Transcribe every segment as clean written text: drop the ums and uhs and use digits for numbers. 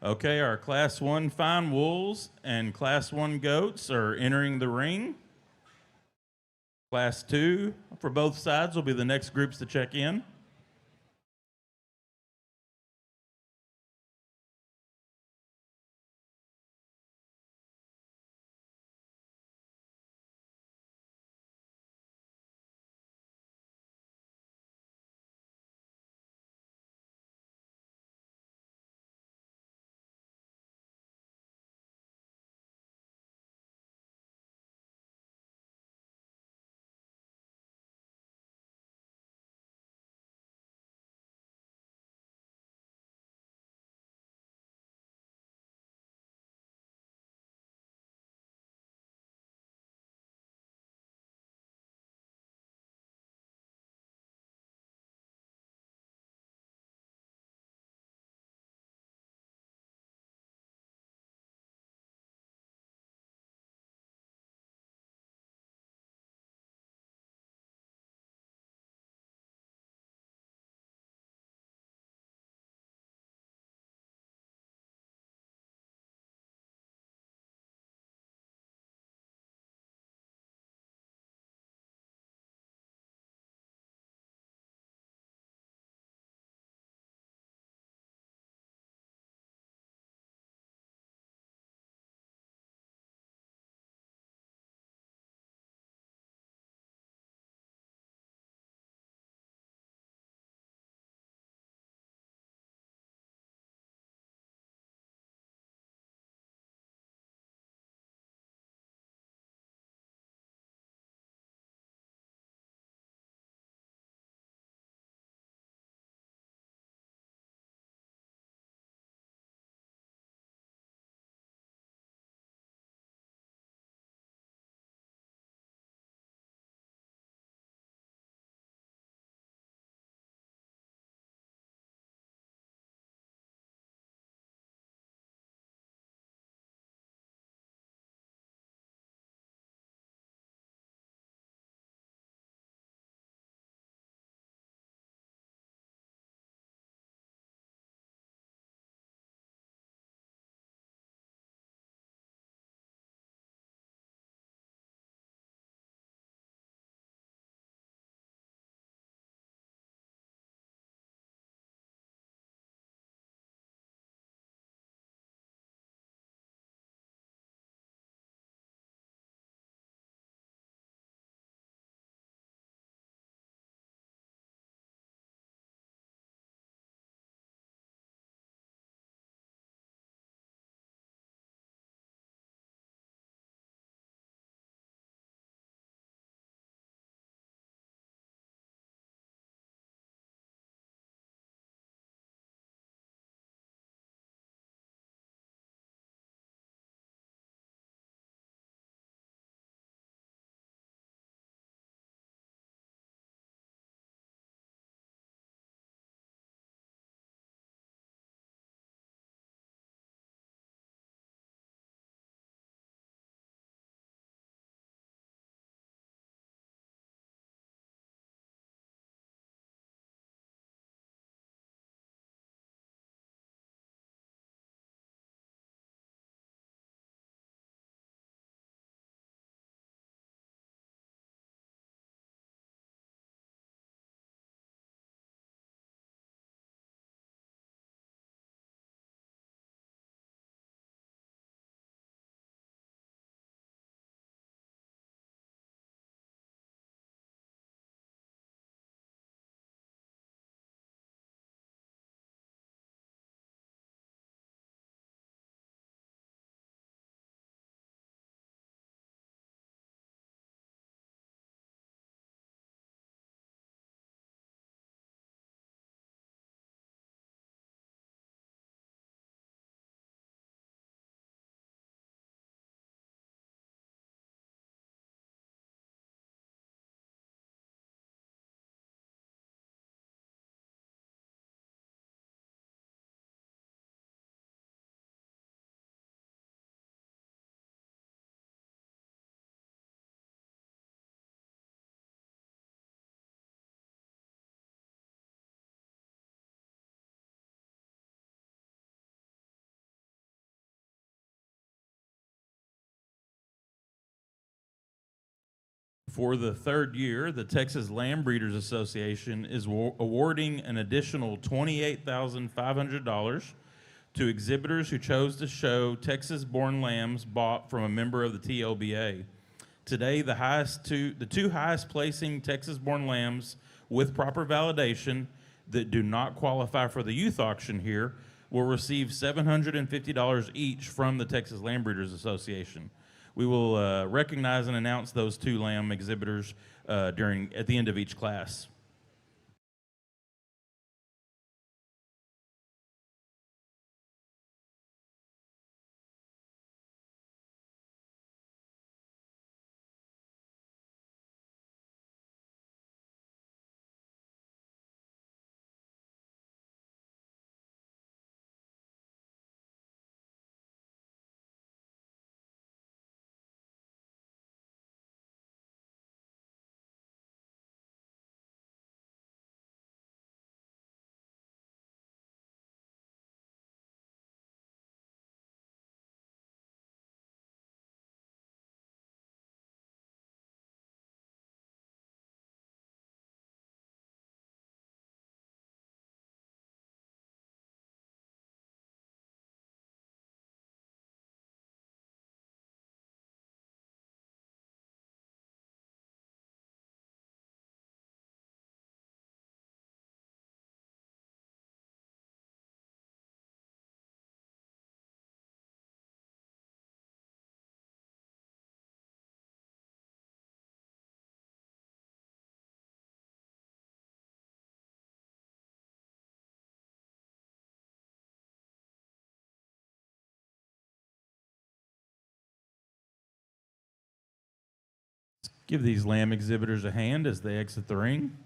Okay, our Class 1 fine wolves and Class 1 goats are entering the ring. Class 2 for both sides will be the next groups to check in. For the third year, the Texas Lamb Breeders Association is awarding an additional $28,500 to exhibitors who chose to show Texas-born lambs bought from a member of the TLBA. Today, the two highest placing Texas-born lambs with proper validation that do not qualify for the youth auction here will receive $750 each from the Texas Lamb Breeders Association. We will recognize and announce those two lamb exhibitors at the end of each class. Give these lamb exhibitors a hand as they exit the ring.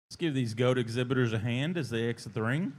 Let's give these goat exhibitors a hand as they exit the ring.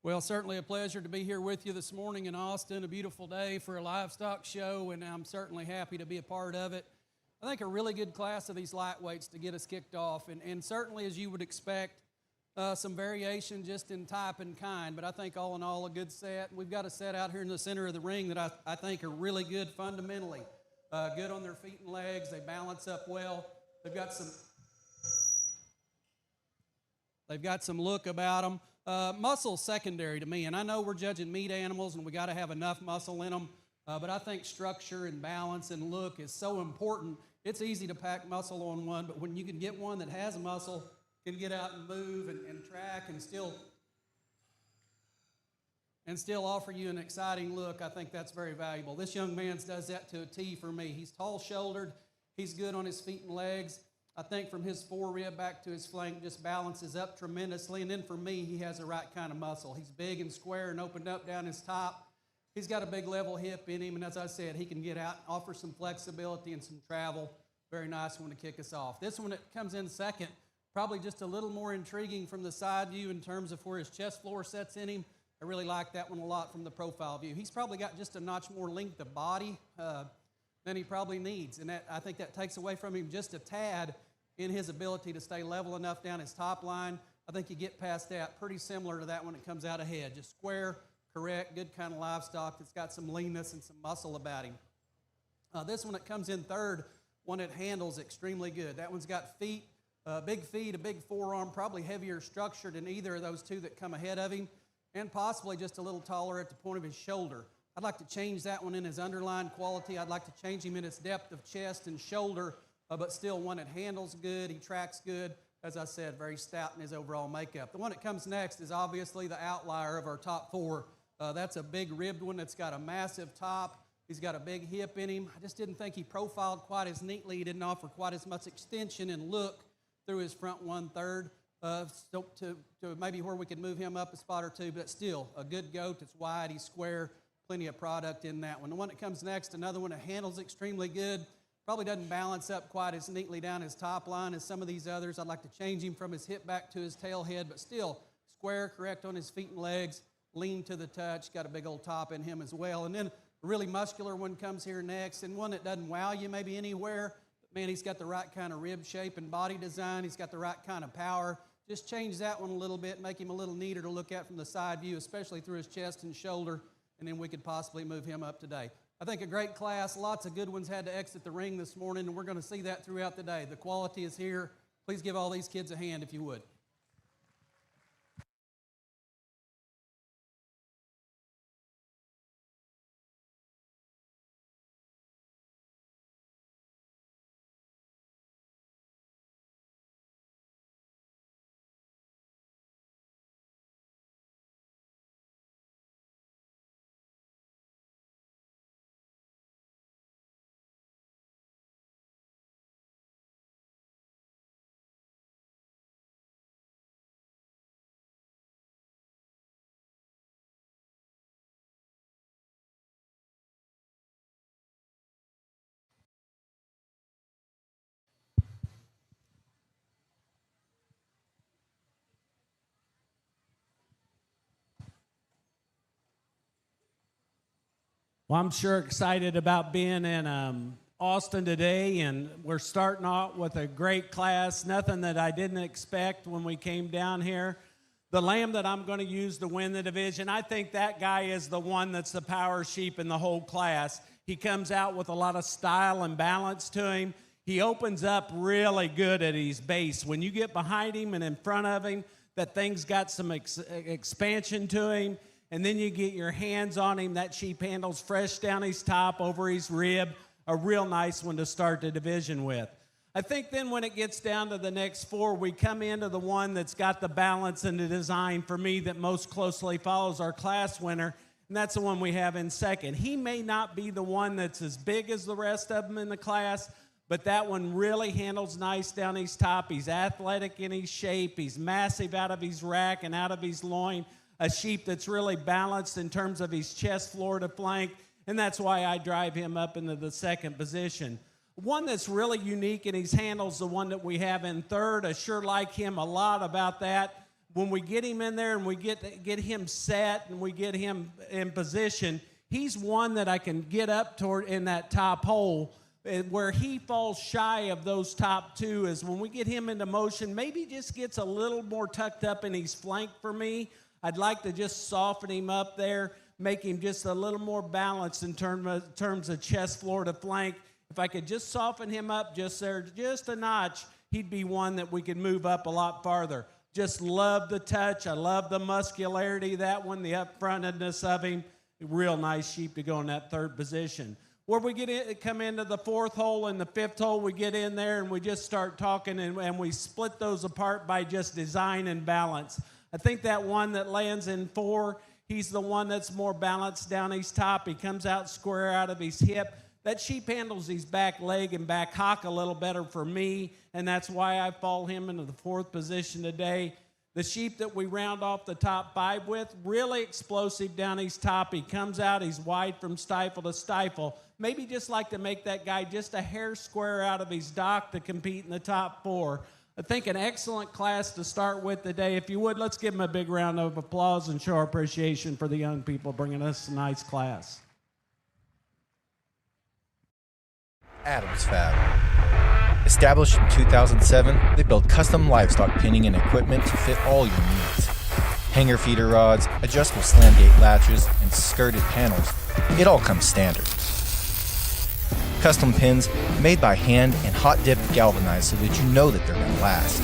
Well, certainly a pleasure to be here with you this morning in Austin, a beautiful day for a livestock show, and I'm certainly happy to be a part of it. I think a really good class of these lightweights to get us kicked off, and certainly as you would expect, some variation just in type and kind, but I think all in all a good set. We've got a set out here in the center of the ring that I think are really good fundamentally. Good on their feet and legs, they balance up well. They've got some look about them. Muscle's secondary to me, and I know we're judging meat animals and we got to have enough muscle in them, but I think structure and balance and look is so important. It's easy to pack muscle on one, but when you can get one that has muscle, can get out and move and track and still offer you an exciting look, I think that's very valuable. This young man does that to a T for me. He's tall-shouldered, he's good on his feet and legs. I think from his forerib back to his flank just balances up tremendously. And then for me, he has the right kind of muscle. He's big and square and opened up down his top. He's got a big level hip in him. And as I said, he can get out, offer some flexibility and some travel. Very nice one to kick us off. This one that comes in second, probably just a little more intriguing from the side view in terms of where his chest floor sets in him. I really like that one a lot from the profile view. He's probably got just a notch more length of body than he probably needs. And I think that takes away from him just a tad in his ability to stay level enough down his top line. I think you get past that, pretty similar to that when it comes out ahead. Just square, correct, good kind of livestock that's got some leanness and some muscle about him. This one that comes in third, one that handles extremely good. That one's got feet, big feet, a big forearm, probably heavier structure than either of those two that come ahead of him, and possibly just a little taller at the point of his shoulder. I'd like to change that one in his underlying quality. I'd like to change him in his depth of chest and shoulder, but still one that handles good, he tracks good. As I said, very stout in his overall makeup. The one that comes next is obviously the outlier of our top four. That's a big ribbed one that's got a massive top. He's got a big hip in him. I just didn't think he profiled quite as neatly. He didn't offer quite as much extension and look through his front 1/3. To maybe where we could move him up a spot or two, but still a good goat. It's wide, he's square, plenty of product in that one. The one that comes next, another one that handles extremely good. Probably doesn't balance up quite as neatly down his top line as some of these others. I'd like to change him from his hip back to his tail head, but still square, correct on his feet and legs, lean to the touch, got a big old top in him as well. And then a really muscular one comes here next, and one that doesn't wow you maybe anywhere, but man, he's got the right kind of rib shape and body design. He's got the right kind of power. Just change that one a little bit, make him a little neater to look at from the side view, especially through his chest and shoulder, and then we could possibly move him up today. I think a great class. Lots of good ones had to exit the ring this morning, and we're going to see that throughout the day. The quality is here. Please give all these kids a hand if you would. Well, I'm sure excited about being in Austin today, and we're starting out with a great class, nothing that I didn't expect when we came down here. The lamb that I'm going to use to win the division, I think that guy is the one that's the power sheep in the whole class. He comes out with a lot of style and balance to him. He opens up really good at his base. When you get behind him and in front of him, that thing's got some expansion to him. And then you get your hands on him. That sheep handles fresh down his top, over his rib. A real nice one to start the division with. I think then when it gets down to the next four, we come into the one that's got the balance and the design for me that most closely follows our class winner, and that's the one we have in second. He may not be the one that's as big as the rest of them in the class, but that one really handles nice down his top. He's athletic in his shape. He's massive out of his rack and out of his loin. A sheep that's really balanced in terms of his chest floor to flank, and that's why I drive him up into the second position. One that's really unique in his handles, the one that we have in third. I sure like him a lot about that, when we get him in there and we get him set and we get him in position, he's one that I can get up toward in that top hole. Where he falls shy of those top two is when we get him into motion, maybe just gets a little more tucked up in his flank for me. I'd like to just soften him up there, make him just a little more balanced in terms of chest floor to flank. If I could just soften him up just there, just a notch, he'd be one that we could move up a lot farther. Just love the touch. I love the muscularity of that one, the upfrontedness of him. Real nice sheep to go in that third position. Where we come into the fourth hole and the fifth hole, we get in there and we just start talking and we split those apart by just design and balance. I think that one that lands in 4, he's the one that's more balanced down his top. He comes out square out of his hip. That sheep handles his back leg and back hock a little better for me, and that's why I fall him into the 4th position today. The sheep that we round off the top 5 with, really explosive down his top. He comes out, he's wide from stifle to stifle. Maybe just like to make that guy just a hair square out of his dock to compete in the top 4. I think an excellent class to start with today. If you would, let's give them a big round of applause and show our appreciation for the young people bringing us a nice class. Adams Fab. Established in 2007, they build custom livestock pinning and equipment to fit all your needs. Hanger feeder rods, adjustable slam gate latches, and skirted panels, it all comes standard. Custom pins made by hand and hot dipped galvanized so that you know that they're going to last.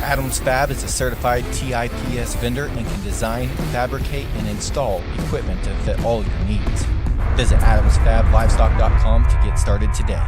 Adams Fab is a certified TIPS vendor and can design, fabricate, and install equipment to fit all your needs. Visit adamsfablivestock.com to get started today.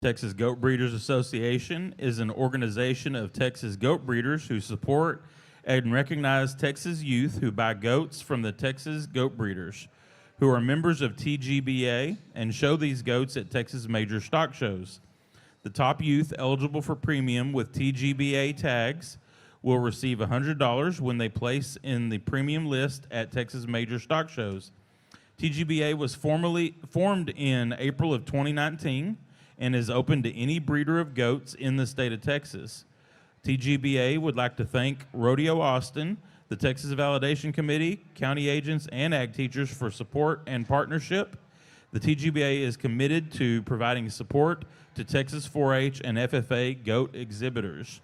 Texas Goat Breeders Association is an organization of Texas goat breeders who support and recognize Texas youth who buy goats from the Texas Goat Breeders, who are members of TGBA and show these goats at Texas major stock shows. The top youth eligible for premium with TGBA tags will receive $100 when they place in the premium list at Texas major stock shows. TGBA was formally formed in April of 2019 and is open to any breeder of goats in the state of Texas. TGBA would like to thank Rodeo Austin, the Texas Validation Committee, county agents, and ag teachers for support and partnership. The TGBA is committed to providing support to Texas 4-H and FFA goat exhibitors.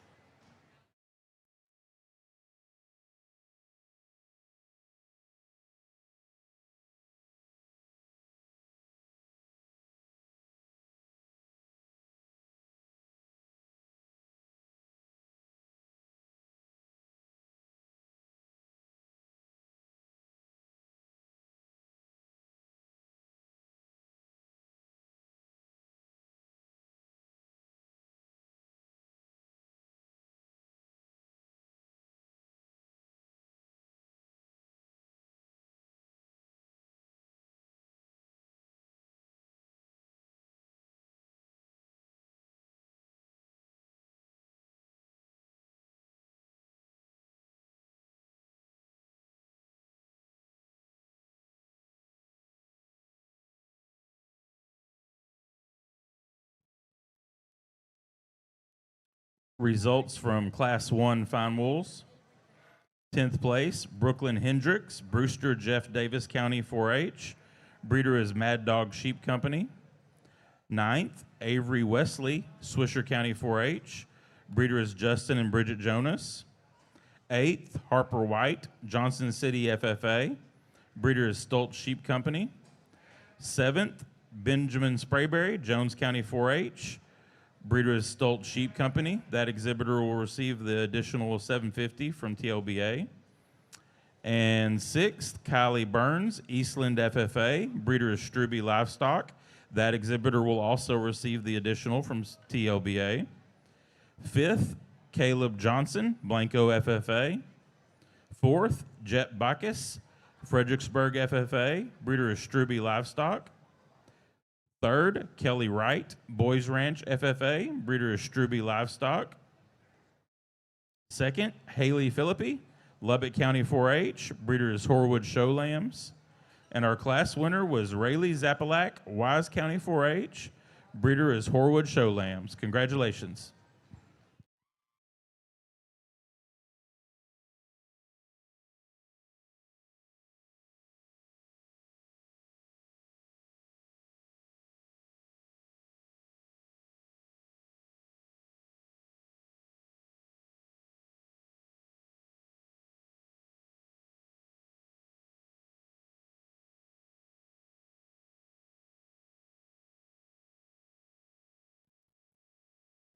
Results from Class 1 Fine Wools. 10th place, Brooklyn Hendricks, Brewster Jeff Davis County 4-H. Breeder is Mad Dog Sheep Company. 9th, Avery Wesley, Swisher County 4-H. Breeder is Justin and Bridget Jonas. 8th, Harper White, Johnson City FFA. Breeder is Stoltz Sheep Company. 7th, Benjamin Sprayberry, Jones County 4-H. Breeder is Stoltz Sheep Company. That exhibitor will receive the additional $750 from TLBA. And 6th, Kylie Burns, Eastland FFA. Breeder is Struby Livestock. That exhibitor will also receive the additional from TLBA. 5th, Caleb Johnson, Blanco FFA. 4th, Jet Bacchus, Fredericksburg FFA. Breeder is Struby Livestock. 3rd, Kelly Wright, Boys Ranch FFA. Breeder is Struby Livestock. 2nd, Haley Philippi, Lubbock County 4-H. Breeder is Horwood Show Lambs. And our class winner was Rayleigh Zapalak, Wise County 4-H. Breeder is Horwood Show Lambs. Congratulations.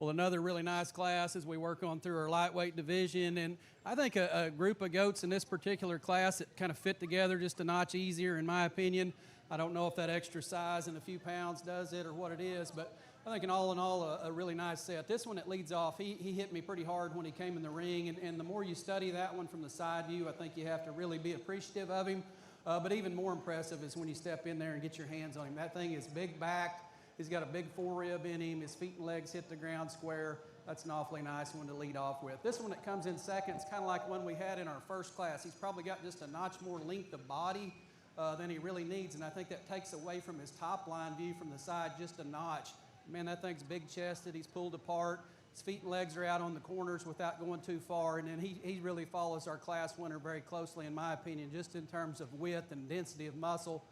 Well, another really nice class as we work on through our lightweight division. And I think a group of goats in this particular class that kind of fit together just a notch easier, in my opinion. I don't know if that extra size and a few pounds does it or what it is, but I think in all, a really nice set. This one that leads off, he hit me pretty hard when he came in the ring. And the more you study that one from the side view, I think you have to really be appreciative of him. But even more impressive is when you step in there and get your hands on him. That thing is big backed. He's got a big forerib in him. His feet and legs hit the ground square. That's an awfully nice one to lead off with. This one that comes in second is kind of like one we had in our first class. He's probably got just a notch more length of body than he really needs, and I think that takes away from his top line view from the side just a notch. Man, that thing's big-chested. He's pulled apart. His feet and legs are out on the corners without going too far, and then he really follows our class winner very closely, in my opinion, just in terms of width and density of muscle,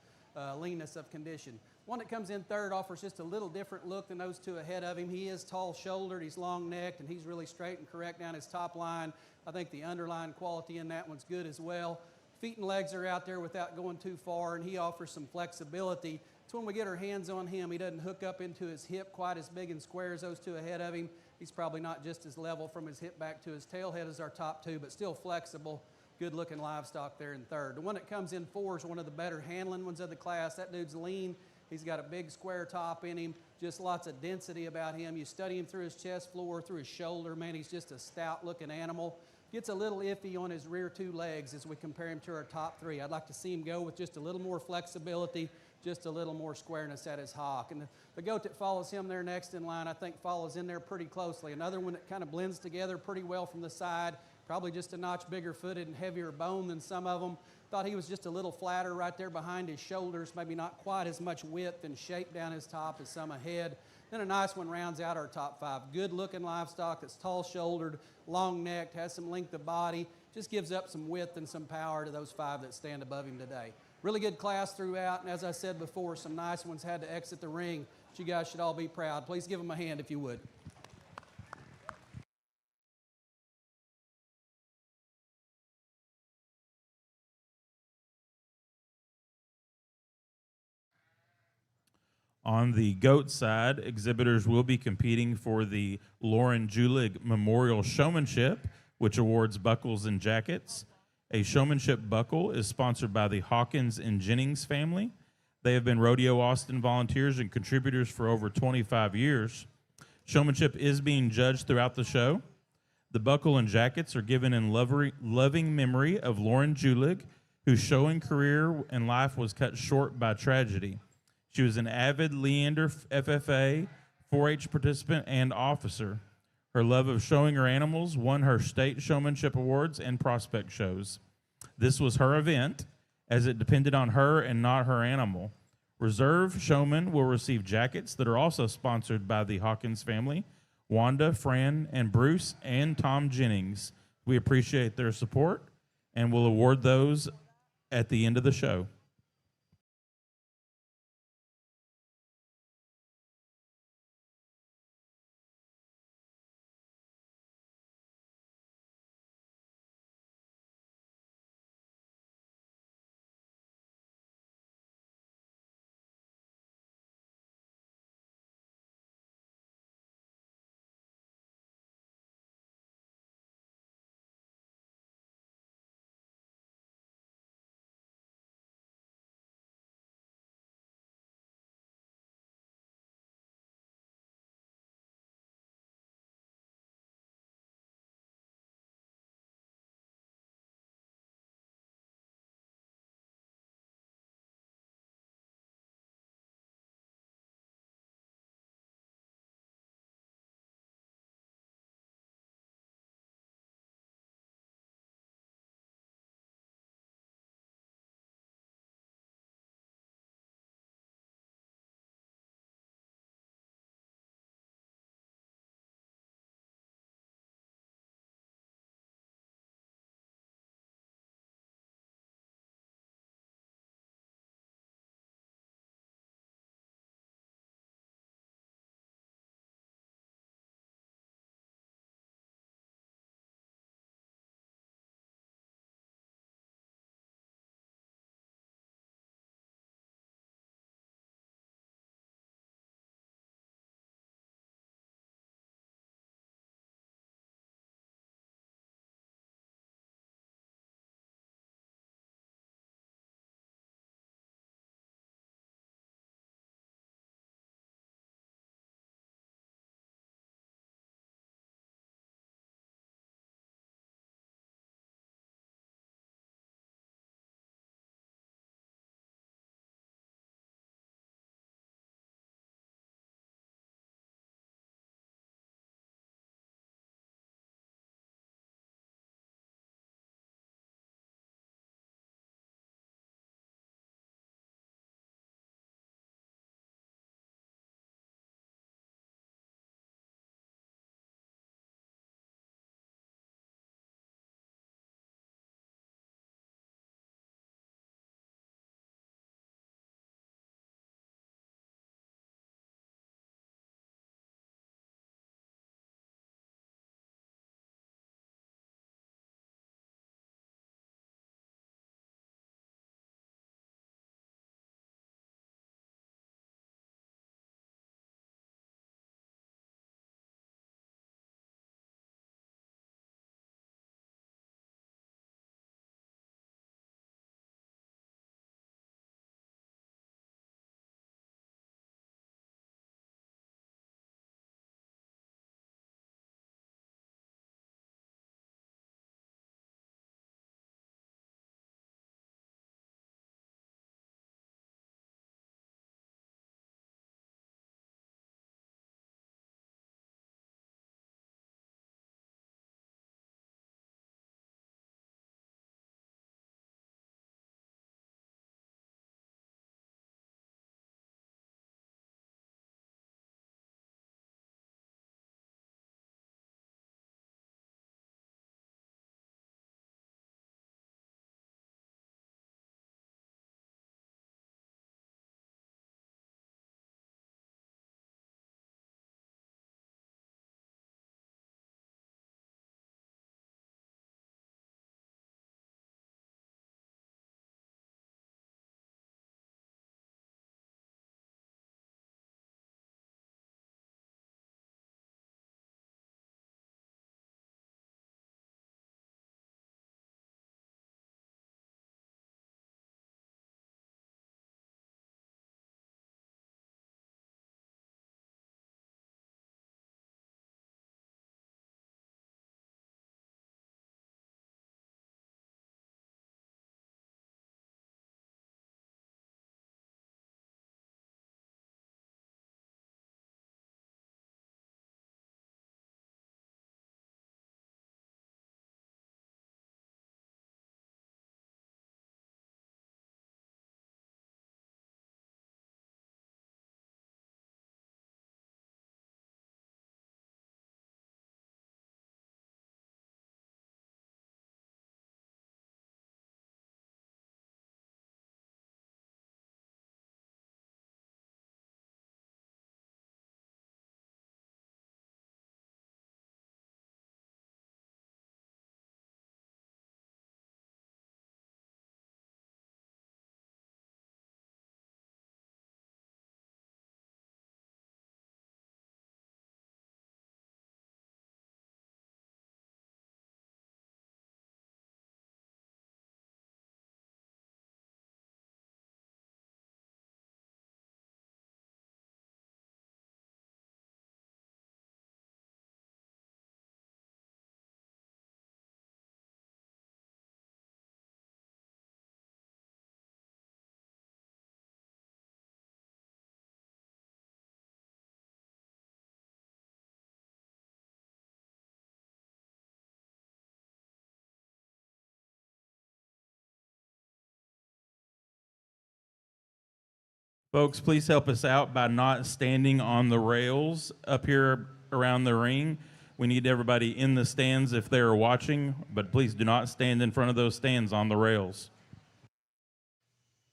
leanness of condition. One that comes in third offers just a little different look than those two ahead of him. He is tall-shouldered, he's long-necked, and he's really straight and correct down his top line. I think the underlying quality in that one's good as well. Feet and legs are out there without going too far, and he offers some flexibility. So when we get our hands on him, he doesn't hook up into his hip quite as big and square as those two ahead of him. He's probably not just as level from his hip back to his tail head as our top two, but still flexible. Good-looking livestock there in third. The one that comes in four is one of the better handling ones of the class. That dude's lean. He's got a big square top in him, just lots of density about him. You study him through his chest floor, through his shoulder, man, he's just a stout-looking animal. Gets a little iffy on his rear 2 legs as we compare him to our top 3. I'd like to see him go with just a little more flexibility, just a little more squareness at his hock. And the goat that follows him there next in line, I think follows in there pretty closely. Another one that kind of blends together pretty well from the side, probably just a notch bigger footed and heavier bone than some of them. Thought he was just a little flatter right there behind his shoulders, maybe not quite as much width and shape down his top as some ahead. Then a nice one rounds out our top 5. Good looking livestock that's tall shouldered, long necked, has some length of body, just gives up some width and some power to those 5 that stand above him today. Really good class throughout, and as I said before, some nice ones had to exit the ring, but you guys should all be proud. Please give them a hand if you would. On the goat side, exhibitors will be competing for the Lauren Julig Memorial Showmanship, which awards buckles and jackets. A Showmanship buckle is sponsored by the Hawkins and Jennings family. They have been Rodeo Austin volunteers and contributors for over 25 years. Showmanship is being judged throughout the show. The buckle and jackets are given in loving memory of Lauren Julig, whose showing career and life was cut short by tragedy. She was an avid Leander FFA, 4-H participant, and officer. Her love of showing her animals won her state showmanship awards and prospect shows. This was her event, as it depended on her and not her animal. Reserve showmen will receive jackets that are also sponsored by the Hawkins family, Wanda, Fran, and Bruce, and Tom Jennings. We appreciate their support, and we'll award those at the end of the show. Folks, please help us out by not standing on the rails up here around the ring. We need everybody in the stands if they're watching, but please do not stand in front of those stands on the rails.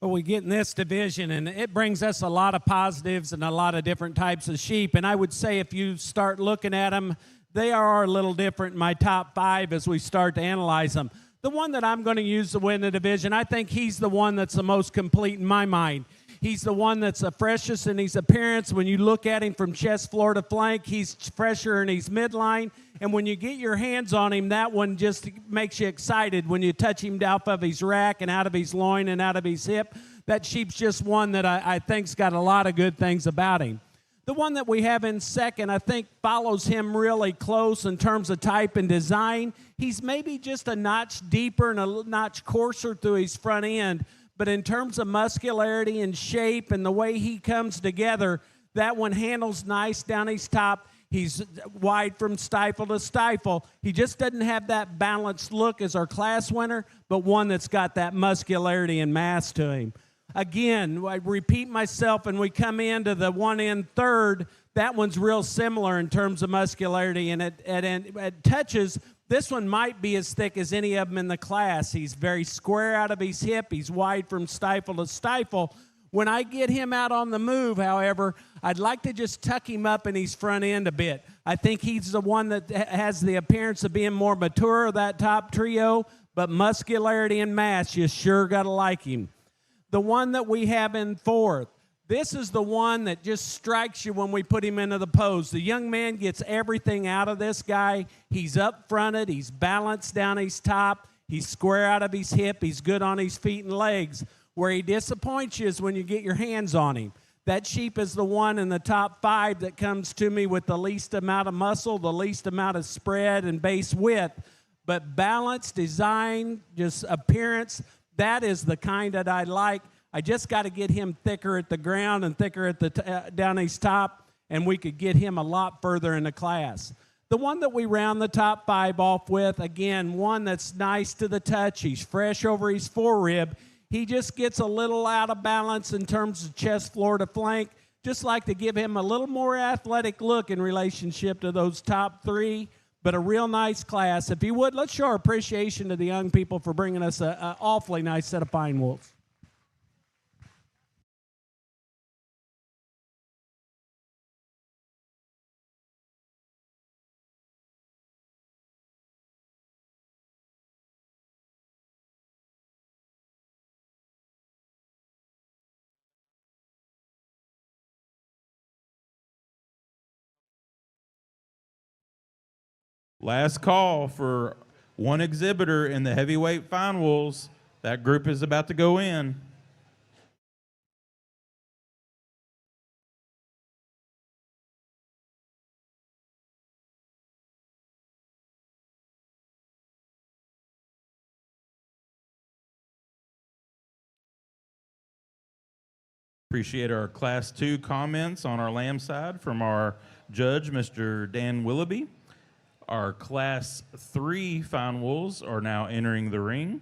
Well, we get in this division, and it brings us a lot of positives and a lot of different types of sheep. And I would say if you start looking at them, they are a little different in my top 5 as we start to analyze them. The one that I'm going to use to win the division, I think he's the one that's the most complete in my mind. He's the one that's the freshest in his appearance. When you look at him from chest floor to flank, he's fresher in his midline. And when you get your hands on him, that one just makes you excited when you touch him off of his rack and out of his loin and out of his hip. That sheep's just one that I think's got a lot of good things about him. The one that we have in second, I think, follows him really close in terms of type and design. He's maybe just a notch deeper and a notch coarser through his front end. But in terms of muscularity and shape and the way he comes together, that one handles nice down his top. He's wide from stifle to stifle. He just doesn't have that balanced look as our class winner, but one that's got that muscularity and mass to him. Again, I repeat myself, and we come into the one in third. That one's real similar in terms of muscularity, and it touches. This one might be as thick as any of them in the class. He's very square out of his hip. He's wide from stifle to stifle. When I get him out on the move, however, I'd like to just tuck him up in his front end a bit. I think he's the one that has the appearance of being more mature of that top trio, but muscularity and mass, you sure got to like him. The one that we have in fourth, this is the one that just strikes you when we put him into the pose. The young man gets everything out of this guy. He's up-fronted. He's balanced down his top. He's square out of his hip. He's good on his feet and legs. Where he disappoints you is when you get your hands on him. That sheep is the one in the top 5 that comes to me with the least amount of muscle, the least amount of spread and base width. But balance, design, just appearance, that is the kind that I like. I just got to get him thicker at the ground and thicker at the down his top, and we could get him a lot further in the class. The one that we round the top 5 off with, again, one that's nice to the touch. He's fresh over his forerib. He just gets a little out of balance in terms of chest floor to flank. Just like to give him a little more athletic look in relationship to those top 3, but a real nice class. If you would, let's show our appreciation to the young people for bringing us an awfully nice set of fine wolves. Last call for one exhibitor in the heavyweight fine wolves. That group is about to go in. Appreciate our Class 2 comments on our lamb side from our judge, Mr. Dan Willoughby. Our Class 3 fine wolves are now entering the ring.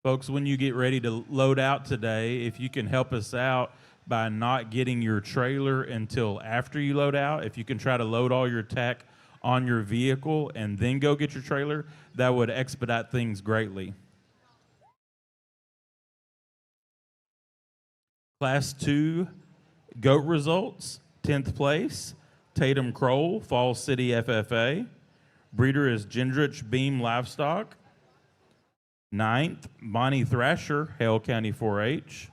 Folks, when you get ready to load out today, if you can help us out by not getting your trailer until after you load out, if you can try to load all your tack on your vehicle and then go get your trailer, that would expedite things greatly. Class 2 goat results, 10th place, Tatum Kroll, Falls City FFA. Breeder is Gendrich Beam Livestock. 9th, Bonnie Thrasher, Hale County 4-H.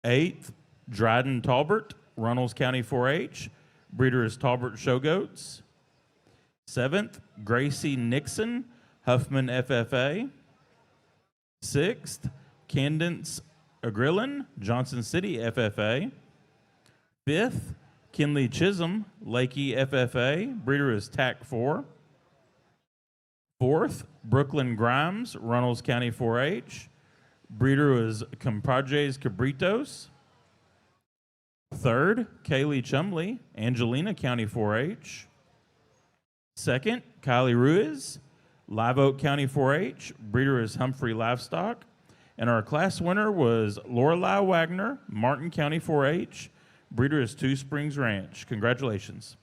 8th, Dryden Talbert, Runnels County 4-H. Breeder is Talbert Showgoats. 7th, Gracie Nixon, Huffman FFA. 6th, Candence Agrillin, Johnson City FFA. 5th, Kinley Chisholm, Lakey FFA. Breeder is TAC 4. 4th, Brooklyn Grimes, Runnels County 4-H. Breeder is Compadres Cabritos. Third, Kaylee Chumley, Angelina County 4-H. Second, Kylie Ruiz, Live Oak County 4-H. Breeder is Humphrey Livestock. And our class winner was Lorelei Wagner, Martin County 4-H. Breeder is Two Springs Ranch. Congratulations.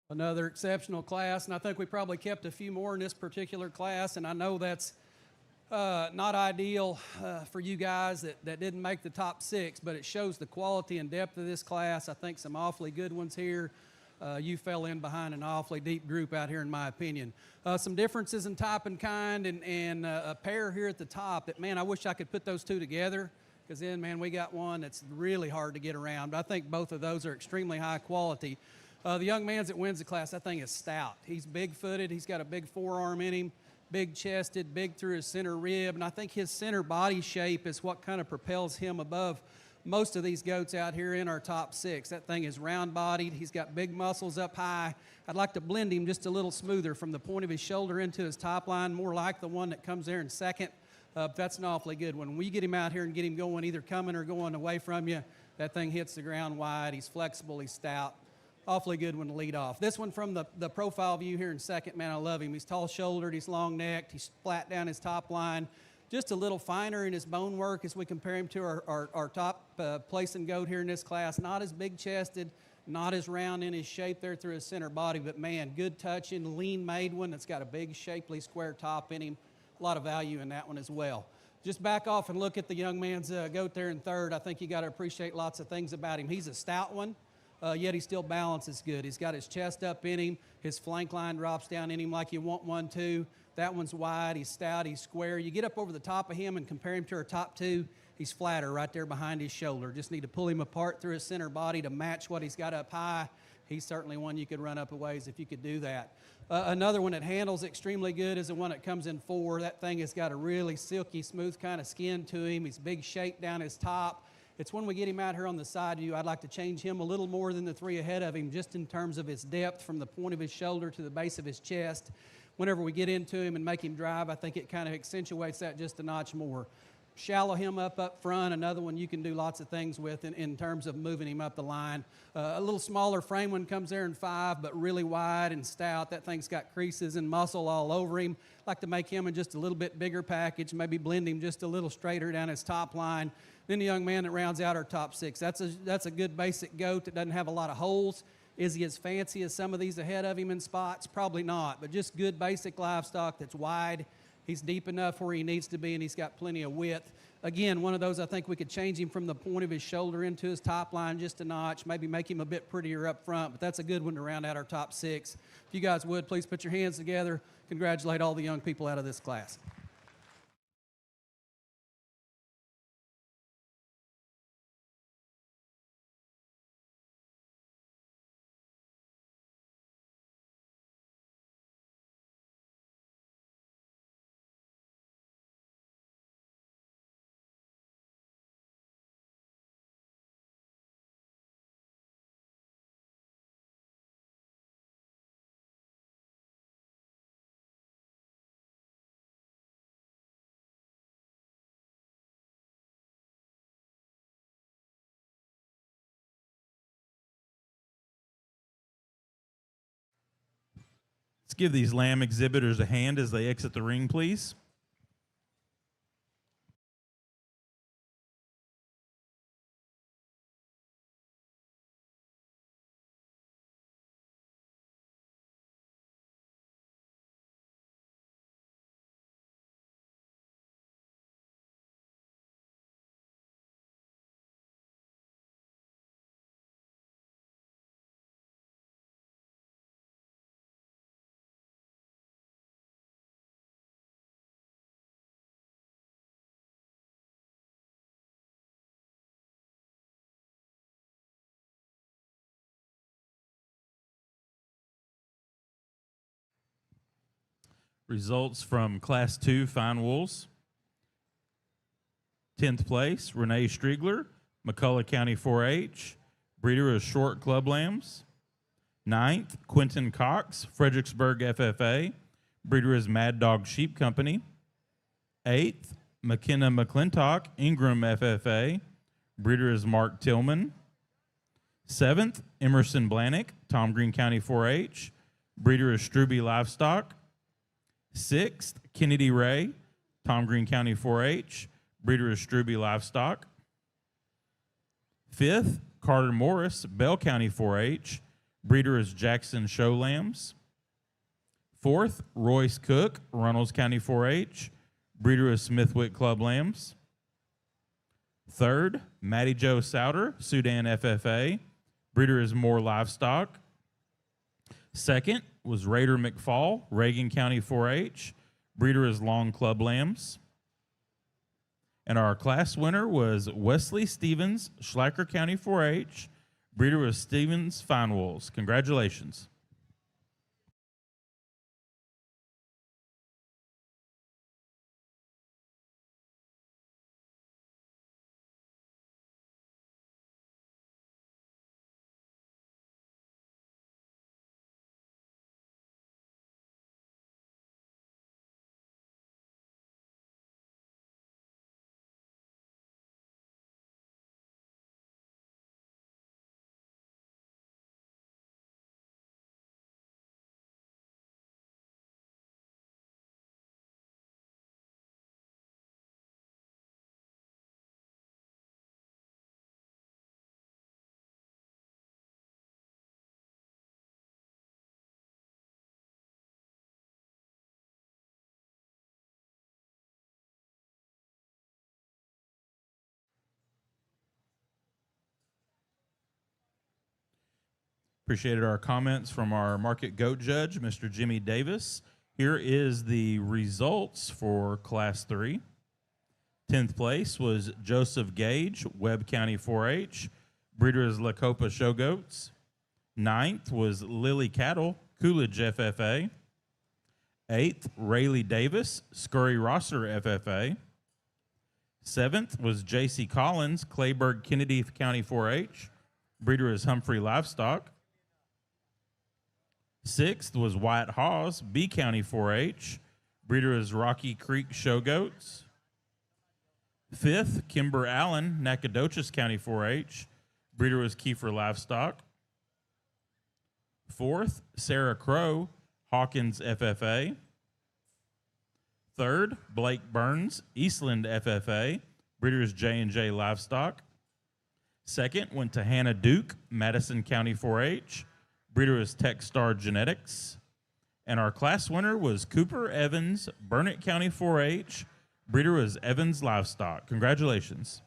Another exceptional class, and I think we probably kept a few more in this particular class, and I know that's not ideal for you guys that didn't make the top 6, but it shows the quality and depth of this class. I think some awfully good ones here. You fell in behind an awfully deep group out here, in my opinion. Some differences in type and kind, and a pair here at the top that, man, I wish I could put those two together, because then, man, we got one that's really hard to get around. But I think both of those are extremely high quality. The young man that wins the class, that thing is stout. He's big-footed. He's got a big forearm in him, big-chested, big through his center rib, and I think his center body shape is what kind of propels him above most of these goats out here in our top 6. That thing is round-bodied. He's got big muscles up high. I'd like to blend him just a little smoother from the point of his shoulder into his top line, more like the one that comes there in second. That's an awfully good one. When we get him out here and get him going, either coming or going away from you, that thing hits the ground wide. He's flexible. He's stout. Awfully good one to lead off. This one from the profile view here in second, man, I love him. He's tall-shouldered, he's long-necked, he's flat down his top line. Just a little finer in his bone work as we compare him to our top placing goat here in this class. Not as big-chested, not as round in his shape there through his center body, but man, good touching, lean-made one that's got a big, shapely, square top in him. A lot of value in that one as well. Just back off and look at the young man's goat there in third. I think you got to appreciate lots of things about him. He's a stout one. Yet he still balances good. He's got his chest up in him. His flank line drops down in him like you want one to. That one's wide. He's stout. He's square. You get up over the top of him and compare him to our top two, he's flatter right there behind his shoulder. Just need to pull him apart through his center body to match what he's got up high. He's certainly one you could run up a ways if you could do that. Another one that handles extremely good is the one that comes in 4. That thing has got a really silky, smooth kind of skin to him. He's big shape down his top. It's when we get him out here on the side view, I'd like to change him a little more than the 3 ahead of him, just in terms of his depth from the point of his shoulder to the base of his chest. Whenever we get into him and make him drive, I think it kind of accentuates that just a notch more. Shallow him up front, another one you can do lots of things with in terms of moving him up the line. A little smaller frame one comes there in 5, but really wide and stout. That thing's got creases and muscle all over him. Like to make him in just a little bit bigger package, maybe blend him just a little straighter down his top line. Then the young man that rounds out our top 6. That's a good basic goat that doesn't have a lot of holes. Is he as fancy as some of these ahead of him in spots? Probably not, but just good basic livestock that's wide. He's deep enough where he needs to be, and he's got plenty of width. Again, one of those I think we could change him from the point of his shoulder into his top line just a notch, maybe make him a bit prettier up front, but that's a good one to round out our top 6. If you guys would, please put your hands together. Congratulate all the young people out of this class. Let's give these lamb exhibitors a hand as they exit the ring, please. Results from Class 2 Fine Wools. 10th place, Renee Striegler, McCullough County 4-H, breeder of short club lambs. 9th, Quentin Cox, Fredericksburg FFA, breeder is Mad Dog Sheep Company. 8th, McKenna McClintock, Ingram FFA, breeder is Mark Tillman. 7th, Emerson Blanick, Tom Green County 4-H, breeder is Struby Livestock. 6th, Kennedy Ray, Tom Green County 4-H, breeder is Struby Livestock. 5th, Carter Morris, Bell County 4-H, breeder is Jackson Show Lambs. 4th, Royce Cook, Runnels County 4-H, breeder is Smithwick Club Lambs. 3rd, Matty Joe Souter, Sudan FFA, breeder is Moore Livestock. 2nd was Raider McFall, Reagan County 4-H, breeder is Long Club Lambs. And our class winner was Wesley Stevens, Schlacker County 4-H, breeder was Stevens Fine Wools. Congratulations. Appreciated our comments from our market goat judge, Mr. Jimmy Davis. Here is the results for Class 3. 10th place was Joseph Gage, Webb County 4-H. Breeder is La Copa Show Goats. 9th was Lily Cattle, Coolidge FFA. 8th, Rayleigh Davis, Scurry Rosser FFA. 7th was J.C. Collins, Clayburgh Kennedy County 4-H. Breeder is Humphrey Livestock. 6th was Wyatt Hawes, B County 4-H. Breeder is Rocky Creek Show Goats. 5th, Kimber Allen, Nacogdoches County 4-H. Breeder was Kiefer Livestock. 4th, Sarah Crow, Hawkins FFA. 3rd, Blake Burns, Eastland FFA. Breeder is J&J Livestock. 2nd went to Hannah Duke, Madison County 4-H. Breeder is Techstar Genetics. And our class winner was Cooper Evans, Burnett County 4-H. Breeder was Evans Livestock. Congratulations.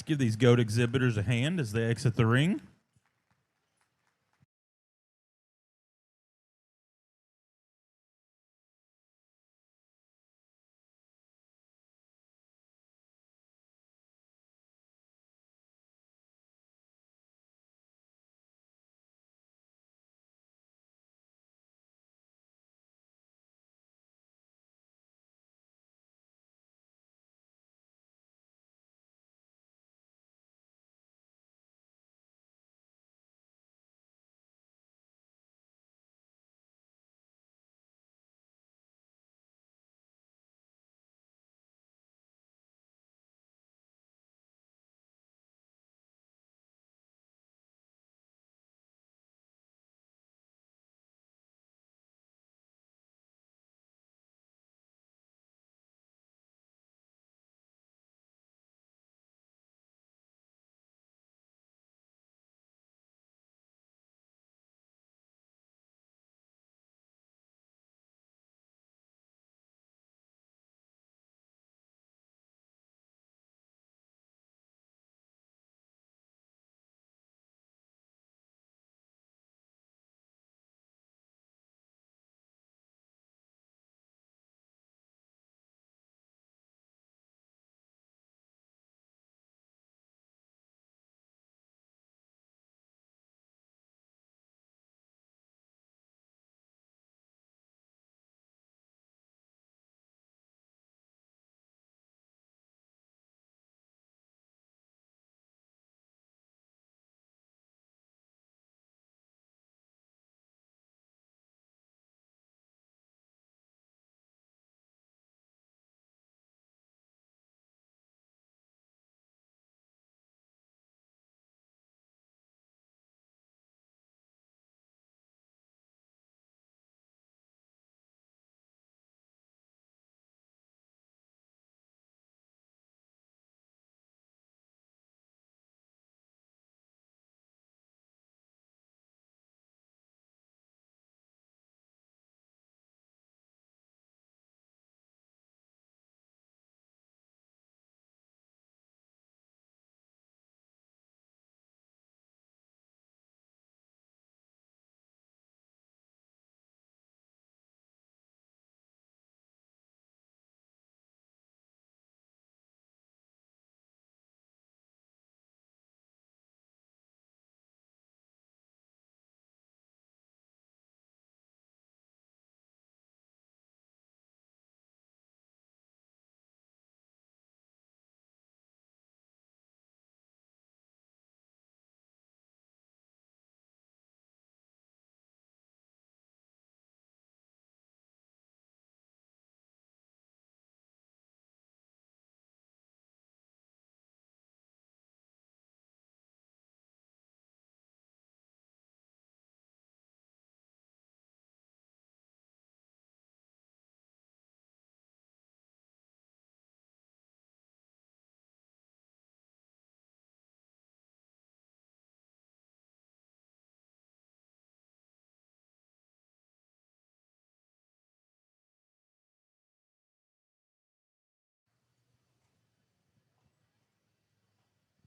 Let's give these goat exhibitors a hand as they exit the ring.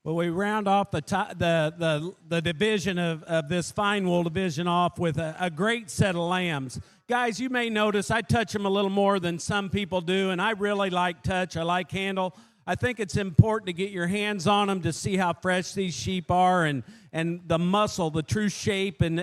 Well, we round off the division of this fine wool division off with a great set of lambs. Guys, you may notice I touch them a little more than some people do, and I really like touch. I like handle. I think it's important to get your hands on them to see how fresh these sheep are and the muscle, the true shape and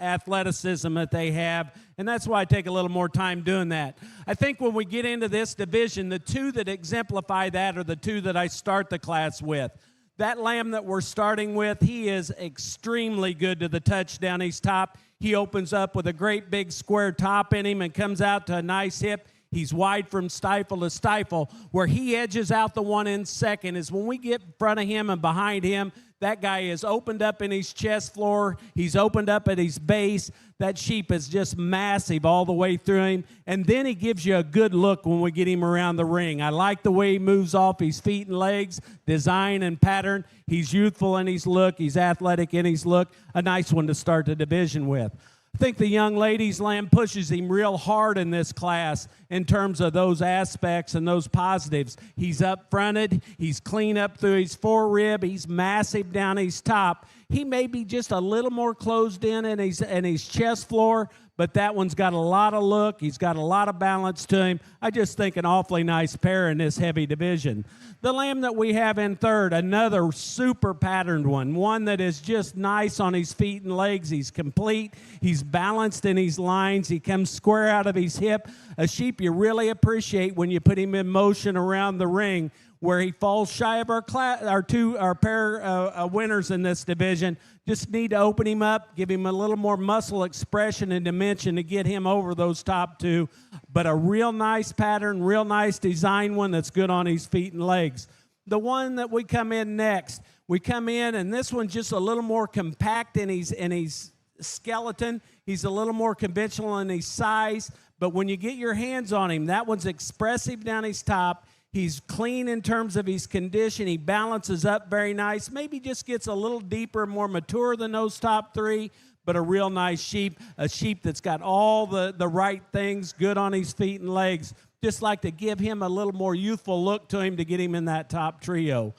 athleticism that they have. And that's why I take a little more time doing that. I think when we get into this division, the two that exemplify that are the two that I start the class with. That lamb that we're starting with, he is extremely good to the touch down his top. He opens up with a great big square top in him and comes out to a nice hip. He's wide from stifle to stifle. Where he edges out the one in second is when we get in front of him and behind him, that guy is opened up in his chest floor. He's opened up at his base. That sheep is just massive all the way through him. And then he gives you a good look when we get him around the ring. I like the way he moves off his feet and legs, design and pattern. He's youthful in his look. He's athletic in his look. A nice one to start the division with. I think the young lady's lamb pushes him real hard in this class in terms of those aspects and those positives. He's up fronted. He's clean up through his forerib. He's massive down his top. He may be just a little more closed in his chest floor, but that one's got a lot of look. He's got a lot of balance to him. I just think an awfully nice pair in this heavy division. The lamb that we have in third, another super patterned one that is just nice on his feet and legs. He's complete. He's balanced in his lines. He comes square out of his hip. A sheep you really appreciate when you put him in motion around the ring, where he falls shy of our pair winners in this division. Just need to open him up, give him a little more muscle expression and dimension to get him over those top two. But a real nice pattern, real nice design one that's good on his feet and legs. The one that we come in next, and this one's just a little more compact in his skeleton. He's a little more conventional in his size. But when you get your hands on him, that one's expressive down his top. He's clean in terms of his condition. He balances up very nice. Maybe just gets a little deeper, more mature than those top three, but a real nice sheep, a sheep that's got all the right things, good on his feet and legs. Just like to give him a little more youthful look to him to get him in that top trio.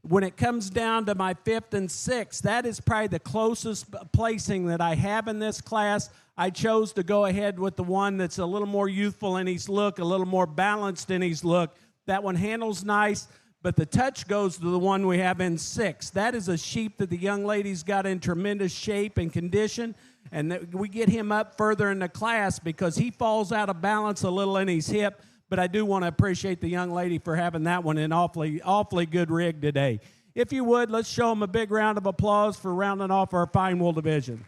When it comes down to my fifth and sixth, that is probably the closest placing that I have in this class. I chose to go ahead with the one that's a little more youthful in his look, a little more balanced in his look. That one handles nice, but the touch goes to the one we have in sixth. That is a sheep that the young lady's got in tremendous shape and condition, and we get him up further in the class because he falls out of balance a little in his hip, but I do want to appreciate the young lady for having that one in awfully good rig today. If you would, let's show them a big round of applause for rounding off our fine wool division.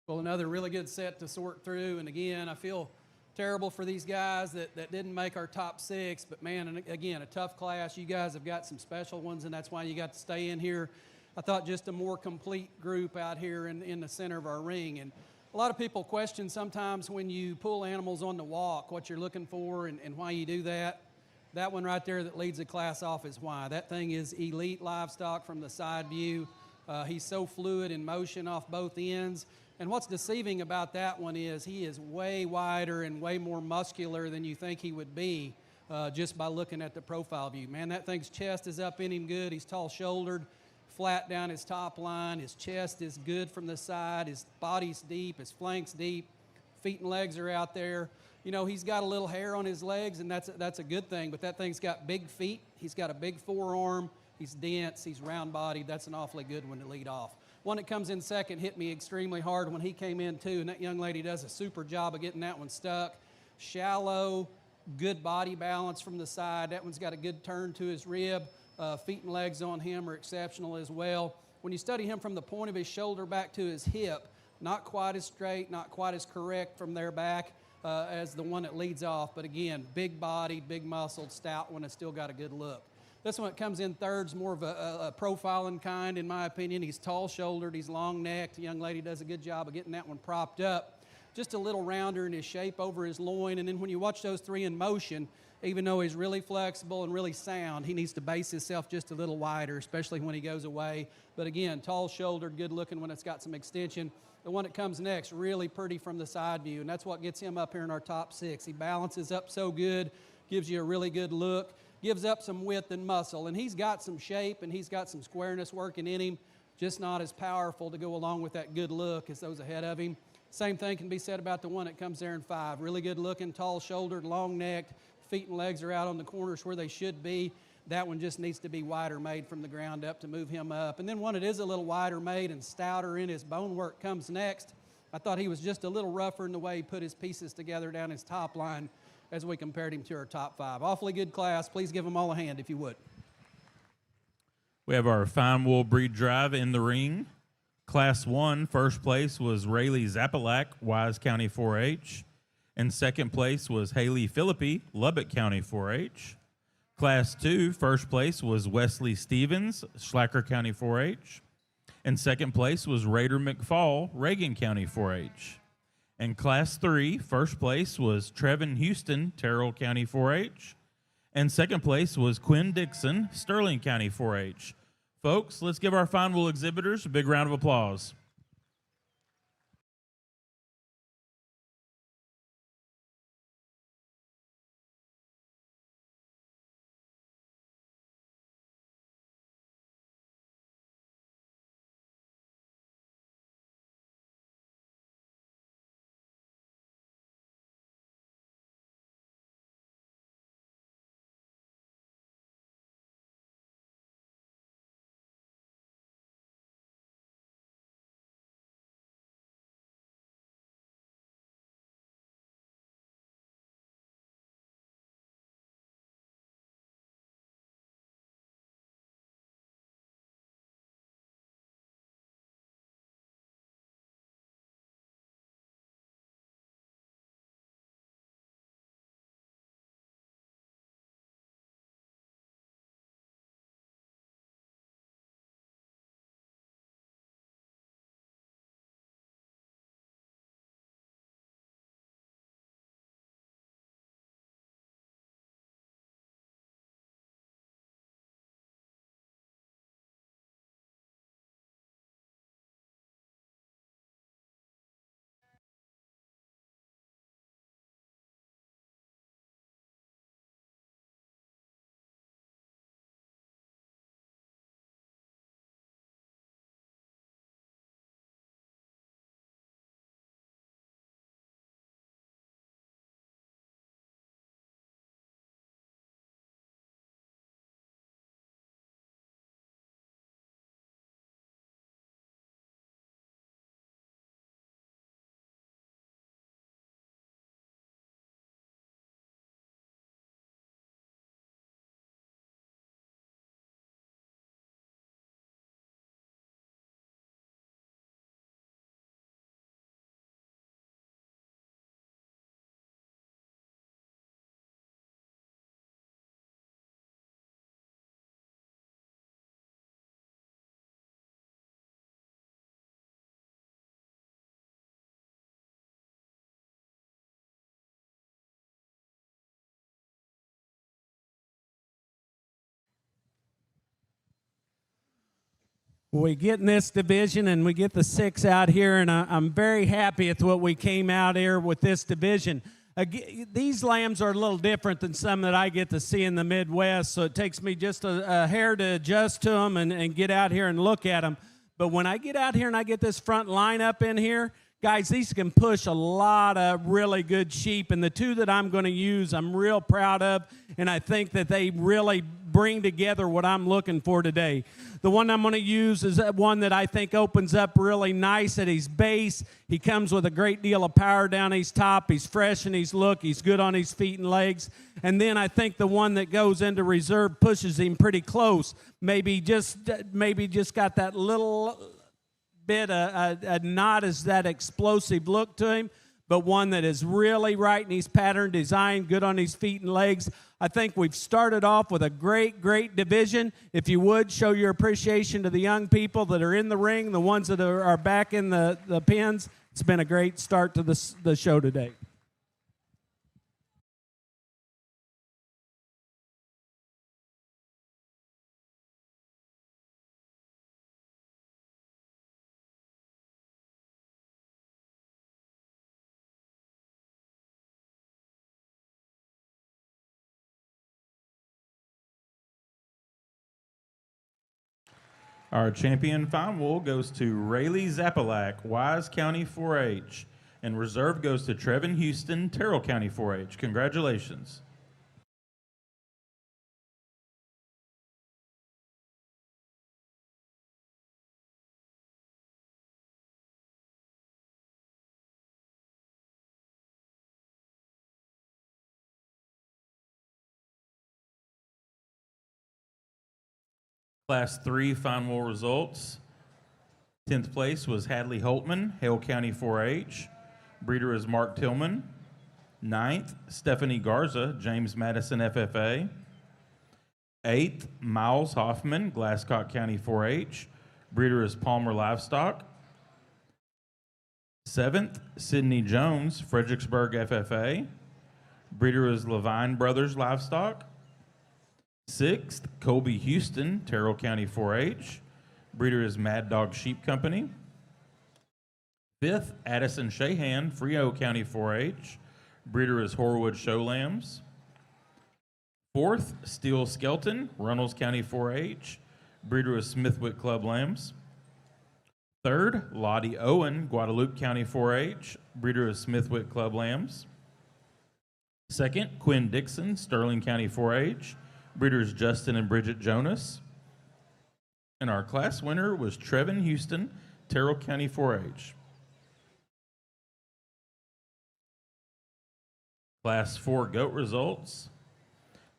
Well, another really good set to sort through. And again, I feel terrible for these guys that didn't make our top six. But man, and again, a tough class. You guys have got some special ones, and that's why you got to stay in here. I thought just a more complete group out here in the center of our ring. And a lot of people question sometimes when you pull animals on the walk, what you're looking for and why you do that. That one right there that leads the class off is why. That thing is elite livestock from the side view. He's so fluid in motion off both ends. And what's deceiving about that one is he is way wider and way more muscular than you think he would be just by looking at the profile view. Man, that thing's chest is up in him good. He's tall-shouldered, flat down his top line. His chest is good from the side. His body's deep. His flank's deep. Feet and legs are out there. You know, he's got a little hair on his legs, and that's a good thing. But that thing's got big feet. He's got a big forearm. He's dense. He's round-bodied. That's an awfully good one to lead off. One that comes in second hit me extremely hard when he came in too, and that young lady does a super job of getting that one stuck. Shallow, good body balance from the side. That one's got a good turn to his rib. Feet and legs on him are exceptional as well. When you study him from the point of his shoulder back to his hip, not quite as straight, not quite as correct from there back as the one that leads off. But again, big bodied, big muscled, stout one that's still got a good look. This one that comes in third is more of a profiling kind, in my opinion. He's tall-shouldered, he's long-necked. The young lady does a good job of getting that one propped up. Just a little rounder in his shape over his loin. And then when you watch those three in motion, even though he's really flexible and really sound, he needs to base himself just a little wider, especially when he goes away. But again, tall-shouldered, good-looking when it's got some extension. The one that comes next, really pretty from the side view, and that's what gets him up here in our top six. He balances up so good, gives you a really good look. Gives up some width and muscle, and he's got some shape and he's got some squareness working in him, just not as powerful to go along with that good look as those ahead of him. Same thing can be said about the one that comes there in five. Really good looking, tall-shouldered, long-necked, feet and legs are out on the corners where they should be. That one just needs to be wider made from the ground up to move him up. And then one that is a little wider made and stouter in his bone work comes next. I thought he was just a little rougher in the way he put his pieces together down his top line as we compared him to our top 5. Awfully good class. Please give them all a hand if you would. We have our fine wool breed drive in the ring. Class 1, first place was Rayleigh Zapalak, Wise County 4-H. And second place was Haley Philippi, Lubbock County 4-H. Class 2, first place was Wesley Stevens, Schlacker County 4-H. And second place was Raider McFall, Reagan County 4-H. And Class 3, first place was Trevin Houston, Terrell County 4-H. And second place was Quinn Dixon, Sterling County 4-H. Folks, let's give our fine wool exhibitors a big round of applause. We get in this division and we get the 6 out here, and I'm very happy with what we came out here with this division. These lambs are a little different than some that I get to see in the Midwest, so it takes me just a hair to adjust to them and get out here and look at them. But when I get out here and I get this front lineup in here, guys, these can push a lot of really good sheep, and the 2 that I'm going to use I'm real proud of, and I think that they really bring together what I'm looking for today. The one I'm going to use is one that I think opens up really nice at his base. He comes with a great deal of power down his top. He's fresh in his look. He's good on his feet and legs. And then I think the one that goes into reserve pushes him pretty close. Maybe just got that little bit not as that explosive look to him, but one that is really right in his pattern design, good on his feet and legs. I think we've started off with a great division. If you would, show your appreciation to the young people that are in the ring, the ones that are back in the pens. It's been a great start to the show today. Our champion fine wool goes to Rayleigh Zapalak, Wise County 4-H, and reserve goes to Trevin Houston, Terrell County 4-H. Congratulations. Class 3 final results. 10th place was Hadley Holtman, Hale County 4-H. Breeder is Mark Tillman. 9th, Stephanie Garza, James Madison FFA. 8th, Miles Hoffman, Glasscock County 4-H. Breeder is Palmer Livestock. 7th, Sydney Jones, Fredericksburg FFA. Breeder is Levine Brothers Livestock. 6th, Colby Houston, Terrell County 4-H. Breeder is Mad Dog Sheep Company. 5th, Addison Shahan, Frio County 4-H. Breeder is Horwood Show Lambs. 4th, Steel Skelton, Runnels County 4-H. Breeder is Smithwick Club Lambs. 3rd, Lottie Owen, Guadalupe County 4-H. Breeder is Smithwick Club Lambs. 2nd, Quinn Dixon, Sterling County 4-H. Breeders Justin and Bridget Jonas. And our class winner was Trevin Houston, Terrell County 4-H. Class 4 goat results.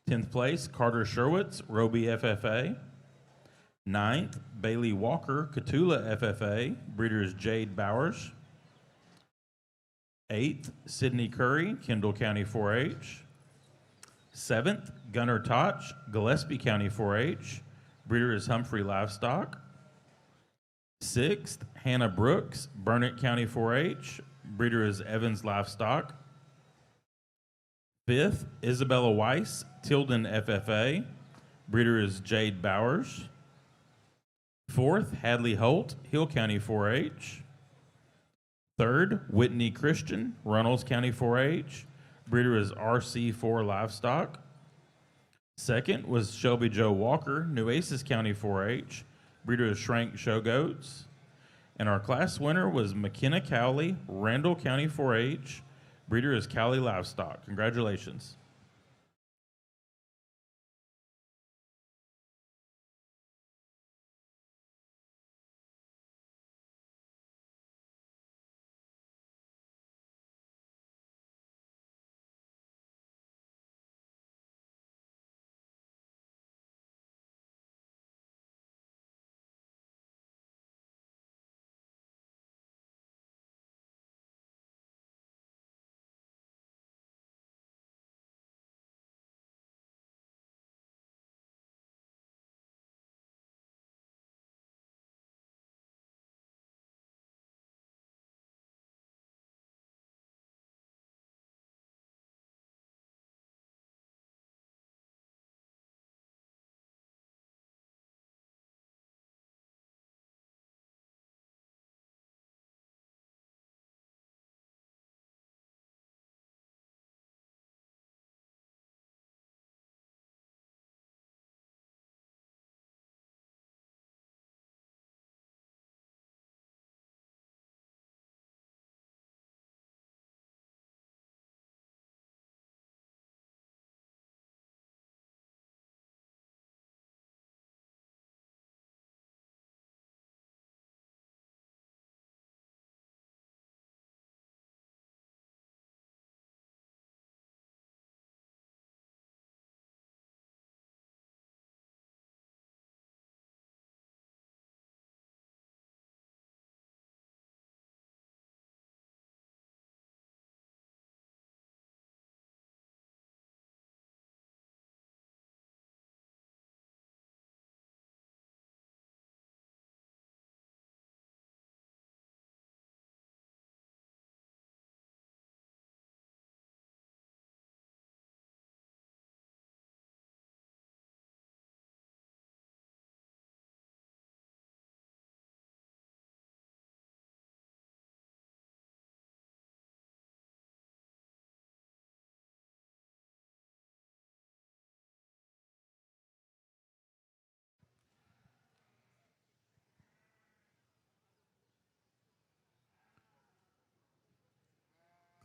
10th place, Carter Sherwitz, Roby FFA. 9th, Bailey Walker, Catula FFA. Breeders Jade Bowers. 8th, Sydney Curry, Kendall County 4-H. 7th, Gunnar Toch, Gillespie County 4-H. Breeder is Humphrey Livestock. 6th, Hannah Brooks, Burnett County 4-H. Breeder is Evans Livestock. 5th, Isabella Weiss, Tilden FFA. Breeder is Jade Bowers. 4th, Hadley Holt, Hill County 4-H. 3rd, Whitney Christian, Runnels County 4-H. Breeder is RC4 Livestock. 2nd was Shelby Joe Walker, Nueces County 4-H. Breeder is Shrank Show Goats. And our class winner was McKenna Cowley, Randall County 4-H. Breeder is Cowley Livestock. Congratulations.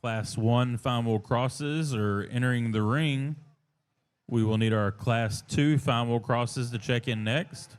Class 1 final crosses are entering the ring. We will need our Class 2 final crosses to check in next.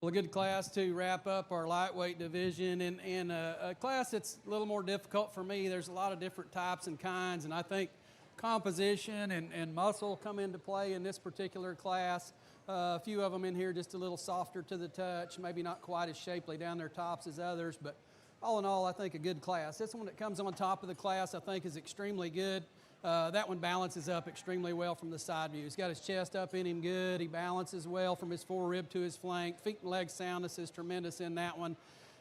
Well, a good class to wrap up our lightweight division, and a class that's a little more difficult for me. There's a lot of different types and kinds, and I think composition and muscle come into play in this particular class. A few of them in here just a little softer to the touch, maybe not quite as shapely down their tops as others, but all in all, I think a good class. This one that comes on top of the class, I think, is extremely good. That one balances up extremely well from the side view. He's got his chest up in him good. He balances well from his forerib to his flank. Feet and leg soundness is tremendous in that one.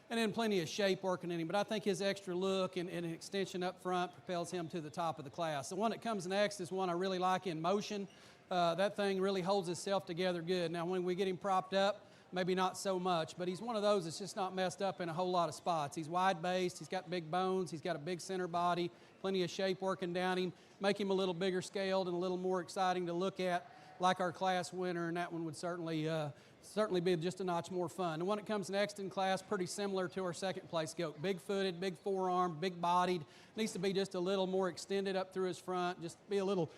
And then plenty of shape working in him. But I think his extra look and an extension up front propels him to the top of the class. The one that comes next is one I really like in motion. That thing really holds itself together good. Now, when we get him propped up, maybe not so much, but he's one of those that's just not messed up in a whole lot of spots. He's wide-based, he's got big bones, he's got a big center body, plenty of shape working down him, make him a little bigger scaled and a little more exciting to look at, like our class winner, and that one would certainly be just a notch more fun. The one that comes next in class, pretty similar to our second place goat. Big-footed, big forearm, big-bodied, needs to be just a little more extended up through his front, just be a little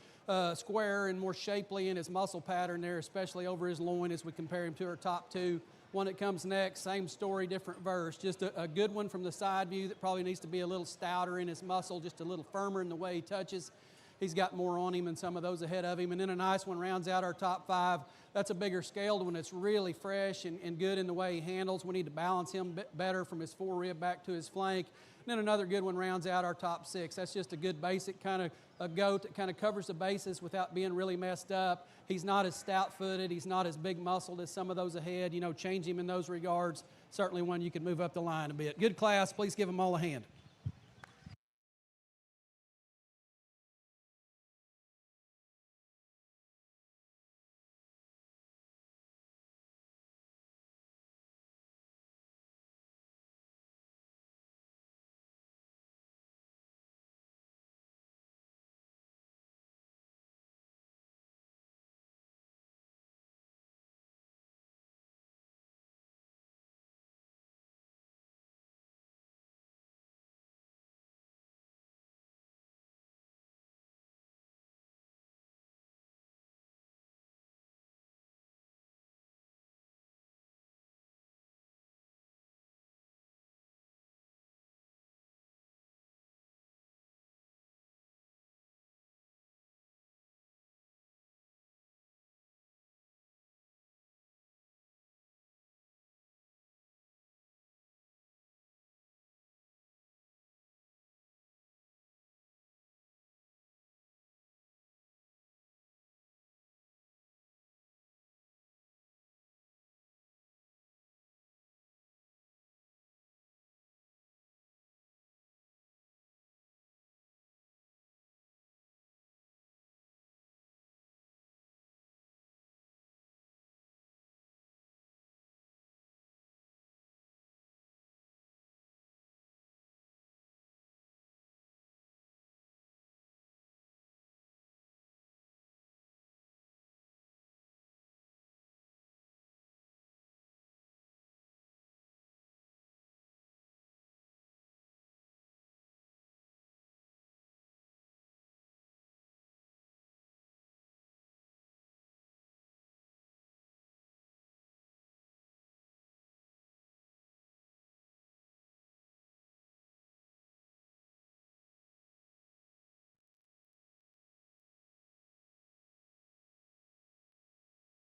square and more shapely in his muscle pattern there, especially over his loin as we compare him to our top two. One that comes next, same story, different verse. Just a good one from the side view that probably needs to be a little stouter in his muscle, just a little firmer in the way he touches. He's got more on him than some of those ahead of him. And then a nice one rounds out our top five. That's a bigger scaled one. It's really fresh and good in the way he handles. We need to balance him better from his forerib back to his flank. And then another good one rounds out our top six. That's just a good basic kind of a goat that kind of covers the bases without being really messed up. He's not as stout-footed. He's not as big-muscled as some of those ahead. You know, change him in those regards. Certainly one you can move up the line a bit. Good class. Please give them all a hand.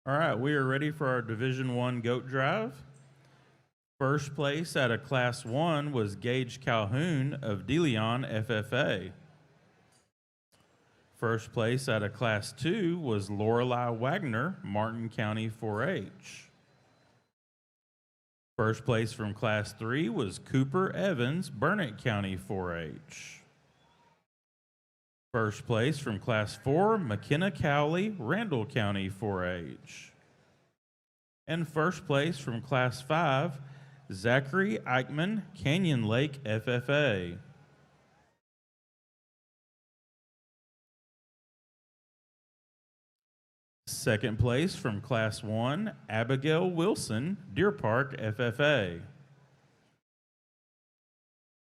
All right, we are ready for our Division I goat drive. First place out of Class 1 was Gage Calhoun of DeLeon FFA. First place out of Class 2 was Lorelei Wagner, Martin County 4-H. First place from Class 3 was Cooper Evans, Burnett County 4-H. First place from Class 4, McKenna Cowley, Randall County 4-H. And first place from Class 5, Zachary Eichman, Canyon Lake FFA. Second place from Class 1, Abigail Wilson, Deer Park FFA.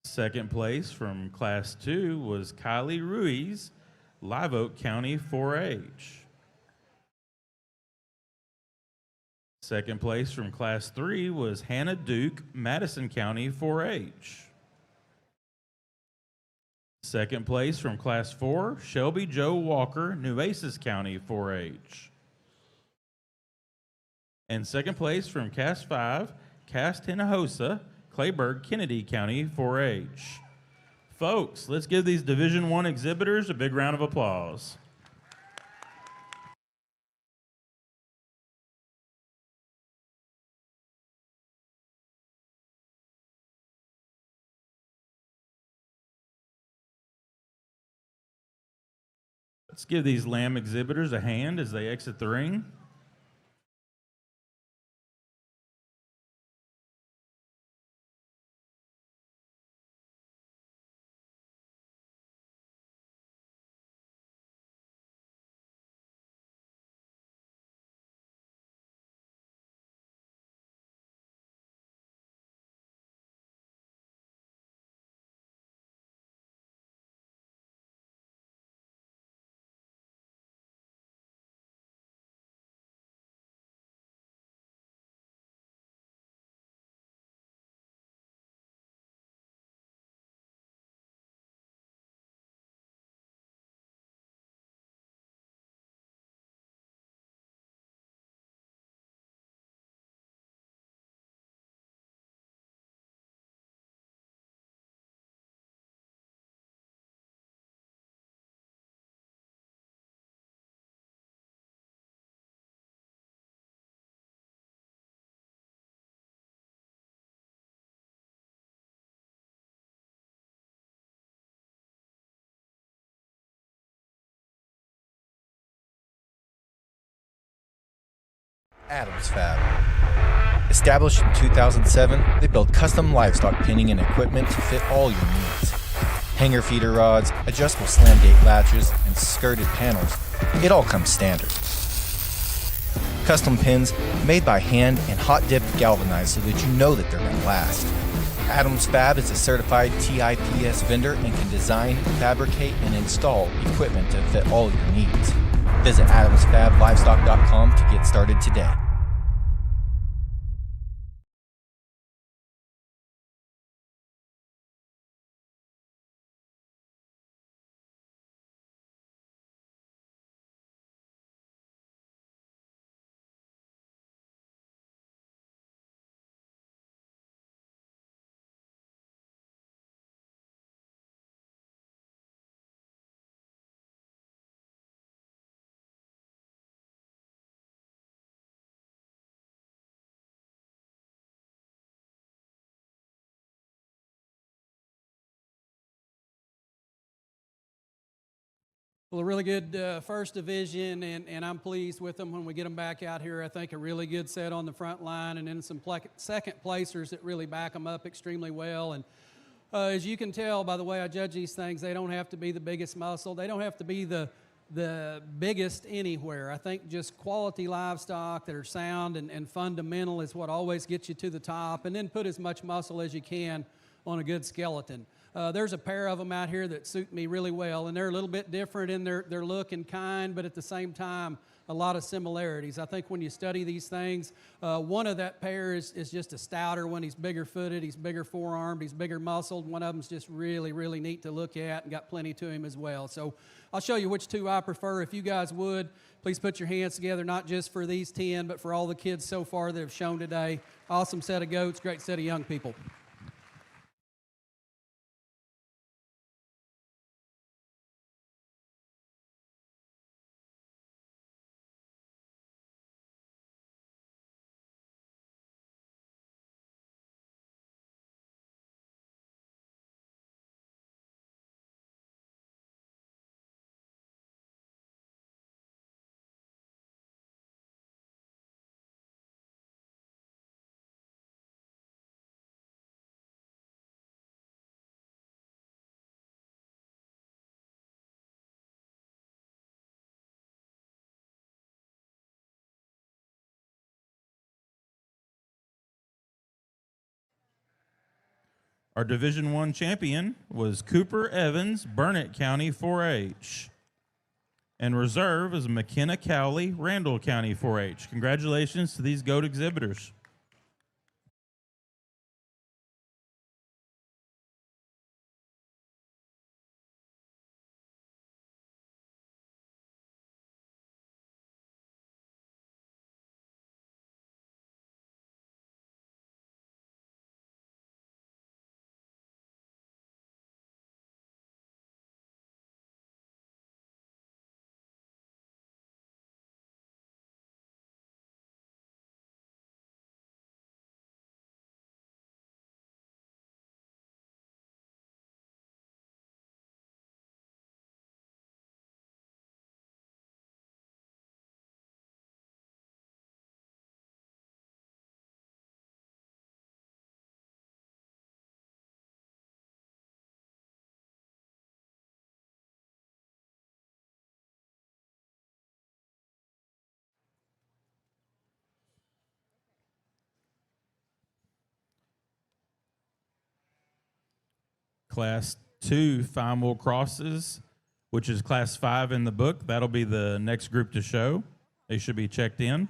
Second place from Class 2 was Kylie Ruiz, Live Oak County 4-H. Second place from Class 3 was Hannah Duke, Madison County 4-H. Second place from Class 4, Shelby Joe Walker, Nueces County 4-H. And second place from Class 5, Cass Hinojosa, Clayburgh, Kennedy County 4-H. Folks, let's give these Division I exhibitors a big round of applause. Let's give these lamb exhibitors a hand as they exit the ring. Adams Fab. Established in 2007, they build custom livestock pinning and equipment to fit all your needs. Hanger feeder rods, adjustable slam gate latches, and skirted panels, it all comes standard. Custom pins made by hand and hot dipped galvanized so that you know that they're going to last. Adams Fab is a certified TIPS vendor and can design, fabricate, and install equipment to fit all your needs. Visit adamsfablivestock.com to get started today. Well, a really good first division, and I'm pleased with them when we get them back out here. I think a really good set on the front line, and then some second placers that really back them up extremely well. And as you can tell by the way I judge these things, they don't have to be the biggest muscle. They don't have to be the biggest anywhere. I think just quality livestock that are sound and fundamental is what always gets you to the top, and then put as much muscle as you can on a good skeleton. There's a pair of them out here that suit me really well, and they're a little bit different in their look and kind, but at the same time, a lot of similarities. I think when you study these things, one of that pair is just a stouter one. He's bigger footed, he's bigger forearmed, he's bigger muscled. One of them's just really, really neat to look at and got plenty to him as well. So I'll show you which two I prefer. If you guys would, please put your hands together, not just for these 10, but for all the kids so far that have shown today. Awesome set of goats, great set of young people. Our Division I champion was Cooper Evans, Burnett County 4-H. And reserve is McKenna Cowley, Randall County 4-H. Congratulations to these GOAT exhibitors. Class 2 fine wool crosses, which is class 5 in the book. That'll be the next group to show. They should be checked in.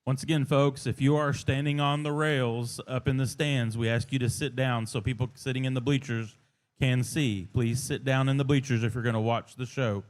Once again, folks, if you are standing on the rails up in the stands, we ask you to sit down so people sitting in the bleachers can see. Please sit down in the bleachers if you're going to watch the show.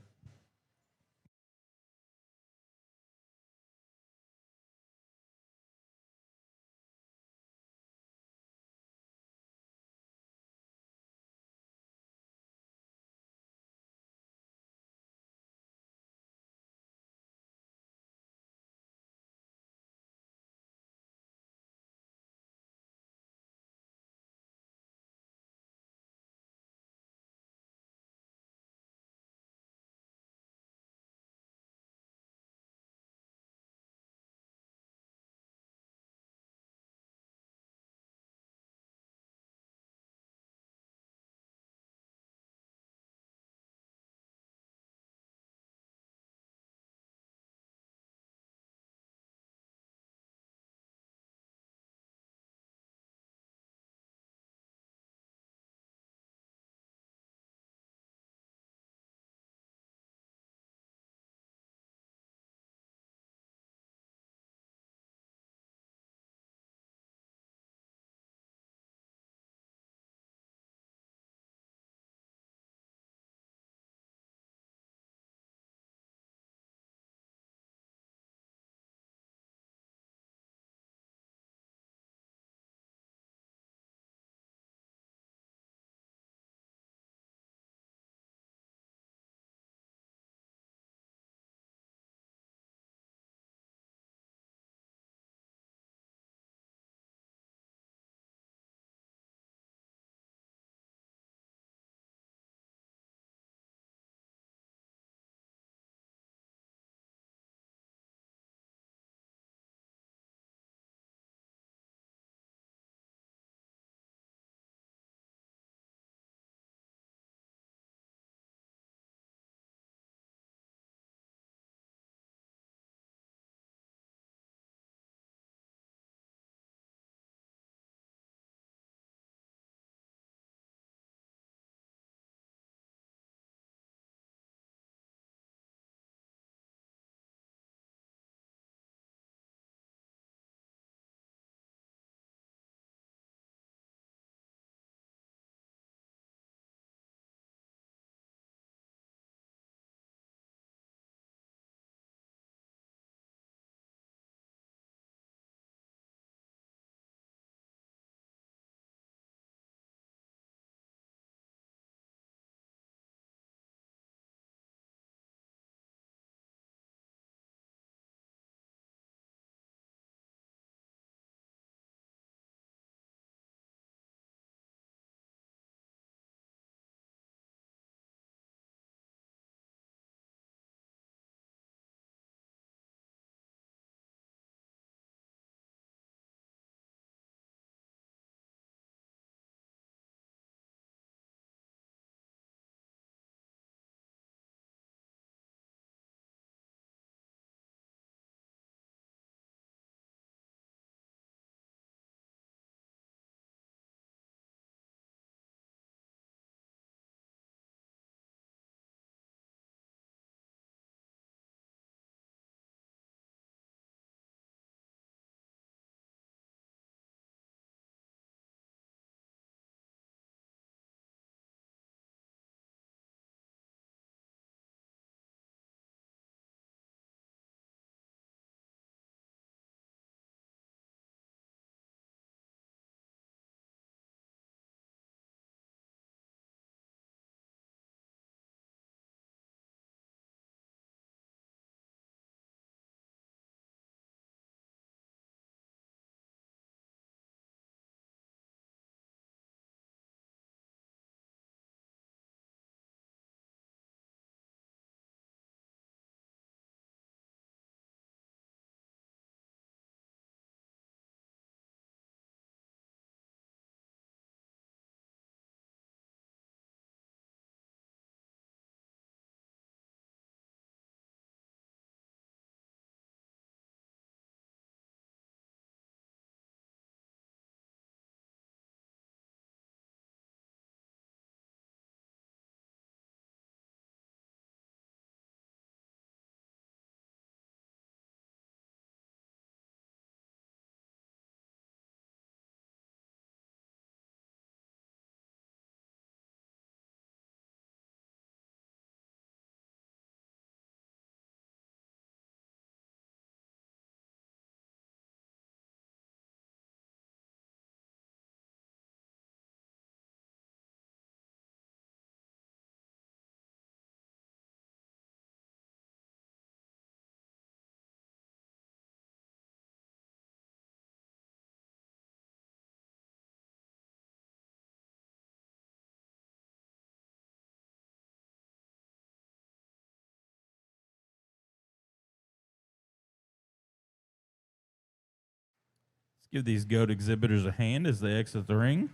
Give these goat exhibitors a hand as they exit the ring.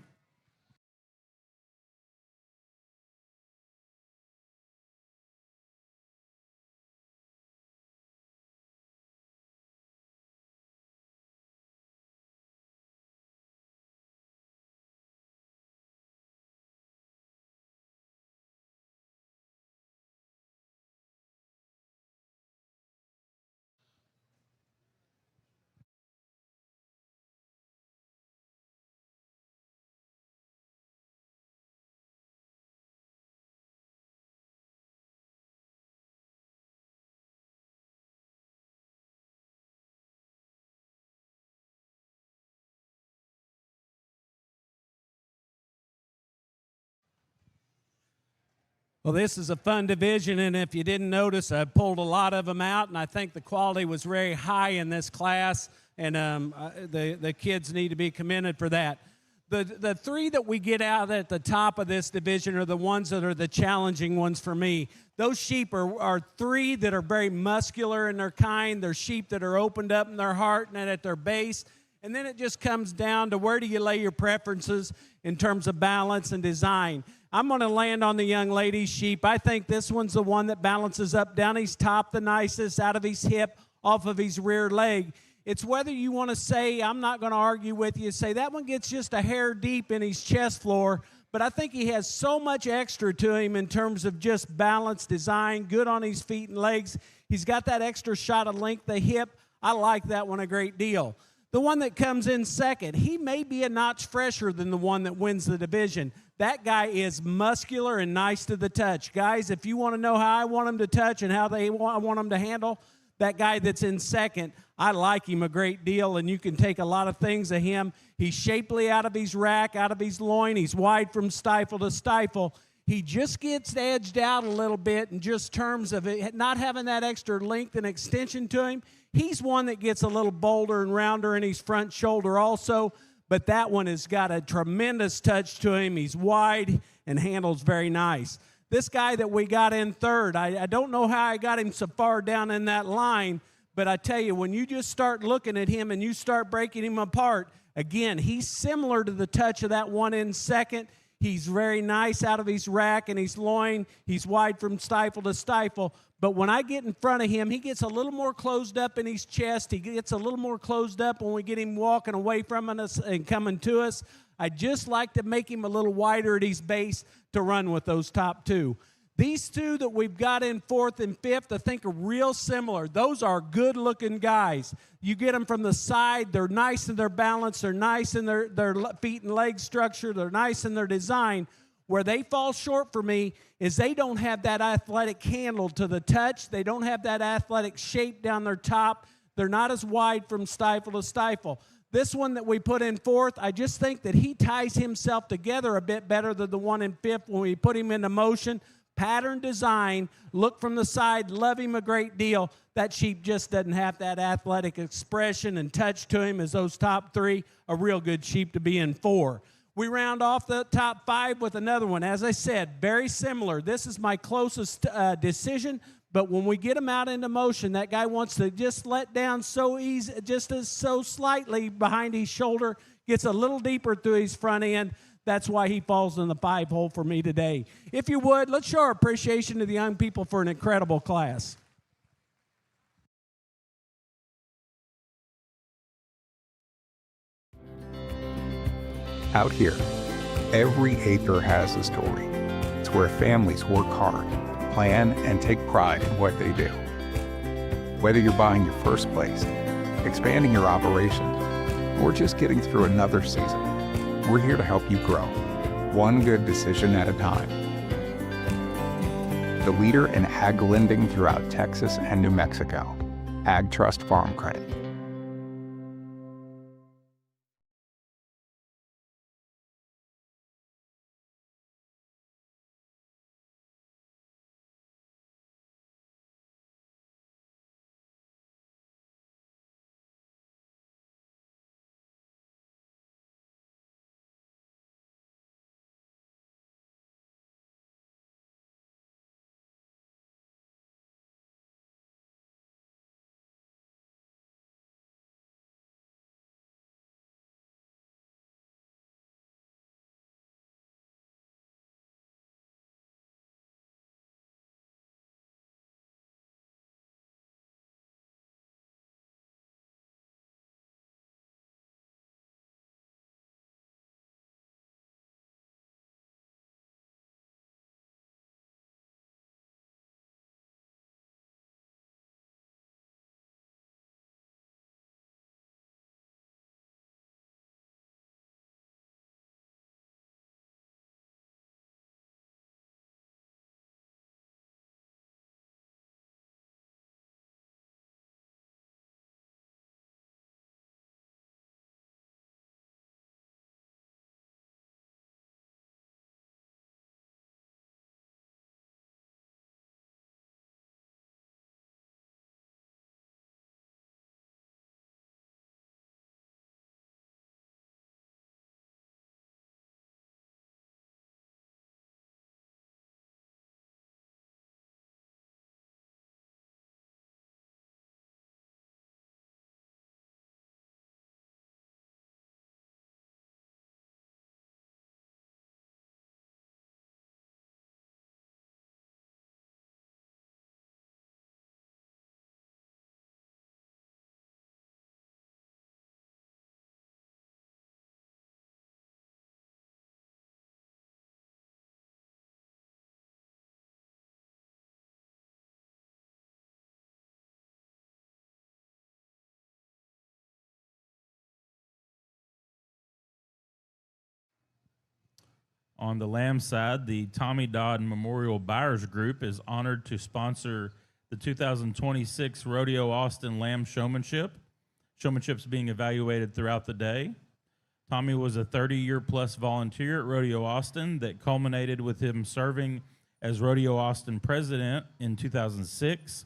Well, this is a fun division, and if you didn't notice, I pulled a lot of them out, and I think the quality was very high in this class, and the kids need to be commended for that. The three that we get out at the top of this division are the ones that are the challenging ones for me. Those sheep are three that are very muscular in their kind. They're sheep that are opened up in their heart and at their base. And then it just comes down to where do you lay your preferences in terms of balance and design. I'm going to land on the young lady's sheep. I think this one's the one that balances up down his top the nicest, out of his hip, off of his rear leg. It's whether you want to say, I'm not going to argue with you, say that one gets just a hair deep in his chest floor, but I think he has so much extra to him in terms of just balance, design, good on his feet and legs. He's got that extra shot of length of hip. I like that one a great deal. The one that comes in second, he may be a notch fresher than the one that wins the division. That guy is muscular and nice to the touch. Guys, if you want to know how I want him to touch and how I want him to handle, that guy that's in second, I like him a great deal, and you can take a lot of things of him. He's shapely out of his rack, out of his loin. He's wide from stifle to stifle. He just gets edged out a little bit in just terms of it, not having that extra length and extension to him. He's one that gets a little bolder and rounder in his front shoulder also, but that one has got a tremendous touch to him. He's wide and handles very nice. This guy that we got in third, I don't know how I got him so far down in that line, but I tell you, when you just start looking at him and you start breaking him apart, again, he's similar to the touch of that one in second. He's very nice out of his rack and his loin. He's wide from stifle to stifle. But when I get in front of him, he gets a little more closed up in his chest. He gets a little more closed up when we get him walking away from us and coming to us. I just like to make him a little wider at his base to run with those top two. These two that we've got in fourth and fifth, I think are real similar. Those are good-looking guys. You get them from the side, they're nice in their balance, they're nice in their feet and leg structure, they're nice in their design. Where they fall short for me is they don't have that athletic handle to the touch. They don't have that athletic shape down their top. They're not as wide from stifle to stifle. This one that we put in fourth, I just think that he ties himself together a bit better than the one in fifth when we put him into motion. Pattern design, look from the side, love him a great deal. That sheep just doesn't have that athletic expression and touch to him as those top three. A real good sheep to be in four. We round off the top five with another one. As I said, very similar. This is my closest decision, but when we get him out into motion, that guy wants to just let down so easy, so slightly behind his shoulder, gets a little deeper through his front end. That's why he falls in the 5-hole for me today. If you would, let's show our appreciation to the young people for an incredible class. Out here, every acre has a story. It's where families work hard, plan, and take pride in what they do. Whether you're buying your first place, expanding your operation, or just getting through another season, we're here to help you grow, one good decision at a time. The leader in ag lending throughout Texas and New Mexico, Ag Trust Farm Credit. On the lamb side, the Tommy Dodd Memorial Buyers Group is honored to sponsor the 2026 Rodeo Austin Lamb Showmanship. Showmanship's being evaluated throughout the day. Tommy was a 30-year-plus volunteer at Rodeo Austin that culminated with him serving as Rodeo Austin president in 2006.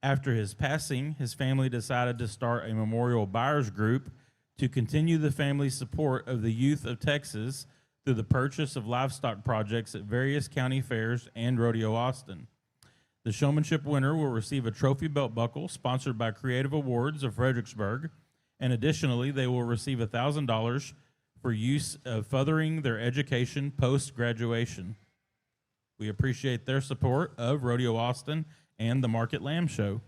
After his passing, his family decided to start a memorial buyers group to continue the family's support of the youth of Texas through the purchase of livestock projects at various county fairs and Rodeo Austin. The showmanship winner will receive a trophy belt buckle sponsored by Creative Awards of Fredericksburg, and additionally, they will receive $1,000 for use of furthering their education post-graduation. We appreciate their support of Rodeo Austin and the Market Lamb Show.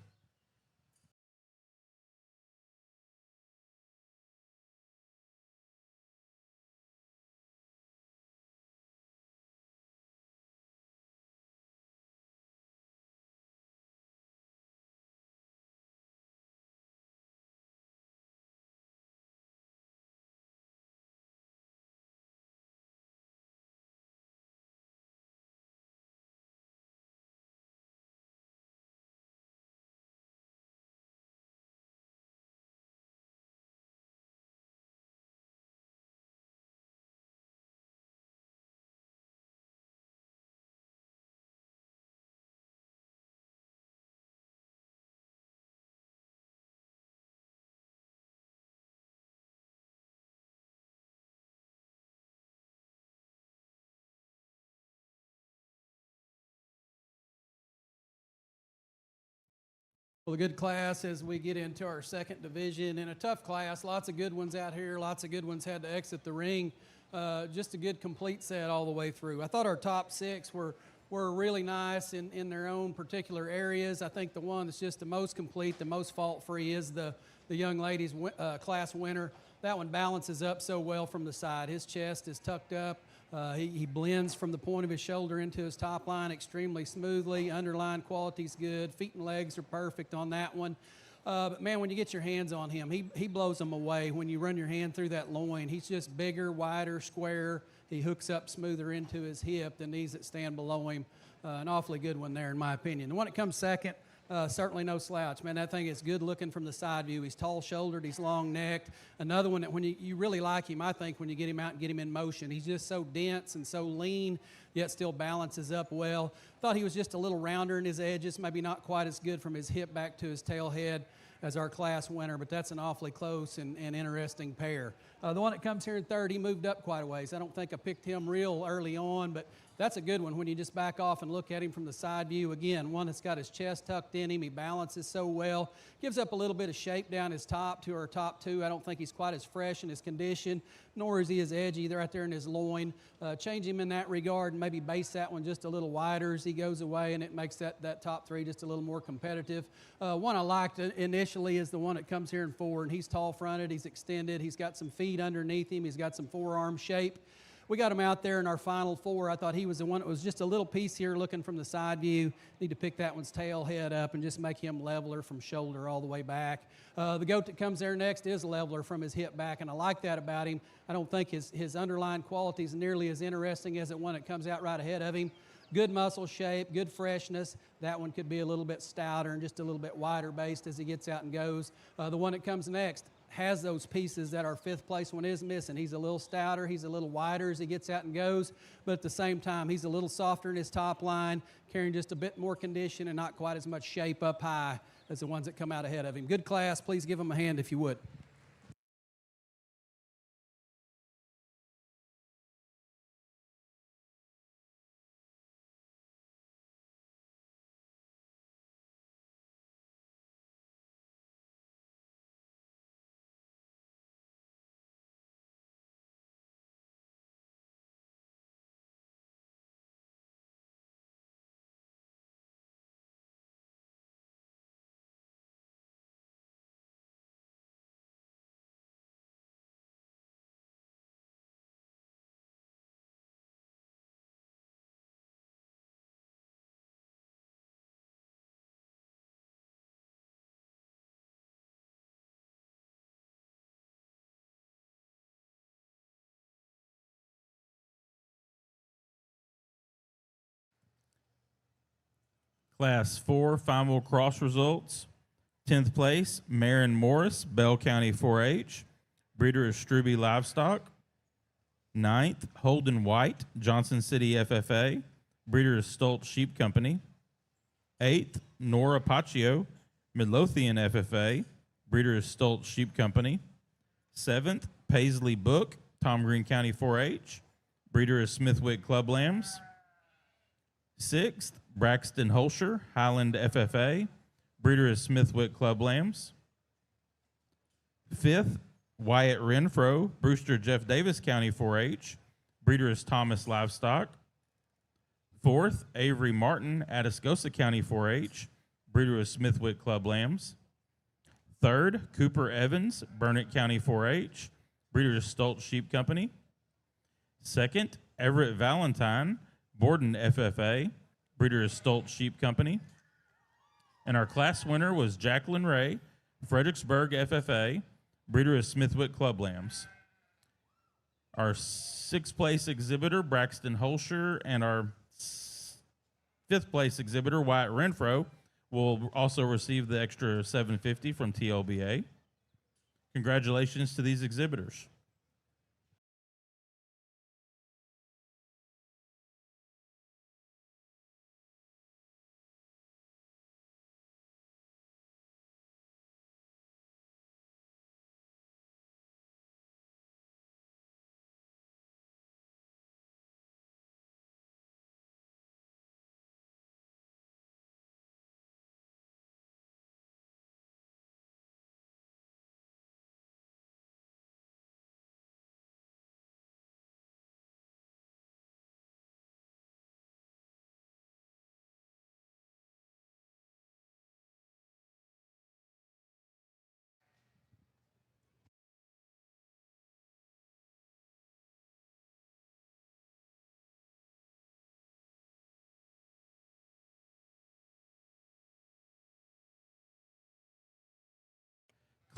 Well, a good class as we get into our second division, and a tough class. Lots of good ones out here. Lots of good ones had to exit the ring. Just a good complete set all the way through. I thought our top six were really nice in their own particular areas. I think the one that's just the most complete, the most fault-free is the young ladies class winner. That one balances up so well from the side. His chest is tucked up. He blends from the point of his shoulder into his top line extremely smoothly. Underline quality's good. Feet and legs are perfect on that one. But, man, when you get your hands on him, he blows them away. When you run your hand through that loin, he's just bigger, wider, square. He hooks up smoother into his hip than these that stand below him. An awfully good one there, in my opinion. The one that comes second, certainly no slouch. Man, that thing is good looking from the side view. He's tall-shouldered. He's long-necked. Another one that when you really like him, I think, when you get him out and get him in motion. He's just so dense and so lean, yet still balances up well. Thought he was just a little rounder in his edges, maybe not quite as good from his hip back to his tail head as our class winner, but that's an awfully close and interesting pair. The one that comes here in third, he moved up quite a ways. I don't think I picked him real early on, but that's a good one when you just back off and look at him from the side view. Again, one that's got his chest tucked in him. He balances so well. Gives up a little bit of shape down his top to our top two. I don't think he's quite as fresh in his condition, nor is he as edgy. They're right there in his loin. Change him in that regard and maybe base that one just a little wider as he goes away, and it makes that top three just a little more competitive. One I liked initially is the one that comes here in four, and he's tall-fronted. He's extended. He's got some feet underneath him. He's got some forearm shape. We got him out there in our final four. I thought he was the one that was just a little piece here looking from the side view. Need to pick that one's tail head up and just make him leveler from shoulder all the way back. The goat that comes there next is leveler from his hip back, and I like that about him. I don't think his underlying quality is nearly as interesting as the one that comes out right ahead of him. Good muscle shape, good freshness. That one could be a little bit stouter and just a little bit wider based as he gets out and goes. The one that comes next has those pieces that our fifth place one is missing. He's a little stouter, he's a little wider as he gets out and goes, but at the same time, he's a little softer in his top line, carrying just a bit more condition and not quite as much shape up high as the ones that come out ahead of him. Good class. Please give him a hand if you would. Class 4 final cross results. 10th place, Marin Morris, Bell County 4-H. Breeder is Struby Livestock. 9th, Holden White, Johnson City FFA. Breeder is Stoltz Sheep Company. 8th, Nora Paccio, Midlothian FFA. Breeder is Stoltz Sheep Company. 7th, Paisley Book, Tom Green County 4-H. Breeder is Smithwick Club Lambs. 6th, Braxton Holscher, Highland FFA. Breeder is Smithwick Club Lambs. 5th, Wyatt Renfro, Brewster Jeff Davis County 4-H. Breeder is Thomas Livestock. 4th, Avery Martin, Atascosa County 4-H. Breeder is Smithwick Club Lambs. 3rd, Cooper Evans, Burnett County 4-H. Breeder is Stoltz Sheep Company. 2nd, Everett Valentine, Borden FFA. Breeder is Stoltz Sheep Company. And our class winner was Jacqueline Ray, Fredericksburg FFA. Breeder is Smithwick Club Lambs. Our 6th place exhibitor, Braxton Holscher, and our 5th place exhibitor, Wyatt Renfro, will also receive the extra $750 from TLBA. Congratulations to these exhibitors.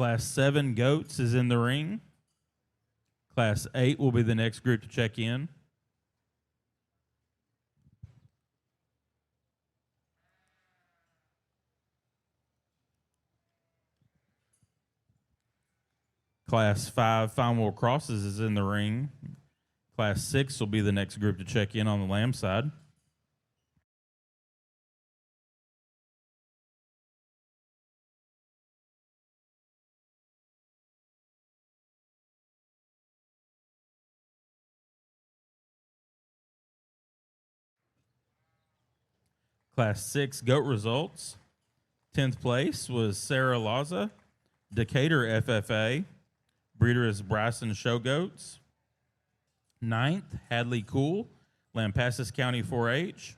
Class 7 goats is in the ring. Class 8 will be the next group to check in. Class 5 final crosses is in the ring. Class 6 will be the next group to check in on the lamb side. Class 6 goat results. 10th place was Sarah Laza, Decatur FFA. Breeder is Bryson Show Goats. 9th, Hadley Cool, Lampasas County 4-H.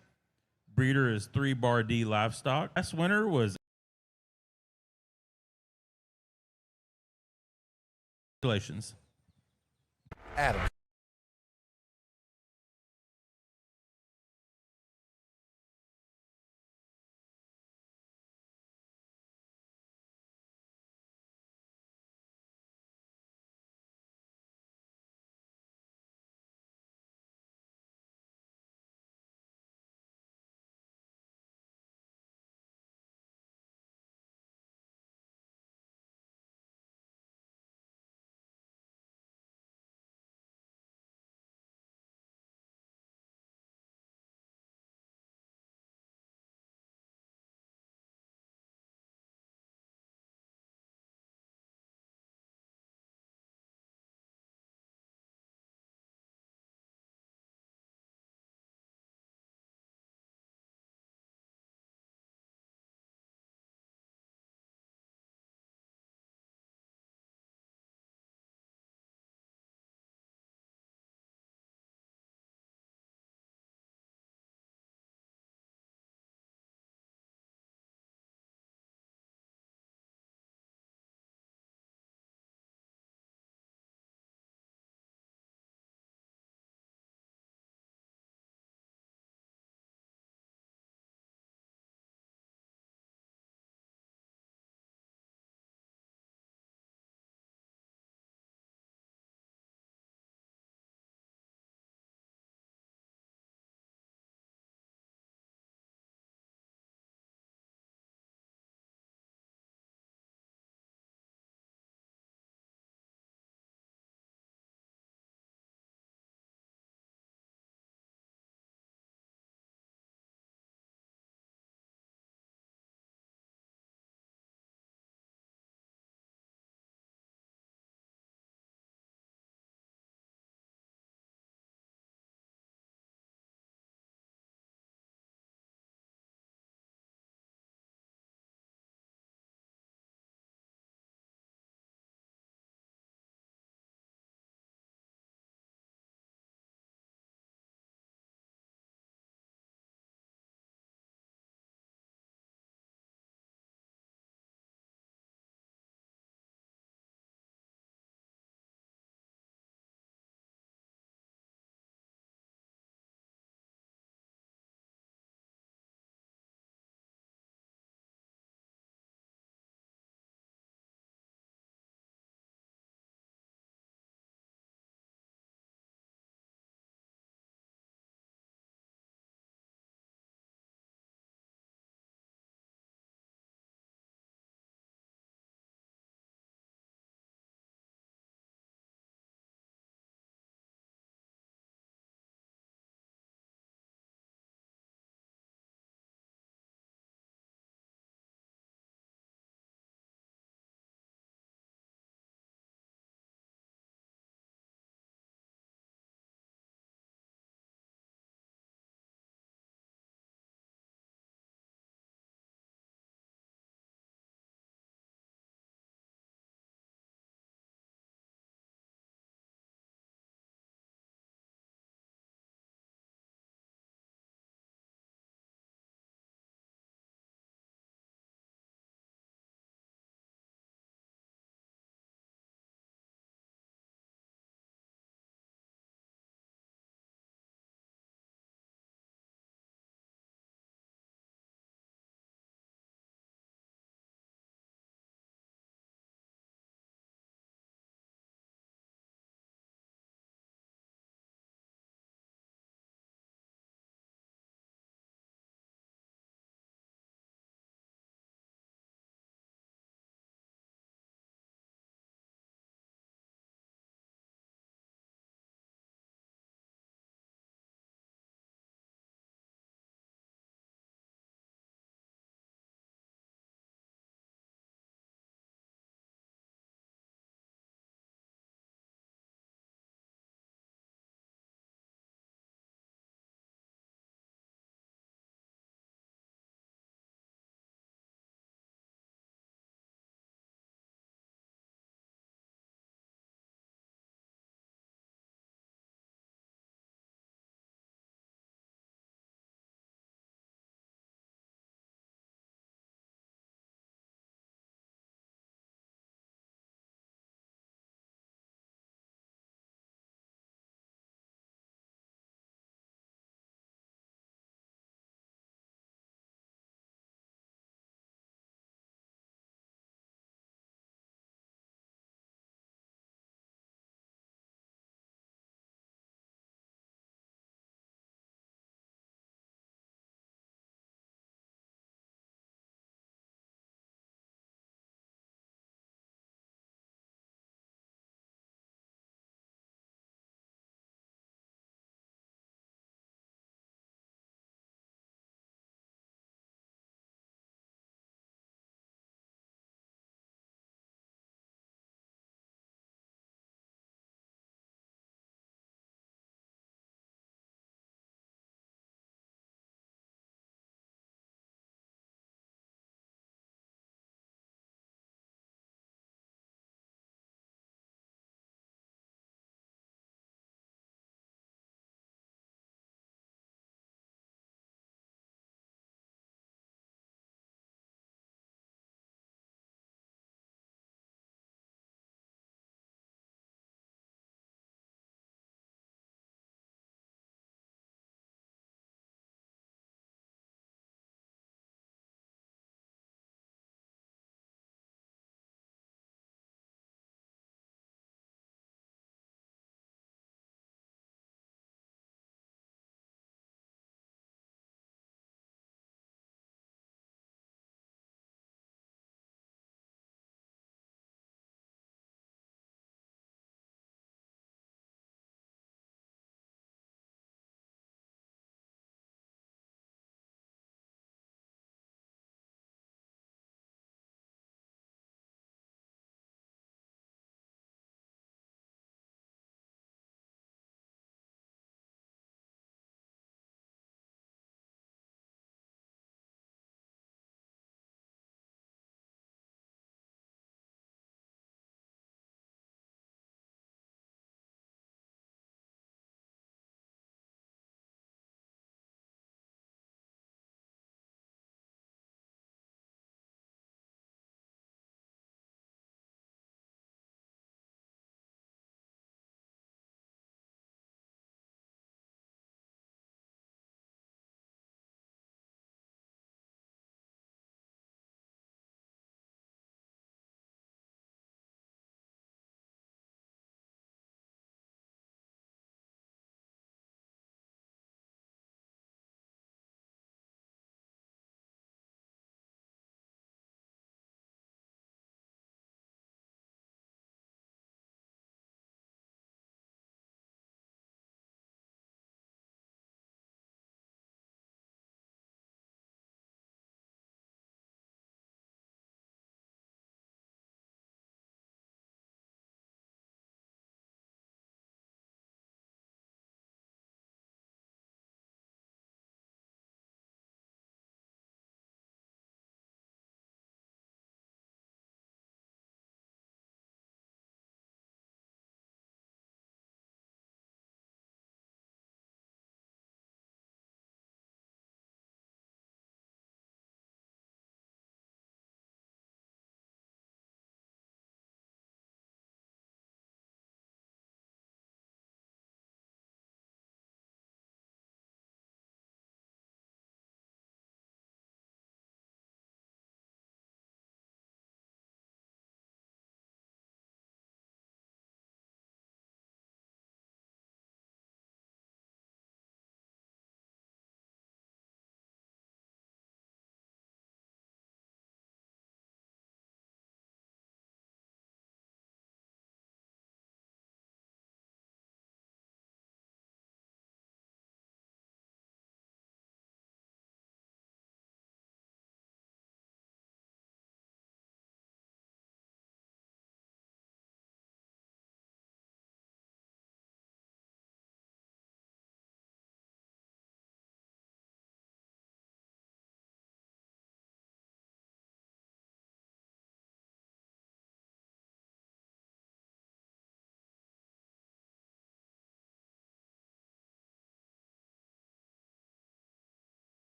Breeder is 3 Bar D Livestock. Last winner was congratulations. Adams.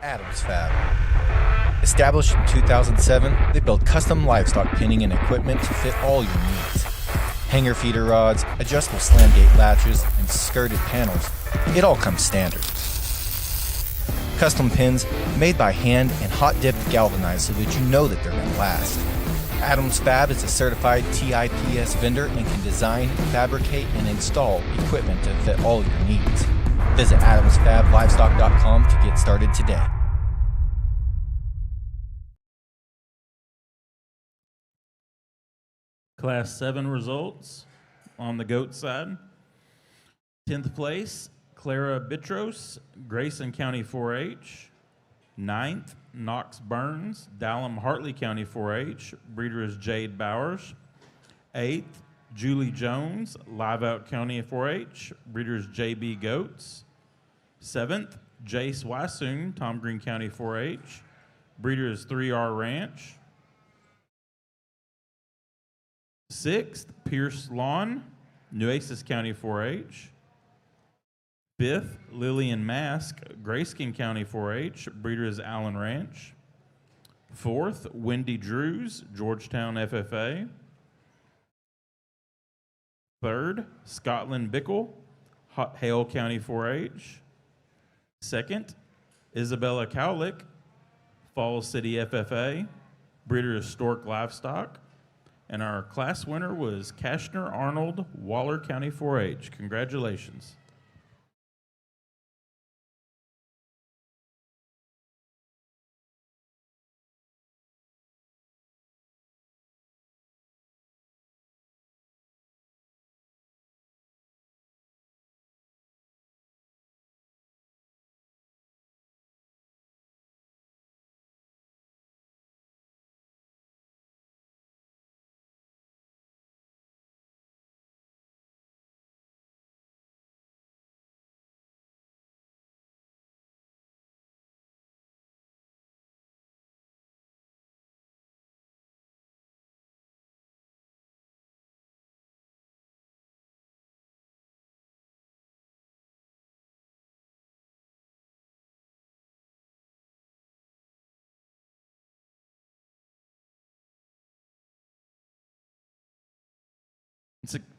Adams Fab. Established in 2007, they build custom livestock pinning and equipment to fit all your needs. Hanger feeder rods, adjustable slam gate latches, and skirted panels. It all comes standard. Custom pins made by hand and hot dipped galvanized so that you know that they're going to last. Adams Fab is a certified TIPS vendor and can design, fabricate, and install equipment to fit all your needs. Visit adamsfablivestock.com to get started today. Class 7 results on the goat side. 10th place, Clara Bitros, Grayson County 4-H. 9th, Knox Burns, Dallam Hartley County 4-H. Breeder is Jade Bowers. 8th, Julie Jones, Live Out County 4-H. Breeder is JB Goats. 7th, Jace Wysoon, Tom Green County 4-H. Breeder is 3R Ranch. 6th, Pierce Lawn, Nueces County 4-H. 5th, Lillian Mask, Grayskin County 4-H. Breeder is Allen Ranch. 4th, Wendy Drews, Georgetown FFA. 3rd, Scotland Bickle, Hale County 4-H. 2nd, Isabella Cowlick, Falls City FFA. Breeder is Stork Livestock. And our class winner was Kashner Arnold, Waller County 4-H. Congratulations.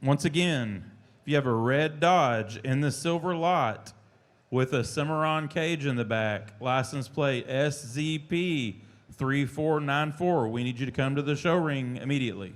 Once again, if you have a red Dodge in the silver lot with a Cimarron cage in the back, license plate SZP 3494, we need you to come to the show ring immediately.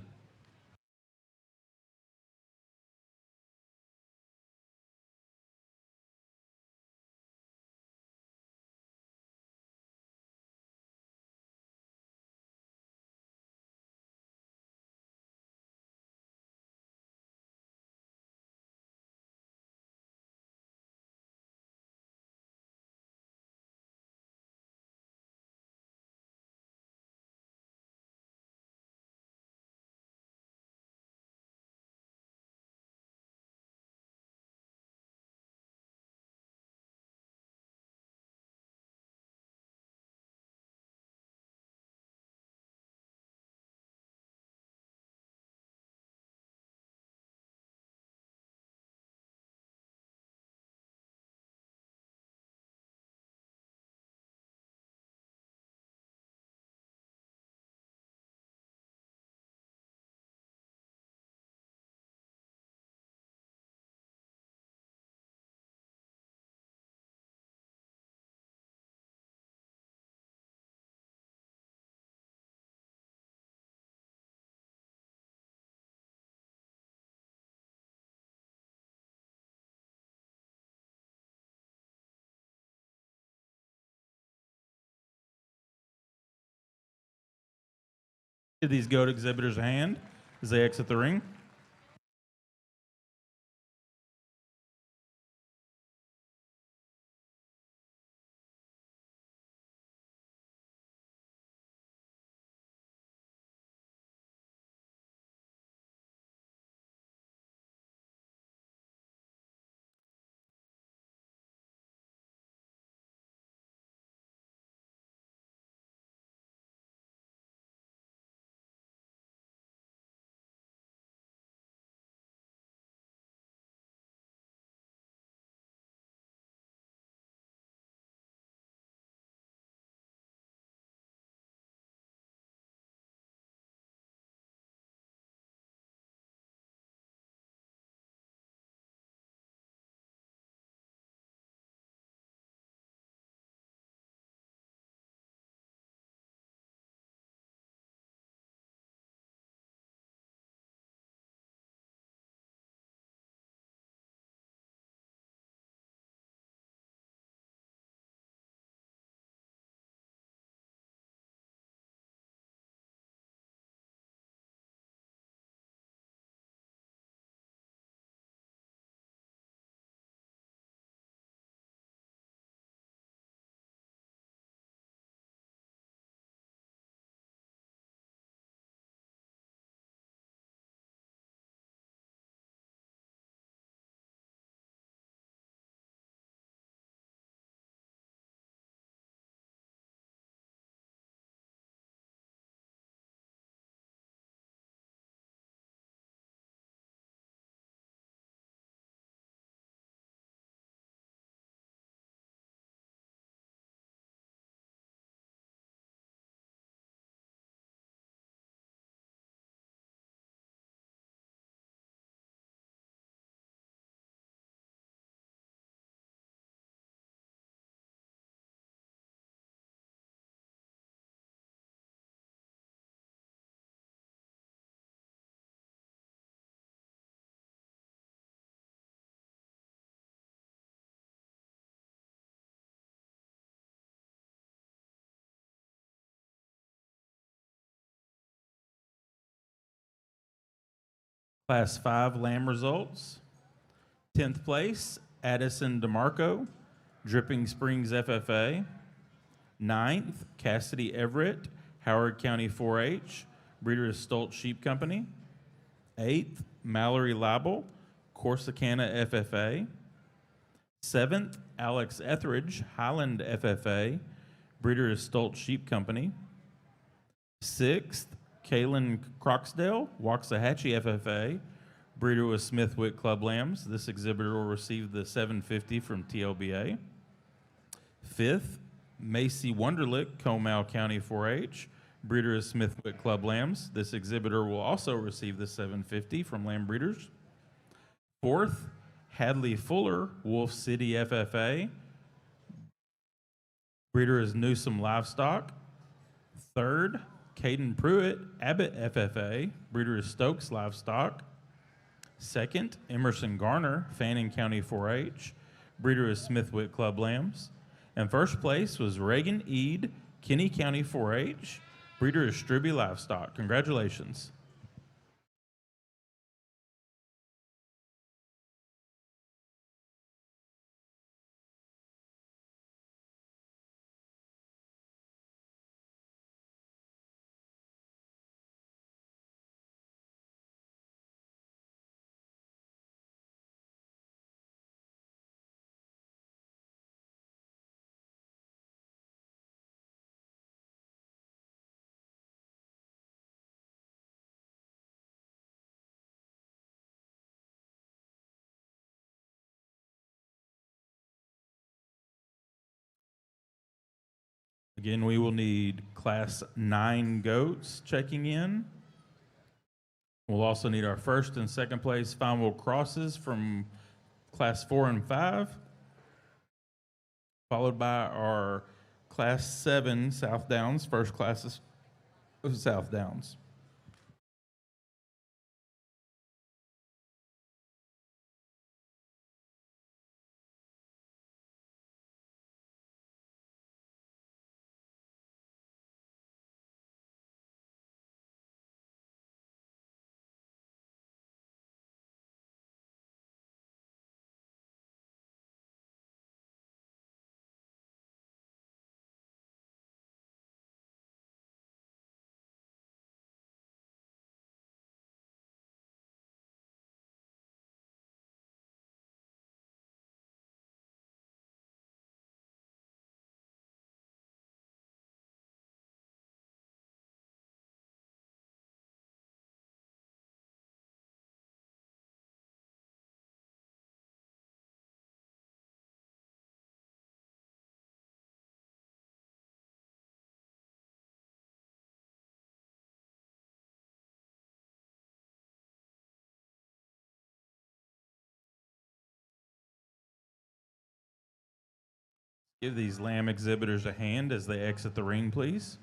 Give these goat exhibitors a hand as they exit the ring. Class 5 lamb results. 10th place, Addison DeMarco, Dripping Springs FFA. 9th, Cassidy Everett, Howard County 4-H, breeder is Stoltz Sheep Company. 8th, Mallory Label, Corsicana FFA. 7th, Alex Etheridge, Highland FFA, breeder is Stoltz Sheep Company. 6th, Kaylin Croxdale, Waxahachie FFA, breeder was Smithwick Club Lambs. This exhibitor will receive the 750 from TLBA. 5th, Macy Wunderlich, Comal County 4-H, breeder is Smithwick Club Lambs. This exhibitor will also receive the 750 from Lamb Breeders. 4th, Hadley Fuller, Wolf City FFA, breeder is Newsom Livestock. 3rd, Caden Pruitt, Abbott FFA, breeder is Stokes Livestock. 2nd, Emerson Garner, Fannin County 4-H, breeder is Smithwick Club Lambs. And first place was Reagan Eade, Kinney County 4-H, breeder is Struby Livestock. Congratulations. Again, we will need Class 9 goats checking in. We'll also need our first and second place final crosses from Class 4 and 5, followed by our Class 7 Southdowns, first classes of Southdowns. Give these lamb exhibitors a hand as they exit the ring, please.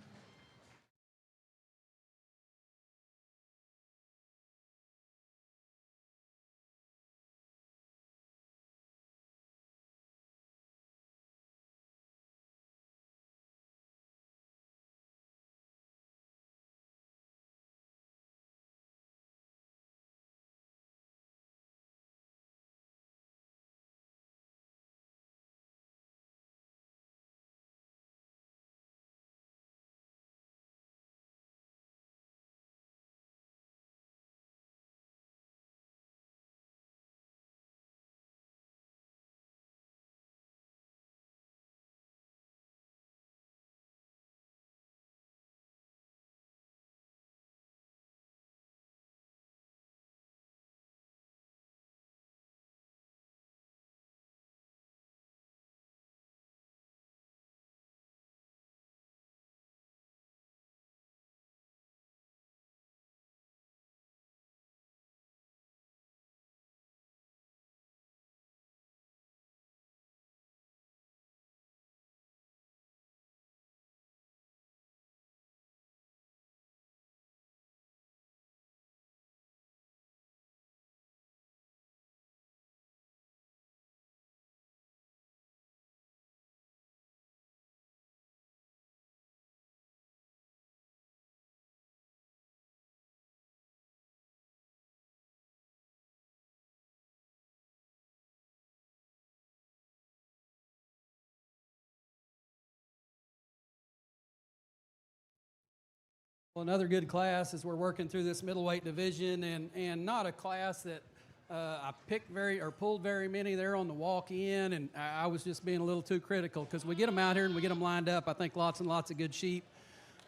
Well, another good class as we're working through this middleweight division, and not a class that I picked pulled very many there on the walk-in, and I was just being a little too critical because we get them out here and we get them lined up. I think lots and lots of good sheep.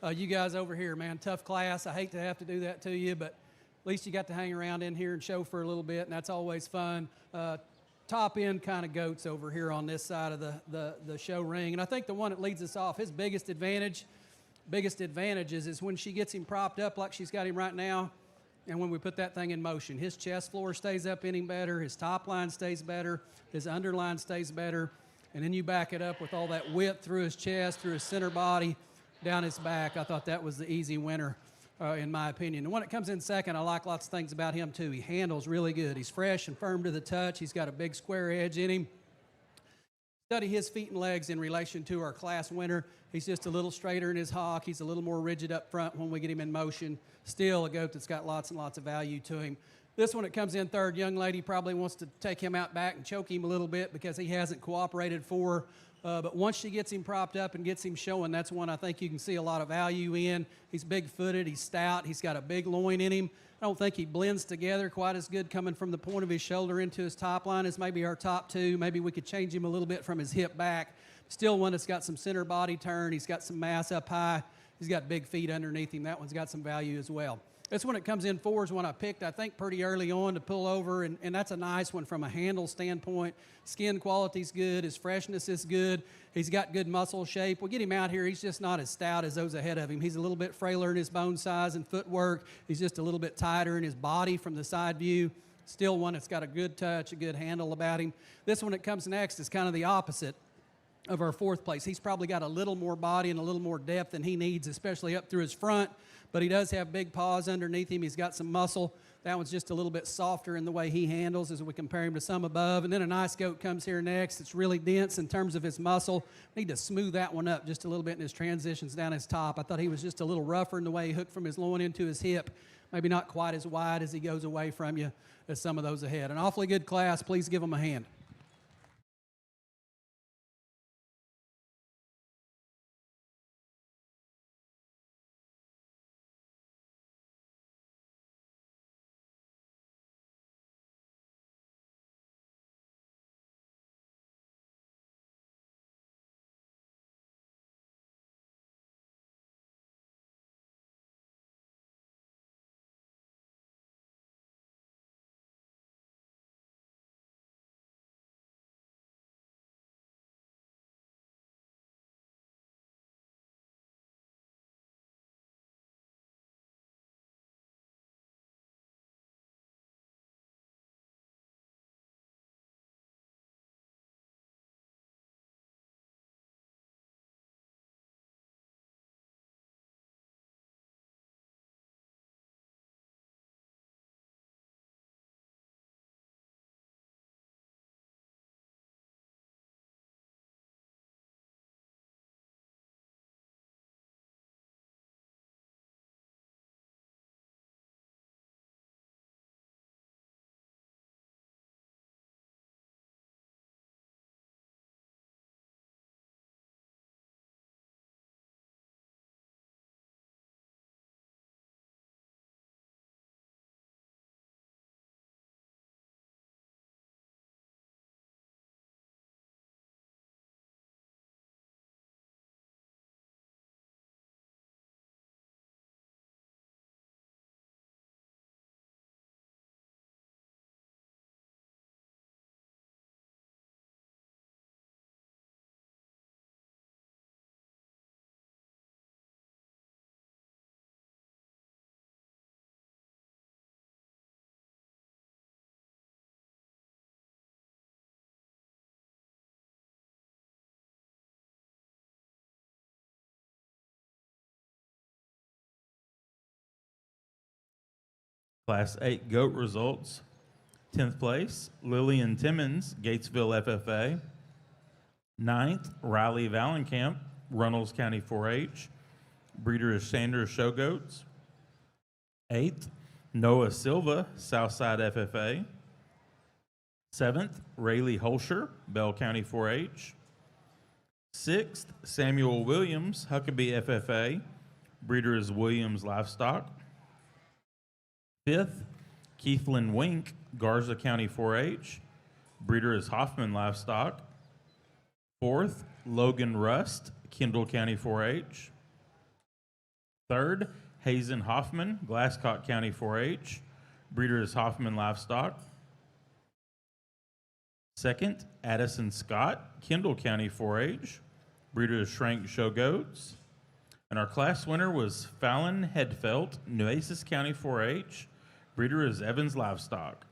You guys over here, man, tough class. I hate to have to do that to you, but at least you got to hang around in here and show for a little bit, and that's always fun. Top end kind of goats over here on this side of the show ring, and I think the one that leads us off, his biggest advantages is when she gets him propped up like she's got him right now, and when we put that thing in motion. His chest floor stays up in him better, his top line stays better, his underline stays better, and then you back it up with all that width through his chest, through his center body, down his back. I thought that was the easy winner, in my opinion. The one that comes in second, I like lots of things about him too. He handles really good. He's fresh and firm to the touch. He's got a big square edge in him. Study his feet and legs in relation to our class winner. He's just a little straighter in his hock. He's a little more rigid up front when we get him in motion. Still a goat that's got lots and lots of value to him. This one that comes in third, young lady probably wants to take him out back and choke him a little bit because he hasn't cooperated for her. But once she gets him propped up and gets him showing, that's one I think you can see a lot of value in. He's big-footed, he's stout, he's got a big loin in him. I don't think he blends together quite as good coming from the point of his shoulder into his top line as maybe our top two. Maybe we could change him a little bit from his hip back. Still one that's got some center body turn. He's got some mass up high. He's got big feet underneath him. That one's got some value as well. This one that comes in four is one I picked, I think, pretty early on to pull over, and that's a nice one from a handle standpoint. Skin quality's good. His freshness is good. He's got good muscle shape. We'll get him out here. He's just not as stout as those ahead of him. He's a little bit frailer in his bone size and footwork. He's just a little bit tighter in his body from the side view. Still one that's got a good touch, a good handle about him. This one that comes next is kind of the opposite of our fourth place. He's probably got a little more body and a little more depth than he needs, especially up through his front, but he does have big paws underneath him. He's got some muscle. That one's just a little bit softer in the way he handles as we compare him to some above. And then a nice goat comes here next. It's really dense in terms of his muscle. Need to smooth that one up just a little bit in his transitions down his top. I thought he was just a little rougher in the way he hooked from his loin into his hip. Maybe not quite as wide as he goes away from you as some of those ahead. An awfully good class. Please give him a hand. Class 8 goat results. 10th place, Lillian Timmons, Gatesville FFA. 9th, Riley Valenkamp, Runnels County 4-H. Breeder is Sanders Show Goats. 8th, Noah Silva, Southside FFA. 7th, Rayleigh Holscher, Bell County 4-H. 6th, Samuel Williams, Huckabee FFA. Breeder is Williams Livestock. Fifth, Keithlyn Wink, Garza County 4-H. Breeder is Hoffman Livestock. Fourth, Logan Rust, Kendall County 4-H. Third, Hazen Hoffman, Glasscock County 4-H. Breeder is Hoffman Livestock. Second, Addison Scott, Kendall County 4-H. Breeder is Schrank Show Goats. And our class winner was Fallon Hedfeld, Nueces County 4-H. Breeder is Evans Livestock.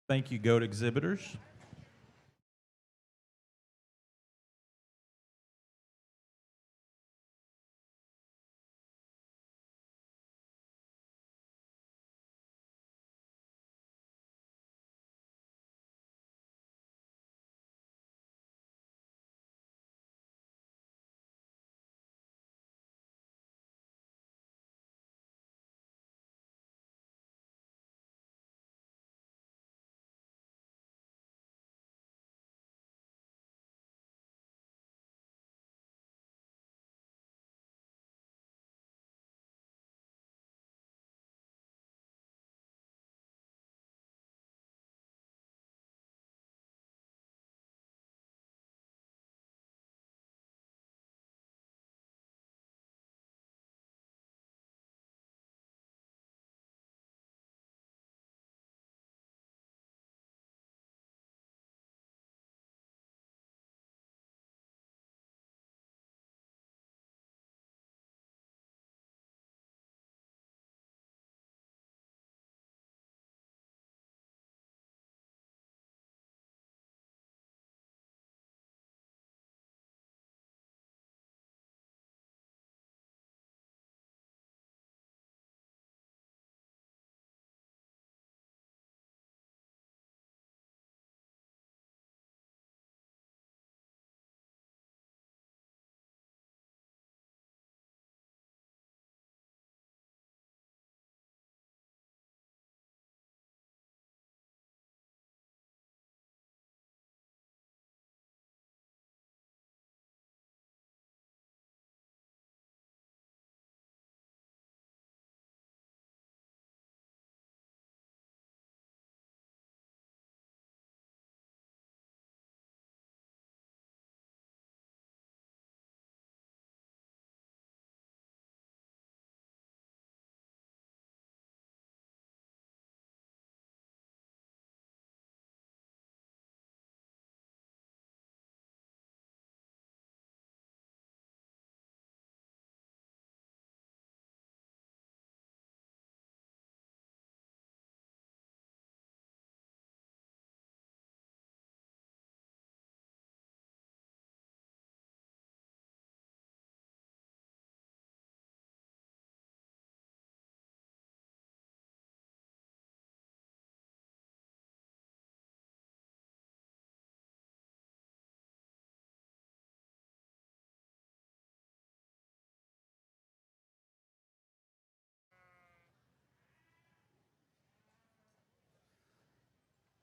Thank you, goat exhibitors.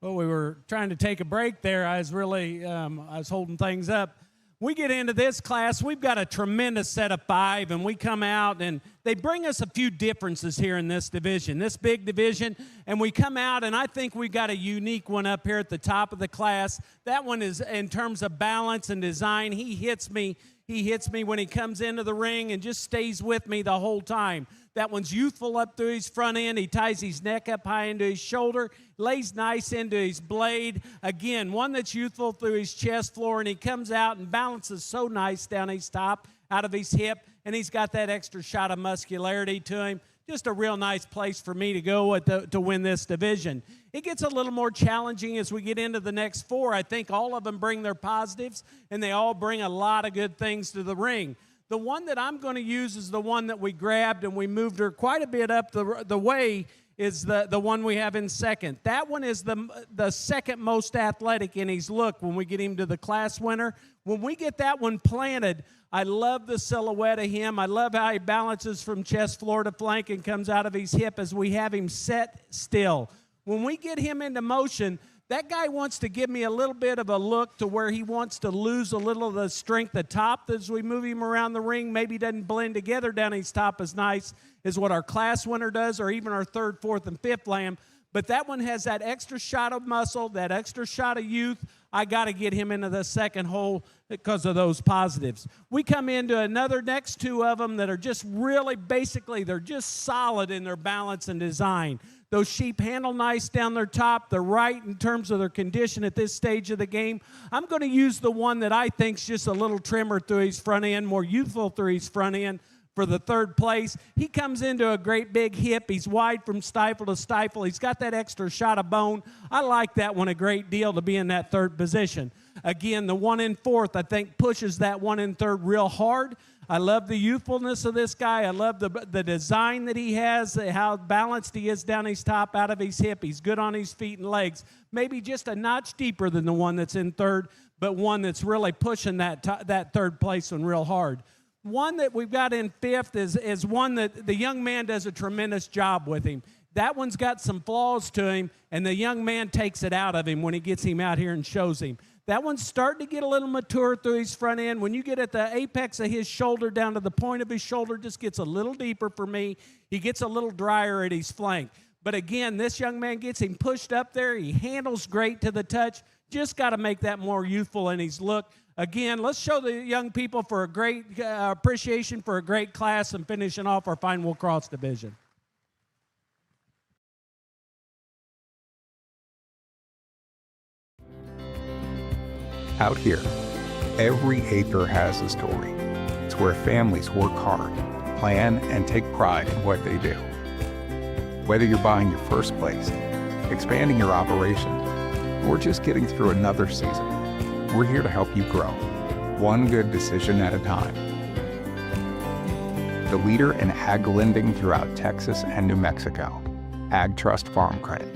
Well, we were trying to take a break there. I was really, I was holding things up. We get into this class, we've got a tremendous set of 5, and we come out, and they bring us a few differences here in this division, this big division, and we come out, and I think we've got a unique one up here at the top of the class. That one is, in terms of balance and design, he hits me when he comes into the ring and just stays with me the whole time. That one's youthful up through his front end. He ties his neck up high into his shoulder, lays nice into his blade. Again, one that's youthful through his chest floor, and he comes out and balances so nice down his top, out of his hip, and he's got that extra shot of muscularity to him. Just a real nice place for me to go to win this division. It gets a little more challenging as we get into the next 4. I think all of them bring their positives, and they all bring a lot of good things to the ring. The one that I'm going to use is the one that we grabbed, and we moved her quite a bit up the way, is the one we have in second. That one is the second most athletic in his look when we get him to the class winner. When we get that one planted, I love the silhouette of him. I love how he balances from chest floor to flank and comes out of his hip as we have him set still. When we get him into motion, that guy wants to give me a little bit of a look to where he wants to lose a little of the strength at top as we move him around the ring. Maybe doesn't blend together down his top as nice as what our class winner does, or even our 3rd, 4th, and 5th lamb. But that one has that extra shot of muscle, that extra shot of youth. I got to get him into the second hole because of those positives. We come into another next 2 of them that are just really, basically, they're just solid in their balance and design. Those sheep handle nice down their top. They're right in terms of their condition at this stage of the game. I'm going to use the one that I think's just a little trimmer through his front end, more youthful through his front end, for the 3rd place. He comes into a great big hip. He's wide from stifle to stifle. He's got that extra shot of bone. I like that one a great deal to be in that 3rd position. Again, the one in 4th, I think, pushes that one in 3rd real hard. I love the youthfulness of this guy. I love the design that he has, how balanced he is down his top, out of his hip. He's good on his feet and legs. Maybe just a notch deeper than the one that's in 3rd, but one that's really pushing that 3rd place one real hard. One that we've got in 5th is one that the young man does a tremendous job with him. That one's got some flaws to him, and the young man takes it out of him when he gets him out here and shows him. That one's starting to get a little mature through his front end. When you get at the apex of his shoulder down to the point of his shoulder, just gets a little deeper for me. He gets a little drier at his flank. But again, this young man gets him pushed up there. He handles great to the touch. Just got to make that more youthful in his look. Again, let's show the young people for a great appreciation for a great class and finishing off our fine wool cross division. Out here, every acre has a story. It's where families work hard, plan, and take pride in what they do. Whether you're buying your first place, expanding your operation, or just getting through another season, we're here to help you grow, one good decision at a time. The leader in ag lending throughout Texas and New Mexico, Ag Trust Farm Credit.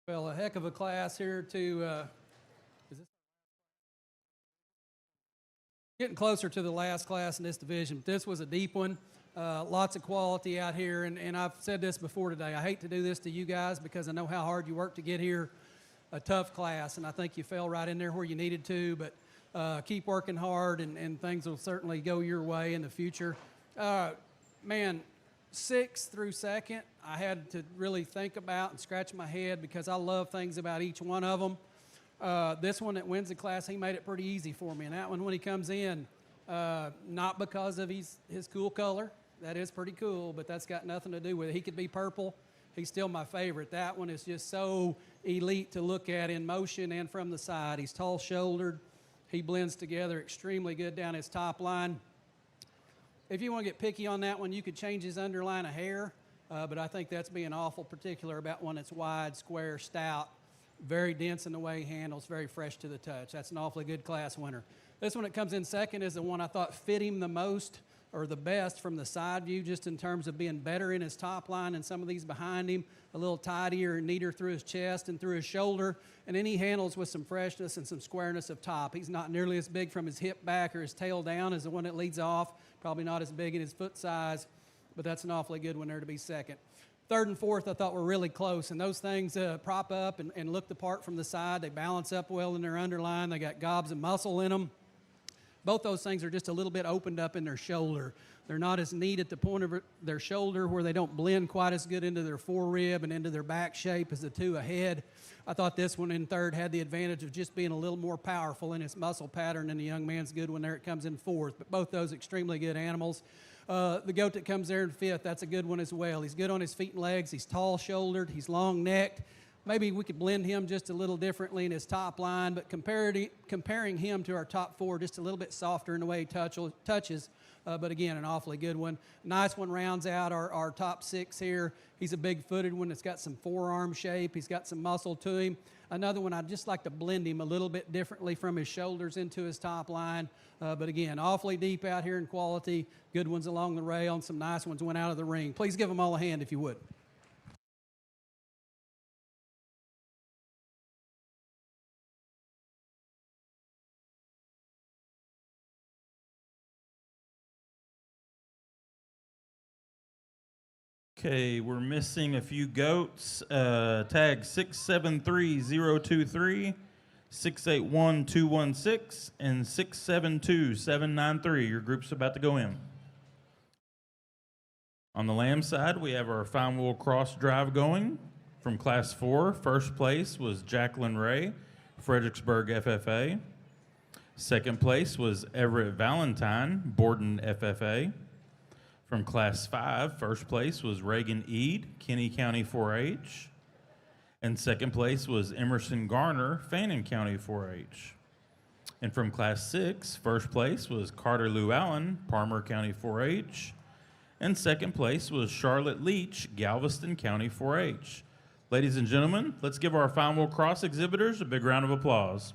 Well, a heck of a class here to getting closer to the last class in this division. This was a deep one. Lots of quality out here, and I've said this before today. I hate to do this to you guys because I know how hard you work to get here. A tough class, and I think you fell right in there where you needed to, but keep working hard, and things will certainly go your way in the future. Man, 6th through 2nd, I had to really think about and scratch my head because I love things about each one of them. This one that wins the class, he made it pretty easy for me, and that one when he comes in, not because of his cool color. That is pretty cool, but that's got nothing to do with it. He could be purple. He's still my favorite. That one is just so elite to look at in motion and from the side. He's tall-shouldered. He blends together extremely good down his top line. If you want to get picky on that one, you could change his underline a hair, but I think that's being awful particular about one that's wide, square, stout, very dense in the way he handles, very fresh to the touch. That's an awfully good class winner. This one that comes in second is the one I thought fit him the most or the best from the side view, just in terms of being better in his top line and some of these behind him, a little tidier and neater through his chest and through his shoulder, and then he handles with some freshness and some squareness of top. He's not nearly as big from his hip back or his tail down as the one that leads off, probably not as big in his foot size, but that's an awfully good one there to be second. 3rd and 4th I thought were really close, and those things prop up and look the part from the side. They balance up well in their underline. They got gobs of muscle in them. Both those things are just a little bit opened up in their shoulder. They're not as neat at the point of their shoulder where they don't blend quite as good into their forerib and into their back shape as the two ahead. I thought this one in 3rd had the advantage of just being a little more powerful in its muscle pattern, and the young man's good one there. It comes in 4th, but both those extremely good animals. The goat that comes there in 5th, that's a good one as well. He's good on his feet and legs. He's tall-shouldered. He's long-necked. Maybe we could blend him just a little differently in his top line, but comparing him to our top 4, just a little bit softer in the way he touches, but again, an awfully good one. Nice one rounds out our top 6 here. He's a big-footed one that's got some forearm shape. He's got some muscle to him. Another one, I'd just like to blend him a little bit differently from his shoulders into his top line, but again, awfully deep out here in quality. Good ones along the rail, and some nice ones went out of the ring. Please give them all a hand if you would. Okay, we're missing a few goats. Tag 673023, 681216, and 672793. Your group's about to go in. On the lamb side, we have our fine wool cross drive going from Class 4. First place was Jacqueline Ray, Fredericksburg FFA. Second place was Everett Valentine, Borden FFA. From Class 5, first place was Reagan Eade, Kinney County 4-H. And second place was Emerson Garner, Fannin County 4-H. And from Class 6, first place was Carter Lou Allen, Palmer County 4-H. And second place was Charlotte Leach, Galveston County 4-H. Ladies and gentlemen, let's give our fine wool cross exhibitors a big round of applause.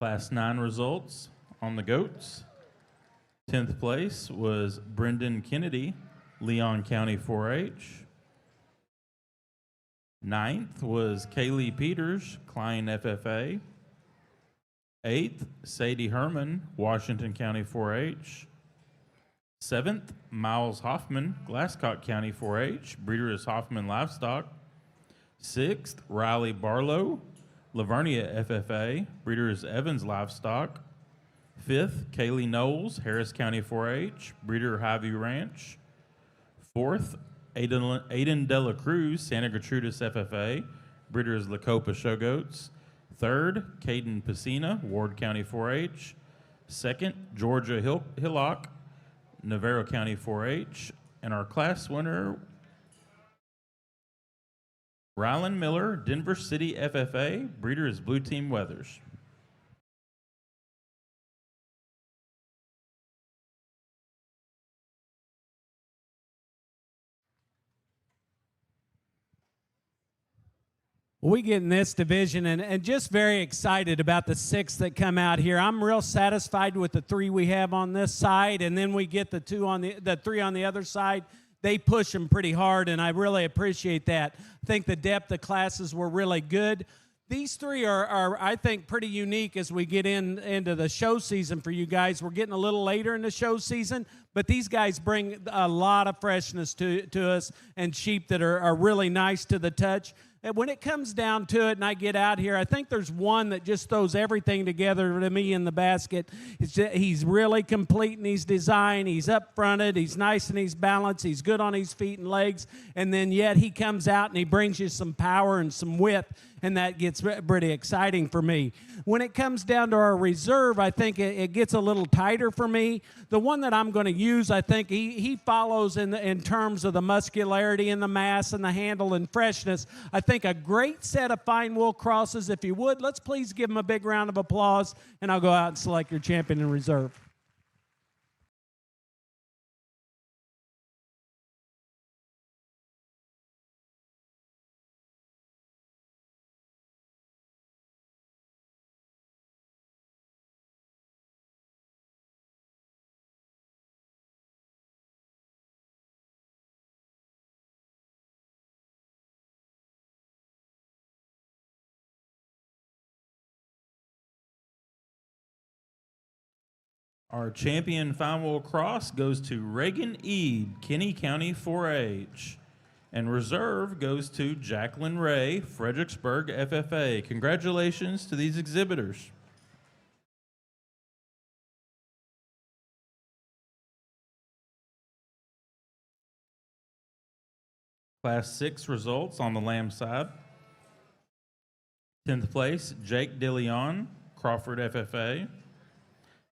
Class 9 results on the goats. 10th place was Brendan Kennedy, Leon County 4-H. 9th was Kaylee Peters, Klein FFA. 8th, Sadie Herman, Washington County 4-H. 7th, Miles Hoffman, Glasscock County 4-H, breeder is Hoffman Livestock. 6th, Riley Barlow, Lavernia FFA, breeder is Evans Livestock. 5th, Kaylee Knowles, Harris County 4-H, breeder Highview Ranch. 4th, Aiden Dela Cruz, Santa Gertrudis FFA, breeder is Lacopa Showgoats. 3rd, Caden Pacina, Ward County 4-H. 2nd, Georgia Hillock, Navarro County 4-H. And our class winner, Rylan Miller, Denver City FFA, breeder is Blue Team Weathers. We get in this division and just very excited about the 6 that come out here. I'm real satisfied with the 3 we have on this side, and then we get the 3 on the other side. They push them pretty hard, and I really appreciate that. I think the depth of classes were really good. These 3 are I think, pretty unique as we get into the show season for you guys. We're getting a little later in the show season, but these guys bring a lot of freshness to us and sheep that are really nice to the touch. And when it comes down to it and I get out here, I think there's one that just throws everything together to me in the basket. He's really complete in his design. He's up-fronted. He's nice and he's balanced. He's good on his feet and legs. And then yet he comes out and he brings you some power and some width, and that gets pretty exciting for me. When it comes down to our reserve, I think it gets a little tighter for me. The one that I'm going to use, I think he follows in terms of the muscularity and the mass and the handle and freshness. I think a great set of fine wool crosses. If you would, let's please give him a big round of applause, and I'll go out and select your champion in reserve. Our champion fine wool cross goes to Reagan Eade, Kinney County 4-H. And reserve goes to Jacqueline Ray, Fredericksburg FFA. Congratulations to these exhibitors. Class 6 results on the lamb side. 10th place, Jake DeLeon, Crawford FFA.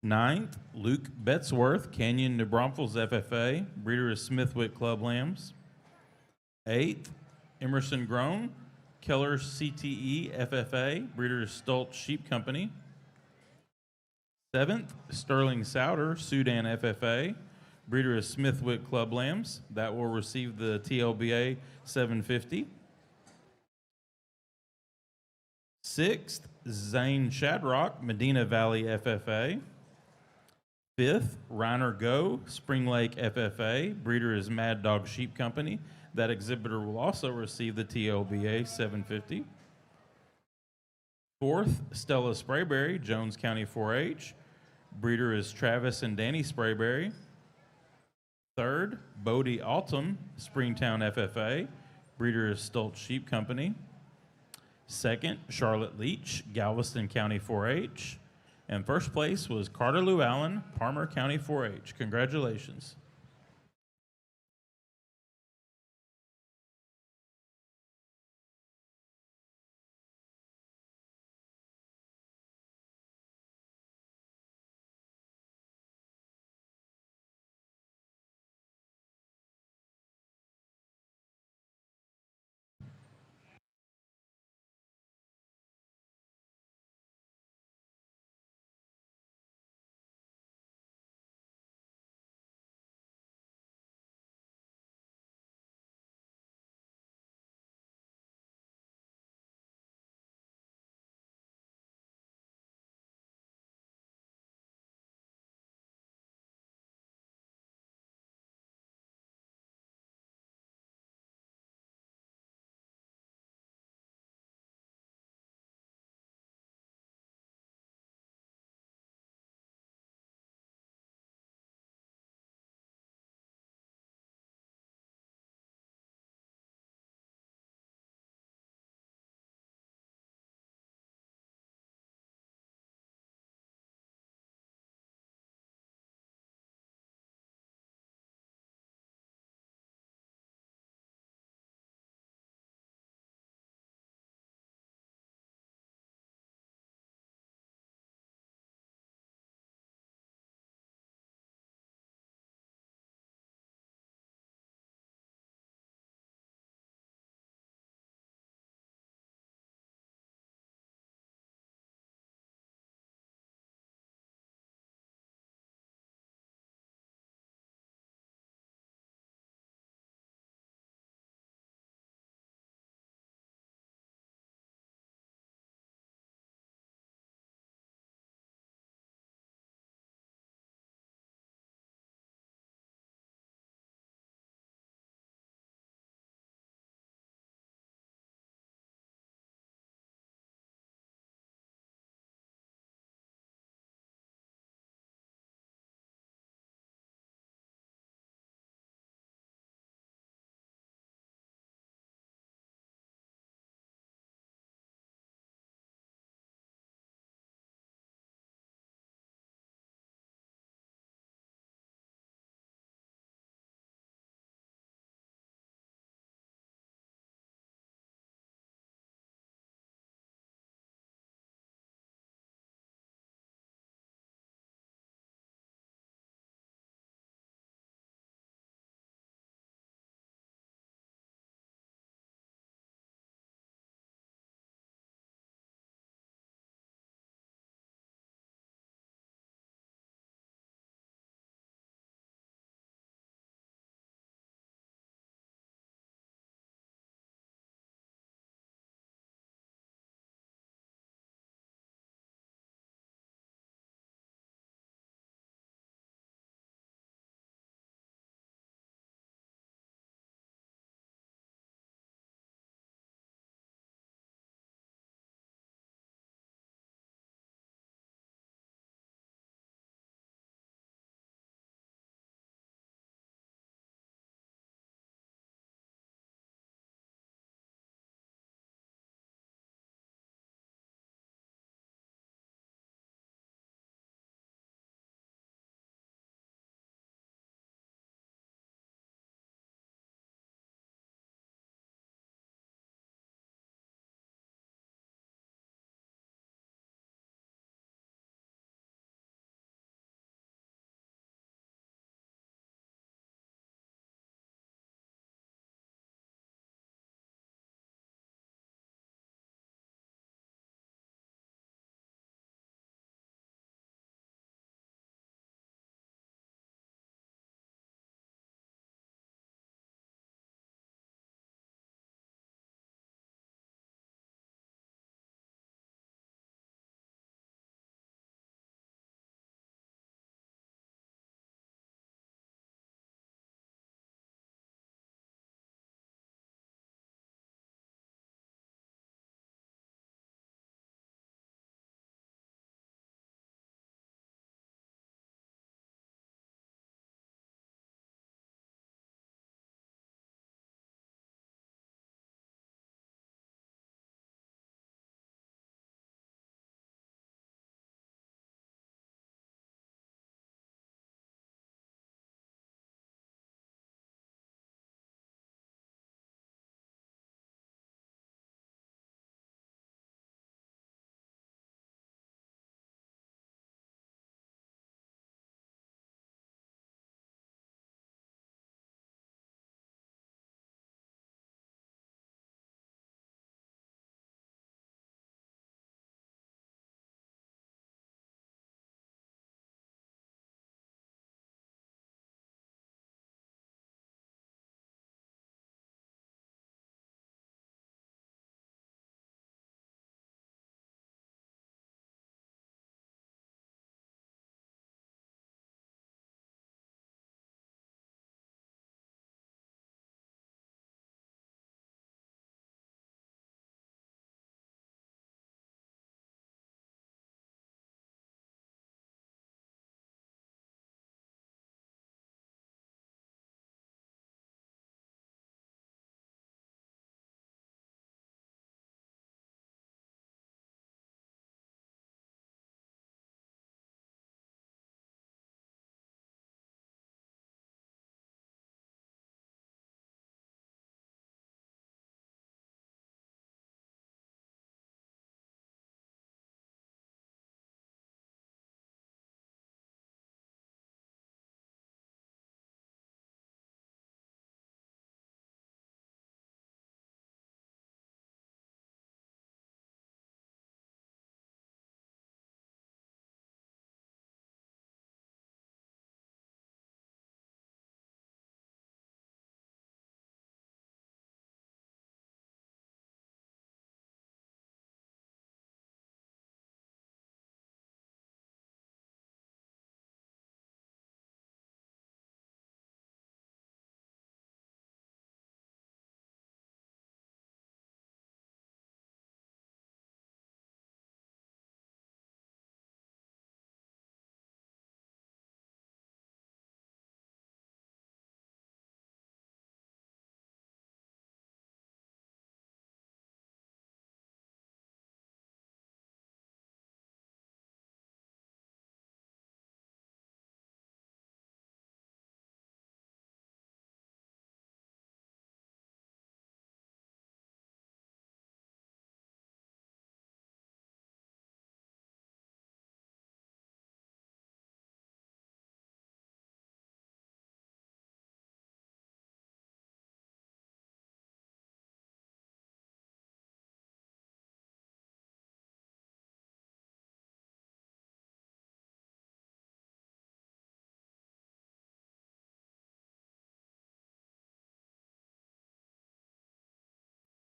9th, Luke Betzworth, Canyon New Braunfels FFA, breeder is Smithwick Club Lambs. 8th, Emerson Grown, Keller CTE FFA, breeder is Stoltz Sheep Company. 7th, Sterling Souter, Sudan FFA, breeder is Smithwick Club Lambs. That will receive the TLBA 750. 6th, Zane Shadrock, Medina Valley FFA. 5th, Reiner Go, Spring Lake FFA. Breeder is Mad Dog Sheep Company. That exhibitor will also receive the TLBA 750. 4th, Stella Sprayberry, Jones County 4-H. Breeder is Travis and Danny Sprayberry. 3rd, Bodie Altum, Springtown FFA. Breeder is Stoltz Sheep Company. 2nd, Charlotte Leach, Galveston County 4-H. And first place was Carter Lou Allen, Palmer County 4-H. Congratulations.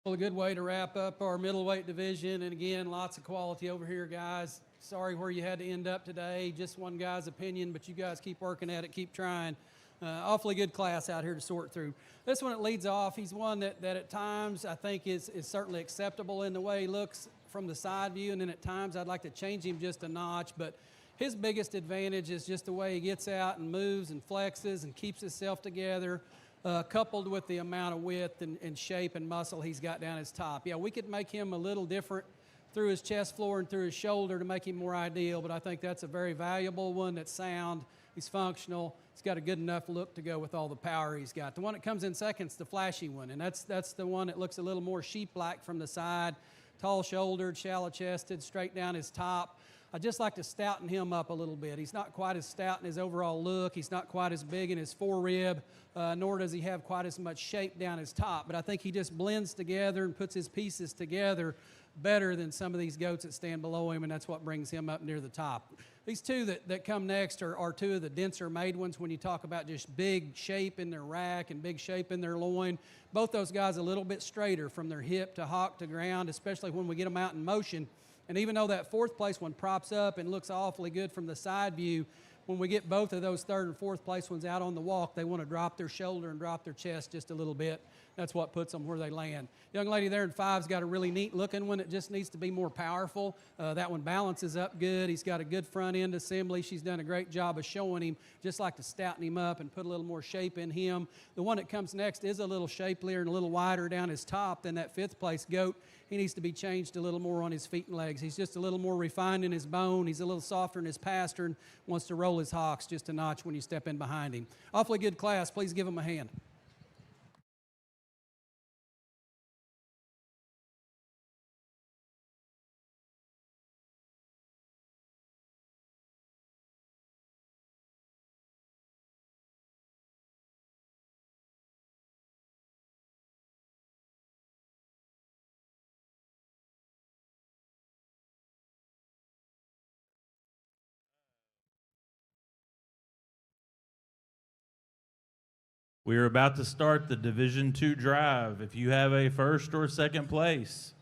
Well, a good way to wrap up our middleweight division. And again, lots of quality over here, guys. Sorry where you had to end up today. Just one guy's opinion, but you guys keep working at it, keep trying. Awfully good class out here to sort through. This one, it leads off. He's one that at times I think is certainly acceptable in the way he looks from the side view, and then at times I'd like to change him just a notch. But his biggest advantage is just the way he gets out and moves and flexes and keeps himself together. Coupled with the amount of width and shape and muscle he's got down his top. Yeah, we could make him a little different through his chest floor and through his shoulder to make him more ideal, but I think that's a very valuable one that's sound, he's functional, he's got a good enough look to go with all the power he's got. The one that comes in second is the flashy one, and that's the one that looks a little more sheep-like from the side, tall-shouldered, shallow-chested, straight down his top. I just like to stouten him up a little bit. He's not quite as stout in his overall look. He's not quite as big in his forerib, nor does he have quite as much shape down his top. But I think he just blends together and puts his pieces together better than some of these goats that stand below him, and that's what brings him up near the top. These two that come next are two of the denser made ones when you talk about just big shape in their rack and big shape in their loin. Both those guys a little bit straighter from their hip to hock to ground, especially when we get them out in motion. And even though that fourth place one props up and looks awfully good from the side view, when we get both of those third and fourth place ones out on the walk, they want to drop their shoulder and drop their chest just a little bit. That's what puts them where they land. Young lady there in five's got a really neat looking one. It just needs to be more powerful. That one balances up good. He's got a good front end assembly. She's done a great job of showing him. Just like to stouten him up and put a little more shape in him. The one that comes next is a little shapelier and a little wider down his top than that fifth place goat. He needs to be changed a little more on his feet and legs. He's just a little more refined in his bone. He's a little softer in his pastern. Wants to roll his hocks just a notch when you step in behind him. Awfully good class. Please give him a hand. We are about to start the Division II drive. If you have a first or second place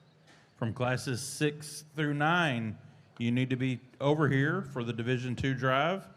from classes 6 through 9, you need to be over here for the Division II drive.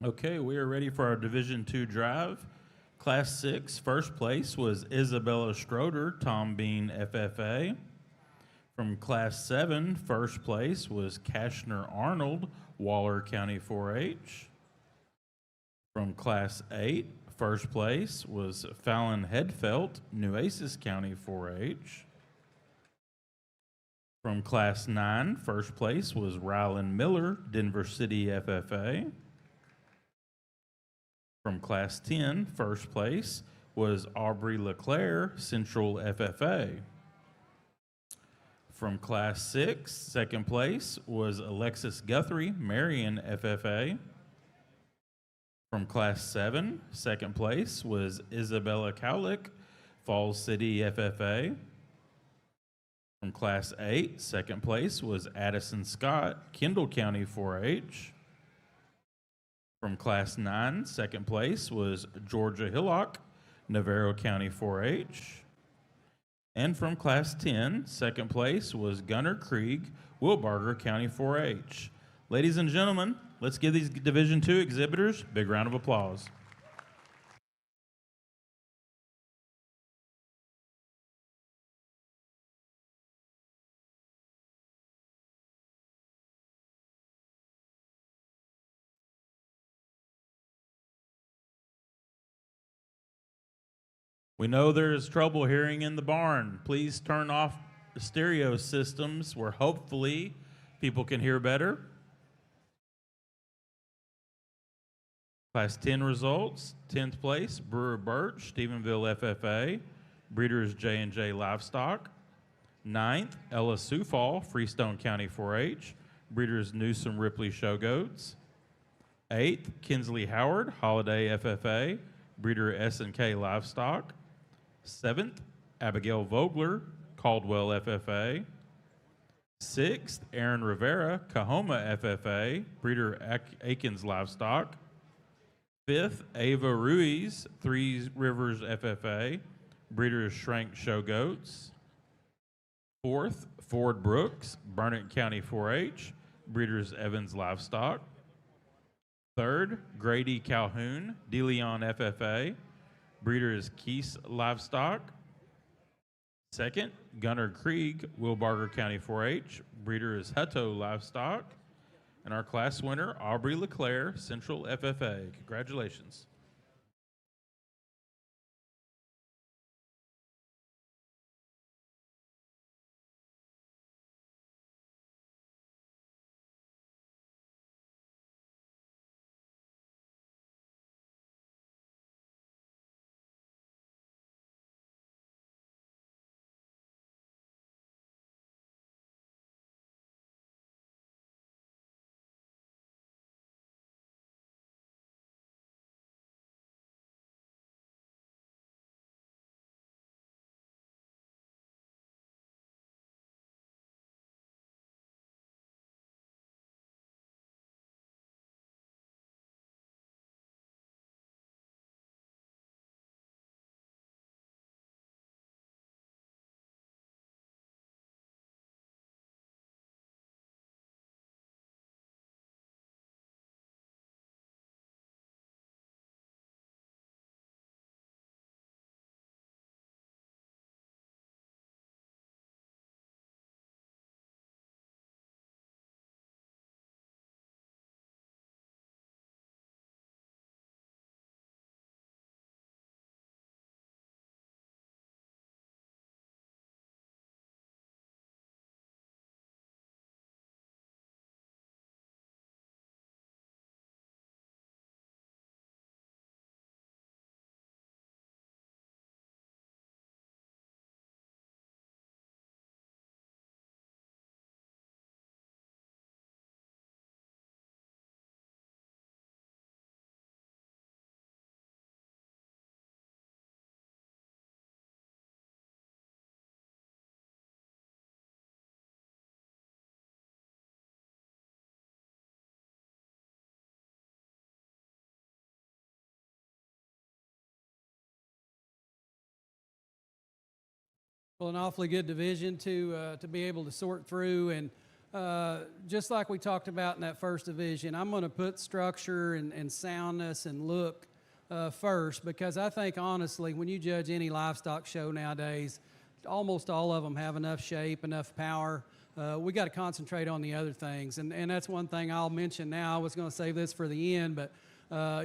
Okay, we are ready for our Division II drive. Class 6, first place was Isabella Schroeder, Tom Bean, FFA. From Class 7, first place was Kashner Arnold, Waller County 4-H. From Class 8, first place was Fallon Hedfelt, Nueces County 4-H. From Class 9, first place was Rylan Miller, Denver City FFA. From Class 10, first place was Aubrey LeClaire, Central FFA. From Class 6, second place was Alexis Guthrie, Marion FFA. From Class 7, second place was Isabella Cowlick, Falls City FFA. From Class 8, second place was Addison Scott, Kendall County 4-H. From Class 9, second place was Georgia Hillock, Navarro County 4-H. And from Class 10, second place was Gunnar Krieg, Wilbarger County 4-H. Ladies and gentlemen, let's give these Division II exhibitors a big round of applause. We know there is trouble hearing in the barn. Please turn off the stereo systems where hopefully people can hear better. Class 10 results, 10th place, Brewer Birch, Stephenville FFA, Breeders J&J Livestock. 9th, Ella Sufall, Freestone County 4-H, Breeders Newsom Ripley Show Goats. 8th, Kinsley Howard, Holiday FFA, Breeder S&K Livestock. 7th, Abigail Vogler, Caldwell FFA. 6th, Aaron Rivera, Cahoma FFA, Breeder Akins Livestock. 5th, Ava Ruiz, Three Rivers FFA, Breeders Schrank Show Goats. 4th, Ford Brooks, Burnett County 4-H, Breeders Evans Livestock. 3rd, Grady Calhoun, DeLeon FFA, Breeders Keese Livestock. 2nd, Gunnar Krieg, Wilbarger County 4-H, Breeders Hutto Livestock. And our class winner, Aubrey LeClaire, Central FFA. Congratulations. Well, an awfully good division to be able to sort through, and just like we talked about in that first division, I'm going to put structure and soundness and look first, because I think, honestly, when you judge any livestock show nowadays, almost all of them have enough shape, enough power. We got to concentrate on the other things, and that's one thing I'll mention now. I was going to save this for the end, but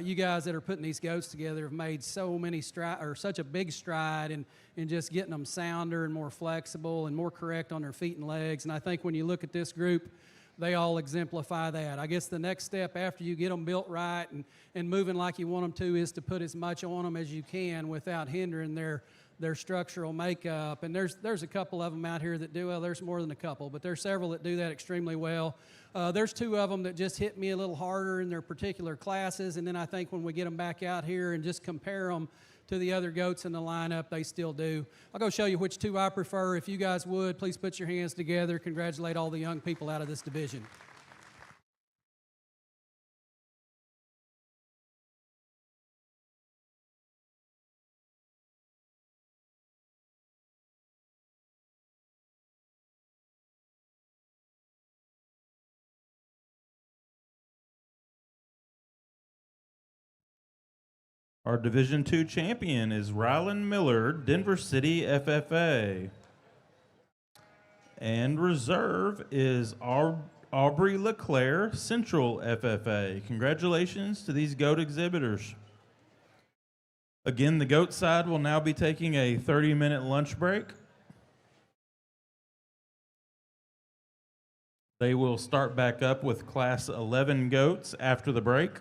you guys that are putting these goats together have made such a big stride in just getting them sounder and more flexible and more correct on their feet and legs. And I think when you look at this group, they all exemplify that. I guess the next step after you get them built right and moving like you want them to is to put as much on them as you can without hindering their structural makeup. And there's a couple of them out here that do well. There's more than a couple, but there's several that do that extremely well. There's two of them that just hit me a little harder in their particular classes, and then I think when we get them back out here and just compare them to the other goats in the lineup, they still do. I'll go show you which two I prefer. If you guys would, please put your hands together. Congratulate all the young people out of this division. Our Division II champion is Rylan Miller, Denver City FFA. And reserve is Aubrey LeClaire, Central FFA. Congratulations to these goat exhibitors. Again, the goat side will now be taking a 30-minute lunch break. They will start back up with Class 11 goats after the break.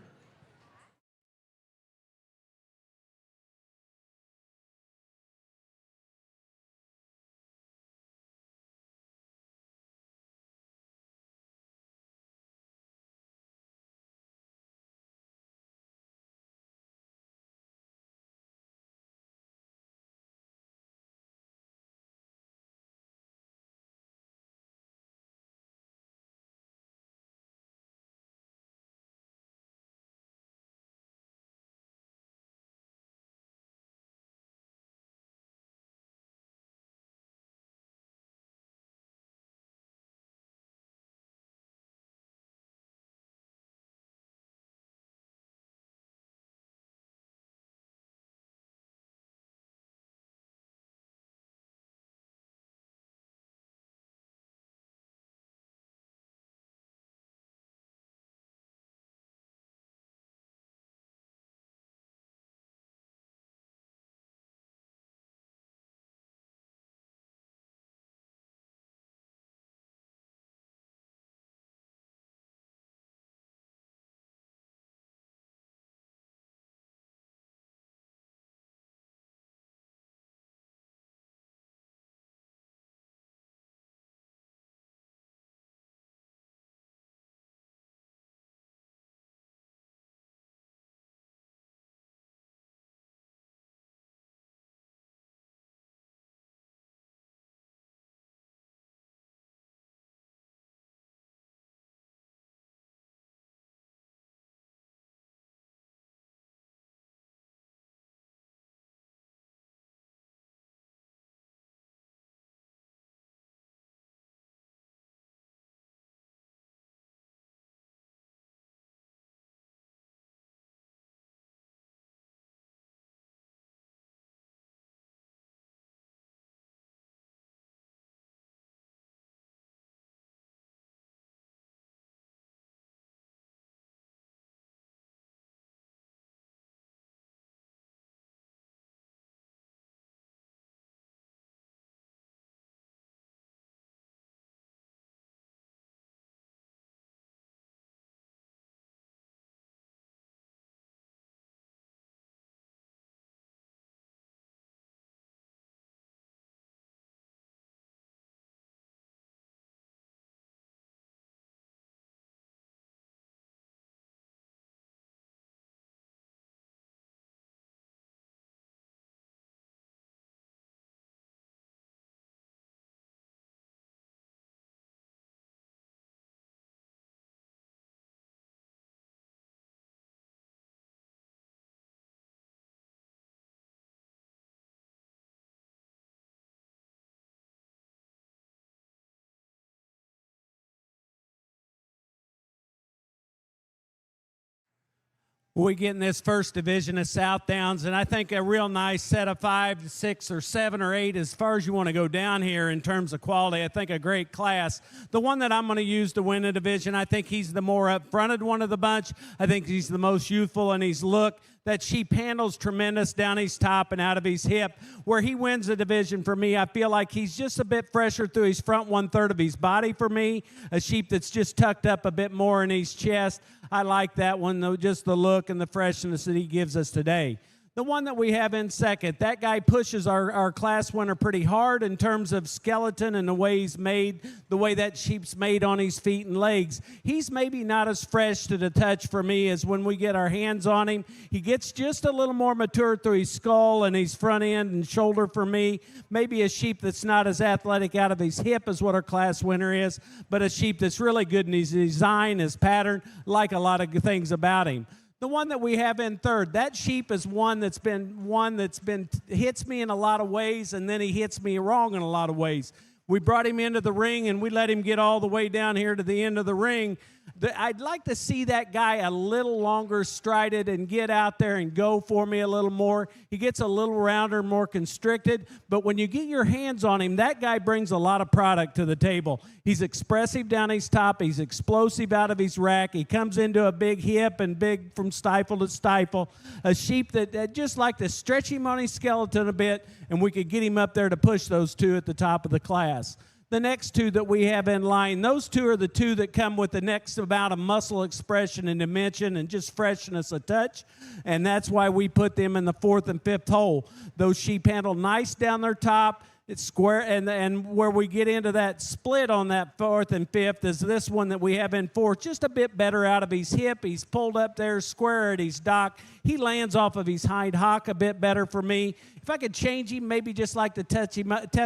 We get in this first division of Southdowns, and I think a real nice set of 5, 6, or 7, or 8 as far as you want to go down here in terms of quality. I think a great class. The one that I'm going to use to win the division, I think he's the more up-fronted one of the bunch. I think he's the most youthful in his look. That sheep handles tremendous down his top and out of his hip. Where he wins the division for me, I feel like he's just a bit fresher through his front 1/3 of his body for me. A sheep that's just tucked up a bit more in his chest. I like that one, though, just the look and the freshness that he gives us today. The one that we have in second, that guy pushes our class winner pretty hard in terms of skeleton and the way he's made, the way that sheep's made on his feet and legs. He's maybe not as fresh to the touch for me as when we get our hands on him. He gets just a little more mature through his skull and his front end and shoulder for me. Maybe a sheep that's not as athletic out of his hip as what our class winner is, but a sheep that's really good in his design, his pattern, like a lot of good things about him. The one that we have in third, that sheep is one that's been hits me in a lot of ways, and then he hits me wrong in a lot of ways. We brought him into the ring, and we let him get all the way down here to the end of the ring. I'd like to see that guy a little longer strided and get out there and go for me a little more. He gets a little rounder, more constricted, but when you get your hands on him, that guy brings a lot of product to the table. He's expressive down his top. He's explosive out of his rack. He comes into a big hip and big from stifle to stifle. A sheep that just like to stretch him on his skeleton a bit, and we could get him up there to push those two at the top of the class. The next two that we have in line, those two are the two that come with the next amount of muscle expression and dimension and just freshness a touch, and that's why we put them in the 4th and 5th hole. Those sheep handle nice down their top. It's square, and where we get into that split on that 4th and 5th is this one that we have in 4th, just a bit better out of his hip. He's pulled up there square at his dock. He lands off of his hind hock a bit better for me. If I could change him, maybe just like to tuck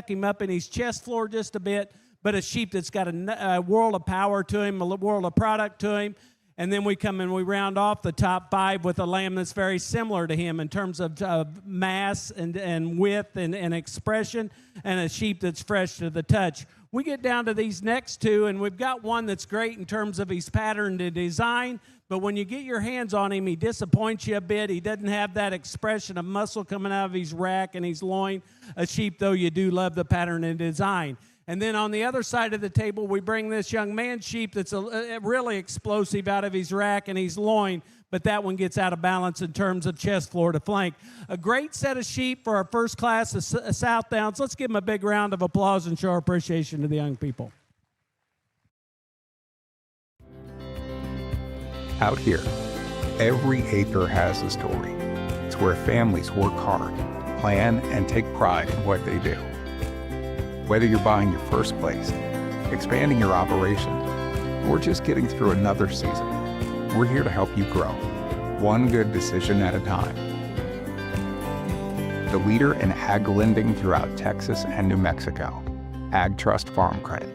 him up in his chest floor just a bit, but a sheep that's got a world of power to him, a world of product to him. And then we come and we round off the top 5 with a lamb that's very similar to him in terms of mass and width and expression, and a sheep that's fresh to the touch. We get down to these next two, and we've got one that's great in terms of his pattern and design, but when you get your hands on him, he disappoints you a bit. He doesn't have that expression of muscle coming out of his rack and his loin. A sheep, though, you do love the pattern and design. And then on the other side of the table, we bring this young man sheep that's really explosive out of his rack and his loin, but that one gets out of balance in terms of chest floor to flank. A great set of sheep for our first class of Southdowns. Let's give them a big round of applause and show our appreciation to the young people. Out here, every acre has a story. It's where families work hard, plan, and take pride in what they do. Whether you're buying your first place, expanding your operation, or just getting through another season, we're here to help you grow, one good decision at a time. The leader in ag lending throughout Texas and New Mexico, Ag Trust Farm Credit.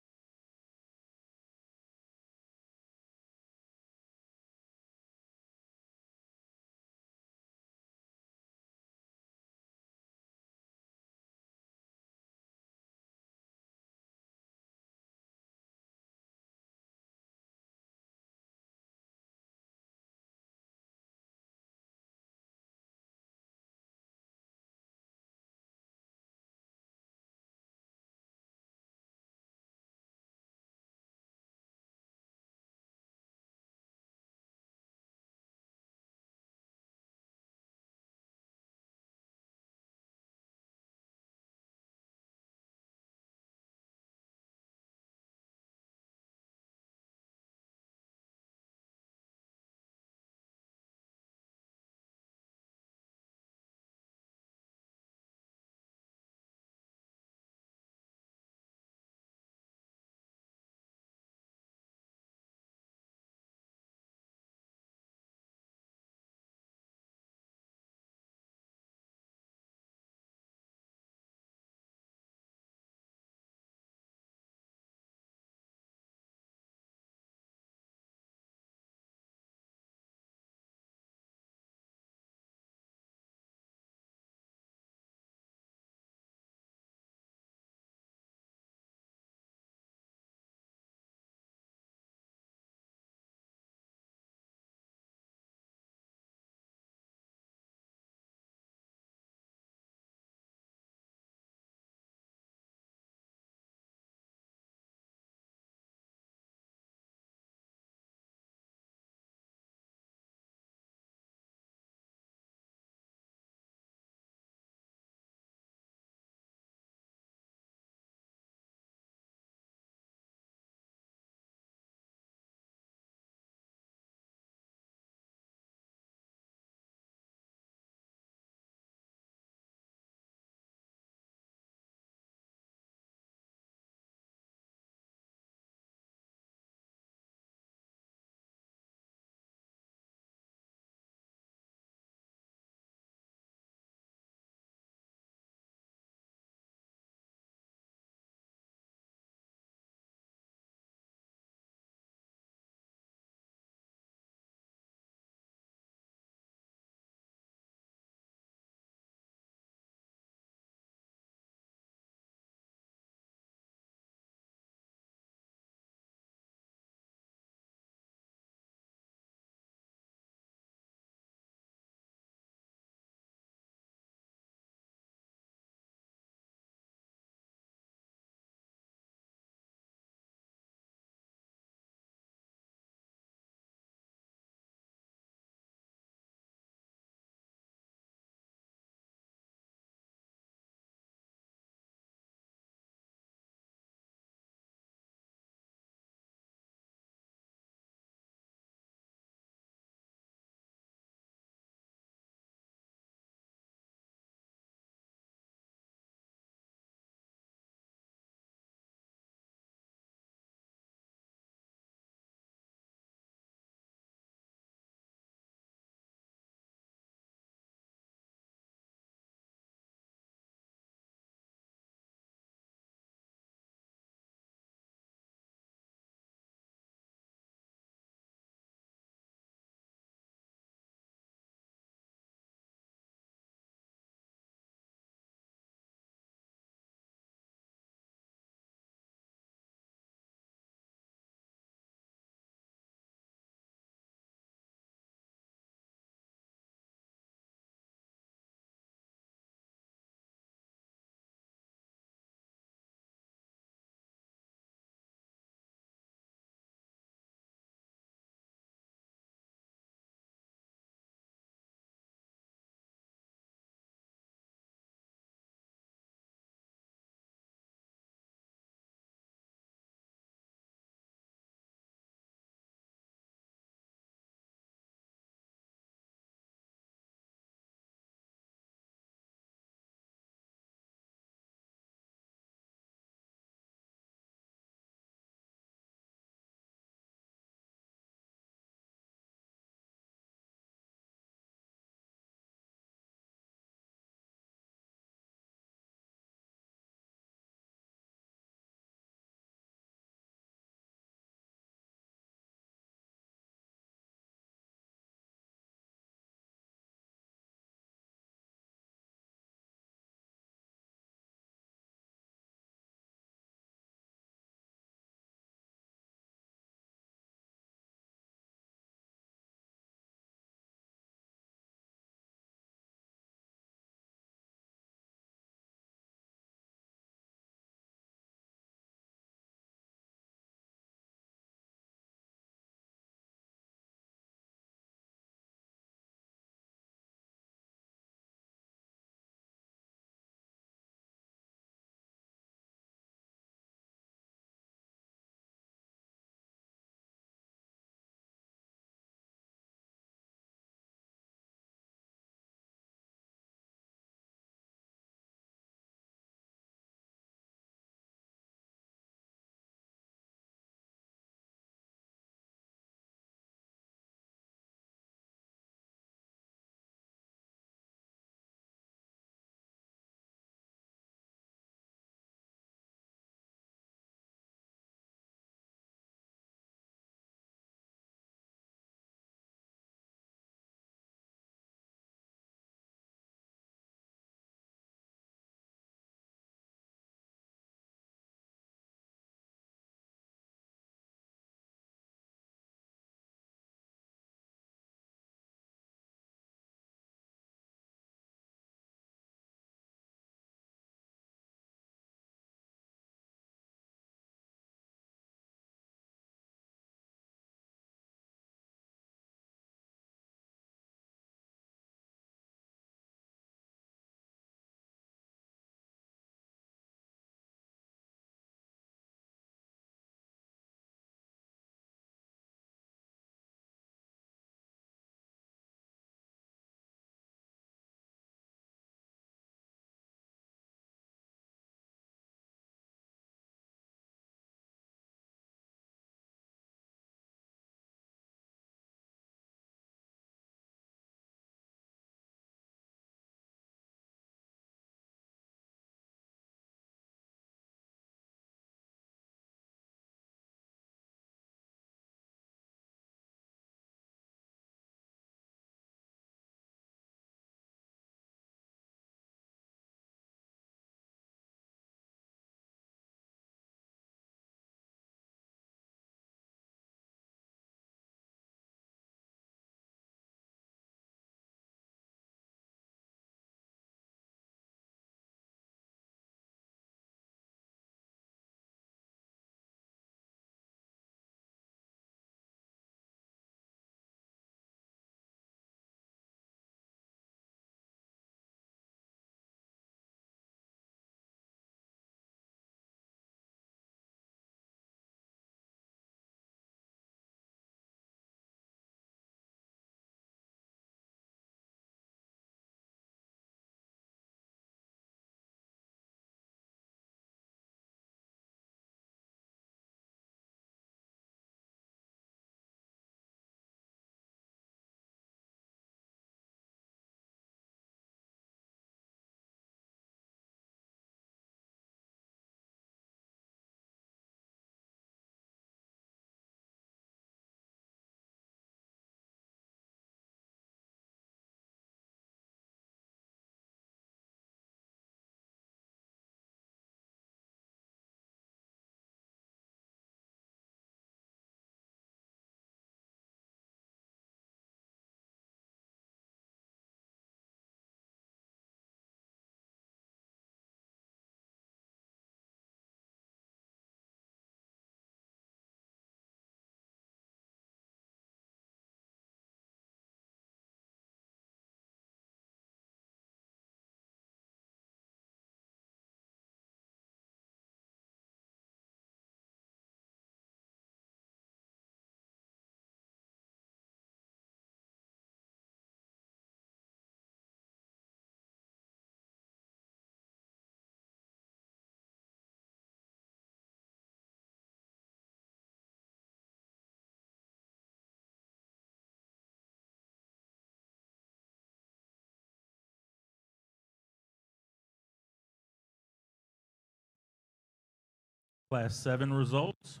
Class 7 results.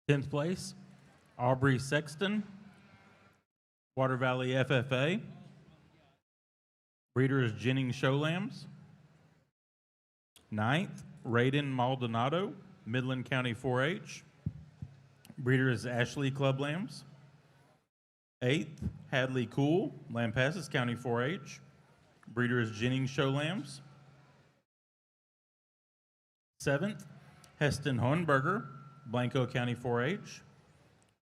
10th place, Aubrey Sexton, Water Valley FFA. Breeder is Jennings Show Lambs. 9th, Raiden Maldonado, Midland County 4-H. Breeder is Ashley Club Lambs. 8th, Hadley Cool, Lampasas County 4-H. Breeder is Jennings Show Lambs. 7th, Heston Hohenberger, Blanco County 4-H.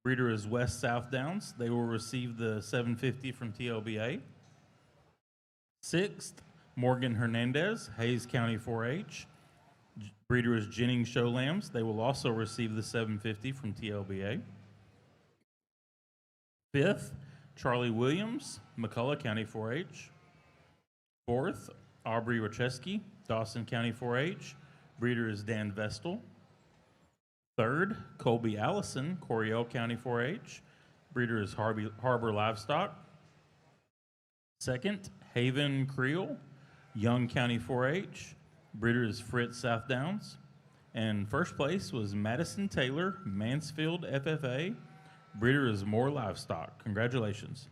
Breeder is West Southdowns. They will receive the 750 from TLBA. 6th, Morgan Hernandez, Hayes County 4-H. Breeder is Jennings Show Lambs. They will also receive the 750 from TLBA. 5th, Charlie Williams, McCullough County 4-H. 4th, Aubrey Rocheski, Dawson County 4-H. Breeder is Dan Vestal. 3rd, Colby Allison, Coryell County 4-H. Breeder is Harbor Livestock. 2nd, Haven Creel, Young County 4-H. Breeder is Fritz Southdowns. And first place was Madison Taylor, Mansfield FFA. Breeder is Moore Livestock. Congratulations.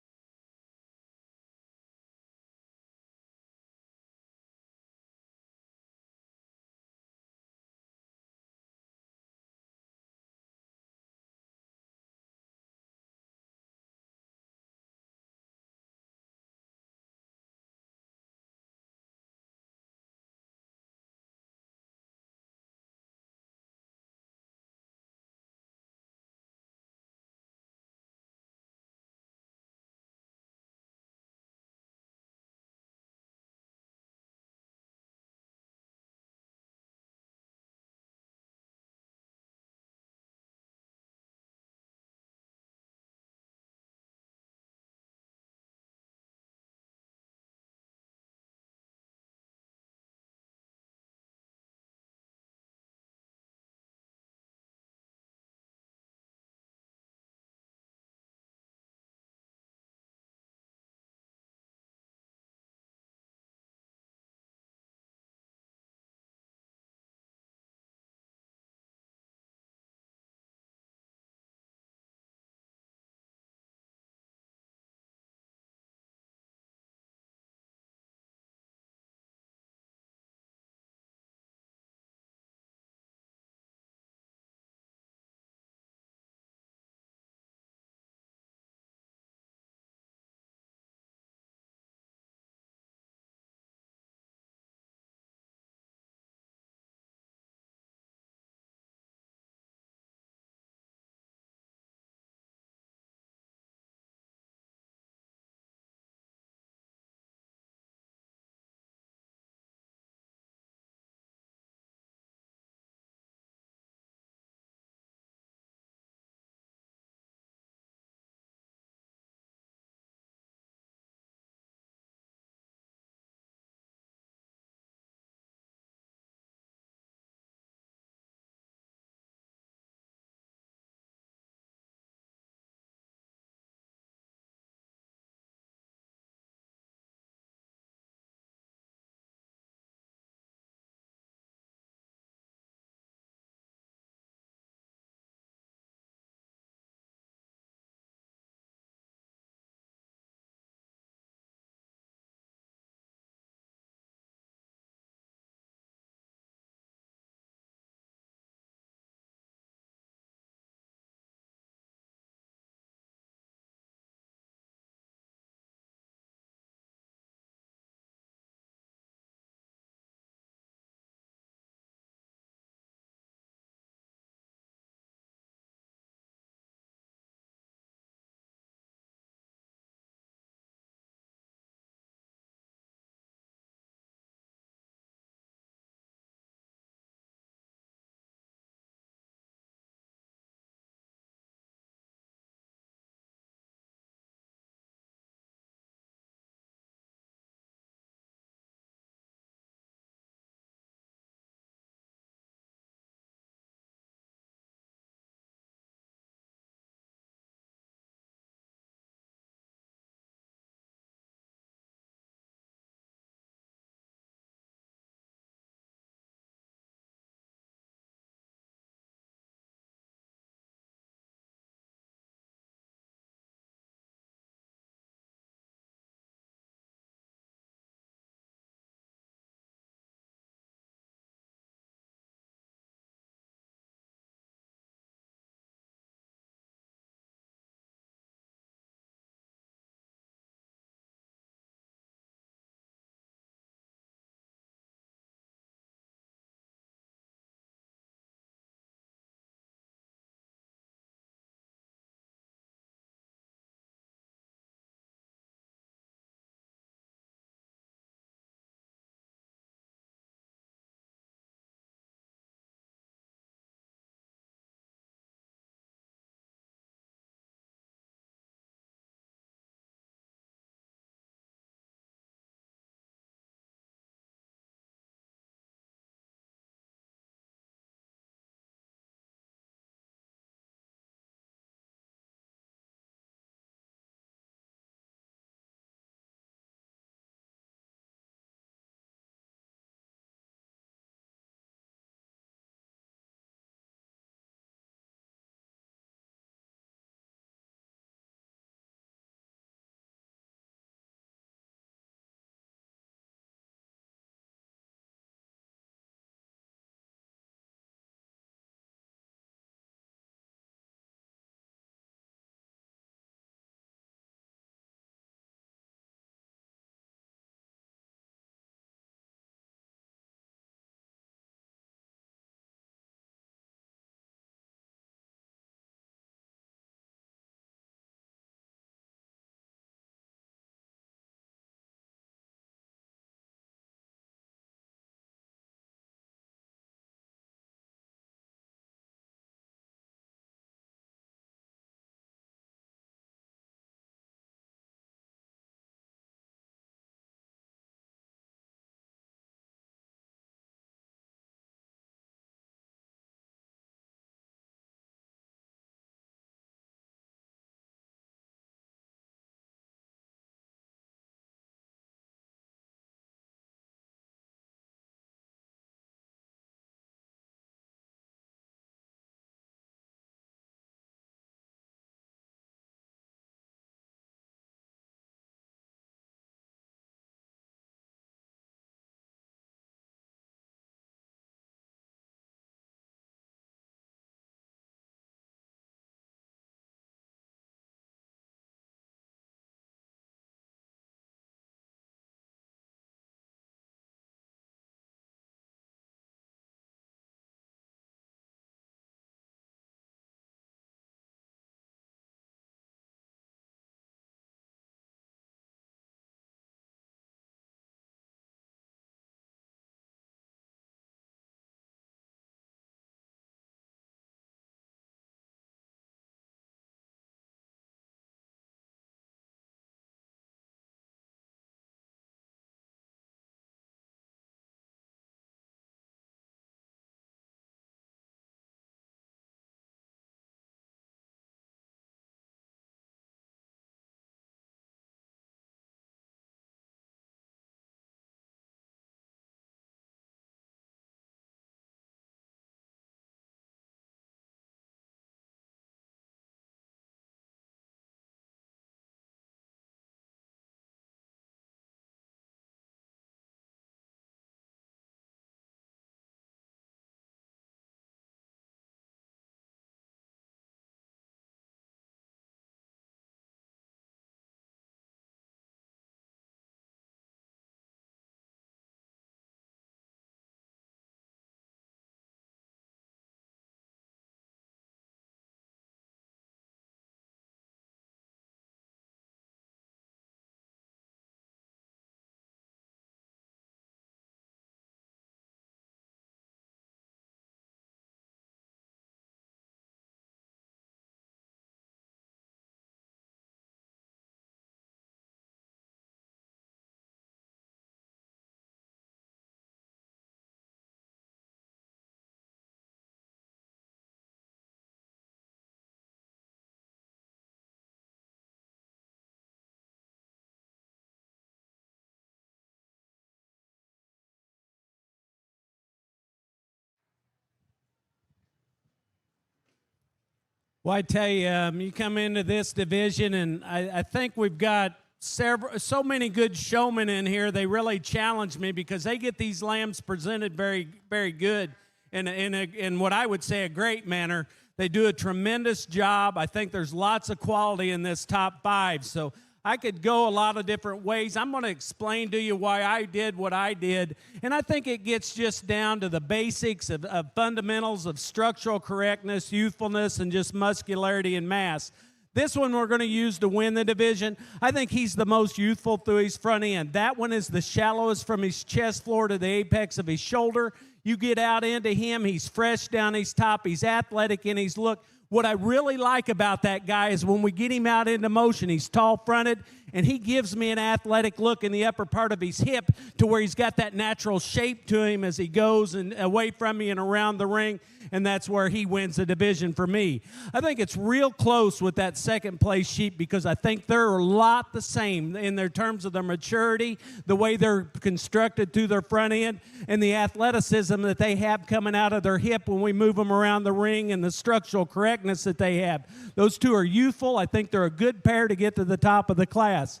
Well, I tell you, you come into this division, and I think we've got so many good showmen in here. They really challenge me because they get these lambs presented very, very good in what I would say a great manner. They do a tremendous job. I think there's lots of quality in this top 5. So I could go a lot of different ways. I'm going to explain to you why I did what I did. And I think it gets just down to the basics of fundamentals of structural correctness, youthfulness, and just muscularity and mass. This one we're going to use to win the division. I think he's the most youthful through his front end. That one is the shallowest from his chest floor to the apex of his shoulder. You get out into him, he's fresh down his top, he's athletic in his look. What I really like about that guy is when we get him out into motion, he's tall-fronted, and he gives me an athletic look in the upper part of his hip to where he's got that natural shape to him as he goes and away from me and around the ring, and that's where he wins the division for me. I think it's real close with that second-place sheep because I think they're a lot the same in their terms of their maturity, the way they're constructed through their front end, and the athleticism that they have coming out of their hip when we move them around the ring and the structural correctness that they have. Those two are youthful. I think they're a good pair to get to the top of the class.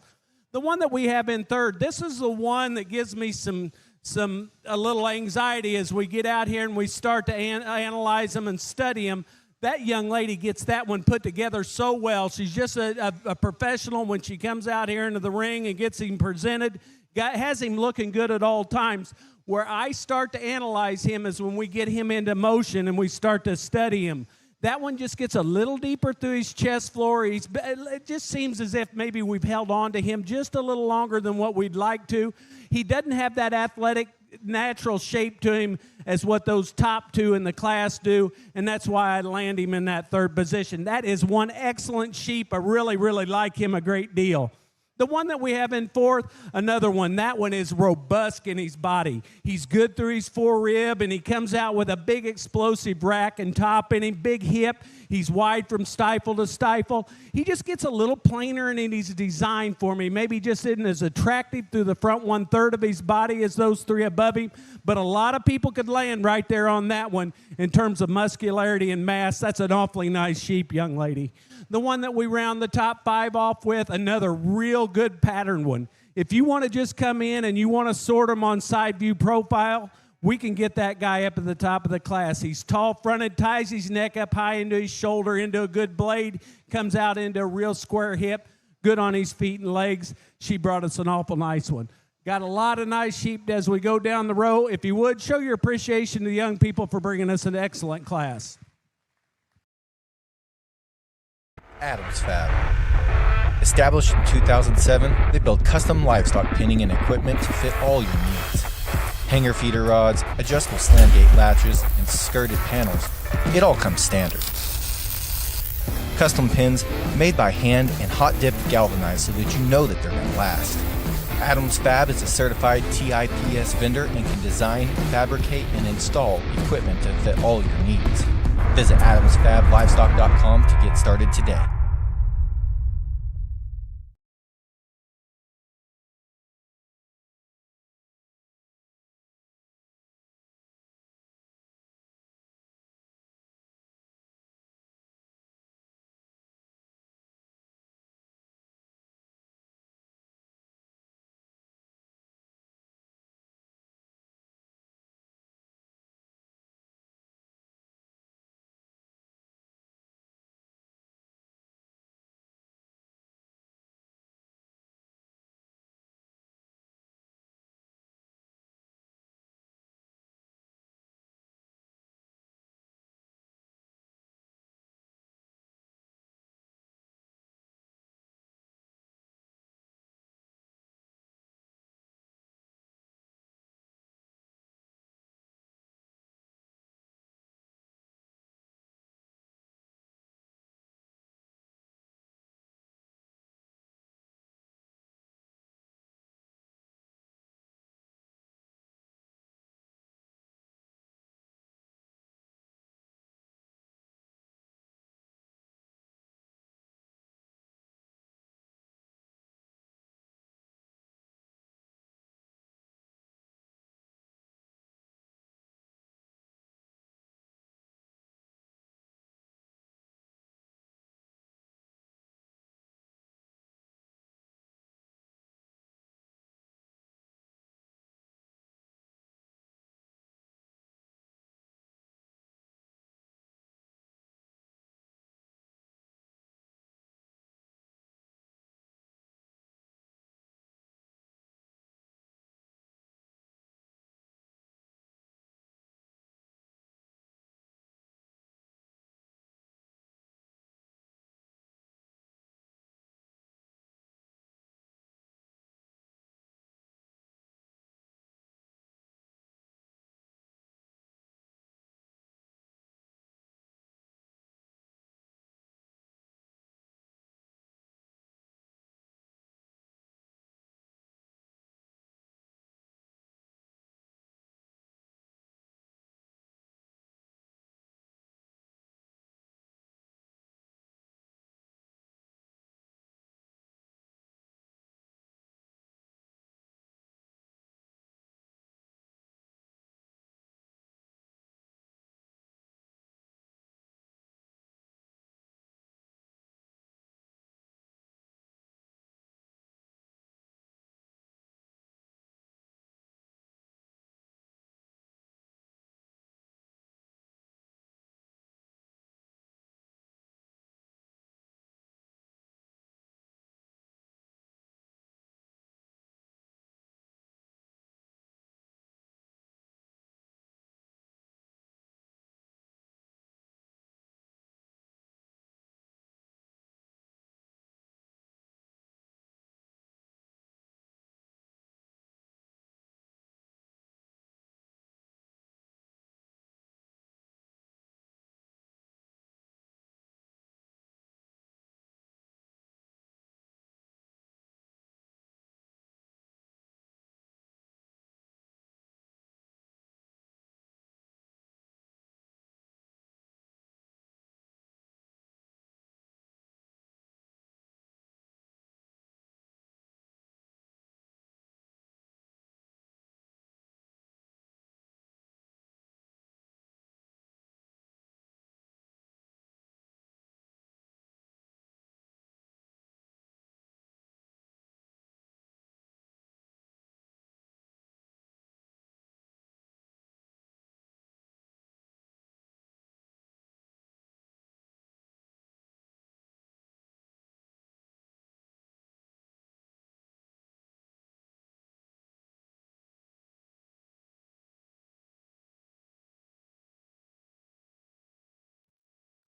The one that we have in third, this is the one that gives me a little anxiety as we get out here and we start to analyze them and study them. That young lady gets that one put together so well. She's just a professional when she comes out here into the ring and gets him presented, has him looking good at all times. Where I start to analyze him is when we get him into motion and we start to study him. That one just gets a little deeper through his chest floor. It just seems as if maybe we've held on to him just a little longer than what we'd like to. He doesn't have that athletic, natural shape to him as what those top 2 in the class do, and that's why I land him in that third position. That is one excellent sheep. I really, really like him a great deal. The one that we have in fourth, another one. That one is robust in his body. He's good through his forerib, and he comes out with a big explosive rack and top in him, big hip. He's wide from stifle to stifle. He just gets a little plainer in his design for me. Maybe just isn't as attractive through the front 1/3 of his body as those 3 above him, but a lot of people could land right there on that one in terms of muscularity and mass. That's an awfully nice sheep, young lady. The one that we round the top 5 off with, another real good pattern one. If you want to just come in and you want to sort them on side view profile, we can get that guy up at the top of the class. He's tall-fronted, ties his neck up high into his shoulder, into a good blade, comes out into a real square hip, good on his feet and legs. She brought us an awful nice one. Got a lot of nice sheep as we go down the row. If you would, show your appreciation to the young people for bringing us an excellent class. Adams Fab. Established in 2007, they build custom livestock pinning and equipment to fit all your needs. Hanger feeder rods, adjustable slam gate latches, and skirted panels. It all comes standard. Custom pins made by hand and hot dipped galvanized so that you know that they're going to last. Adams Fab is a certified TIPS vendor and can design, fabricate, and install equipment to fit all your needs. Visit AdamsFabLivestock.com to get started today.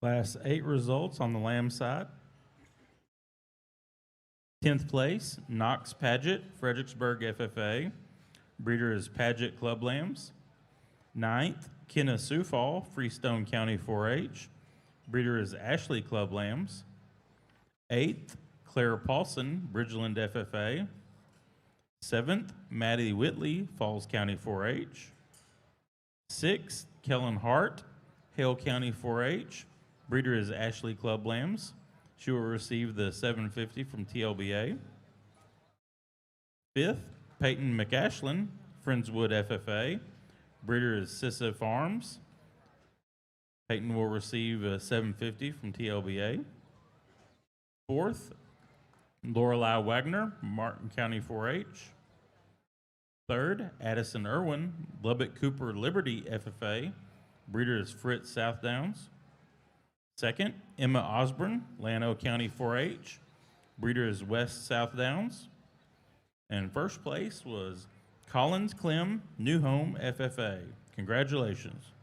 Class 8 results on the lamb side. 10th place, Knox Paget, Fredericksburg FFA. Breeder is Paget Club Lambs. 9th, Kenna Sufall, Freestone County 4-H. Breeder is Ashley Club Lambs. 8th, Claire Paulson, Bridgeland FFA. 7th, Maddie Whitley, Falls County 4-H. 6th, Kellen Hart, Hale County 4-H. Breeder is Ashley Club Lambs. She will receive the 750 from TLBA. 5th, Peyton McAshlin, Friendswood FFA. Breeder is Sissa Farms. Peyton will receive a 750 from TLBA. 4th, Lorelei Wagner, Martin County 4-H. 3rd, Addison Irwin, Lubbock Cooper Liberty FFA. Breeder is Fritz Southdowns. 2nd, Emma Osborne, Llano County 4-H. Breeder is West Southdowns. And first place was Collins Clem, New Home FFA. Congratulations.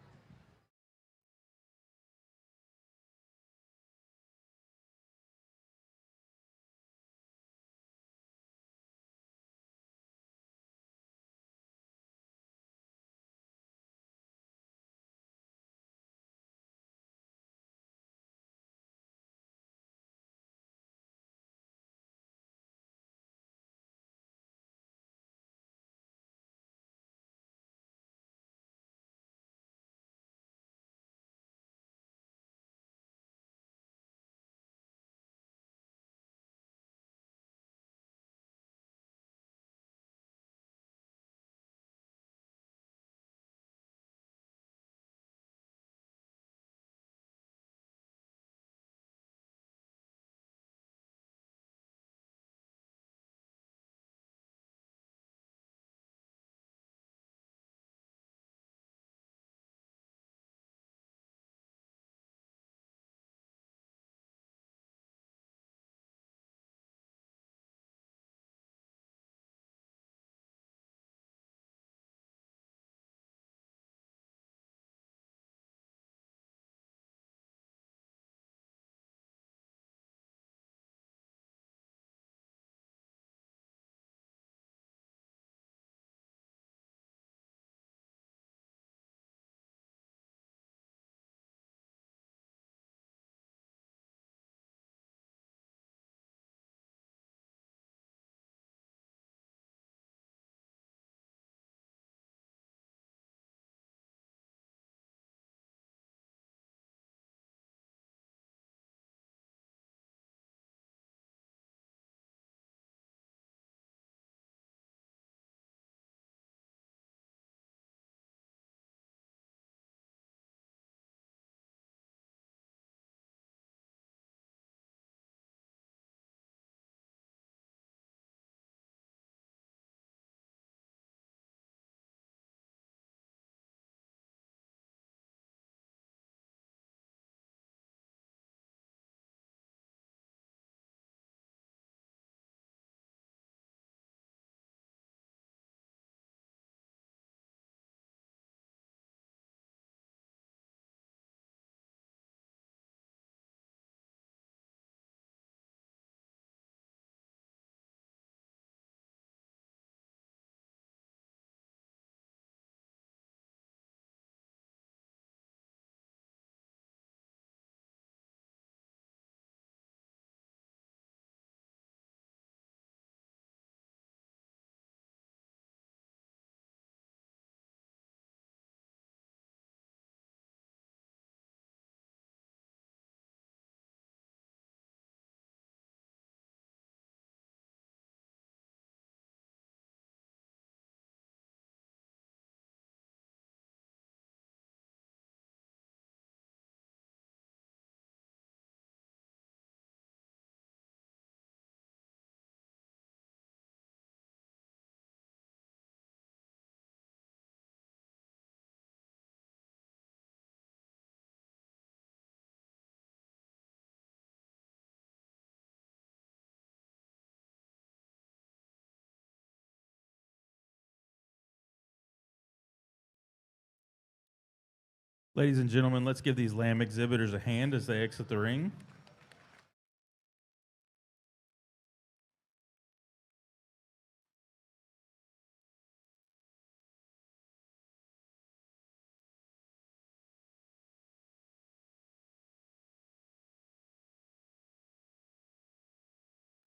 Ladies and gentlemen, let's give these lamb exhibitors a hand as they exit the ring.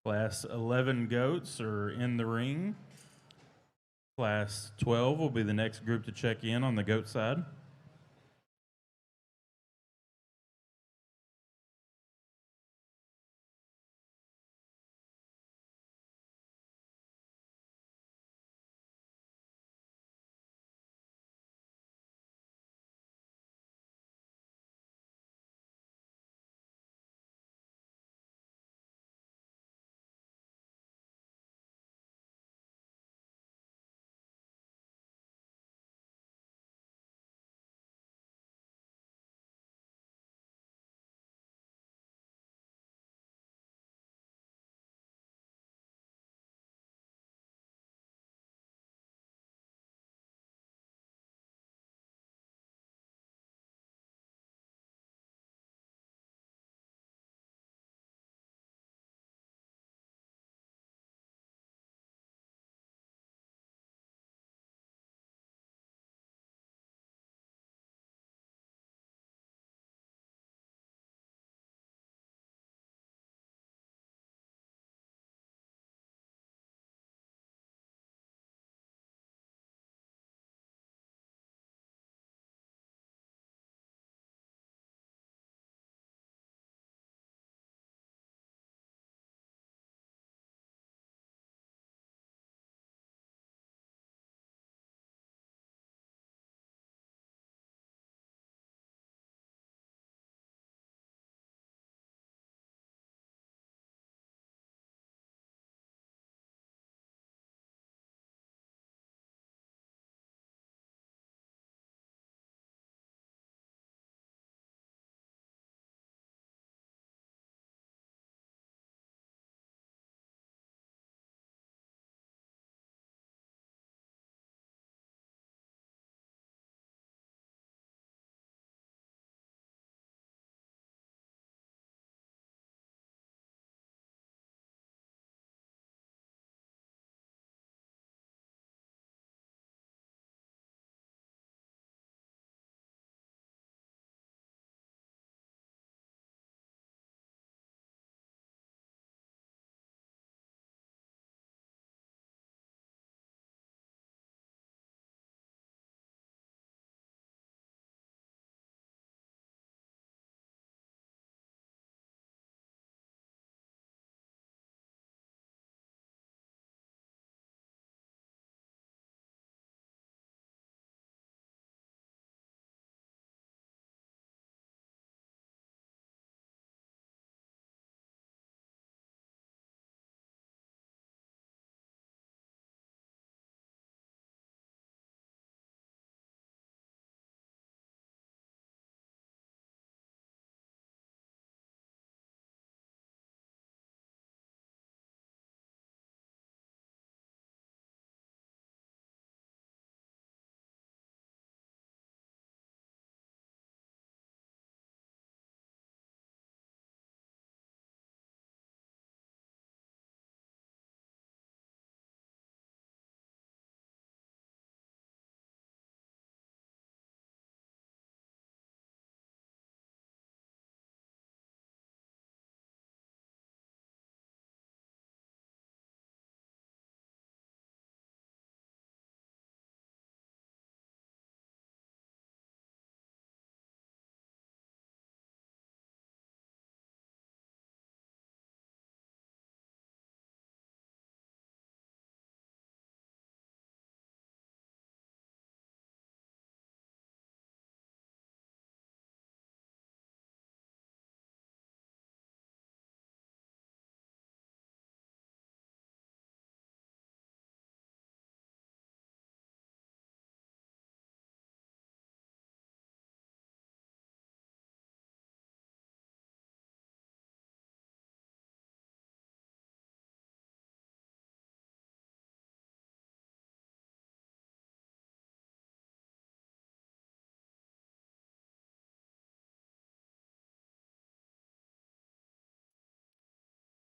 Class 11 goats are in the ring. Class 12 will be the next group to check in on the goat side.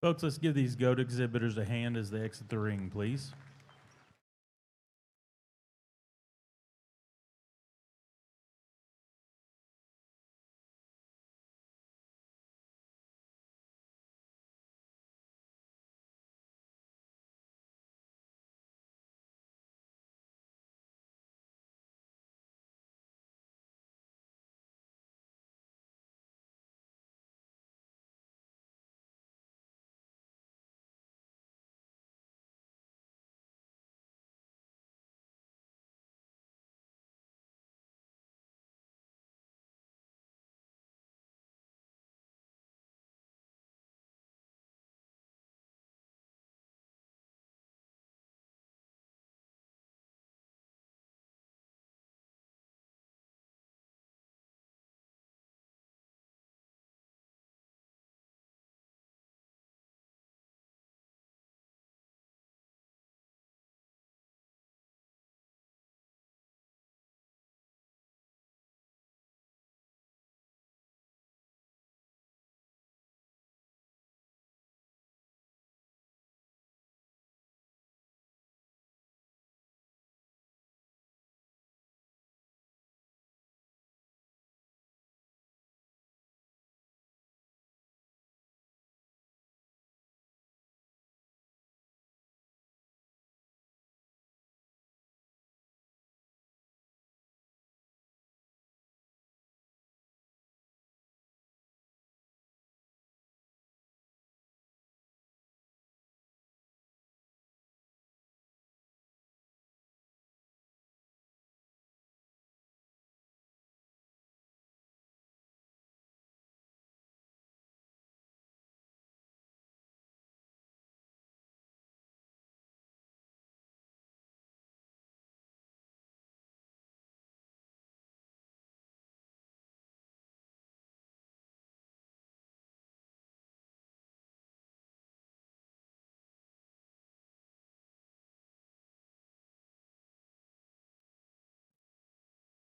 Folks, let's give these goat exhibitors a hand as they exit the ring, please.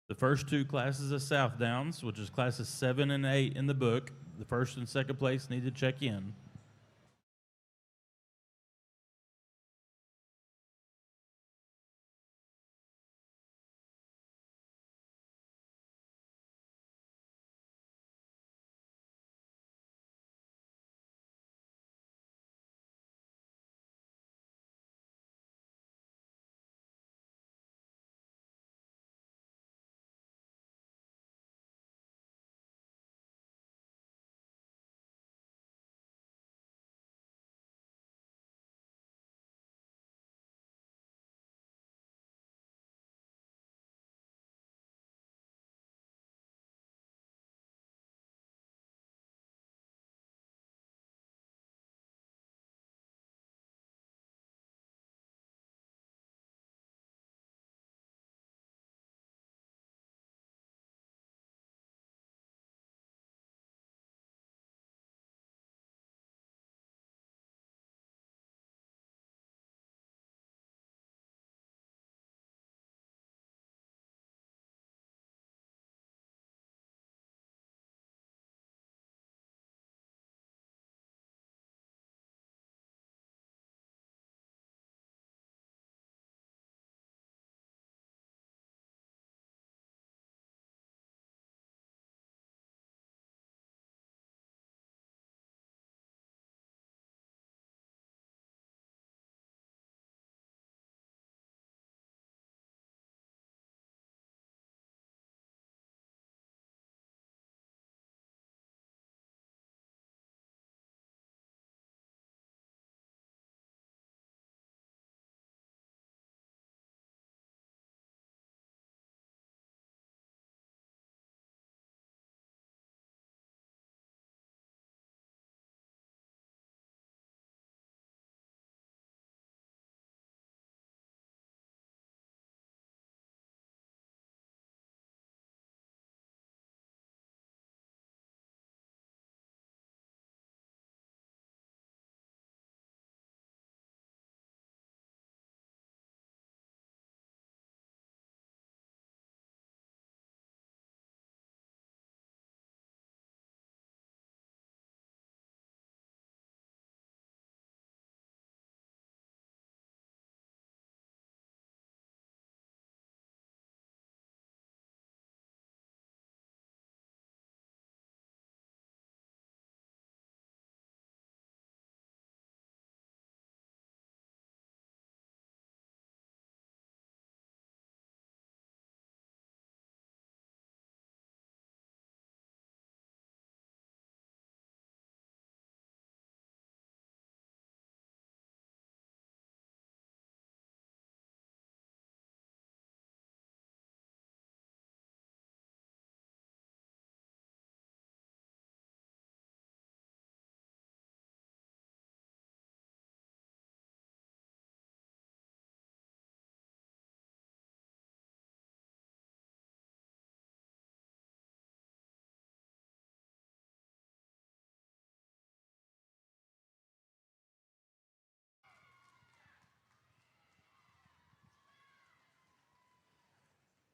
The first two classes of Southdowns, which is classes 7 and 8 in the book, the first and second place need to check in.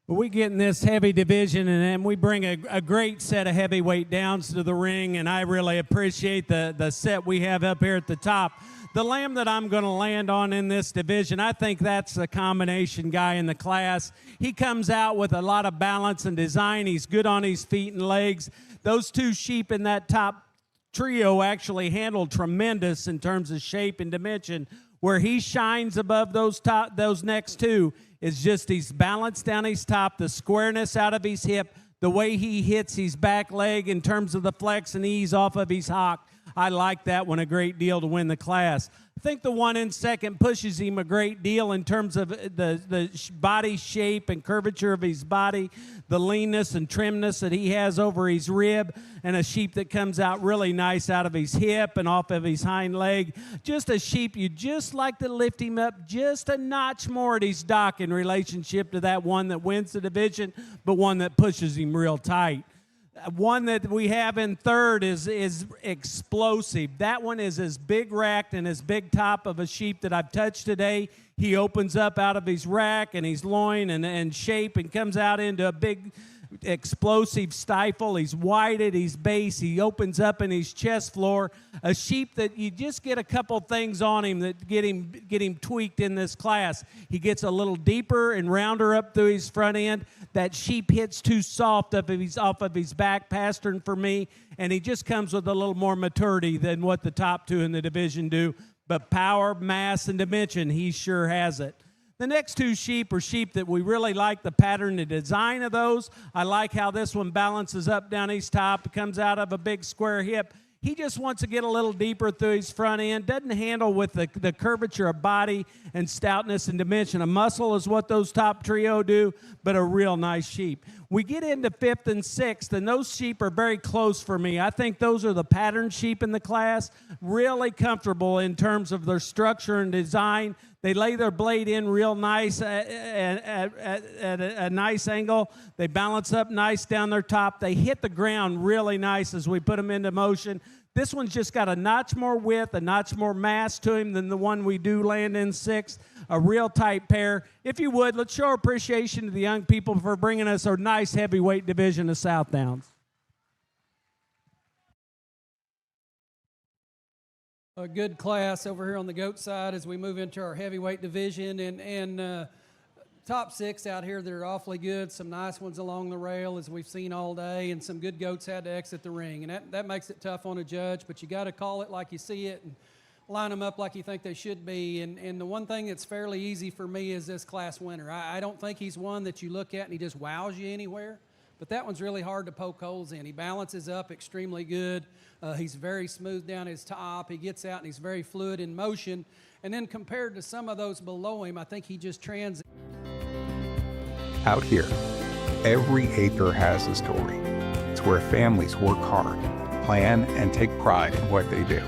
We get in this heavy division, and then we bring a great set of heavyweight downs to the ring, and I really appreciate the set we have up here at the top. The lamb that I'm going to land on in this division, I think that's the combination guy in the class. He comes out with a lot of balance and design. He's good on his feet and legs. Those two sheep in that top trio actually handled tremendous in terms of shape and dimension. Where he shines above those next two is just he's balanced down his top, the squareness out of his hip, the way he hits his back leg in terms of the flex and ease off of his hock. I like that one a great deal to win the class. I think the one in second pushes him a great deal in terms of the body shape and curvature of his body, the leanness and trimness that he has over his rib, and a sheep that comes out really nice out of his hip and off of his hind leg. Just a sheep you just like to lift him up just a notch more at his dock in relationship to that one that wins the division, but one that pushes him real tight. One that we have in third is explosive. That one is as big racked and as big top of a sheep that I've touched today. He opens up out of his rack and his loin and shape and comes out into a big explosive stifle. He's wide at his base. He opens up in his chest floor. A sheep that you just get a couple things on him that get him tweaked in this class. He gets a little deeper and rounder up through his front end. That sheep hits too soft off of his back pastern for me, and he just comes with a little more maturity than what the top two in the division do. But power, mass, and dimension, he sure has it. The next two sheep are sheep that we really like the pattern and design of those. I like how this one balances up down his top. It comes out of a big square hip. He just wants to get a little deeper through his front end. Doesn't handle with the curvature of body and stoutness and dimension. A muscle is what those top trio do, but a real nice sheep. We get into fifth and sixth, and those sheep are very close for me. I think those are the pattern sheep in the class. Really comfortable in terms of their structure and design. They lay their blade in real nice at a nice angle. They balance up nice down their top. They hit the ground really nice as we put them into motion. This one's just got a notch more width, a notch more mass to him than the one we do land in sixth. A real tight pair. If you would, let's show our appreciation to the young people for bringing us our nice heavyweight division of Southdowns. A good class over here on the goat side as we move into our heavyweight division, and top six out here that are awfully good. Some nice ones along the rail as we've seen all day, and some good goats had to exit the ring, and that makes it tough on a judge, but you got to call it like you see it and line them up like you think they should be. And the one thing that's fairly easy for me is this class winner. I don't think he's one that you look at and he just wows you anywhere. But that one's really hard to poke holes in. He balances up extremely good. He's very smooth down his top. He gets out and he's very fluid in motion. And then compared to some of those below him, I think he just Out here, every acre has a story. It's where families work hard, plan, and take pride in what they do.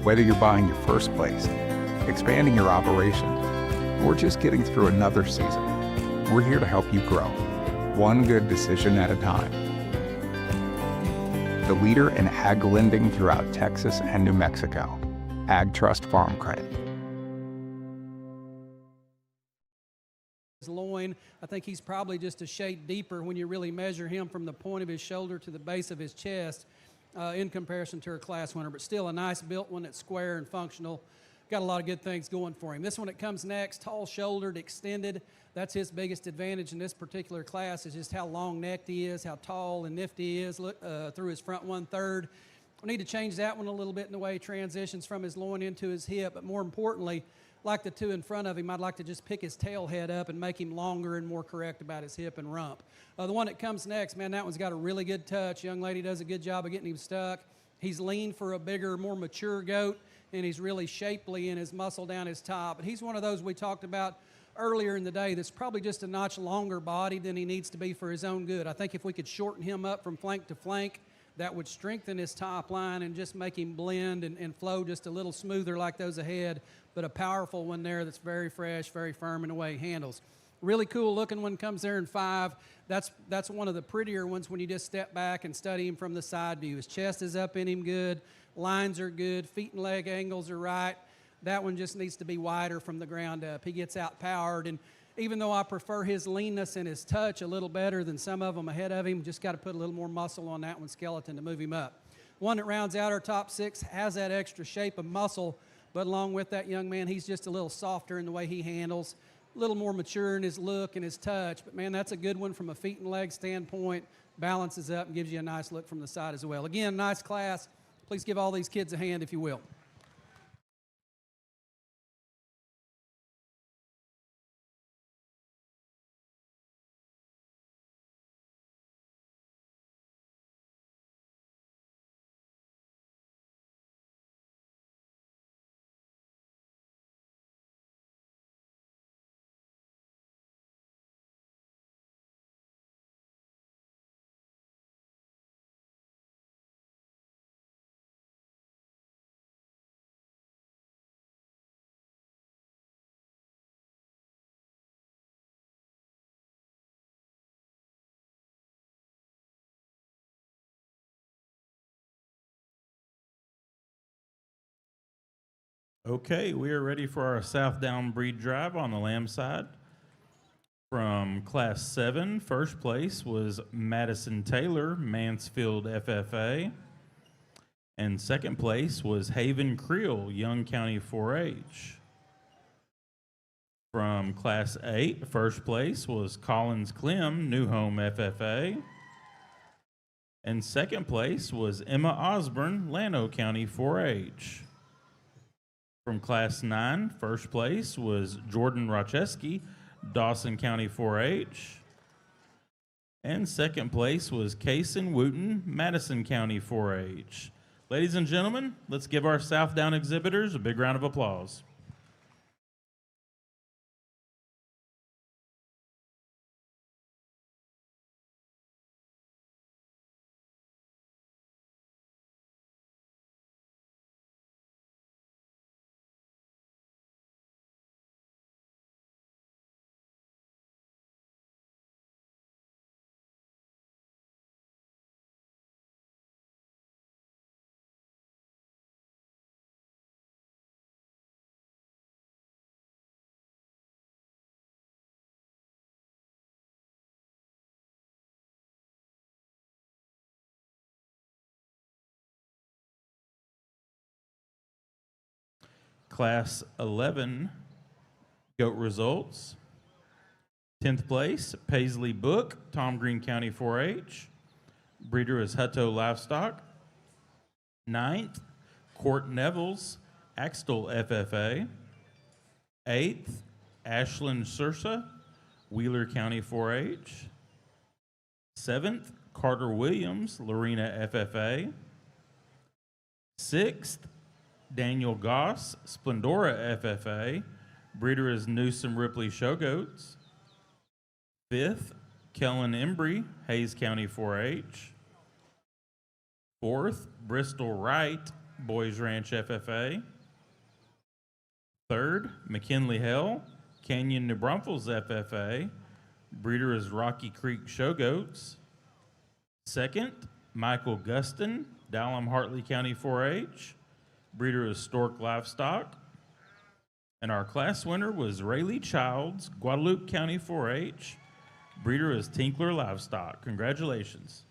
Whether you're buying your first place, expanding your operation, or just getting through another season, we're here to help you grow, one good decision at a time. The leader in ag lending throughout Texas and New Mexico, Ag Trust Farm Credit. his loin. I think he's probably just a shade deeper when you really measure him from the point of his shoulder to the base of his chest in comparison to her class winner, but still a nice built one that's square and functional. Got a lot of good things going for him. This one that comes next, tall-shouldered, extended. That's his biggest advantage in this particular class is just how long-necked he is, how tall and nifty he is through his front one-third. We need to change that one a little bit in the way he transitions from his loin into his hip, but more importantly, like the two in front of him, I'd like to just pick his tail head up and make him longer and more correct about his hip and rump. The one that comes next, man, that one's got a really good touch. Young lady does a good job of getting him stuck. He's lean for a bigger, more mature goat, and he's really shapely in his muscle down his top. But he's one of those we talked about earlier in the day that's probably just a notch longer body than he needs to be for his own good. I think if we could shorten him up from flank to flank, that would strengthen his top line and just make him blend and flow just a little smoother like those ahead, but a powerful one there that's very fresh, very firm in the way he handles. Really cool looking one comes there in 5. That's one of the prettier ones when you just step back and study him from the side view. His chest is up in him good, lines are good, feet and leg angles are right. That one just needs to be wider from the ground up. He gets out-powered, and Even though I prefer his leanness and his touch a little better than some of them ahead of him, just got to put a little more muscle on that one, skeleton, to move him up. One that rounds out our top 6 has that extra shape of muscle, but along with that young man, he's just a little softer in the way he handles, a little more mature in his look and his touch. But, man, that's a good one from a feet and leg standpoint. Balances up and gives you a nice look from the side as well. Again, nice class. Please give all these kids a hand, if you will. Okay, we are ready for our Southdown breed drive on the lamb side. From Class 7, first place was Madison Taylor, Mansfield FFA. And second place was Haven Creel, Young County 4-H. From Class 8, first place was Collins Clem, New Home FFA. And second place was Emma Osborne, Llano County 4-H. From Class 9, first place was Jordan Rocheski, Dawson County 4-H. And second place was Kaysen Wooten, Madison County 4-H. Ladies and gentlemen, let's give our Southdown exhibitors a big round of applause. Class 11 goat results. 10th place, Paisley Book, Tom Green County 4-H. Breeder is Hutto Livestock. 9th, Court Neville's, Axtell FFA. 8th, Ashland Sursa, Wheeler County 4-H. 7th, Carter Williams, Lorena FFA. 6th, Daniel Goss, Splendora FFA. Breeder is Newsom Ripley Showgoats. 5th, Kellen Embry, Hayes County 4-H. 4th, Bristol Wright, Boys Ranch FFA. 3rd, McKinley Hell, Canyon New Braunfels FFA. Breeder is Rocky Creek Showgoats. 2nd, Michael Guston, Dallam Hartley County 4-H. Breeder is Stork Livestock. And our class winner was Rayleigh Childs, Guadalupe County 4-H. Breeder is Tinkler Livestock. Congratulations.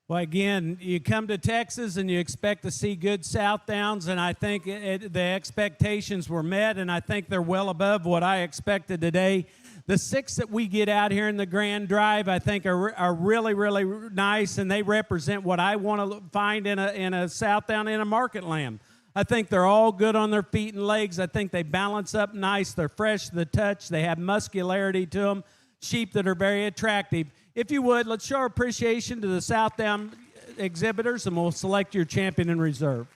Well, again, you come to Texas and you expect to see good Southdowns, and I think the expectations were met, and I think they're well above what I expected today. The 6 that we get out here in the Grand Drive, I think, are really, really nice, and they represent what I want to find in a Southdown in a market lamb. I think they're all good on their feet and legs. I think they balance up nice. They're fresh to the touch. They have muscularity to them. Sheep that are very attractive. If you would, let's show our appreciation to the Southdown exhibitors, and we'll select your champion in reserve.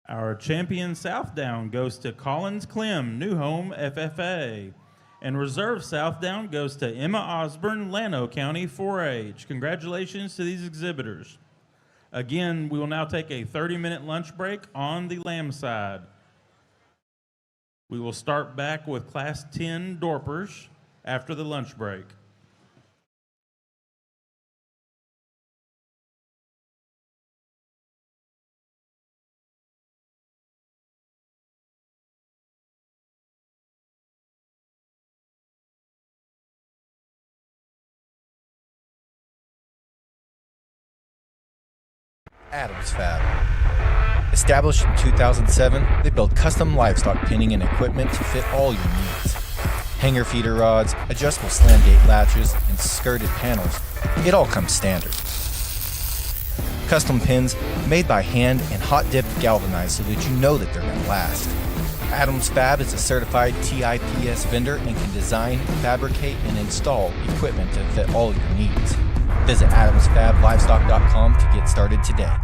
Our champion Southdown goes to Collins Clem, New Home FFA. And Reserve Southdown goes to Emma Osborne, Llano County 4-H. Congratulations to these exhibitors. Again, we will now take a 30-minute lunch break on the lamb side. We will start back with Class 10 Dorpers after the lunch break. Adams Fab. Established in 2007, they build custom livestock pinning and equipment to fit all your needs. Hanger feeder rods, adjustable slam gate latches, and skirted panels. It all comes standard. Custom pins made by hand and hot dipped galvanized so that you know that they're going to last. Adams Fab is a certified TIPS vendor and can design, fabricate, and install equipment to fit all your needs. Visit adamsfablivestock.com to get started today.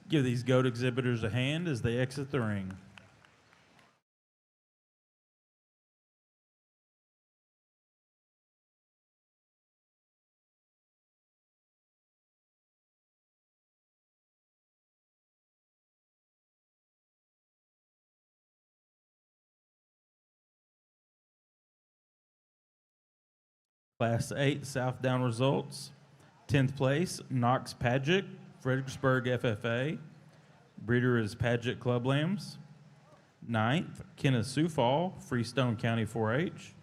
Give these goat exhibitors a hand as they exit the ring. Class 8 Southdown results. 10th place, Knox Padgett, Fredericksburg FFA. Breeder is Padgett Club Lambs. 9th, Kenneth Sufall, Freestone County 4-H.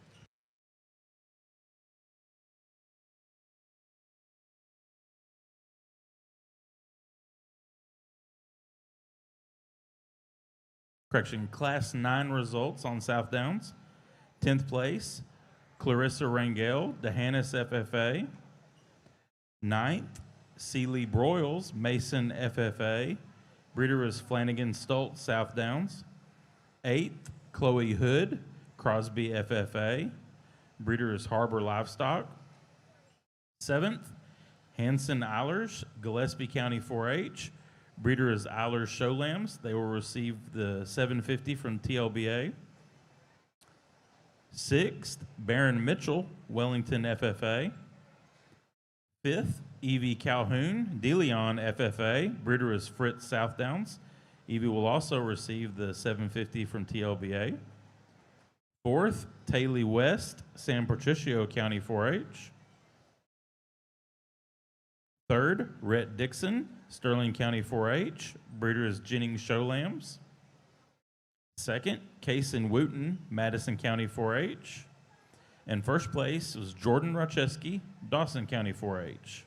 Class 9 results on Southdowns. 10th place, Clarissa Rangel, D'Hanis FFA. 9th, Sealy Broyles, Mason FFA. Breeder is Flanagan Stoltz, Southdowns. 8th, Chloe Hood, Crosby FFA. Breeder is Harbor Livestock. 7th, Hanson Eilers, Gillespie County 4-H. Breeder is Eilers Show Lambs. They will receive the 750 from TLBA. 6th, Baron Mitchell, Wellington FFA. 5th, Evie Calhoun, DeLeon FFA. Breeder is Fritz Southdowns. Evie will also receive the 750 from TLBA. 4th, Taylor West, San Patricio County 4-H. 3rd, Rhett Dixon, Sterling County 4-H. Breeder is Jennings Show Lambs. 2nd, Kason Wooten, Madison County 4-H. And first place was Jordan Rocheski, Dawson County 4-H.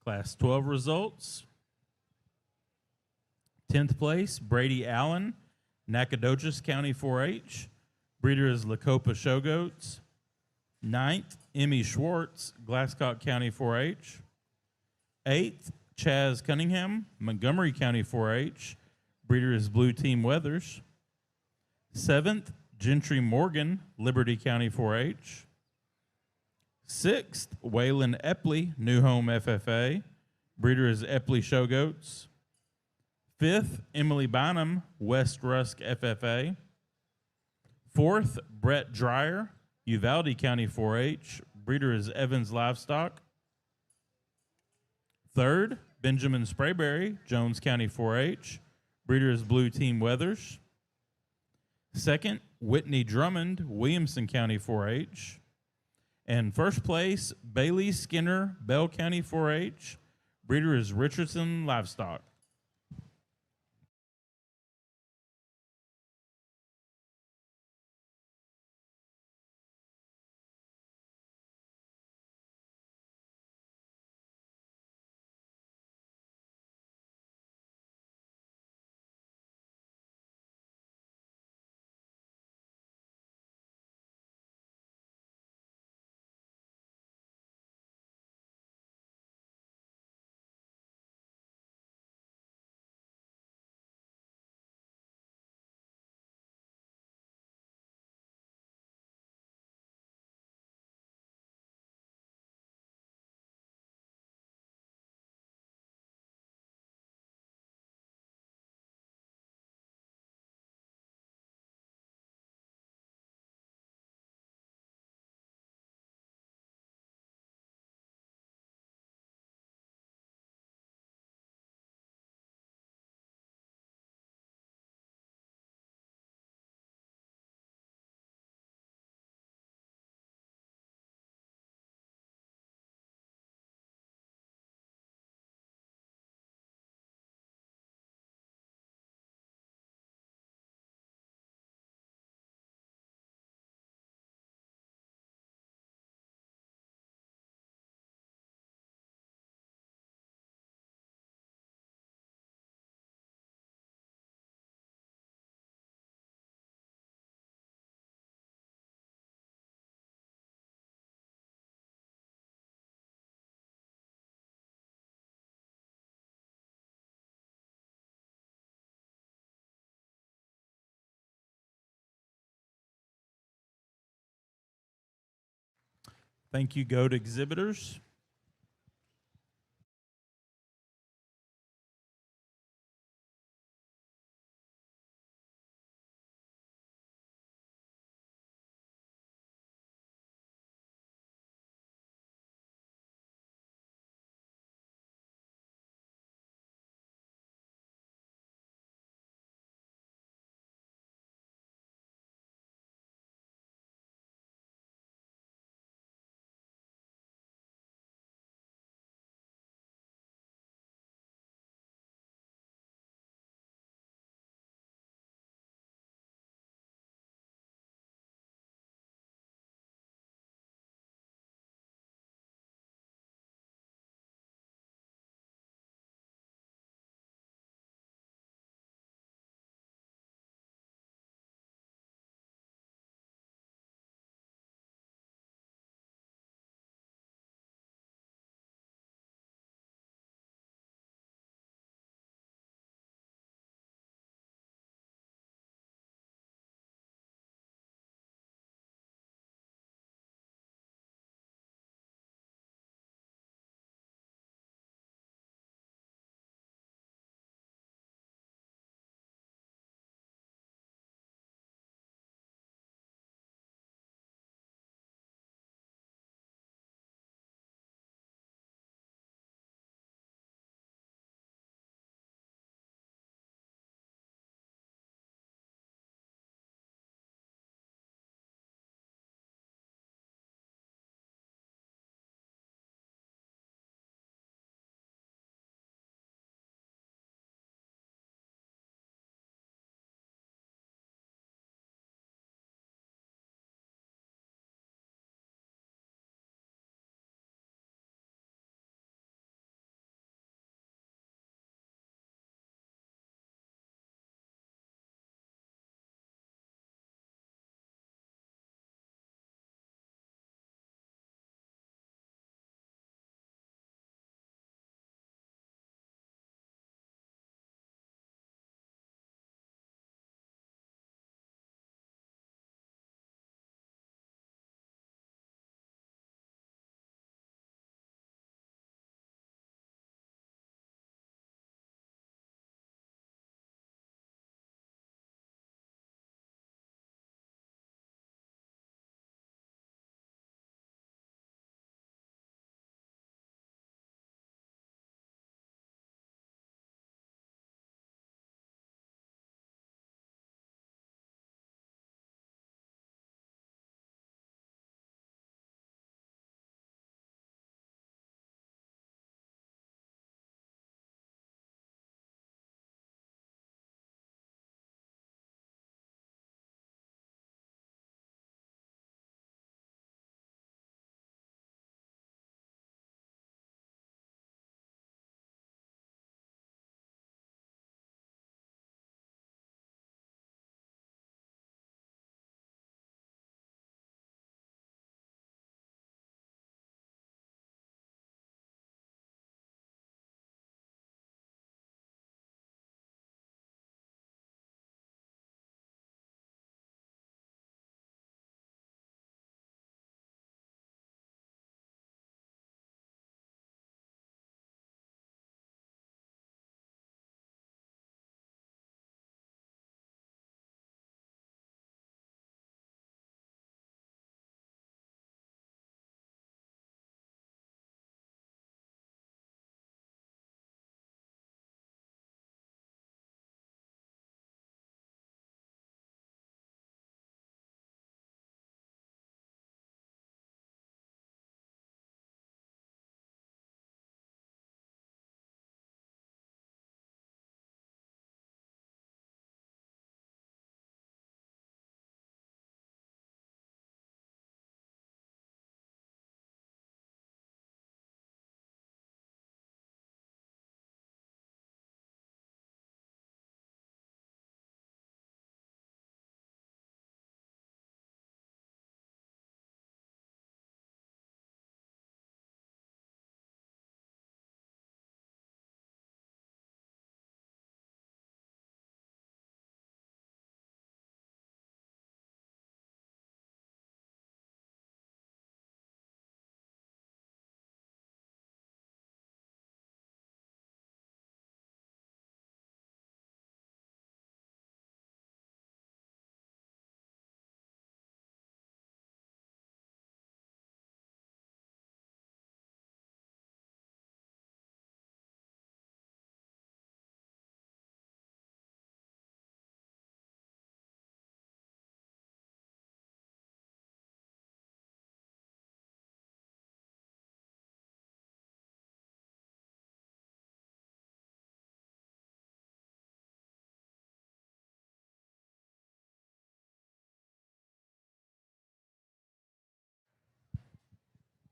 Class 12 results. 10th place, Brady Allen, Nacogdoches County 4-H. Breeder is Lacopa Showgoats. 9th, Emmy Schwartz, Glasscock County 4-H. 8th, Chaz Cunningham, Montgomery County 4-H. Breeder is Blue Team Weathers. 7th, Gentry Morgan, Liberty County 4-H. 6th, Waylon Epley, New Home FFA. Breeder is Epley Showgoats. 5th, Emily Bynum, West Rusk FFA. 4th, Brett Dreyer, Uvalde County 4-H. Breeder is Evans Livestock. 3rd, Benjamin Sprayberry, Jones County 4-H. Breeder is Blue Team Weathers. 2nd, Whitney Drummond, Williamson County 4-H. And 1st place, Bailey Skinner, Bell County 4-H. Breeder is Richardson Livestock. Thank you, GOAT exhibitors.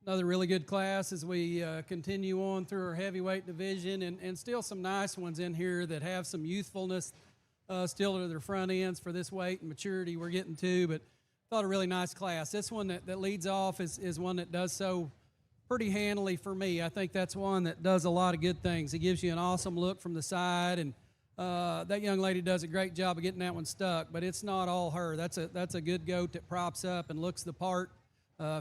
Another really good class as we continue on through our heavyweight division, and still some nice ones in here that have some youthfulness still to their front ends for this weight and maturity we're getting to, but thought a really nice class. This one that leads off is one that does so pretty handily for me. I think that's one that does a lot of good things. It gives you an awesome look from the side, and that young lady does a great job of getting that one stuck, but it's not all her. That's a good goat that props up and looks the part.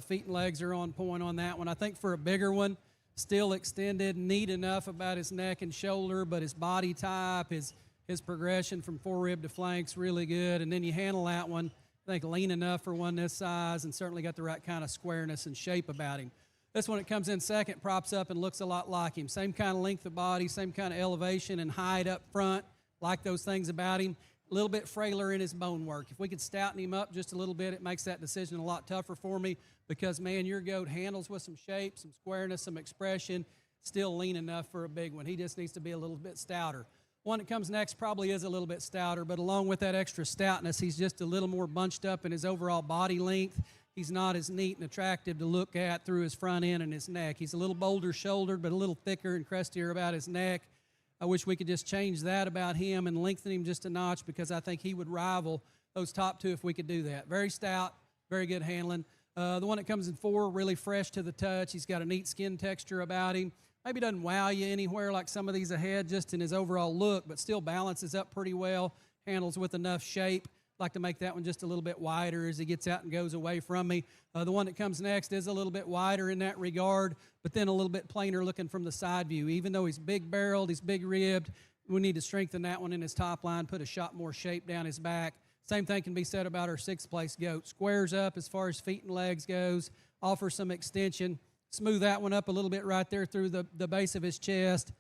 Feet and legs are on point on that one. I think for a bigger one, still extended, neat enough about his neck and shoulder, but his body type, his progression from forerib to flanks, really good. And then you handle that one, I think lean enough for one this size, and certainly got the right kind of squareness and shape about him. This one, it comes in second, props up and looks a lot like him. Same kind of length of body, same kind of elevation and height up front, like those things about him. A little bit frailer in his bone work. If we could stouten him up just a little bit, it makes that decision a lot tougher for me because, man, your goat handles with some shape, some squareness, some expression, still lean enough for a big one. He just needs to be a little bit stouter. One that comes next probably is a little bit stouter, but along with that extra stoutness, he's just a little more bunched up in his overall body length. He's not as neat and attractive to look at through his front end and his neck. He's a little boulder-shouldered, but a little thicker and crestier about his neck. I wish we could just change that about him and lengthen him just a notch because I think he would rival those top two if we could do that. Very stout, very good handling. The one that comes in 4, really fresh to the touch. He's got a neat skin texture about him. Maybe doesn't wow you anywhere like some of these ahead just in his overall look, but still balances up pretty well, handles with enough shape. Like to make that one just a little bit wider as he gets out and goes away from me. The one that comes next is a little bit wider in that regard, but then a little bit plainer looking from the side view. Even though he's big-barreled, he's big-ribbed, we need to strengthen that one in his top line, put a shot more shape down his back. Same thing can be said about our 6th-place goat. Squares up as far as feet and legs goes, offers some extension. Smooth that one up a little bit right there through the base of his chest.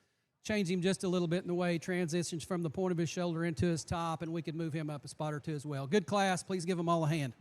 Change him just a little bit in the way he transitions from the point of his shoulder into his top, and we could move him up a spot or two as well. Good class. Please give them all a hand.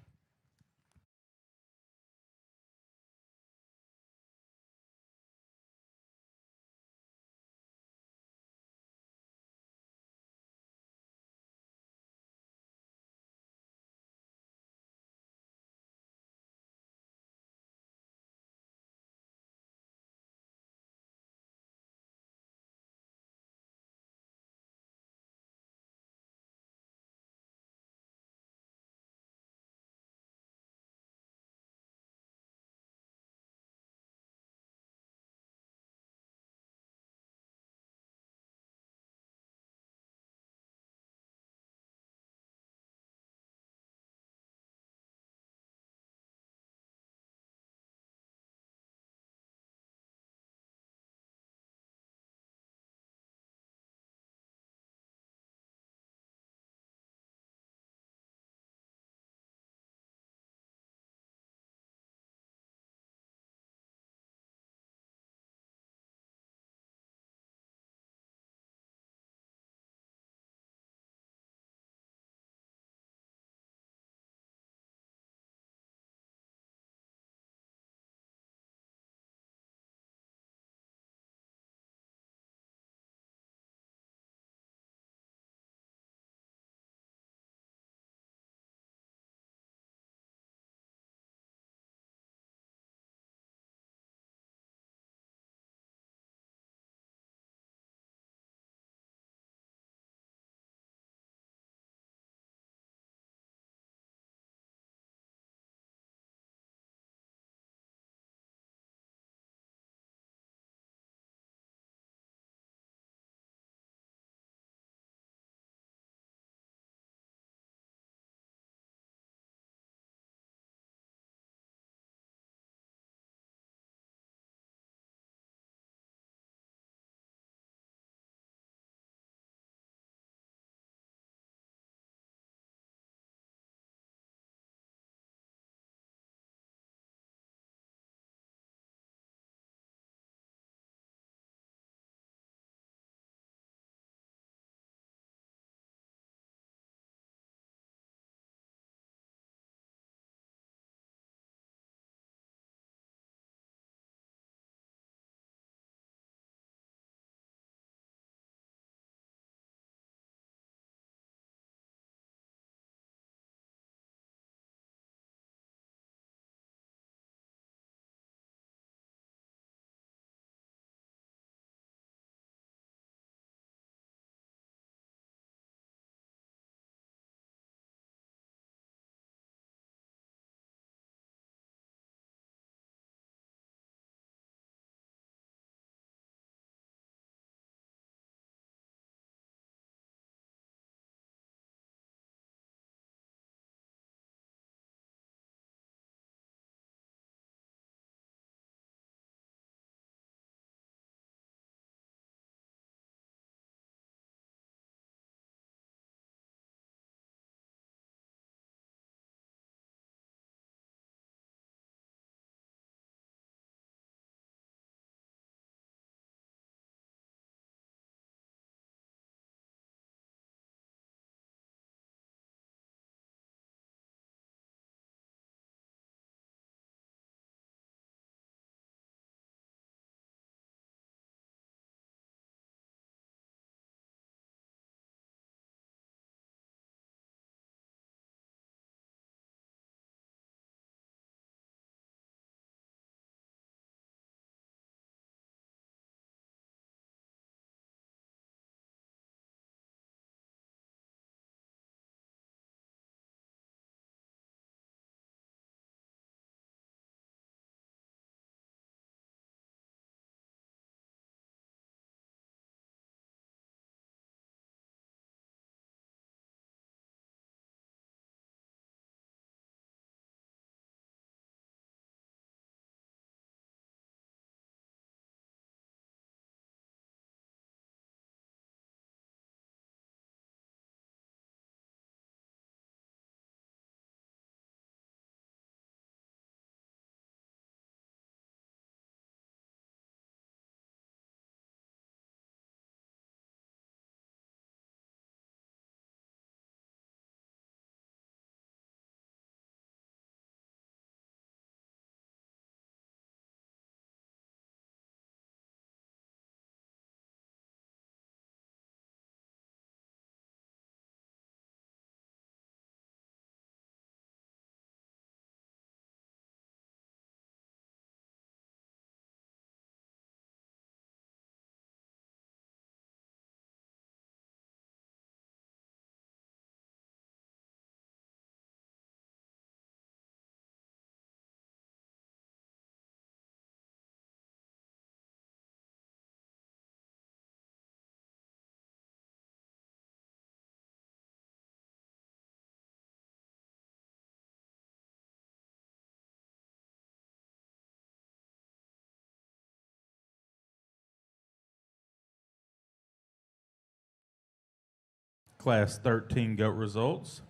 Class 13 goat results.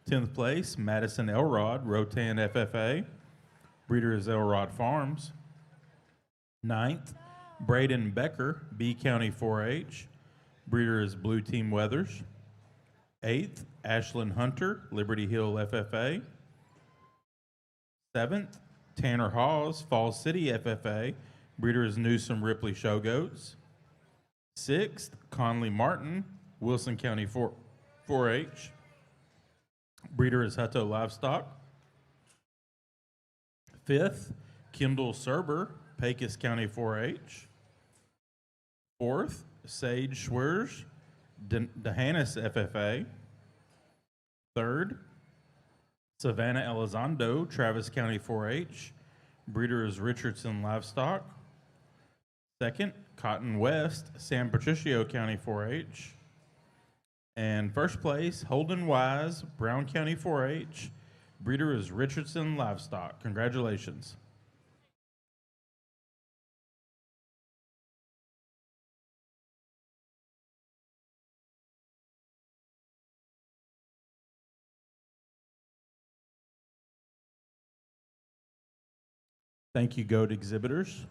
10th place, Madison Elrod, Rotan FFA. Breeder is Elrod Farms. 9th, Braden Becker, B County 4-H. Breeder is Blue Team Weathers. 8th, Ashlyn Hunter, Liberty Hill FFA. 7th, Tanner Hawes, Falls City FFA. Breeder is Newsom Ripley Show Goats. 6th, Conley Martin, Wilson County 4-H. Breeder is Hutto Livestock. 5th, Kendall Serber, Pecos County 4-H. 4th, Sage Schwerz, Dehanis FFA. 3rd, Savannah Elizondo, Travis County 4-H. Breeder is Richardson Livestock. 2nd, Cotton West, San Patricio County 4-H. And first place, Holden Wise, Brown County 4-H. Breeder is Richardson Livestock. Congratulations. Thank you, goat exhibitors.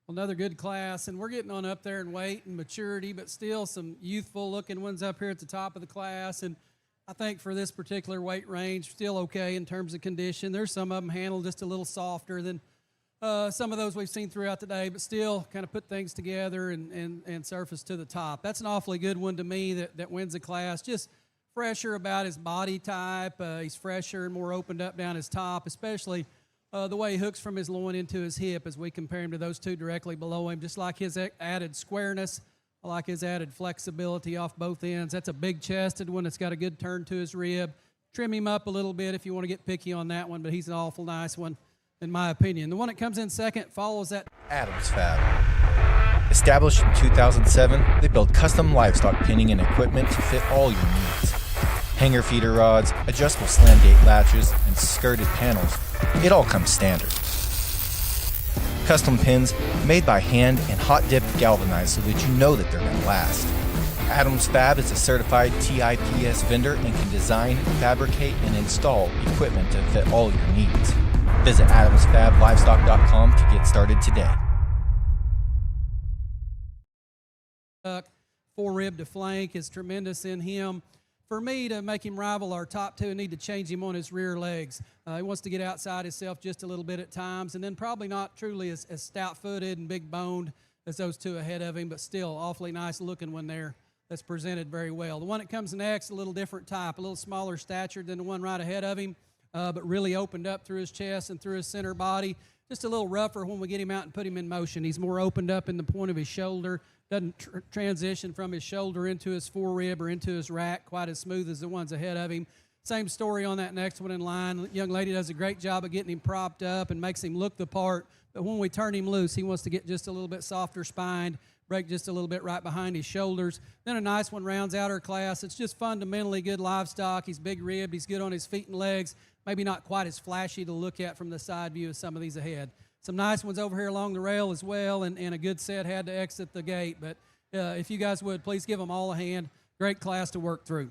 Another good class, and we're getting on up there in weight and maturity, but still some youthful-looking ones up here at the top of the class. And I think for this particular weight range, still okay in terms of condition. There's some of them handled just a little softer than some of those we've seen throughout the day, but still kind of put things together and surface to the top. That's an awfully good one to me that wins the class. Just fresher about his body type. He's fresher and more opened up down his top, especially the way he hooks from his loin into his hip as we compare him to those two directly below him. Just like his added squareness, I like his added flexibility off both ends. That's a big-chested one that's got a good turn to his rib. Trim him up a little bit if you want to get picky on that one, but he's an awful nice one in my opinion. The one that comes in second follows that. Adams Fab. Established in 2007, they build custom livestock pinning and equipment to fit all your needs. Hanger feeder rods, adjustable slam gate latches, and skirted panels. It all comes standard. Custom pins made by hand and hot dipped galvanized so that you know that they're going to last. Adams Fab is a certified TIPS vendor and can design, fabricate, and install equipment to fit all your needs. Visit adamsfablivestock.com to get started today. Four rib to flank is tremendous in him. For me to make him rival our top two, I need to change him on his rear legs. He wants to get outside himself just a little bit at times, and then probably not truly as stout-footed and big-boned as those two ahead of him, but still awfully nice-looking one there that's presented very well. The one that comes next, a little different type, a little smaller statured than the one right ahead of him, but really opened up through his chest and through his center body. Just a little rougher when we get him out and put him in motion. He's more opened up in the point of his shoulder, doesn't transition from his shoulder into his forerib or into his rack quite as smooth as the ones ahead of him. Same story on that next one in line. The young lady does a great job of getting him propped up and makes him look the part, but when we turn him loose, he wants to get just a little bit softer spined, break just a little bit right behind his shoulders. Then a nice one rounds out our class. It's just fundamentally good livestock. He's big-ribbed. He's good on his feet and legs. Maybe not quite as flashy to look at from the side view as some of these ahead. Some nice ones over here along the rail as well, and a good set had to exit the gate. But if you guys would, please give them all a hand. Great class to work through.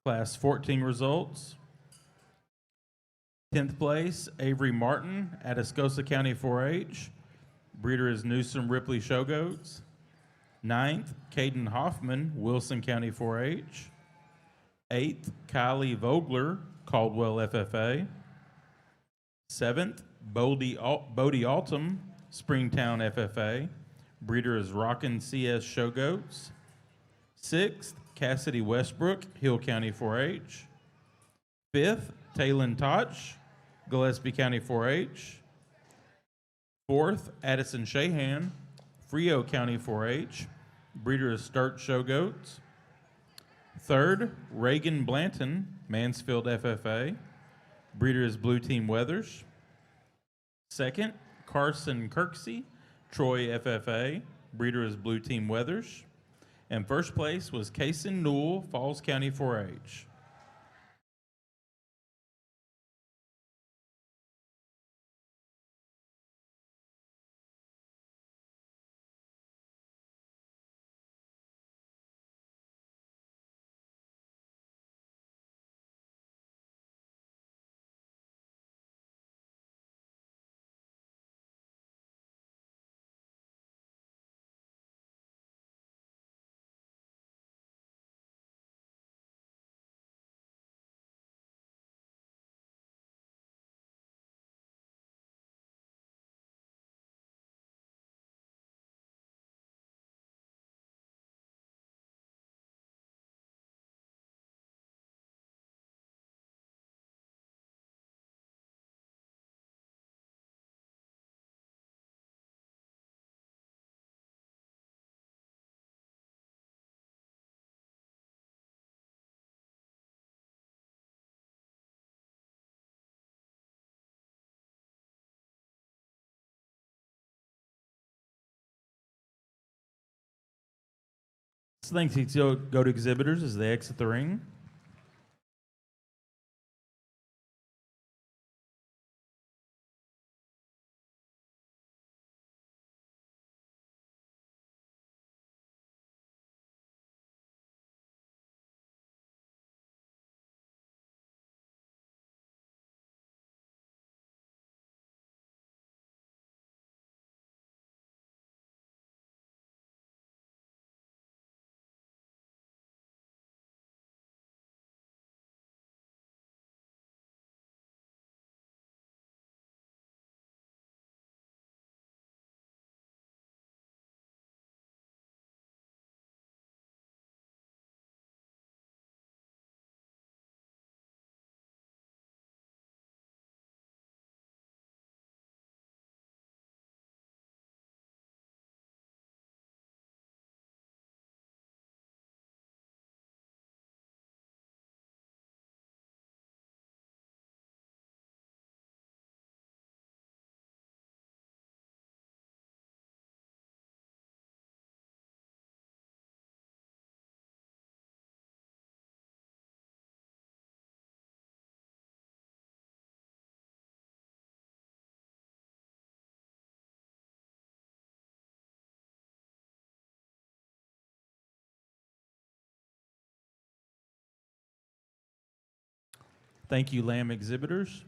Class 14 results. 10th place, Avery Martin, Atascosa County 4-H. Breeder is Newsom Ripley Showgoats. 9th, Caden Hoffman, Wilson County 4-H. 8th, Kylie Vogler, Caldwell FFA. 7th, Bodie Altum, Springtown FFA. Breeder is Rockin' CS Showgoats. 6th, Cassidy Westbrook, Hill County 4-H. 5th, Taylon Toch, Gillespie County 4-H. 4th, Addison Shahan, Frio County 4-H. Breeder is Sturt Showgoats. 3rd, Reagan Blanton, Mansfield FFA. Breeder is Blue Team Weathers. 2nd, Carson Kirksey, Troy FFA. Breeder is Blue Team Weathers. And first place was Kaysen Newell, Falls County 4-H. Thanks, go to exhibitors as they exit the ring. Thank you, Lamb exhibitors.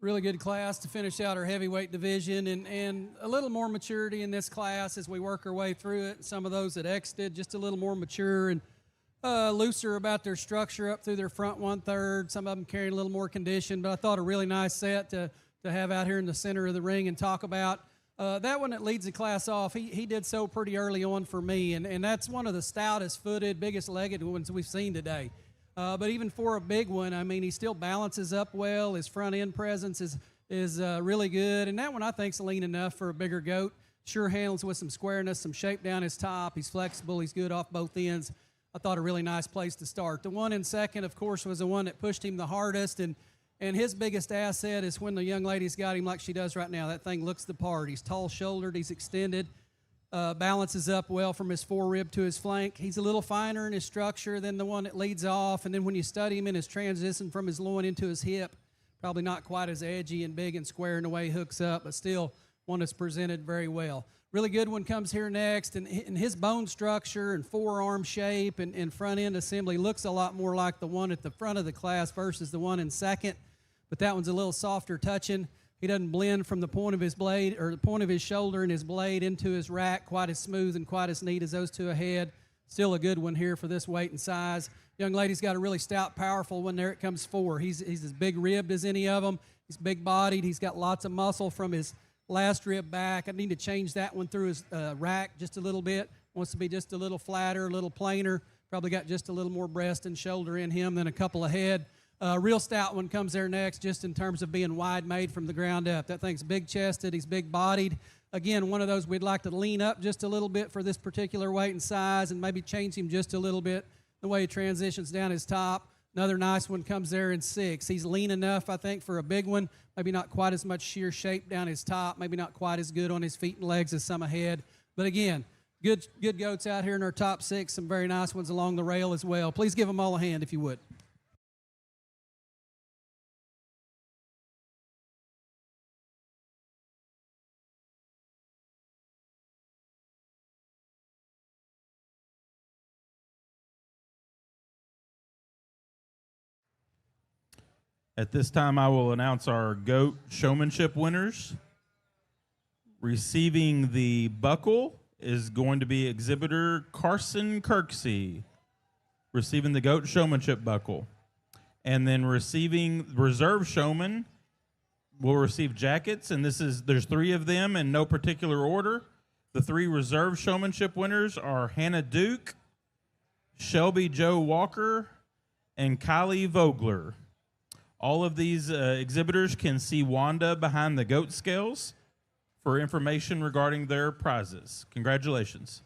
Really good class to finish out our heavyweight division, and a little more maturity in this class as we work our way through it. Some of those that exited just a little more mature and looser about their structure up through their front 1/3. Some of them carrying a little more condition, but I thought a really nice set to have out here in the center of the ring and talk about. That one that leads the class off, he did so pretty early on for me, and that's one of the stoutest footed, biggest legged ones we've seen today. But even for a big one, I mean, he still balances up well. His front end presence is really good. And that one I think is lean enough for a bigger goat. Sure handles with some squareness, some shape down his top. He's flexible. He's good off both ends. I thought a really nice place to start. The one in second, of course, was the one that pushed him the hardest. And his biggest asset is when the young lady's got him like she does right now. That thing looks the part. He's tall-shouldered. He's extended. Balances up well from his forerib to his flank. He's a little finer in his structure than the one that leads off, and then when you study him in his transition from his loin into his hip, probably not quite as edgy and big and square in the way he hooks up, but still one that's presented very well. Really good one comes here next, and his bone structure and forearm shape and front end assembly looks a lot more like the one at the front of the class versus the one in second, but that one's a little softer touching. He doesn't blend from the point of his blade or the point of his shoulder and his blade into his rack quite as smooth and quite as neat as those two ahead. Still a good one here for this weight and size. Young lady's got a really stout, powerful one there. It comes 4. He's as big ribbed as any of them. He's big bodied. He's got lots of muscle from his last rib back. I need to change that one through his rack just a little bit. Wants to be just a little flatter, a little plainer. Probably got just a little more breast and shoulder in him than a couple ahead. Real stout one comes there next just in terms of being wide made from the ground up. That thing's big-chested. He's big-bodied. Again, one of those we'd like to lean up just a little bit for this particular weight and size and maybe change him just a little bit the way he transitions down his top. Another nice one comes there in 6. He's lean enough, I think, for a big one. Maybe not quite as much sheer shape down his top. Maybe not quite as good on his feet and legs as some ahead. But again, good goats out here in our top 6. Some very nice ones along the rail as well. Please give them all a hand if you would. At this time, I will announce our GOAT Showmanship winners. Receiving the buckle is going to be exhibitor Carson Kirksey, receiving the GOAT Showmanship buckle. And then receiving reserve showman will receive jackets, and there's 3 of them in no particular order. The 3 reserve showmanship winners are Hannah Duke, Shelby Joe Walker, and Kylie Vogler. All of these exhibitors can see Wanda behind the goat scales for information regarding their prizes. Congratulations.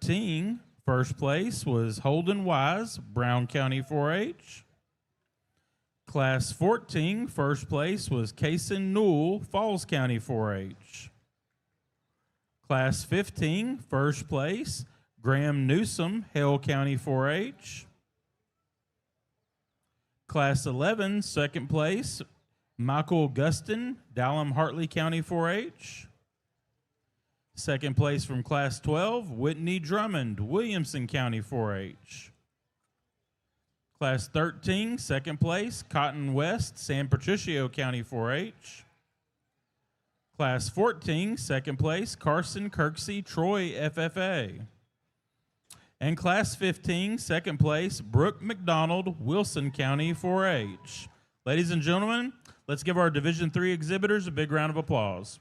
13, first place was Holden Wise, Brown County 4-H. Class 14, first place was Kaysen Newell, Falls County 4-H. Class 15, first place, Graham Newsom, Hale County 4-H. Class 11, second place, Michael Gustin, Dallam Hartley County 4-H. Second place from Class 12, Whitney Drummond, Williamson County 4-H. Class 13, second place, Cotton West, San Patricio County 4-H. Class 14, second place, Carson Kirksey, Troy FFA. And Class 15, second place, Brooke McDonald, Wilson County 4-H. Ladies and gentlemen, let's give our Division III exhibitors a big round of applause.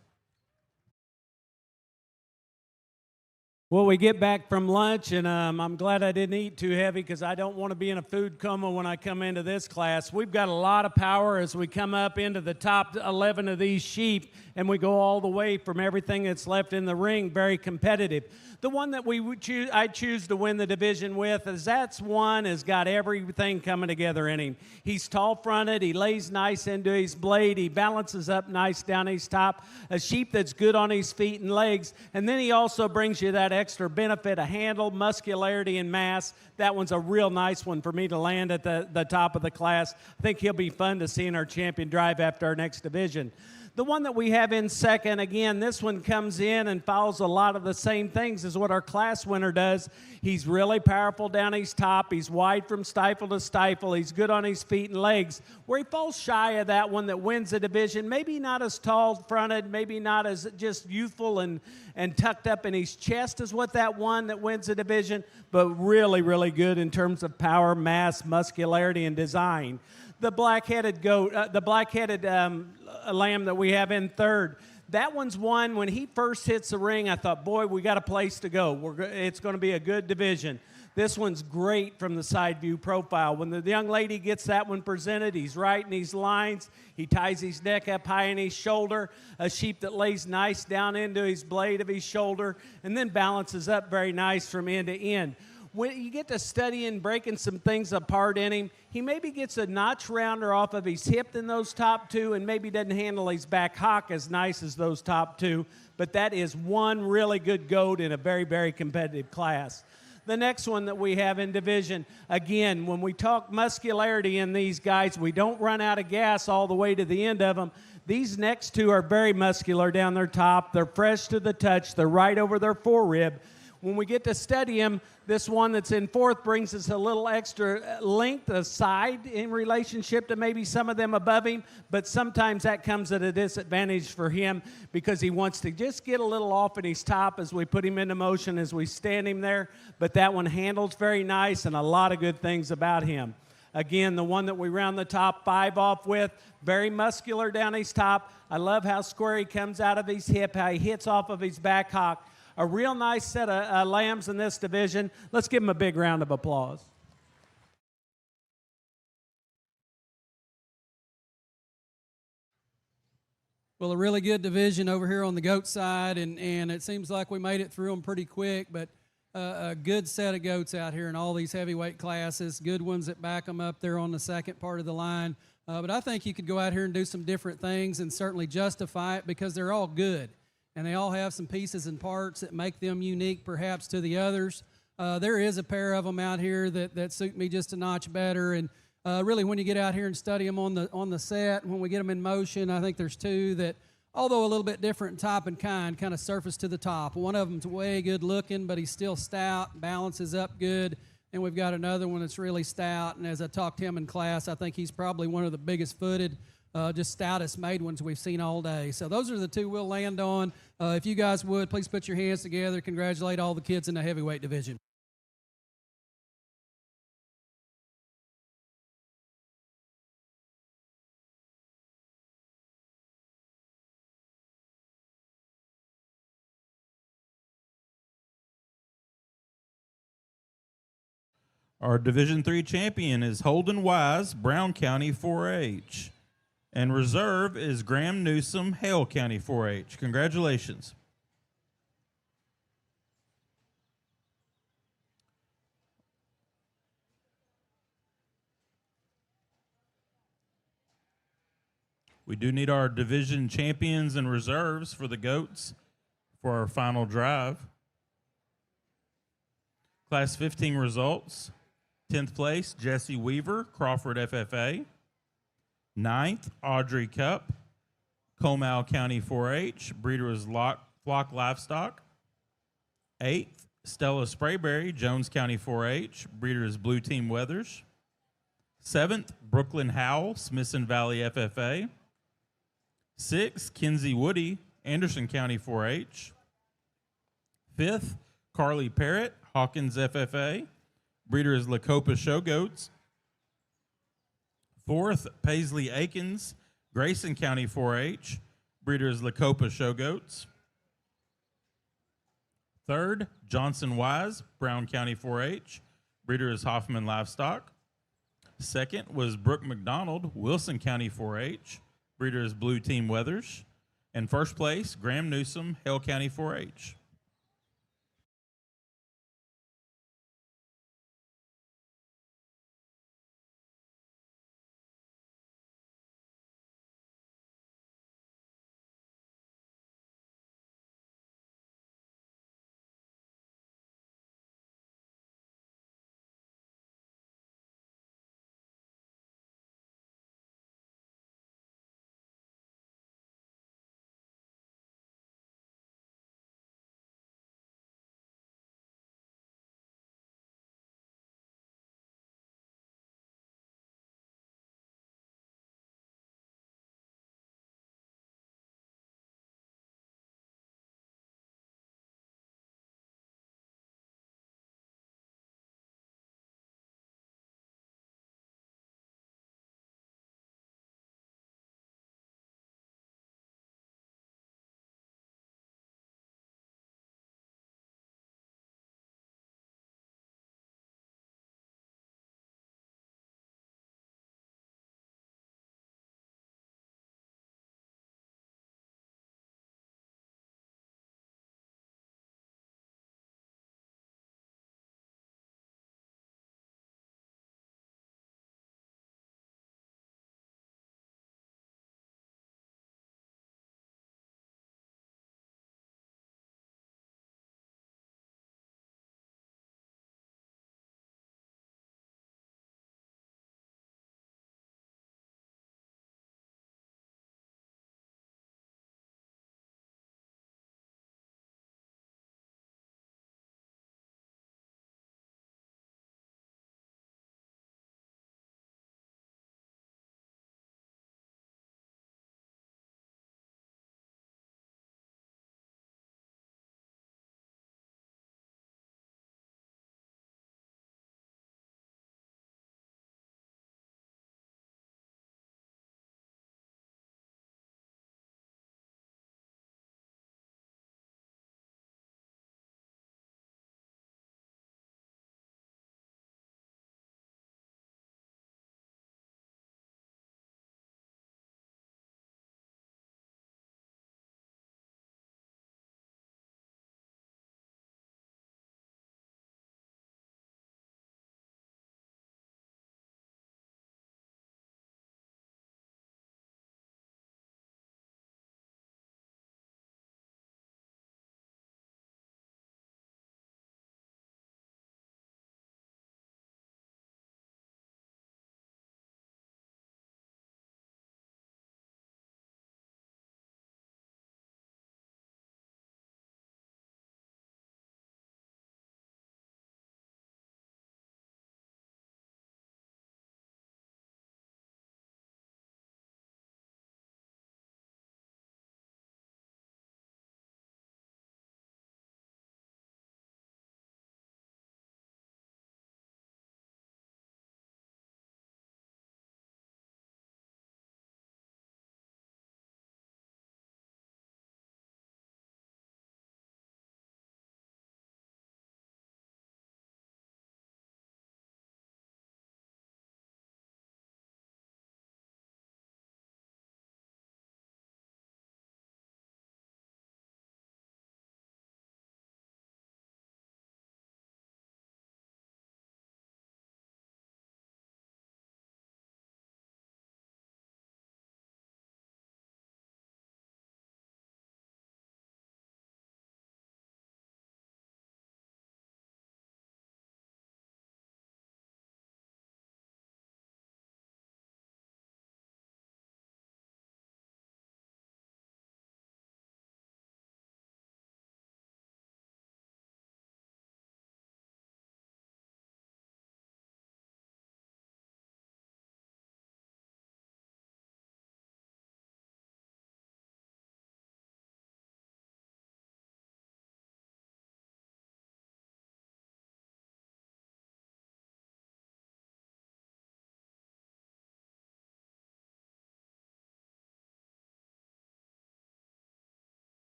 Well, we get back from lunch, and I'm glad I didn't eat too heavy because I don't want to be in a food coma when I come into this class. We've got a lot of power as we come up into the top 11 of these sheep, and we go all the way from everything that's left in the ring, very competitive. The one that I choose to win the division with is that's one has got everything coming together in him. He's tall-fronted. He lays nice into his blade. He balances up nice down his top. A sheep that's good on his feet and legs. And then he also brings you that extra benefit of handle, muscularity, and mass. That one's a real nice one for me to land at the top of the class. I think he'll be fun to see in our champion drive after our next division. The one that we have in second, again, this one comes in and follows a lot of the same things as what our class winner does. He's really powerful down his top. He's wide from stifle to stifle. He's good on his feet and legs. Where he falls shy of that one that wins the division, maybe not as tall-fronted, maybe not as just youthful and tucked up in his chest as what that one that wins the division, but really, really good in terms of power, mass, muscularity, and design. The black-headed goat, lamb that we have in third, that one's one, when he first hits the ring, I thought, boy, we got a place to go. It's going to be a good division. This one's great from the side view profile. When the young lady gets that one presented, he's right in these lines. He ties his neck up high in his shoulder, a sheep that lays nice down into his blade of his shoulder, and then balances up very nice from end to end. When you get to studying, breaking some things apart in him, he maybe gets a notch rounder off of his hip than those top two and maybe doesn't handle his back hock as nice as those top two, but that is one really good goat in a very, very competitive class. The next one that we have in division, again, when we talk muscularity in these guys, we don't run out of gas all the way to the end of them. These next two are very muscular down their top. They're fresh to the touch. They're right over their forerib. When we get to study him, this one that's in fourth brings us a little extra length aside in relationship to maybe some of them above him, but sometimes that comes at a disadvantage for him because he wants to just get a little off in his top as we put him into motion, as we stand him there, but that one handles very nice and a lot of good things about him. Again, the one that we round the top five off with, very muscular down his top. I love how square he comes out of his hip, how he hits off of his back hock. A real nice set of lambs in this division. Let's give them a big round of applause. Well, a really good division over here on the goat side, and it seems like we made it through them pretty quick, but a good set of goats out here in all these heavyweight classes, good ones that back them up there on the second part of the line. But I think you could go out here and do some different things and certainly justify it because they're all good. And they all have some pieces and parts that make them unique perhaps to the others. There is a pair of them out here that suit me just a notch better. And really when you get out here and study them on the set, when we get them in motion, I think there's two that, although a little bit different in type and kind of surface to the top. One of them's way good looking, but he's still stout, balances up good. And we've got another one that's really stout. And as I talked to him in class, I think he's probably one of the biggest footed, just stoutest made ones we've seen all day. So those are the two we'll land on. If you guys would, please put your hands together. Congratulate all the kids in the heavyweight division. Our Division III champion is Holden Wise, Brown County 4-H. And reserve is Graham Newsom, Hale County 4-H. Congratulations. We do need our division champions and reserves for the goats for our final drive. Class 15 results. 10th place, Jesse Weaver, Crawford FFA. 9th, Audrey Cup, Comal County 4-H, breeder is Flock Livestock. 8th, Stella Sprayberry, Jones County 4-H, breeder is Blue Team Weathers. 7th, Brooklyn Howell, Smithson Valley FFA. 6th, Kinsey Woody, Anderson County 4-H. 5th, Carly Parrott, Hawkins FFA, breeder is Lacopa Show Goats. 4th, Paisley Akins, Grayson County 4-H, breeder is Lacopa Show Goats. 3rd, Johnson Wise, Brown County 4-H, breeder is Hoffman Livestock. 2nd was Brooke McDonald, Wilson County 4-H, breeder is Blue Team Weathers. And 1st place, Graham Newsom, Hale County 4-H.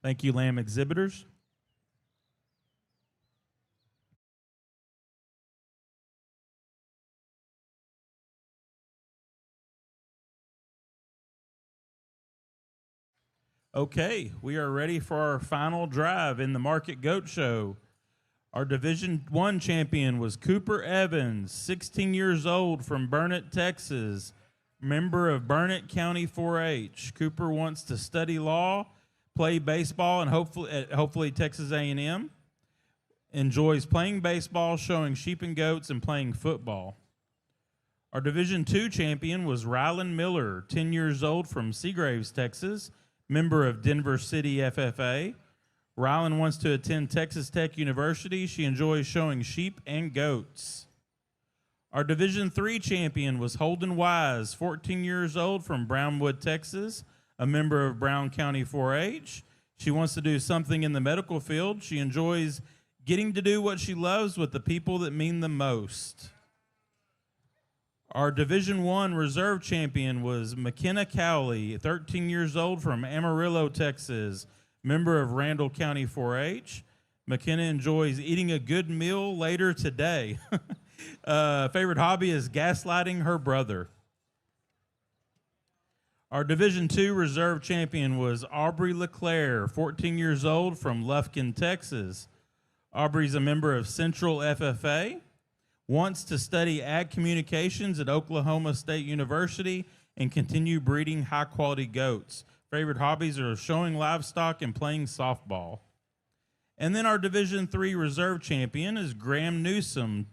Thank you, lamb exhibitors. Okay, we are ready for our final drive in the Market Goat Show. Our Division I champion was Cooper Evans, 16 years old, from Burnett, Texas, member of Burnett County 4-H. Cooper wants to study law, play baseball, and hopefully Texas A&M. Enjoys playing baseball, showing sheep and goats, and playing football. Our Division II champion was Rylan Miller, 10 years old, from Seagraves, Texas, member of Denver City FFA. Rylan wants to attend Texas Tech University. She enjoys showing sheep and goats. Our Division III champion was Holden Wise, 14 years old, from Brownwood, Texas, a member of Brown County 4-H. She wants to do something in the medical field. She enjoys getting to do what she loves with the people that mean the most. Our Division I reserve champion was McKenna Cowley, 13 years old, from Amarillo, Texas, member of Randall County 4-H. McKenna enjoys eating a good meal later today. Favorite hobby is gaslighting her brother. Our Division II reserve champion was Aubrey LeClaire, 14 years old, from Lufkin, Texas. Aubrey's a member of Central FFA. Wants to study ag communications at Oklahoma State University and continue breeding high-quality goats. Favorite hobbies are showing livestock and playing softball. And then our Division III reserve champion is Graham Newsom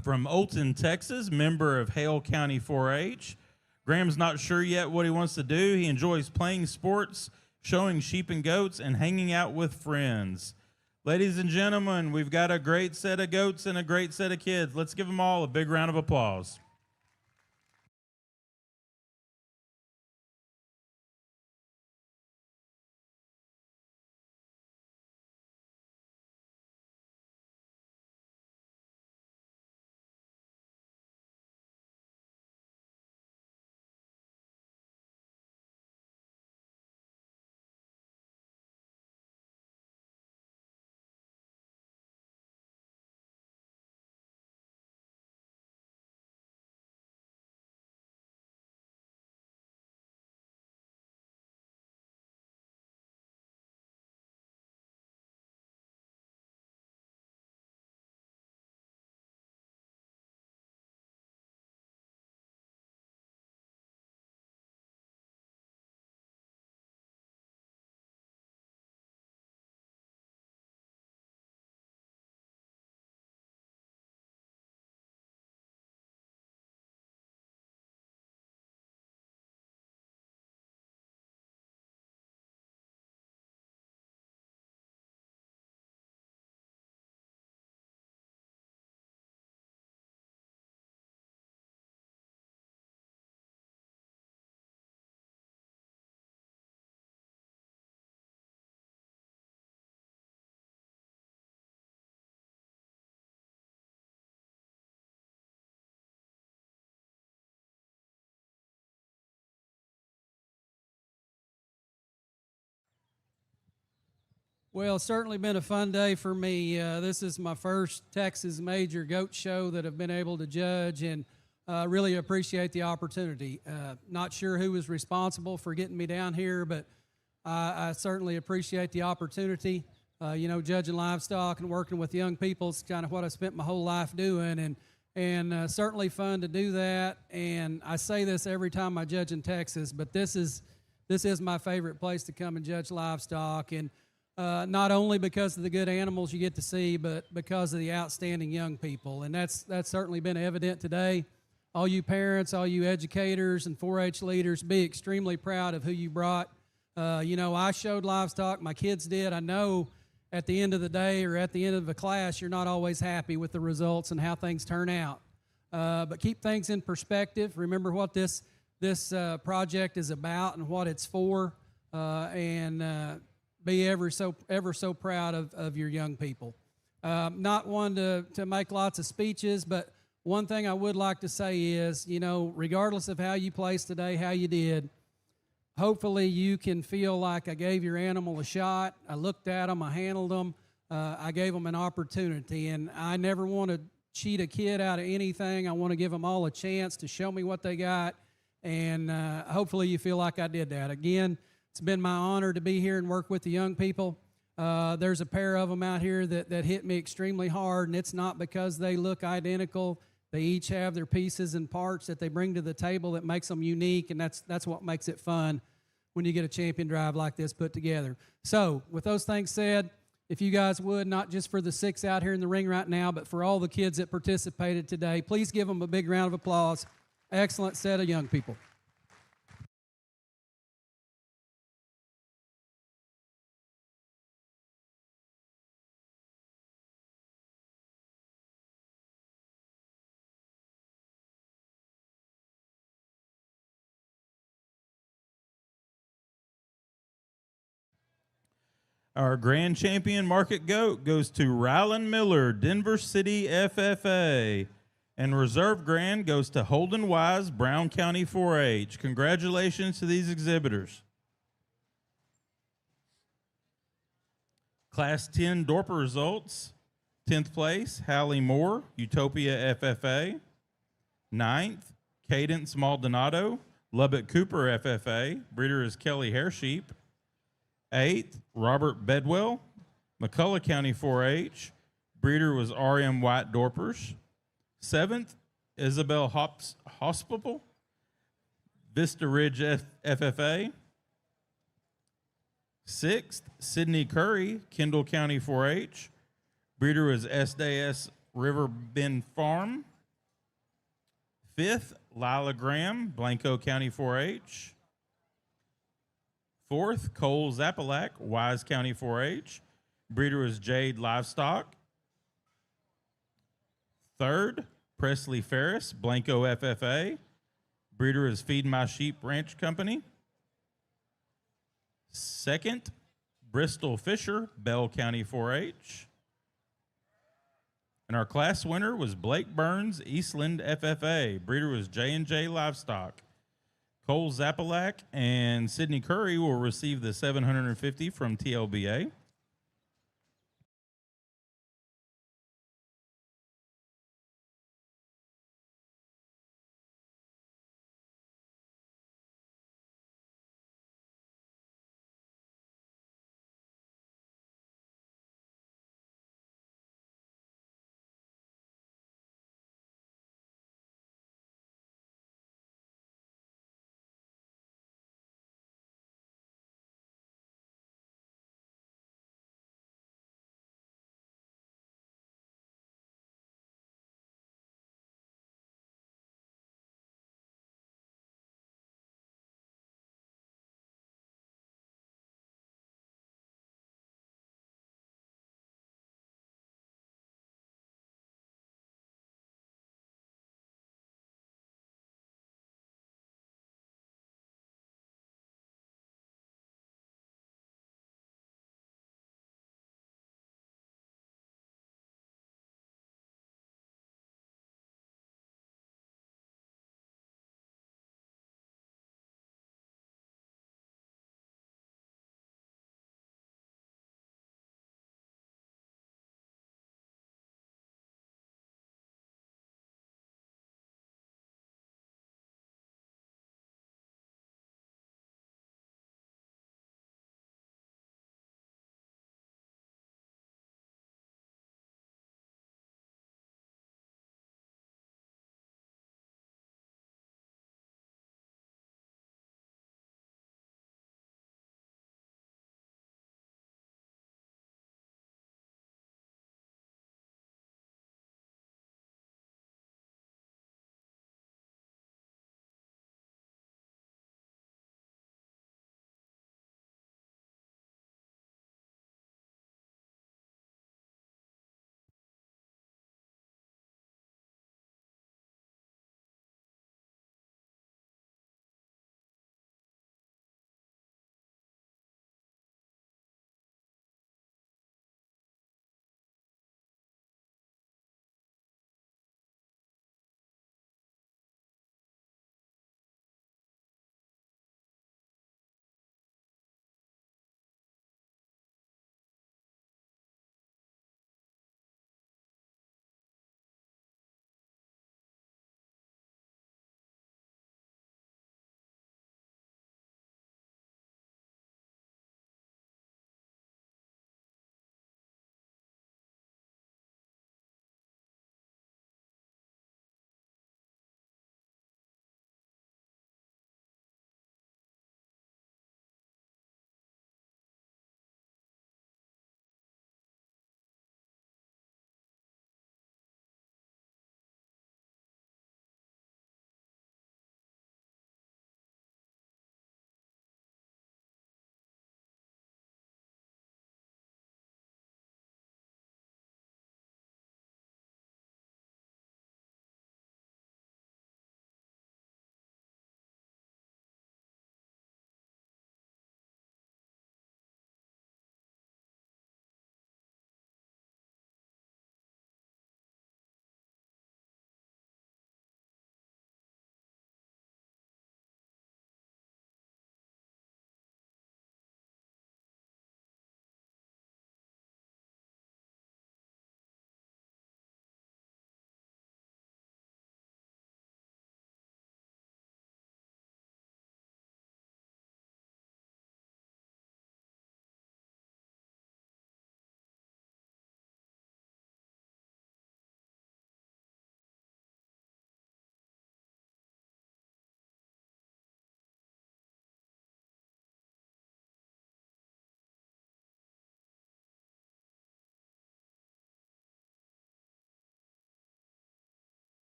from Olton, Texas, member of Hale County 4-H. Graham's not sure yet what he wants to do. He enjoys playing sports, showing sheep and goats, and hanging out with friends. Ladies and gentlemen, we've got a great set of goats and a great set of kids. Let's give them all a big round of applause. Well, it's certainly been a fun day for me. This is my first Texas Major Goat Show that I've been able to judge, and really appreciate the opportunity. Not sure who was responsible for getting me down here, but I certainly appreciate the opportunity. Judging livestock and working with young people is kind of what I spent my whole life doing, and certainly fun to do that. And I say this every time I judge in Texas, but this is my favorite place to come and judge livestock, and not only because of the good animals you get to see, but because of the outstanding young people. And that's certainly been evident today. All you parents, all you educators and 4-H leaders, be extremely proud of who you brought. I showed livestock, my kids did. I know at the end of the day or at the end of a class, you're not always happy with the results and how things turn out. But keep things in perspective. Remember what this project is about and what it's for, and be ever so proud of your young people. Not one to make lots of speeches, but one thing I would like to say is, regardless of how you placed today, how you did, hopefully you can feel like I gave your animal a shot. I looked at them, I handled them, I gave them an opportunity, and I never want to cheat a kid out of anything. I want to give them all a chance to show me what they got, and hopefully you feel like I did that. Again, it's been my honor to be here and work with the young people. There's a pair of them out here that hit me extremely hard, and it's not because they look identical. They each have their pieces and parts that they bring to the table that makes them unique, and that's what makes it fun when you get a champion drive like this put together. So, with those things said, if you guys would, not just for the 6 out here in the ring right now, but for all the kids that participated today, please give them a big round of applause. Excellent set of young people. Our grand champion market goat goes to Rylan Miller, Denver City FFA. And reserve grand goes to Holden Wise, Brown County 4-H. Congratulations to these exhibitors. Class 10 Dorper results. 10th place, Hallie Moore, Utopia FFA. 9th, Cadence Maldonado, Lubbock Cooper FFA. Breeder is Kelly Hairsheep. 8th, Robert Bedwell, McCullough County 4-H. Breeder was R.M. White Dorpers. 7th, Isabel Hospital, Vista Ridge FFA. 6th, Sydney Curry, Kendall County 4-H. Breeder was SDS River Bend Farm. 5th, Lila Graham, Blanco County 4-H. 4th, Cole Zapalak, Wise County 4-H. Breeder was Jade Livestock. 3rd, Presley Ferris, Blanco FFA. Breeder is Feed My Sheep Ranch Company. 2nd, Bristol Fisher, Bell County 4-H. And our class winner was Blake Burns, Eastland FFA. Breeder was J&J Livestock. Cole Zapalak and Sydney Curry will receive the $750 from TLBA.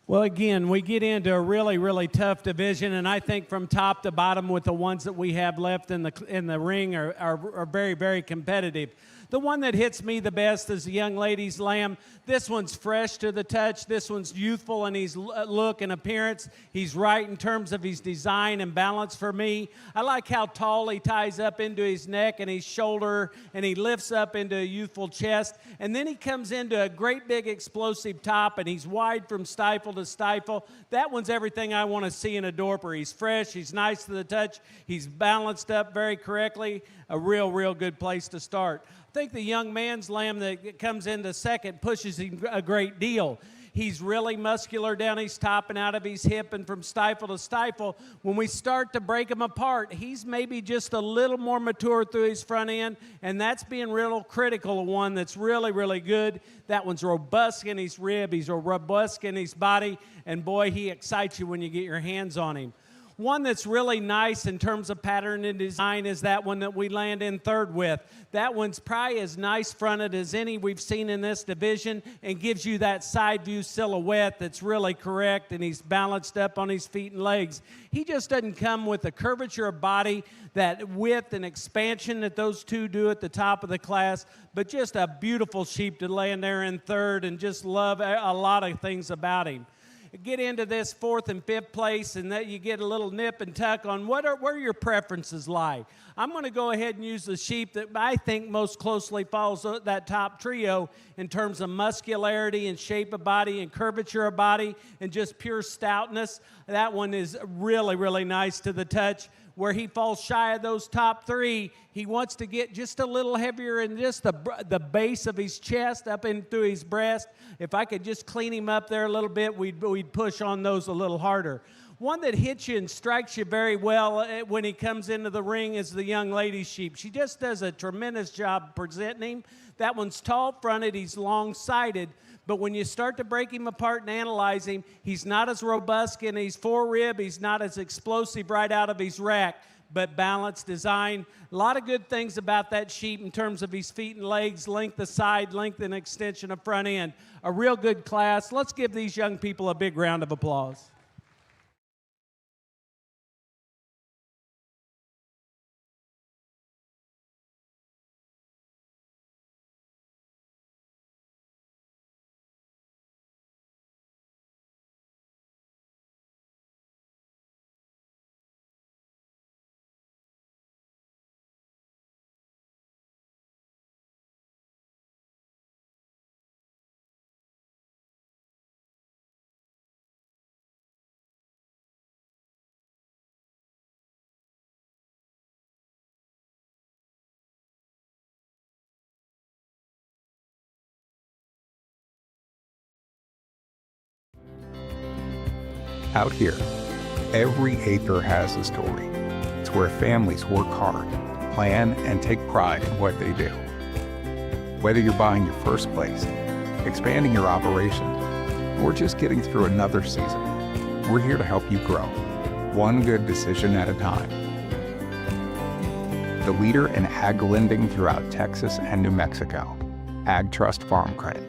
Well, again, we get into a really, really tough division, and I think from top to bottom with the ones that we have left in the ring are very, very competitive. The one that hits me the best is the young lady's lamb. This one's fresh to the touch. This one's youthful in his look and appearance. He's right in terms of his design and balance for me. I like how tall he ties up into his neck and his shoulder, and he lifts up into a youthful chest. And then he comes into a great big explosive top, and he's wide from stifle to stifle. That one's everything I want to see in a Dorper. He's fresh. He's nice to the touch. He's balanced up very correctly. A real, real good place to start. I think the young man's lamb that comes into second pushes him a great deal. He's really muscular down his top and out of his hip and from stifle to stifle. When we start to break him apart, he's maybe just a little more mature through his front end, and that's being real critical of one that's really, really good. That one's robust in his rib. He's robust in his body, and boy, he excites you when you get your hands on him. One that's really nice in terms of pattern and design is that one that we land in third with. That one's probably as nice fronted as any we've seen in this division and gives you that side view silhouette that's really correct, and he's balanced up on his feet and legs. He just doesn't come with the curvature of body, that width and expansion that those two do at the top of the class, but just a beautiful sheep to land there in third, and just love a lot of things about him. Get into this fourth and fifth place, and that you get a little nip and tuck on where your preferences lie. I'm going to go ahead and use the sheep that I think most closely follows that top trio in terms of muscularity and shape of body and curvature of body and just pure stoutness. That one is really, really nice to the touch. Where he falls shy of those top three, he wants to get just a little heavier in just the base of his chest up in through his breast. If I could just clean him up there a little bit, we'd push on those a little harder. One that hits you and strikes you very well when he comes into the ring is the young lady sheep. She just does a tremendous job presenting him. That one's tall-fronted, he's long-sided, but when you start to break him apart and analyze him, he's not as robust in his forerib, he's not as explosive right out of his rack, but balanced design. A lot of good things about that sheep in terms of his feet and legs, length of side, length and extension of front end. A real good class. Let's give these young people a big round of applause. Out here, every acre has a story. It's where families work hard, plan, and take pride in what they do. Whether you're buying your first place, expanding your operation, or just getting through another season, we're here to help you grow, one good decision at a time. The leader in ag lending throughout Texas and New Mexico, Ag Trust Farm Credit.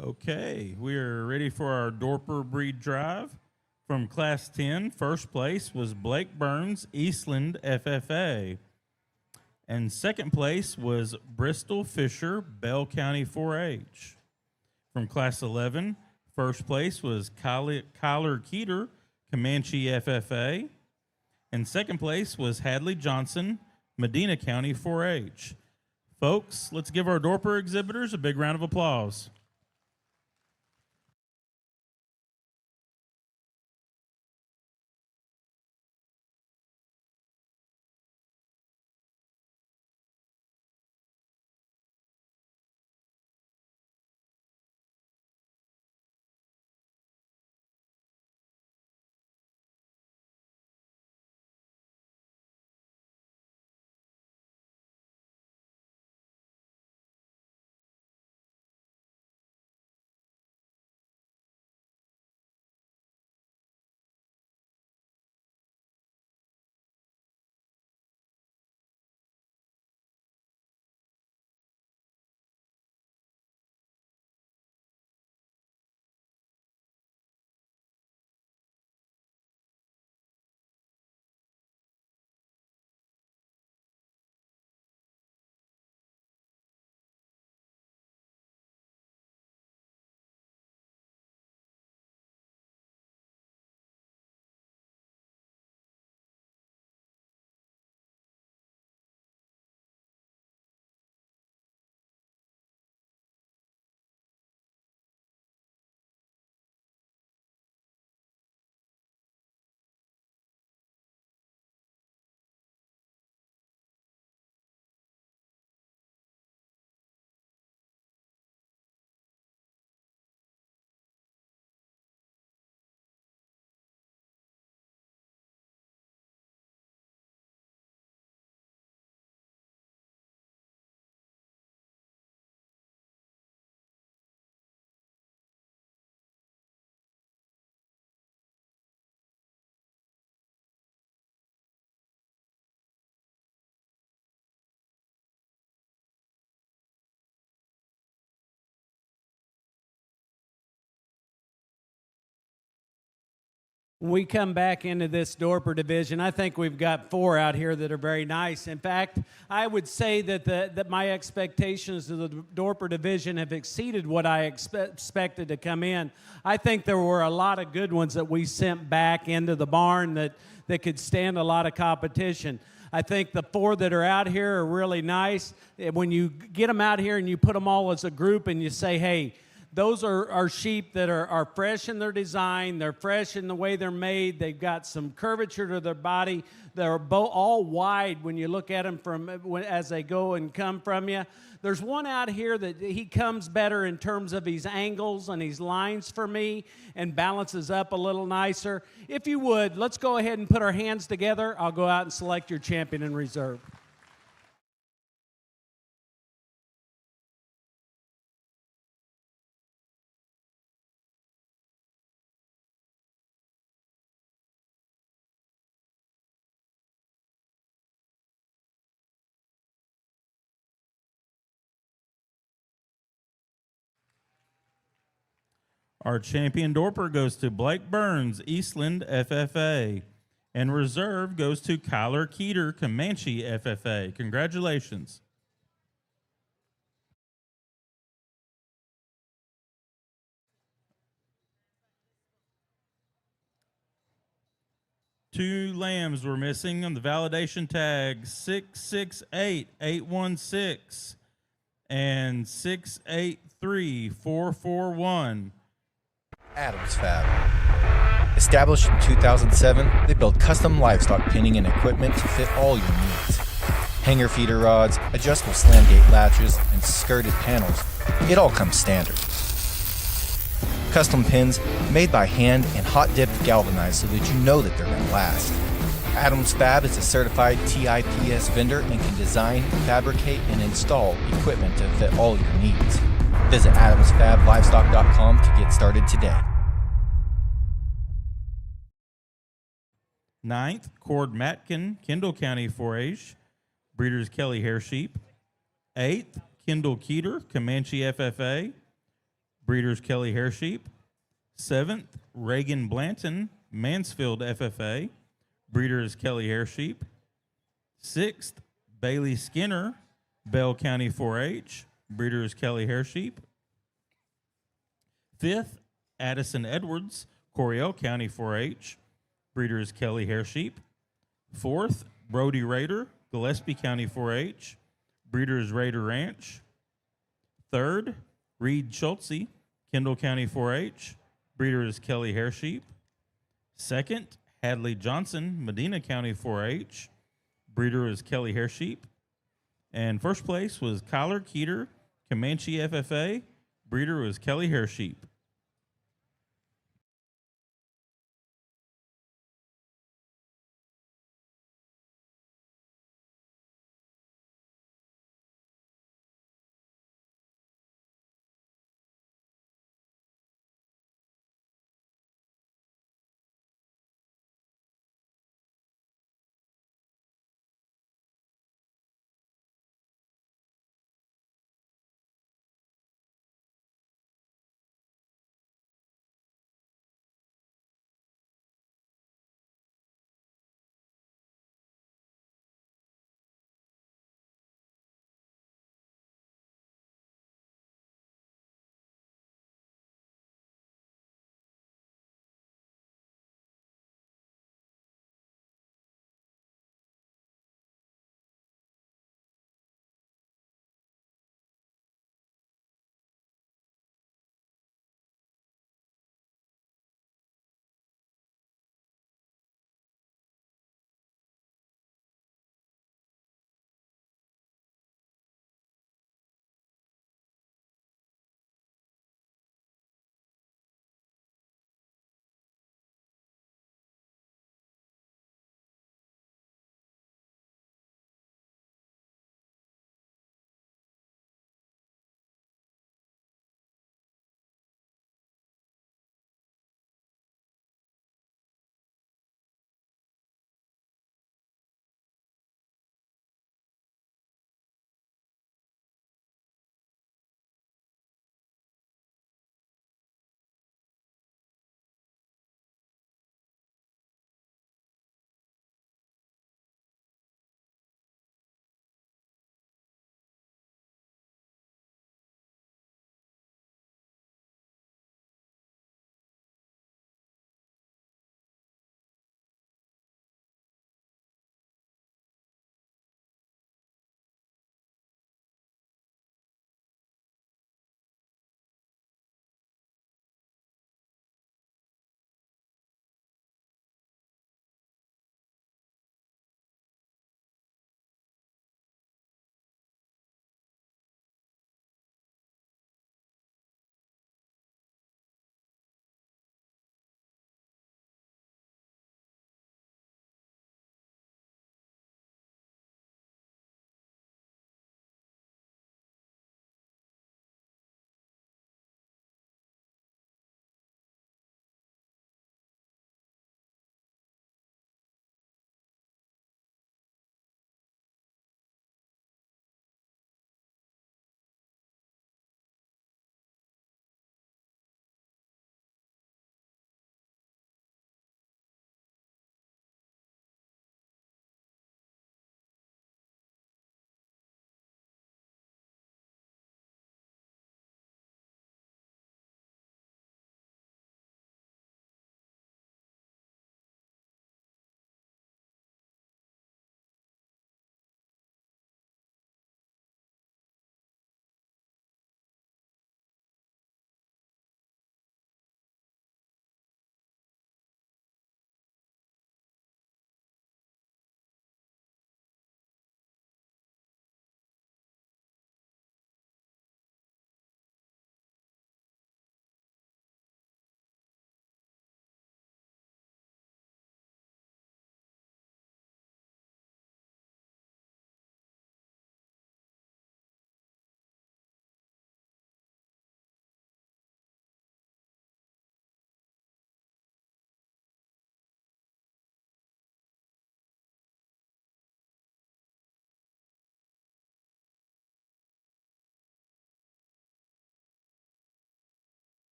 Okay, we are ready for our Dorper breed drive. From Class 10, first place was Blake Burns, Eastland FFA. And second place was Bristol Fisher, Bell County 4-H. From Class 11, first place was Kyler Keeter, Comanche FFA. And second place was Hadley Johnson, Medina County 4-H. Folks, let's give our Dorper exhibitors a big round of applause. When we come back into this Dorper division, I think we've got 4 out here that are very nice. In fact, I would say that my expectations of the Dorper division have exceeded what I expected to come in. I think there were a lot of good ones that we sent back into the barn that could stand a lot of competition. I think the 4 that are out here are really nice. When you get them out here and you put them all as a group and you say, hey, those are sheep that are fresh in their design. They're fresh in the way they're made. They've got some curvature to their body. They're all wide when you look at them as they go and come from you. There's one out here that he comes better in terms of his angles and his lines for me and balances up a little nicer. If you would, let's go ahead and put our hands together. I'll go out and select your champion in reserve. Our champion Dorper goes to Blake Burns, Eastland FFA. And reserve goes to Kyler Keeter, Comanche FFA. Congratulations. Two lambs were missing on the validation tag, 668816 and 683441. Adams Fab. Established in 2007, they build custom livestock pinning and equipment to fit all your needs. Hanger feeder rods, adjustable slam gate latches, and skirted panels. It all comes standard. Custom pins made by hand and hot dipped galvanized so that you know that they're going to last. Adams Fab is a certified TIPS vendor and can design, fabricate, and install equipment to fit all your needs. Visit AdamsFabLivestock.com to get started today. 9th, Cord Matkin, Kendall County 4-H, Breeders Kelly Hair Sheep. 8th, Kendall Keeter, Comanche FFA. Breeders Kelly Hair Sheep. 7th, Reagan Blanton, Mansfield FFA, Breeders Kelly Hair Sheep. 6th, Bailey Skinner, Bell County 4-H, Breeders Kelly Hair Sheep. 5th, Addison Edwards, Coryell County 4-H, Breeders Kelly Hair Sheep. 4th, Brody Raider, Gillespie County 4-H, Breeders Raider Ranch. 3rd, Reed Schultze, Kendall County 4-H, Breeders Kelly Hair Sheep. 2nd, Hadley Johnson, Medina County 4-H, Breeder is Kelly Hair Sheep. And first place was Kyler Keeter, Comanche FFA, Breeder was Kelly Hair Sheep.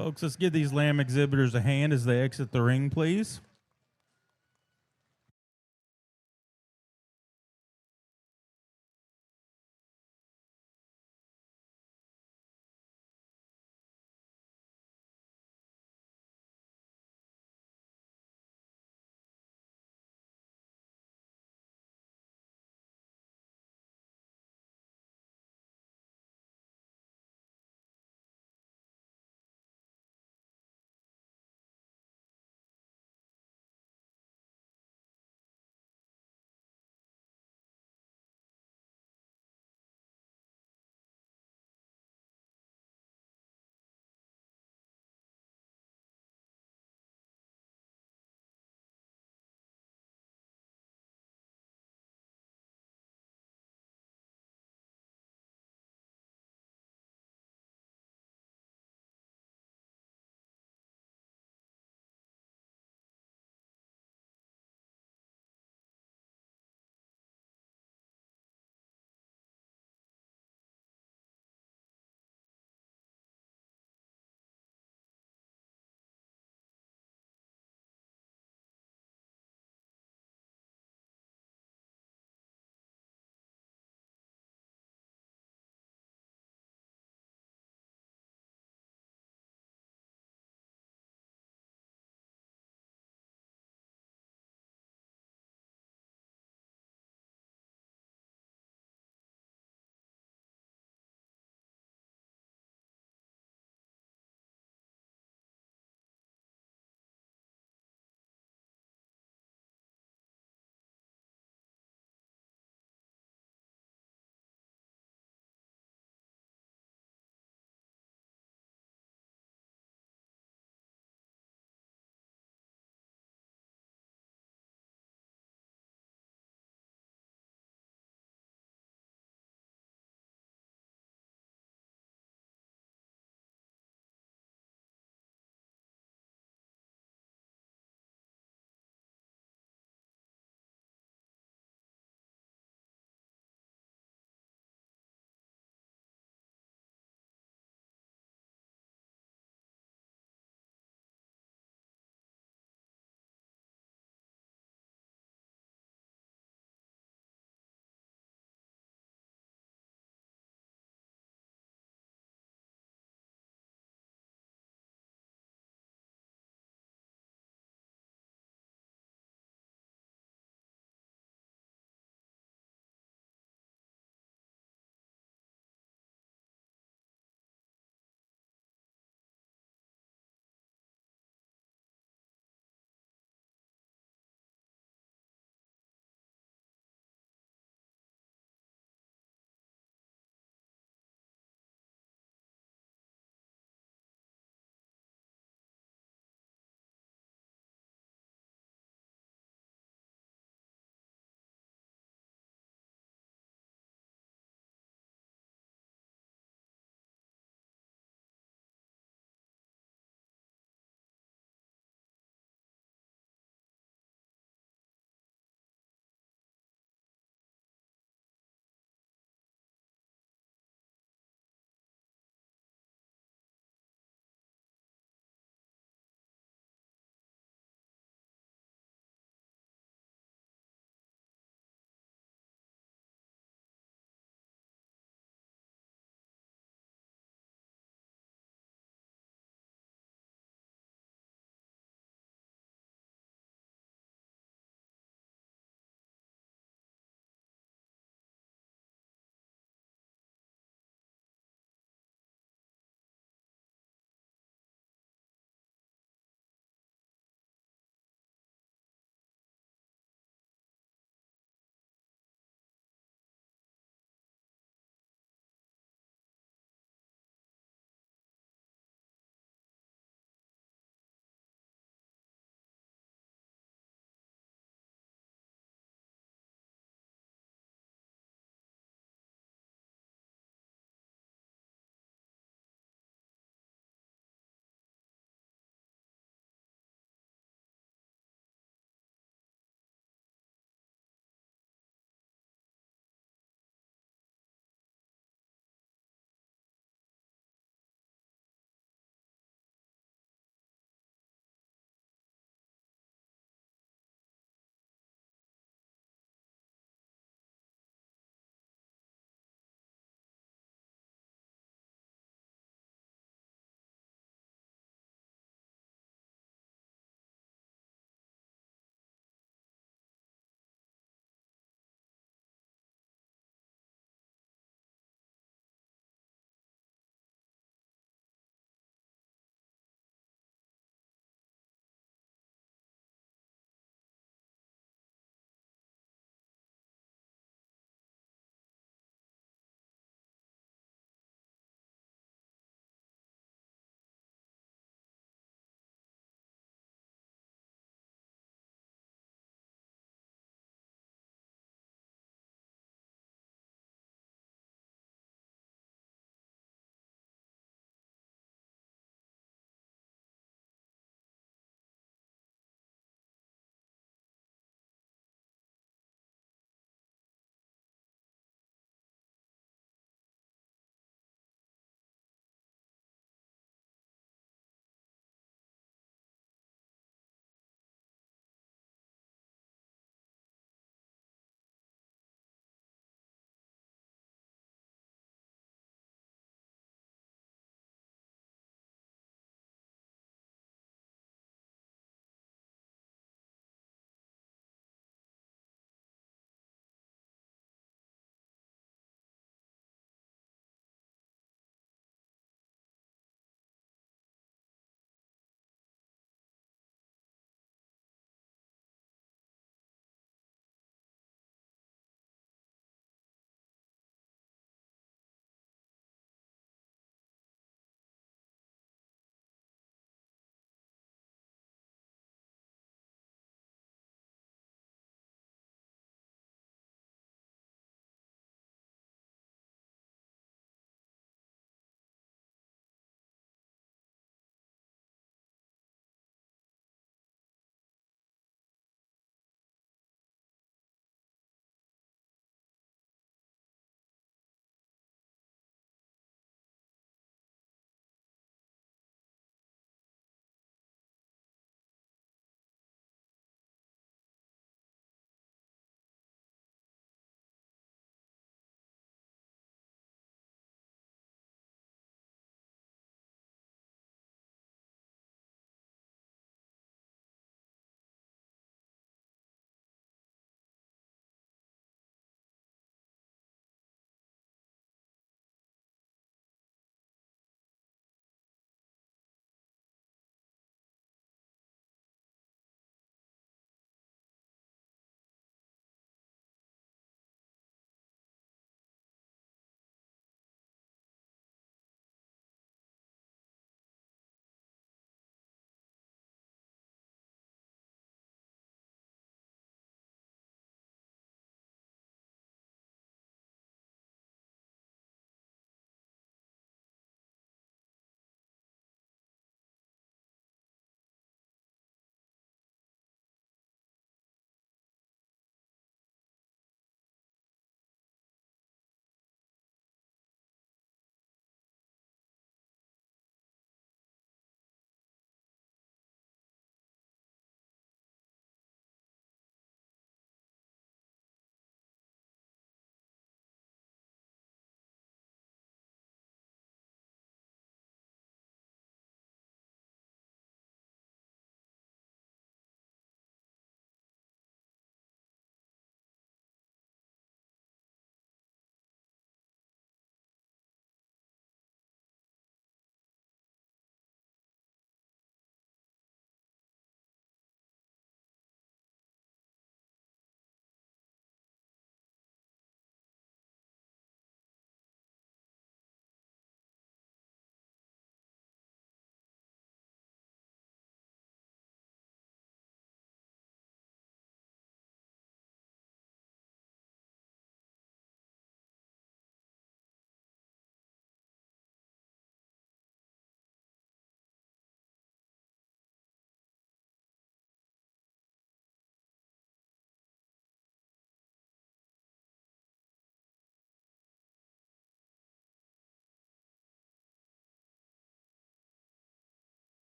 Folks, let's give these lamb exhibitors a hand as they exit the ring, please.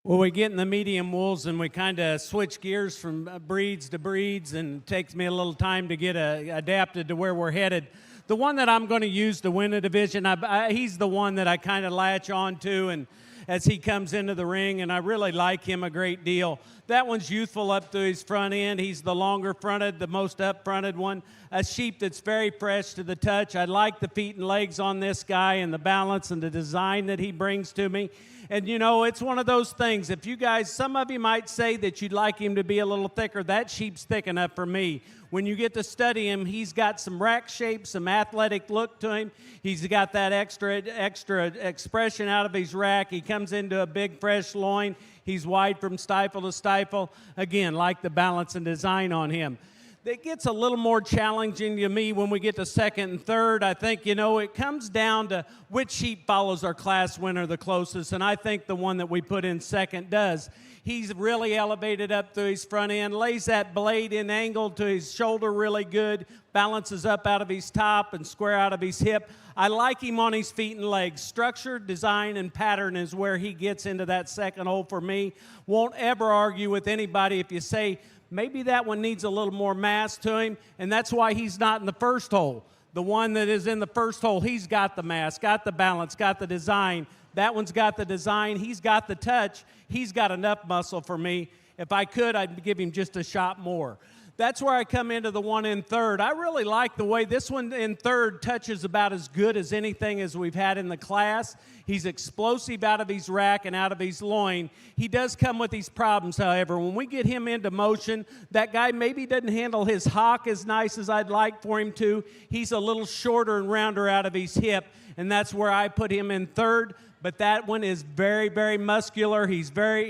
Well, we get in the medium wools and we kind of switch gears from breeds to breeds, and it takes me a little time to get adapted to where we're headed. The one that I'm going to use to win a division, he's the one that I kind of latch on to, and as he comes into the ring, and I really like him a great deal. That one's youthful up to his front end. He's the longer fronted, the most up fronted one. A sheep that's very fresh to the touch. I like the feet and legs on this guy and the balance and the design that he brings to me. And, you know, it's one of those things. If you guys, some of you might say that you'd like him to be a little thicker. That sheep's thick enough for me. When you get to study him, he's got some rack shape, some athletic look to him. He's got that extra expression out of his rack. He comes into a big, fresh loin. He's wide from stifle to stifle. Again, like the balance and design on him. It gets a little more challenging to me when we get to second and third. I think, you know, it comes down to which sheep follows our class winner the closest, and I think the one that we put in second does. He's really elevated up to his front end, lays that blade in angle to his shoulder really good, balances up out of his top and square out of his hip. I like him on his feet and legs. Structure, design, and pattern is where he gets into that second hole for me. Won't ever argue with anybody if you say, maybe that one needs a little more mass to him, and that's why he's not in the first hole. The one that is in the first hole, he's got the mass, got the balance, got the design. That one's got the design. He's got the touch. He's got enough muscle for me. If I could, I'd give him just a shot more. That's where I come into the one in third. I really like the way this one in third touches about as good as anything as we've had in the class. He's explosive out of his rack and out of his loin. He does come with these problems, however. When we get him into motion, that guy maybe doesn't handle his hock as nice as I'd like for him to. He's a little shorter and rounder out of his hip, and that's where I put him in third. But that one is very, very muscular. He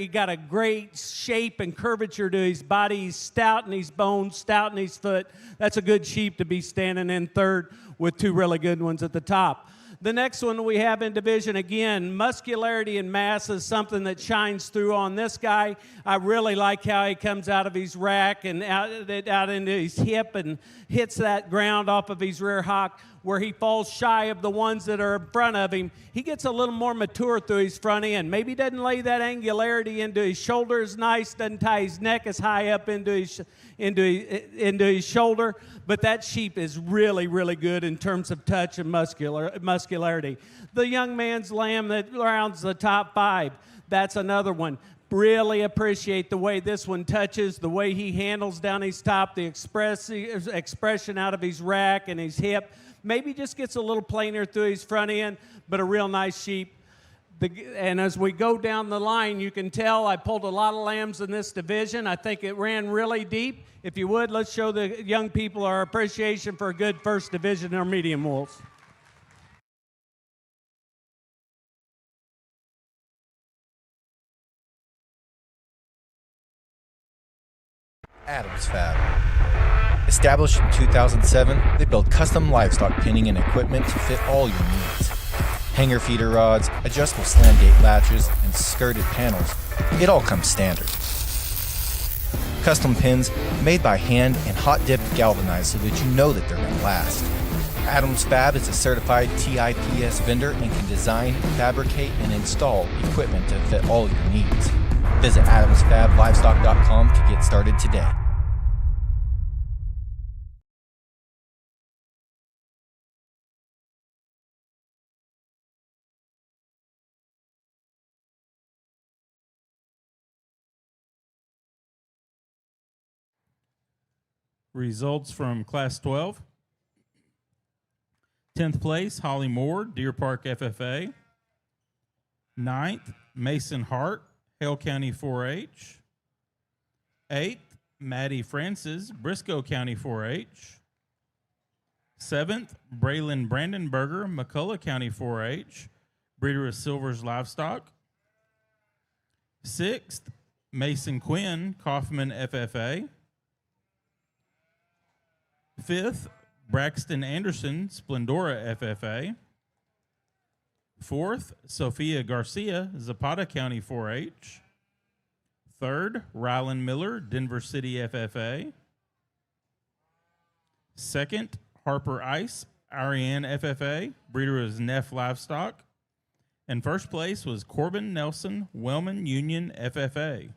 got a great shape and curvature to his body. He's stout in his bones, stout in his foot. That's a good sheep to be standing in third with two really good ones at the top. The next one we have in division, again, muscularity and mass is something that shines through on this guy. I really like how he comes out of his rack and out into his hip and hits that ground off of his rear hock, where he falls shy of the ones that are in front of him. He gets a little more mature through his front end. Maybe doesn't lay that angularity into his shoulders nice, doesn't tie his neck as high up into his shoulder, but that sheep is really, really good in terms of touch and muscularity. The young man's lamb that rounds the top five, that's another one. Really appreciate the way this one touches, the way he handles down his top, the expression out of his rack and his hip. Maybe just gets a little plainer through his front end, but a real nice sheep. And as we go down the line, you can tell I pulled a lot of lambs in this division. I think it ran really deep. If you would, let's show the young people our appreciation for a good first division in our medium wolves. Adams Fab. Established in 2007, they build custom livestock pinning and equipment to fit all your needs. Hanger feeder rods, adjustable slam gate latches, and skirted panels. It all comes standard. Custom pins made by hand and hot dipped galvanized so that you know that they're going to last. Adams Fab is a certified TIPS vendor and can design, fabricate, and install equipment to fit all your needs. Visit AdamsFabLivestock.com to get started today. Results from Class 12. 10th place, Holly Moore, Deer Park FFA. 9th, Mason Hart, Hale County 4-H. 8th, Maddie Francis, Briscoe County 4-H. 7th, Braylon Brandenberger, McCullough County 4-H, breeder of Silver's Livestock. 6th, Mason Quinn, Kaufman FFA. 5th, Braxton Anderson, Splendora FFA. 4th, Sophia Garcia, Zapata County 4-H. 3rd, Rylan Miller, Denver City FFA. 2nd, Harper Ice, Ariane FFA, breeder of Neff Livestock. And first place was Corbin Nelson, Wellman Union FFA.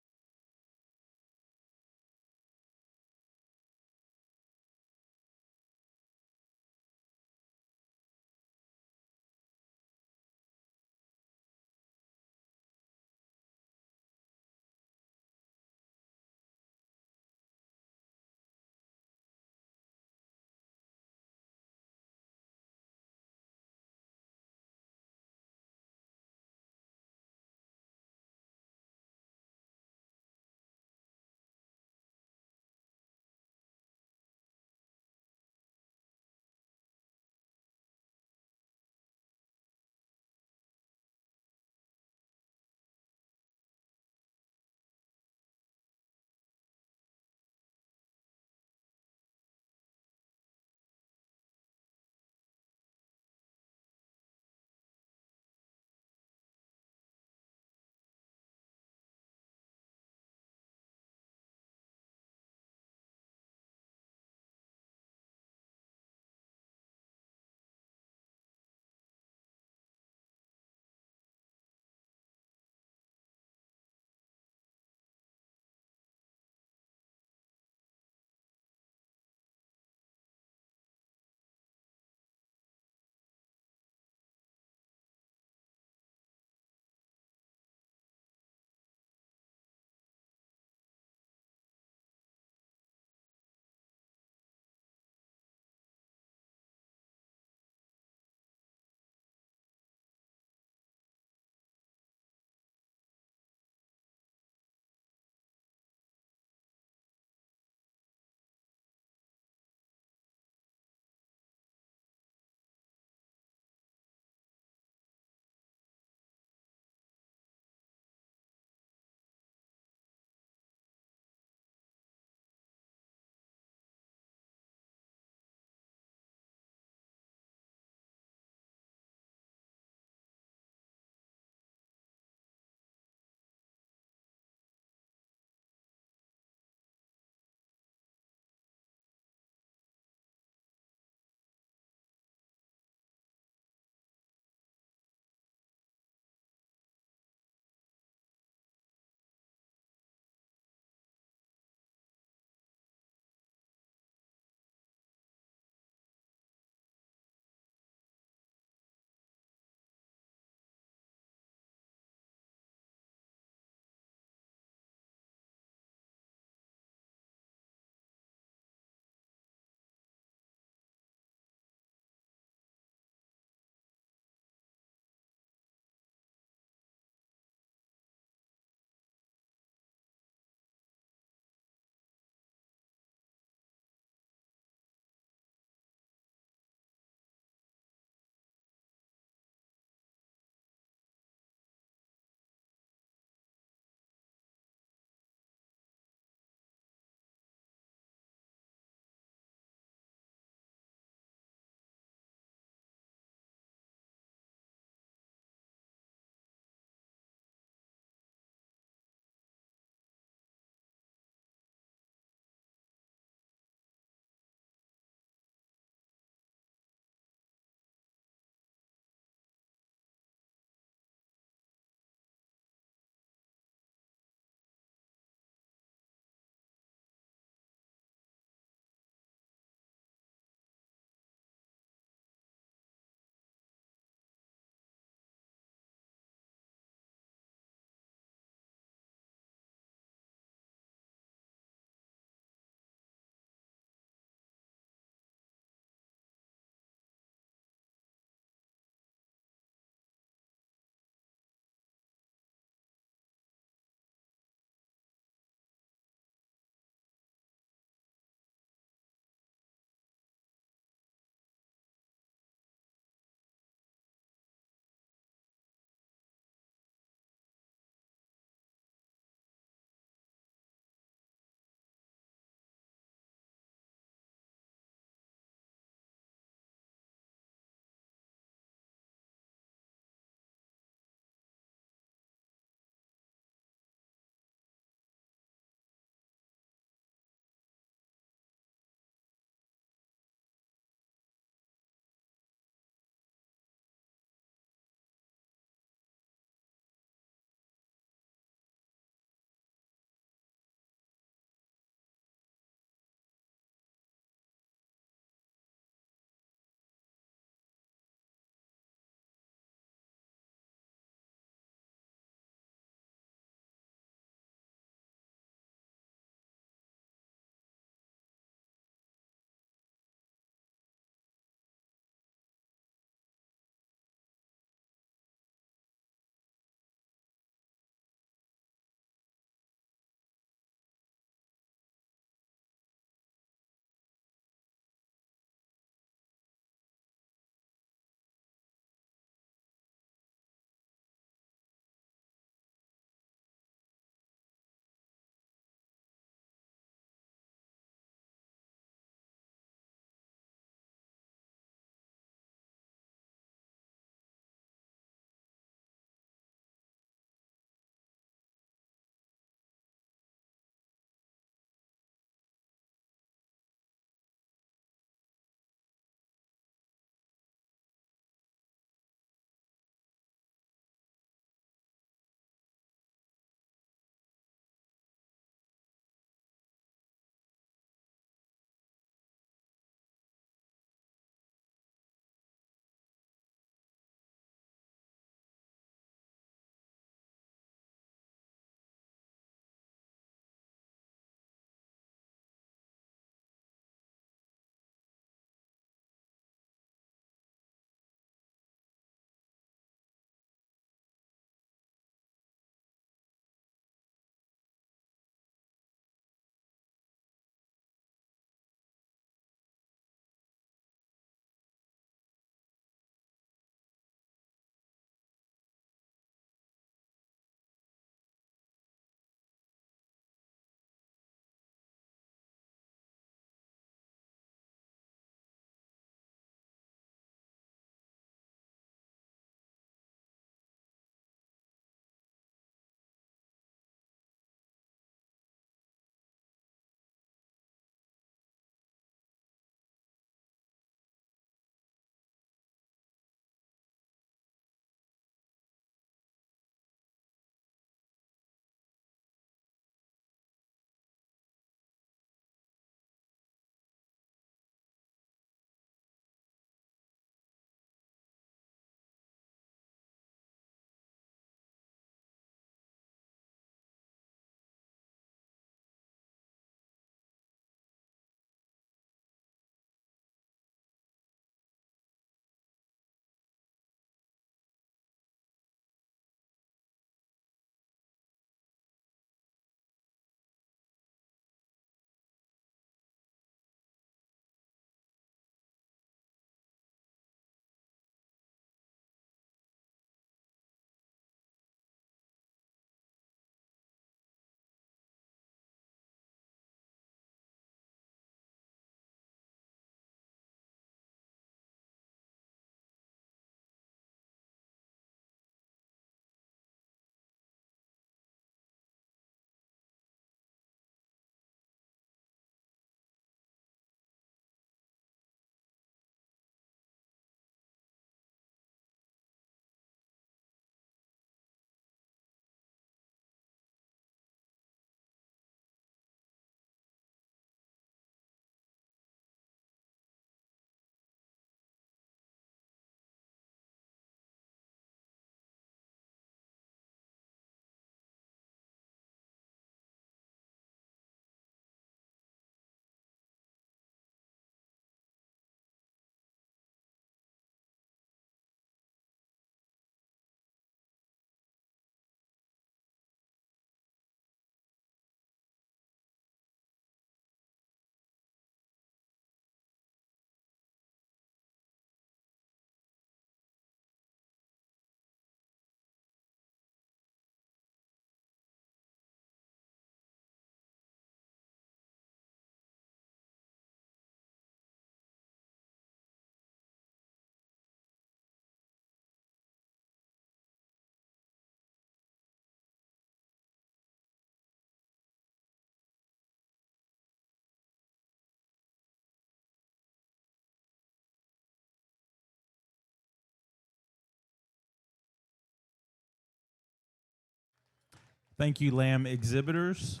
Thank you, lamb exhibitors.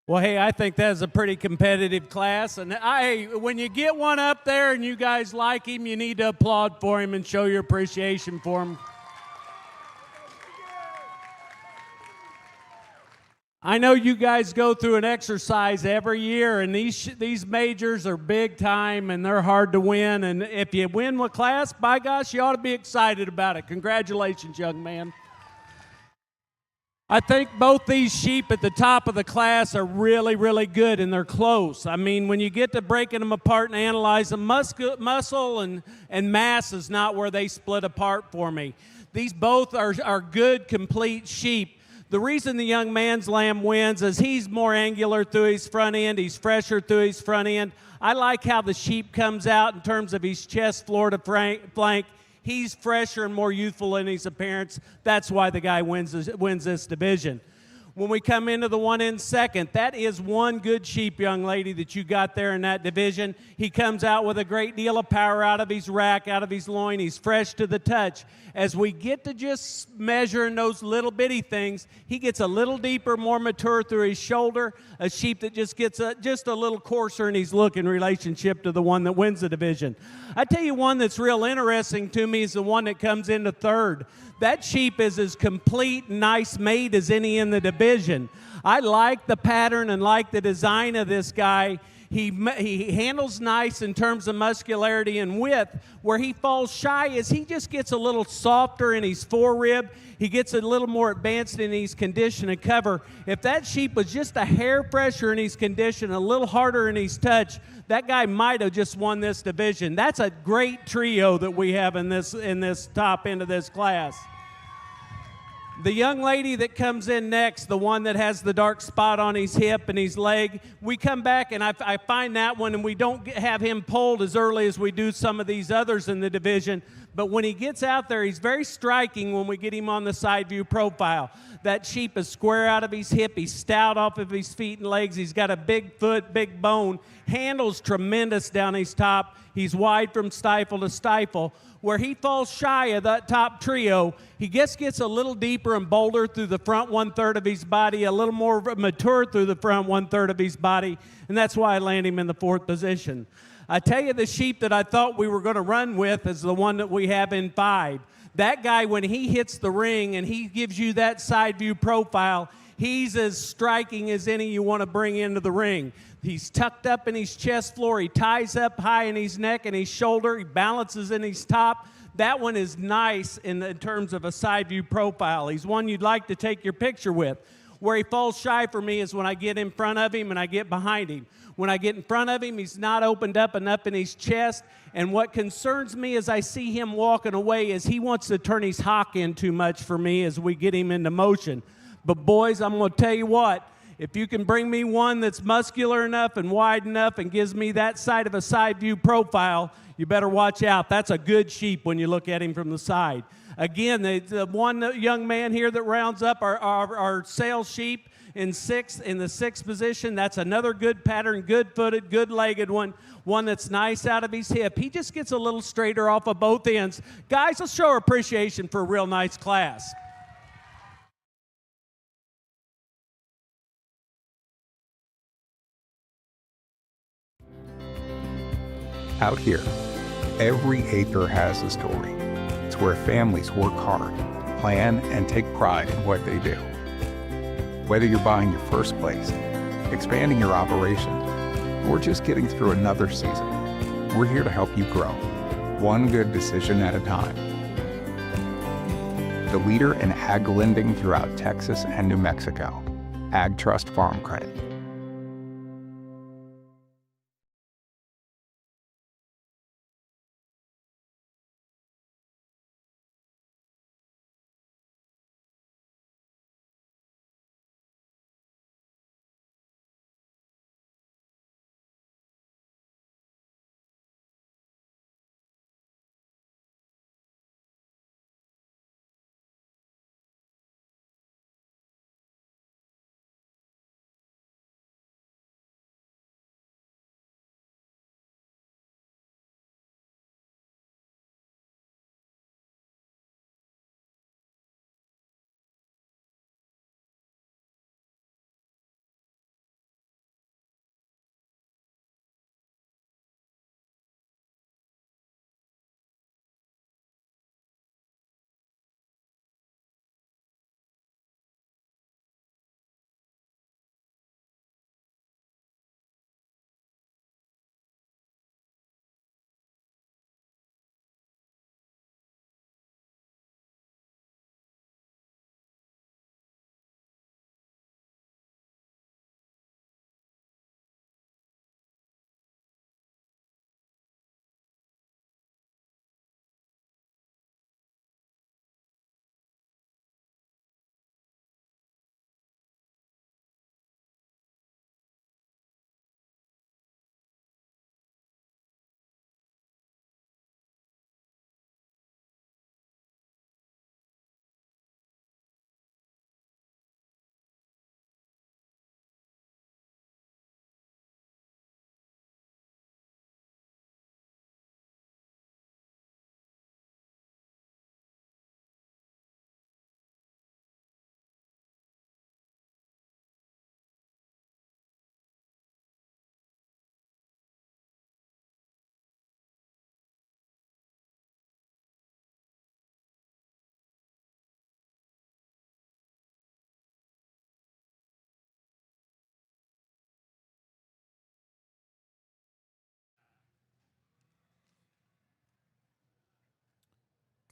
Well, hey, I think that's a pretty competitive class. And when you get one up there and you guys like him, you need to applaud for him and show your appreciation for him. I know you guys go through an exercise every year, and these majors are big time, and they're hard to win. And if you win one class, by gosh, you ought to be excited about it. Congratulations, young man. I think both these sheep at the top of the class are really, really good, and they're close. I mean, when you get to breaking them apart and analyze them, muscle and mass is not where they split apart for me. These both are good, complete sheep. The reason the young man's lamb wins is he's more angular through his front end. He's fresher through his front end. I like how the sheep comes out in terms of his chest, floor to flank. He's fresher and more youthful in his appearance. That's why the guy wins this division. When we come into the one in second, that is one good sheep, young lady, that you got there in that division. He comes out with a great deal of power out of his rack, out of his loin. He's fresh to the touch. As we get to just measuring those little bitty things, he gets a little deeper, more mature through his shoulder, a sheep that just gets just a little coarser in his look in relationship to the one that wins the division. I tell you one that's real interesting to me is the one that comes into third. That sheep is as complete, nice made as any in the division. I like the pattern and like the design of this guy. He handles nice in terms of muscularity and width. Where he falls shy is he just gets a little softer in his forerib. He gets a little more advanced in his condition and cover. If that sheep was just a hair fresher in his condition, a little harder in his touch, that guy might have just won this division. That's a great trio that we have in this top end of this class. The young lady that comes in next, the one that has the dark spot on his hip and his leg, we come back and I find that one, and we don't have him pulled as early as we do some of these others in the division. But when he gets out there, he's very striking when we get him on the side view profile. That sheep is square out of his hip. He's stout off of his feet and legs. He's got a big foot, big bone. Handles tremendous down his top. He's wide from stifle to stifle. Where he falls shy of that top trio, he gets a little deeper and bolder through the front one-third of his body, a little more mature through the front one-third of his body, and that's why I land him in the fourth position. I tell you, the sheep that I thought we were going to run with is the one that we have in 5. That guy, when he hits the ring and he gives you that side view profile, he's as striking as any you want to bring into the ring. He's tucked up in his chest floor. He ties up high in his neck and his shoulder. He balances in his top. That one is nice in terms of a side view profile. He's one you'd like to take your picture with. Where he falls shy for me is when I get in front of him and I get behind him. When I get in front of him, he's not opened up enough in his chest. And what concerns me as I see him walking away is he wants to turn his hock in too much for me as we get him into motion. But boys, I'm going to tell you what. If you can bring me one that's muscular enough and wide enough and gives me that side of a side view profile, you better watch out. That's a good sheep when you look at him from the side. Again, the one young man here that rounds up our sales sheep in the sixth position, that's another good pattern, good-footed, good-legged one that's nice out of his hip. He just gets a little straighter off of both ends. Guys, let's show our appreciation for a real nice class. Out here, every acre has a story. It's where families work hard, plan, and take pride in what they do. Whether you're buying your first place, expanding your operation, or just getting through another season, we're here to help you grow, one good decision at a time. The leader in ag lending throughout Texas and New Mexico, Ag Trust Farm Credit.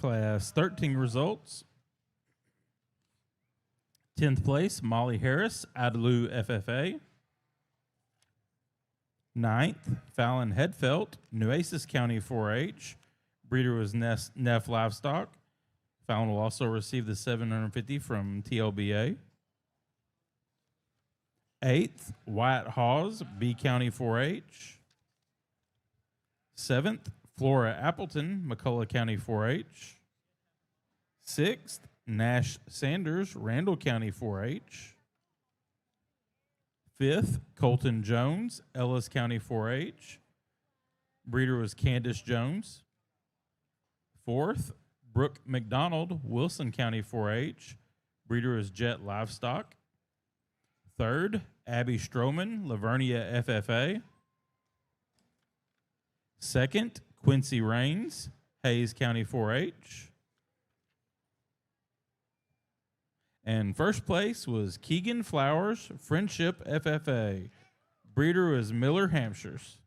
Class 13 results. 10th place, Molly Harris, Adelu FFA. 9th, Fallon Hedfelt, Nueces County 4-H. Breeder was Neff Livestock. Fallon will also receive the $750 from TLBA. 8th, Wyatt Hawes, B County 4-H. 7th, Flora Appleton, McCullough County 4-H. 6th, Nash Sanders, Randall County 4-H. 5th, Colton Jones, Ellis County 4-H. Breeder was Candace Jones. 4th, Brooke McDonald, Wilson County 4-H. Breeder is Jet Livestock. 3rd, Abby Stroman, Lavernia FFA. 2nd, Quincy Rains, Hayes County 4-H. And first place was Keegan Flowers, Friendship FFA. Breeder was Miller Hampshires.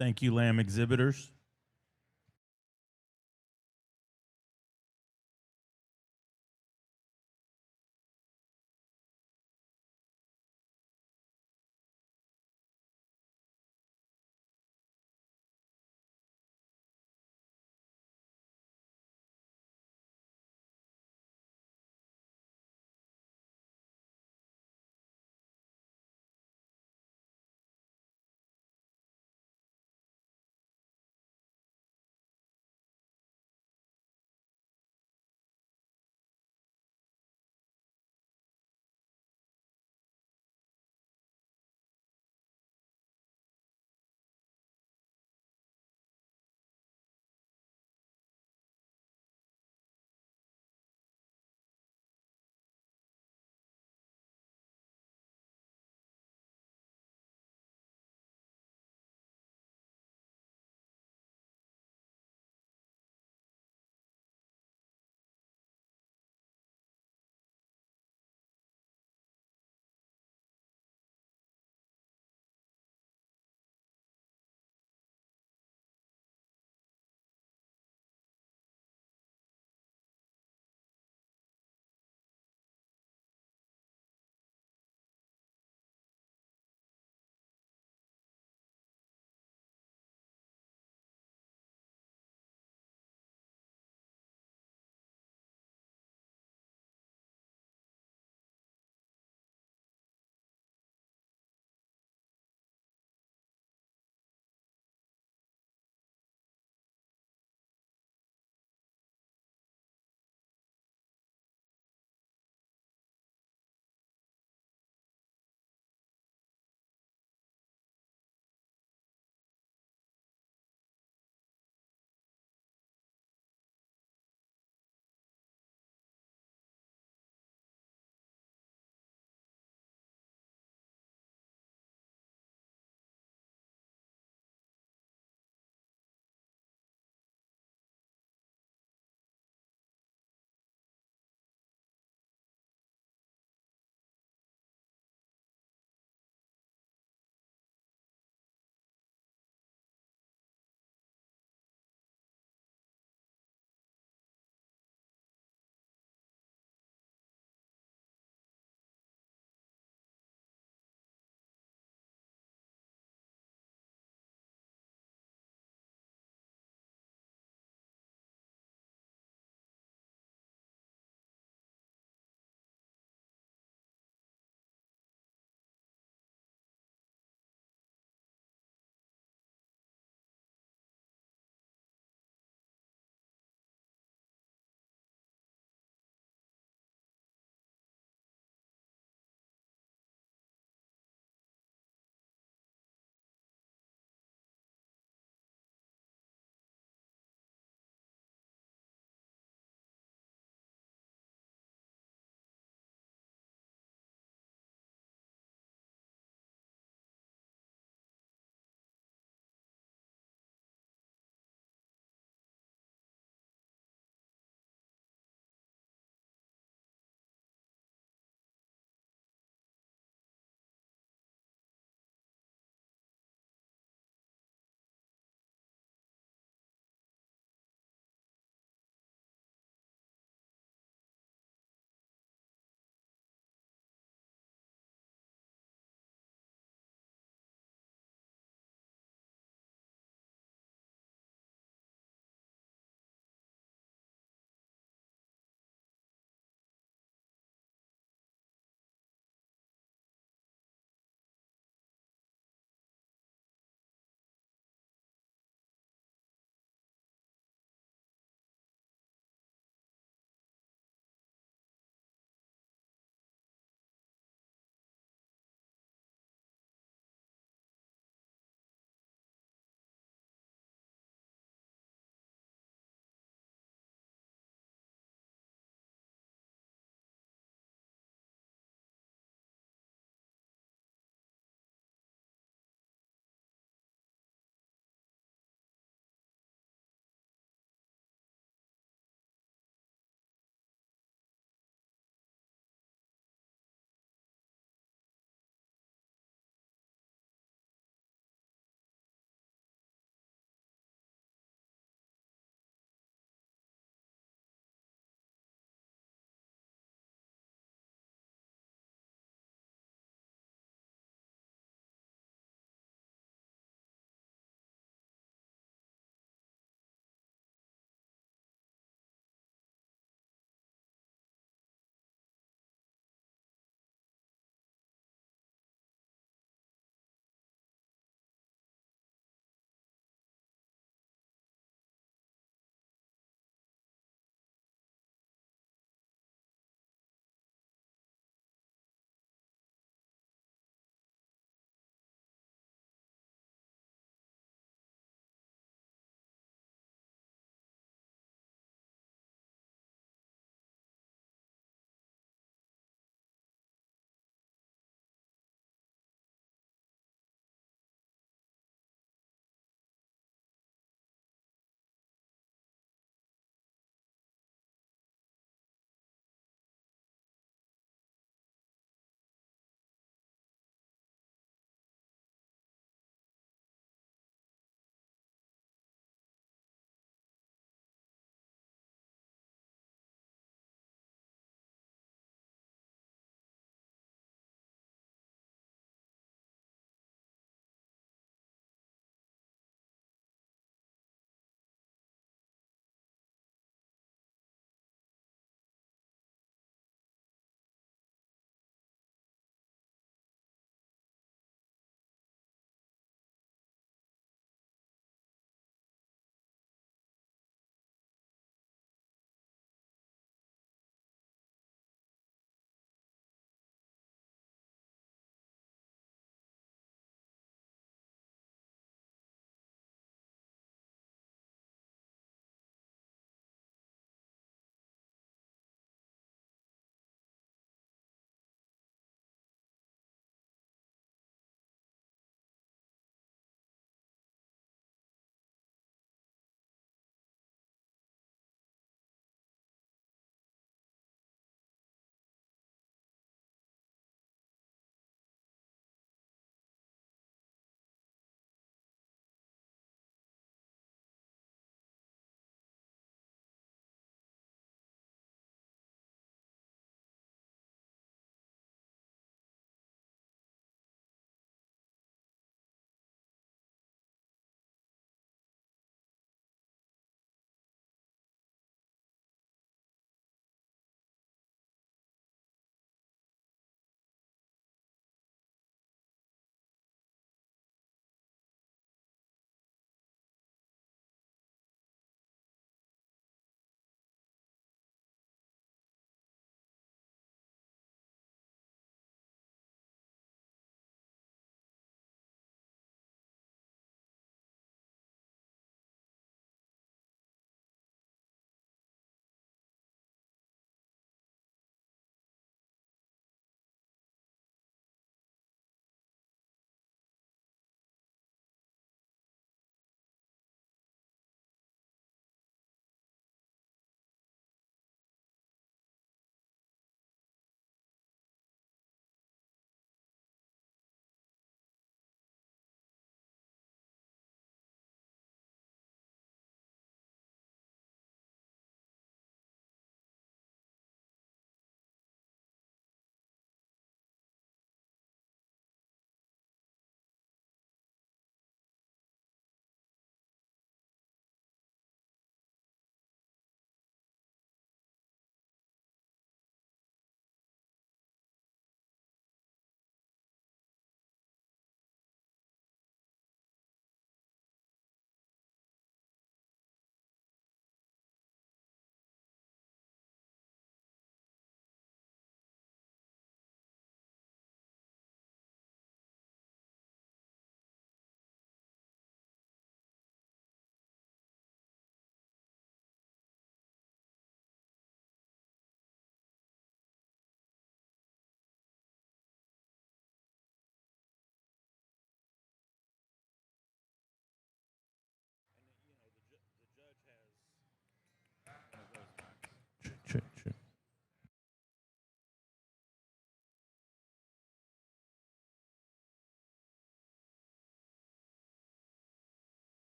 Thank you, lamb exhibitors.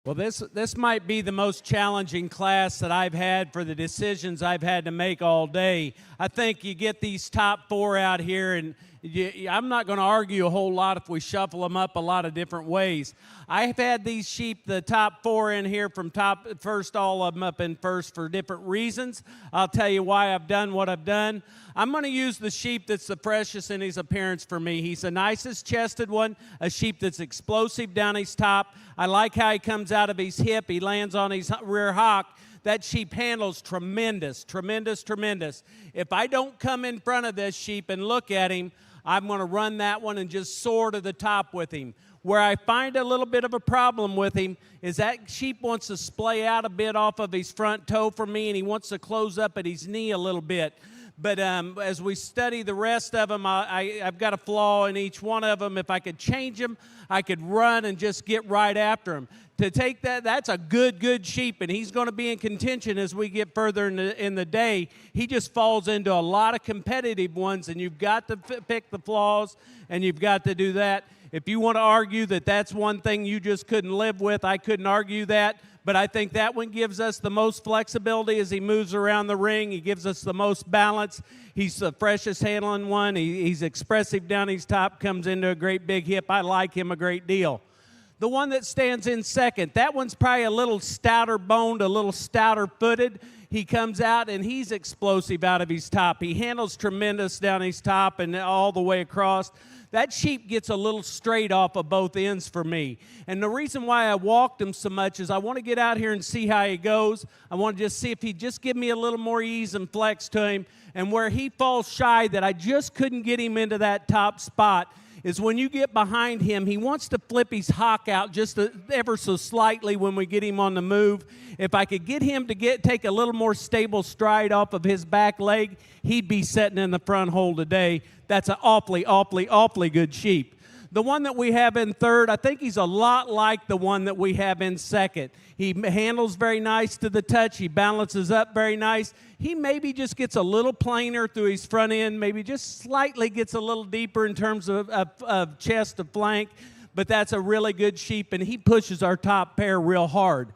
Well, this might be the most challenging class that I've had for the decisions I've had to make all day. I think you get these top 4 out here, and I'm not going to argue a whole lot if we shuffle them up a lot of different ways. I've had these sheep, the top 4 in here from top first, all of them up in first for different reasons. I'll tell you why I've done what I've done. I'm going to use the sheep that's the freshest in his appearance for me. He's the nicest chested one, a sheep that's explosive down his top. I like how he comes out of his hip. He lands on his rear hock. That sheep handles tremendous, tremendous, tremendous. If I don't come in front of this sheep and look at him, I'm going to run that one and just soar to the top with him. Where I find a little bit of a problem with him is that sheep wants to splay out a bit off of his front toe for me, and he wants to close up at his knee a little bit. But as we study the rest of them, I've got a flaw in each one of them. If I could change them, I could run and just get right after him. To take that's a good sheep, and he's going to be in contention as we get further in the day. He just falls into a lot of competitive ones, and you've got to pick the flaws, and you've got to do that. If you want to argue that that's one thing you just couldn't live with, I couldn't argue that. But I think that one gives us the most flexibility as he moves around the ring. He gives us the most balance. He's the freshest handling one. He's expressive down his top, comes into a great big hip. I like him a great deal. The one that stands in second, that one's probably a little stouter boned, a little stouter footed. He comes out and he's explosive out of his top. He handles tremendous down his top and all the way across. That sheep gets a little straight off of both ends for me. And the reason why I walked him so much is I want to get out here and see how he goes. I want to just see if he'd just give me a little more ease and flex to him. And where he falls shy that I just couldn't get him into that top spot is when you get behind him, he wants to flip his hock out just ever so slightly when we get him on the move. If I could get him to take a little more stable stride off of his back leg, he'd be sitting in the front hole today. That's an awfully, awfully, awfully good sheep. The one that we have in third, I think he's a lot like the one that we have in second. He handles very nice to the touch. He balances up very nice. He maybe just gets a little plainer through his front end, maybe just slightly gets a little deeper in terms of chest to flank, but that's a really good sheep, and he pushes our top pair real hard.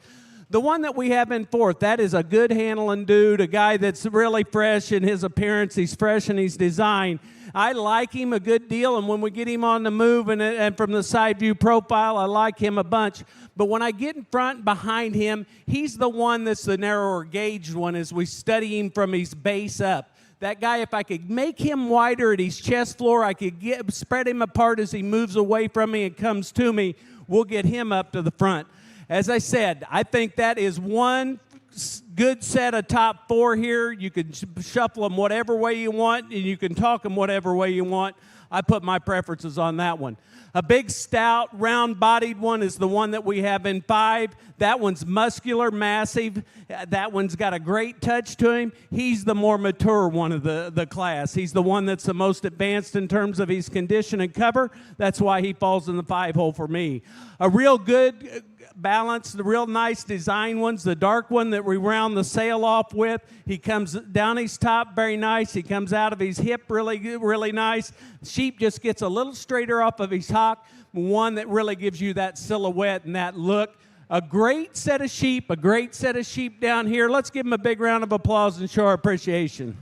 The one that we have in fourth, that is a good handling dude, a guy that's really fresh in his appearance. He's fresh in his design. I like him a good deal, and when we get him on the move and from the side view profile, I like him a bunch. But when I get in front and behind him, he's the one that's the narrower gauged one as we study him from his base up. That guy, if I could make him wider at his chest floor, I could spread him apart as he moves away from me and comes to me, we'll get him up to the front. As I said, I think that is one good set of top 4 here. You can shuffle them whatever way you want, and you can talk them whatever way you want. I put my preferences on that one. A big, stout, round-bodied one is the one that we have in 5. That one's muscular, massive. That one's got a great touch to him. He's the more mature one of the class. He's the one that's the most advanced in terms of his condition and cover. That's why he falls in the 5 hole for me. A real good balance, the real nice design ones, the dark one that we round the sail off with. He comes down his top very nice. He comes out of his hip really nice. Sheep just gets a little straighter off of his hock, one that really gives you that silhouette and that look. A great set of sheep, down here. Let's give them a big round of applause and show our appreciation.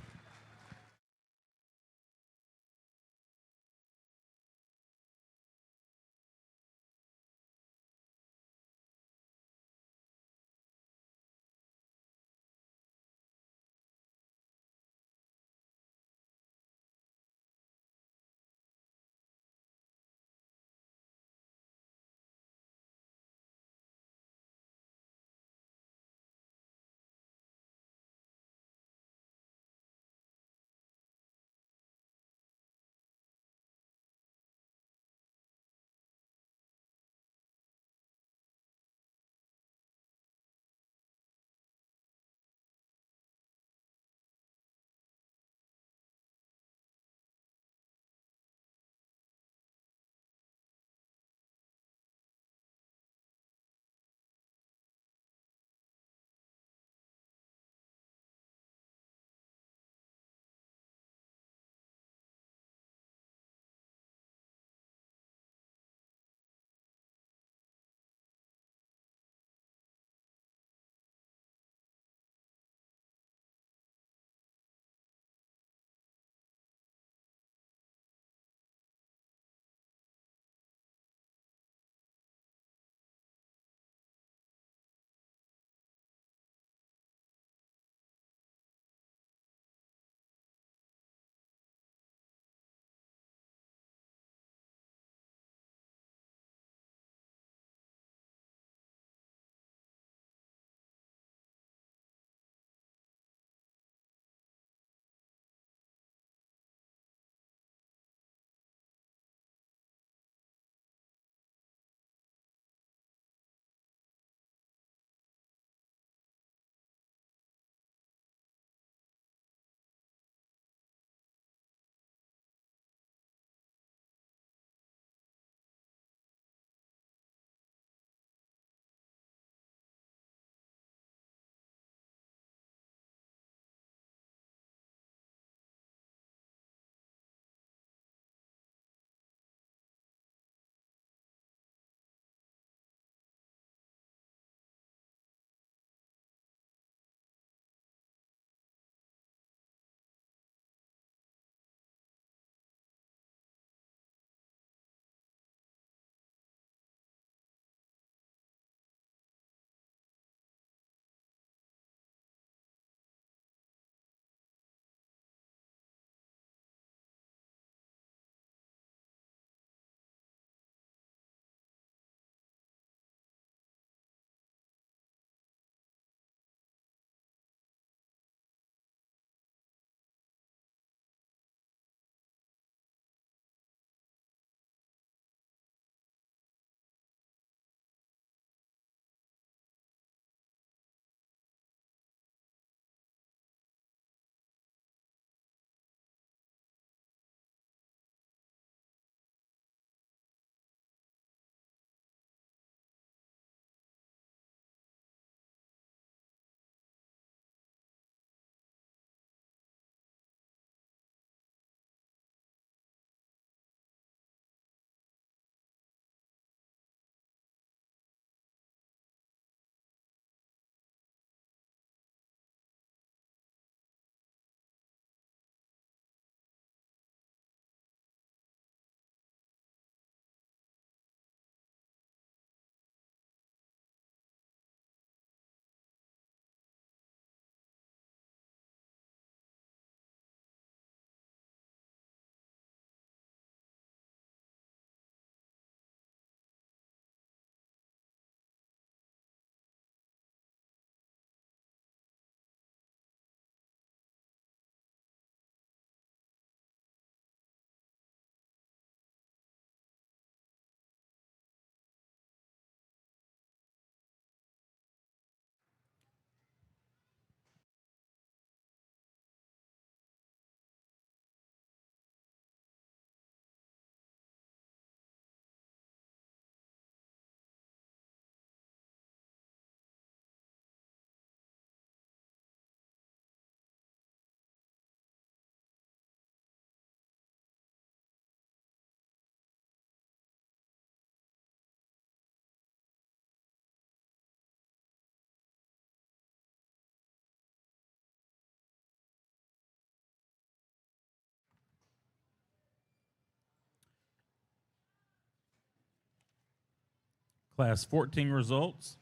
Class 14 results.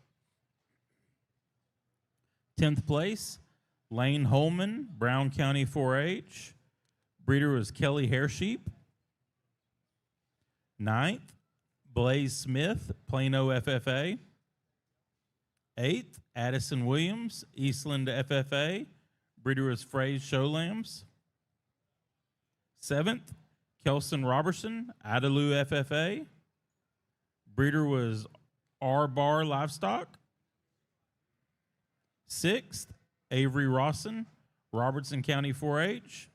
10th place, Lane Holman, Brown County 4-H. Breeder was Kelly Hairsheep. 9th, Blaze Smith, Plano FFA. 8th, Addison Williams, Eastland FFA. Breeder was Frey's Show Lambs. 7th, Kelson Robertson, Idalou FFA. Breeder was R Bar Livestock. 6th, Avery Rawson, Robertson County 4-H.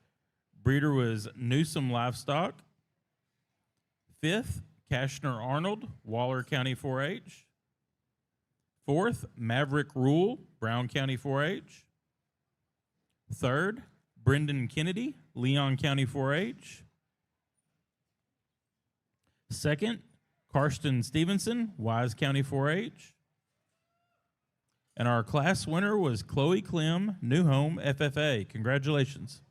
Breeder was Newsom Livestock. 5th, Kashner Arnold, Waller County 4-H. 4th, Maverick Rule, Brown County 4-H. 3rd, Brendan Kennedy, Leon County 4-H. 2nd, Karsten Stevenson, Wise County 4-H. And our class winner was Chloe Clem, New Home FFA. Congratulations.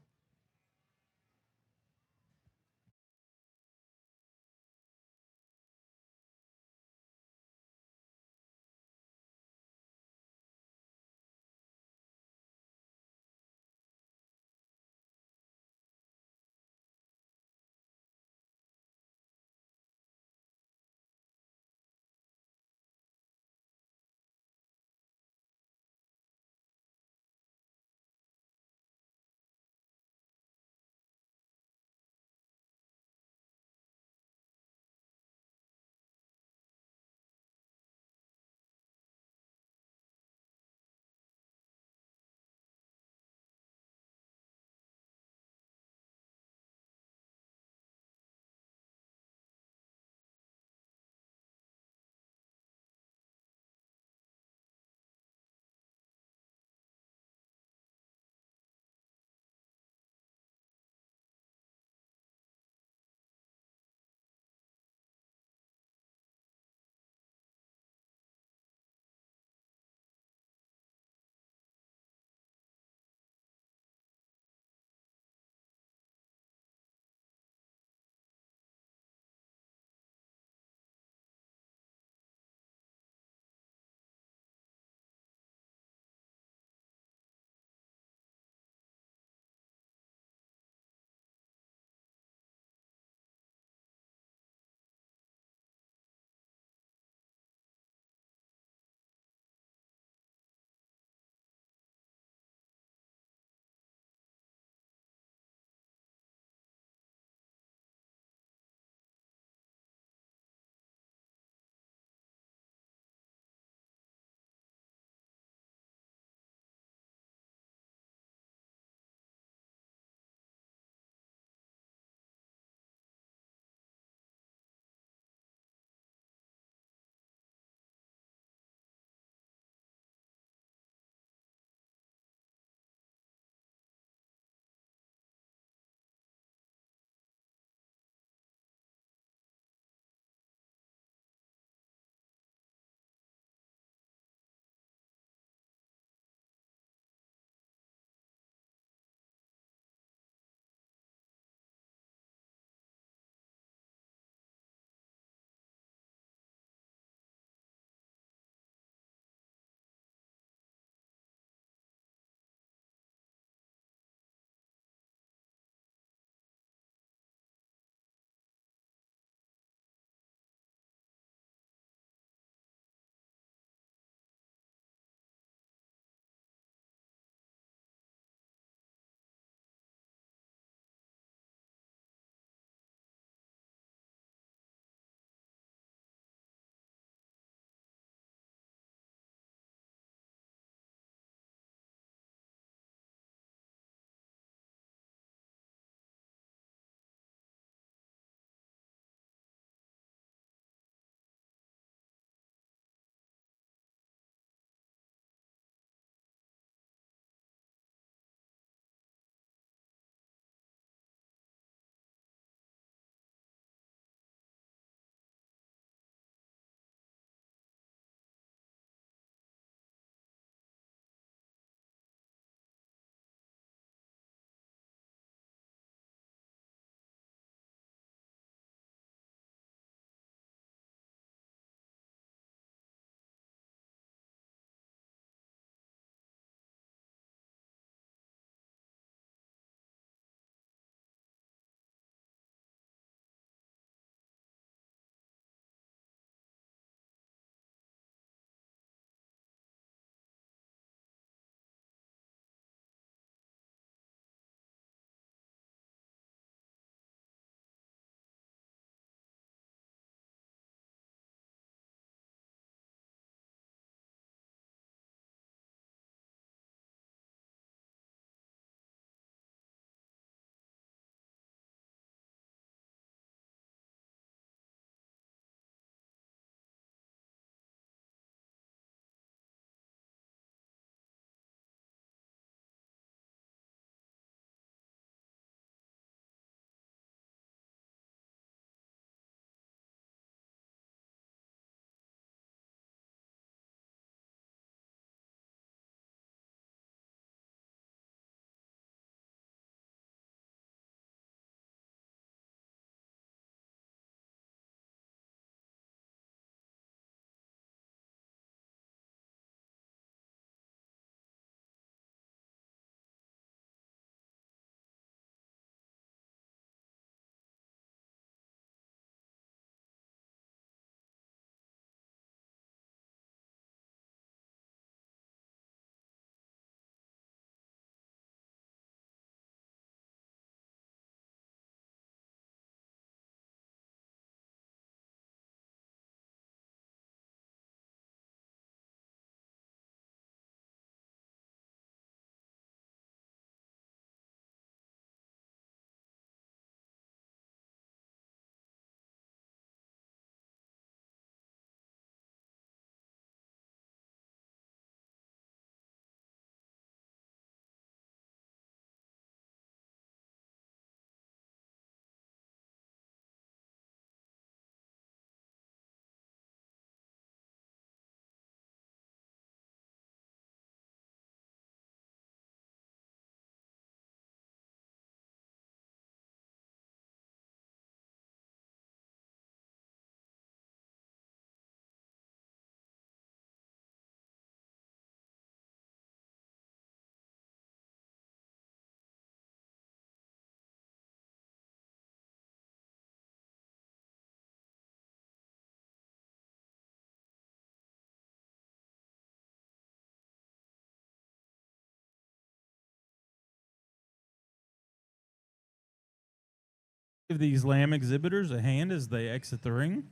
Give these lamb exhibitors a hand as they exit the ring.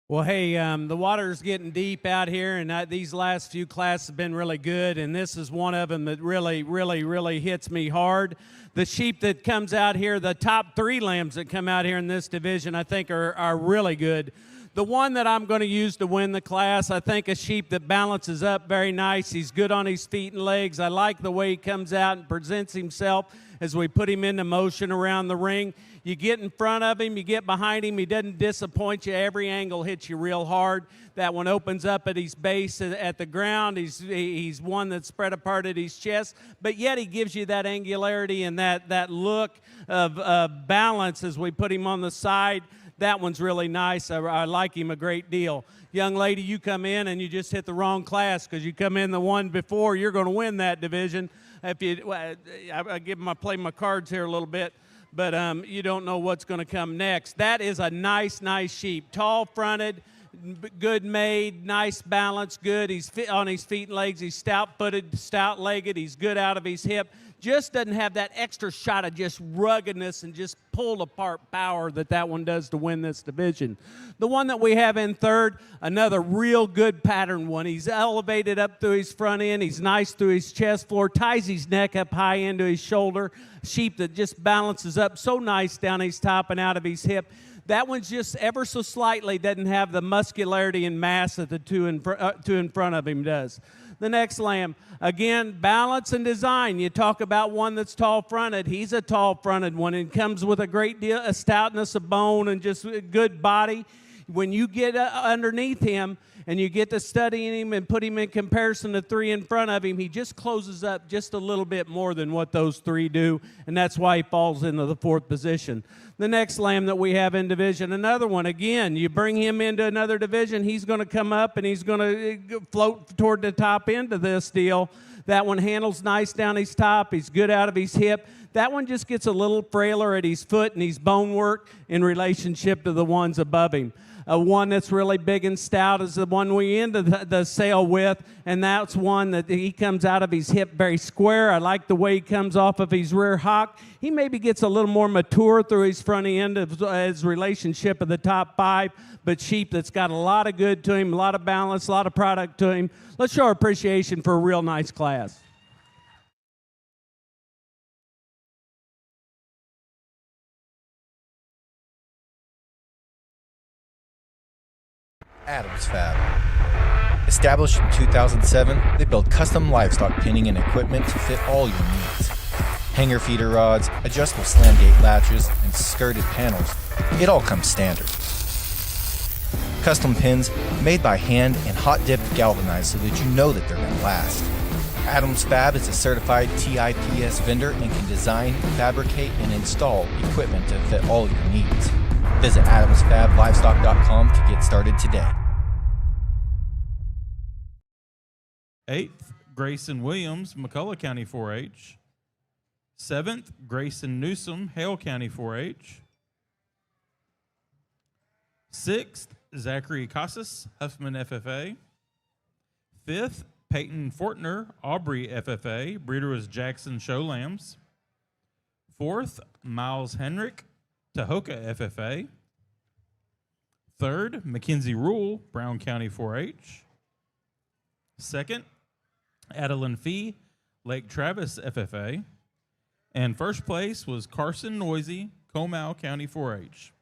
Well, hey, the water's getting deep out here, and these last few classes have been really good, and this is one of them that really hits me hard. The sheep that comes out here, the top 3 lambs that come out here in this division, I think are really good. The one that I'm going to use to win the class, I think a sheep that balances up very nice. He's good on his feet and legs. I like the way he comes out and presents himself as we put him into motion around the ring. You get in front of him, you get behind him, he doesn't disappoint you. Every angle hits you real hard. That one opens up at his base at the ground. He's one that's spread apart at his chest, but yet he gives you that angularity and that look of balance as we put him on the side. That one's really nice. I like him a great deal. Young lady, you come in and you just hit the wrong class because you come in the one before, you're going to win that division. If you, I play my cards here a little bit, but you don't know what's going to come next. That is a nice sheep. Tall-fronted, good made, nice balance, good. He's on his feet and legs. He's stout-footed, stout-legged. He's good out of his hip. Just doesn't have that extra shot of just ruggedness and just pulled-apart power that one does to win this division. The one that we have in third, another real good pattern one. He's elevated up through his front end. He's nice through his chest floor, ties his neck up high into his shoulder. Sheep that just balances up so nice down his top and out of his hip. That one's just ever so slightly doesn't have the muscularity and mass that the two in front of him does. The next lamb, again, balance and design. You talk about one that's tall-fronted. He's a tall-fronted one and comes with a great deal of stoutness of bone and just a good body. When you get underneath him and you get to studying him and put him in comparison to 3 in front of him, he just closes up just a little bit more than what those 3 do, and that's why he falls into the 4th position. The next lamb that we have in division, another one. Again, you bring him into another division, he's going to come up and he's going to float toward the top end of this deal. That one handles nice down his top. He's good out of his hip. That one just gets a little frailer at his foot and his bone work in relationship to the ones above him. One that's really big and stout is the one we end the sale with, and that's one that he comes out of his hip very square. I like the way he comes off of his rear hock. He maybe gets a little more mature through his front end of his relationship of the top 5, but sheep that's got a lot of good to him, a lot of balance, a lot of product to him. Let's show our appreciation for a real nice class. Adams Fab. Established in 2007, they build custom livestock pinning and equipment to fit all your needs. Hanger feeder rods, adjustable slam gate latches, and skirted panels. It all comes standard. Custom pins made by hand and hot dipped galvanized so that you know that they're going to last. Adams Fab is a certified TIPS vendor and can design, fabricate, and install equipment to fit all your needs. Visit AdamsFabLivestock.com to get started today. 8th, Grayson Williams, McCullough County 4-H. 7th, Grayson Newsom, Hale County 4-H. 6th, Zachary Casas, Huffman FFA. 5th, Peyton Fortner, Aubrey FFA. Breeder was Jackson Show Lambs. 4th, Miles Henrik, Tahoka FFA. 3rd, Mackenzie Rule, Brown County 4-H. 2nd, Adeline Fee, Lake Travis FFA. And first place was Carson Noisy, Comal County 4-H.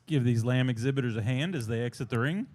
give these lamb exhibitors a hand as they exit the ring.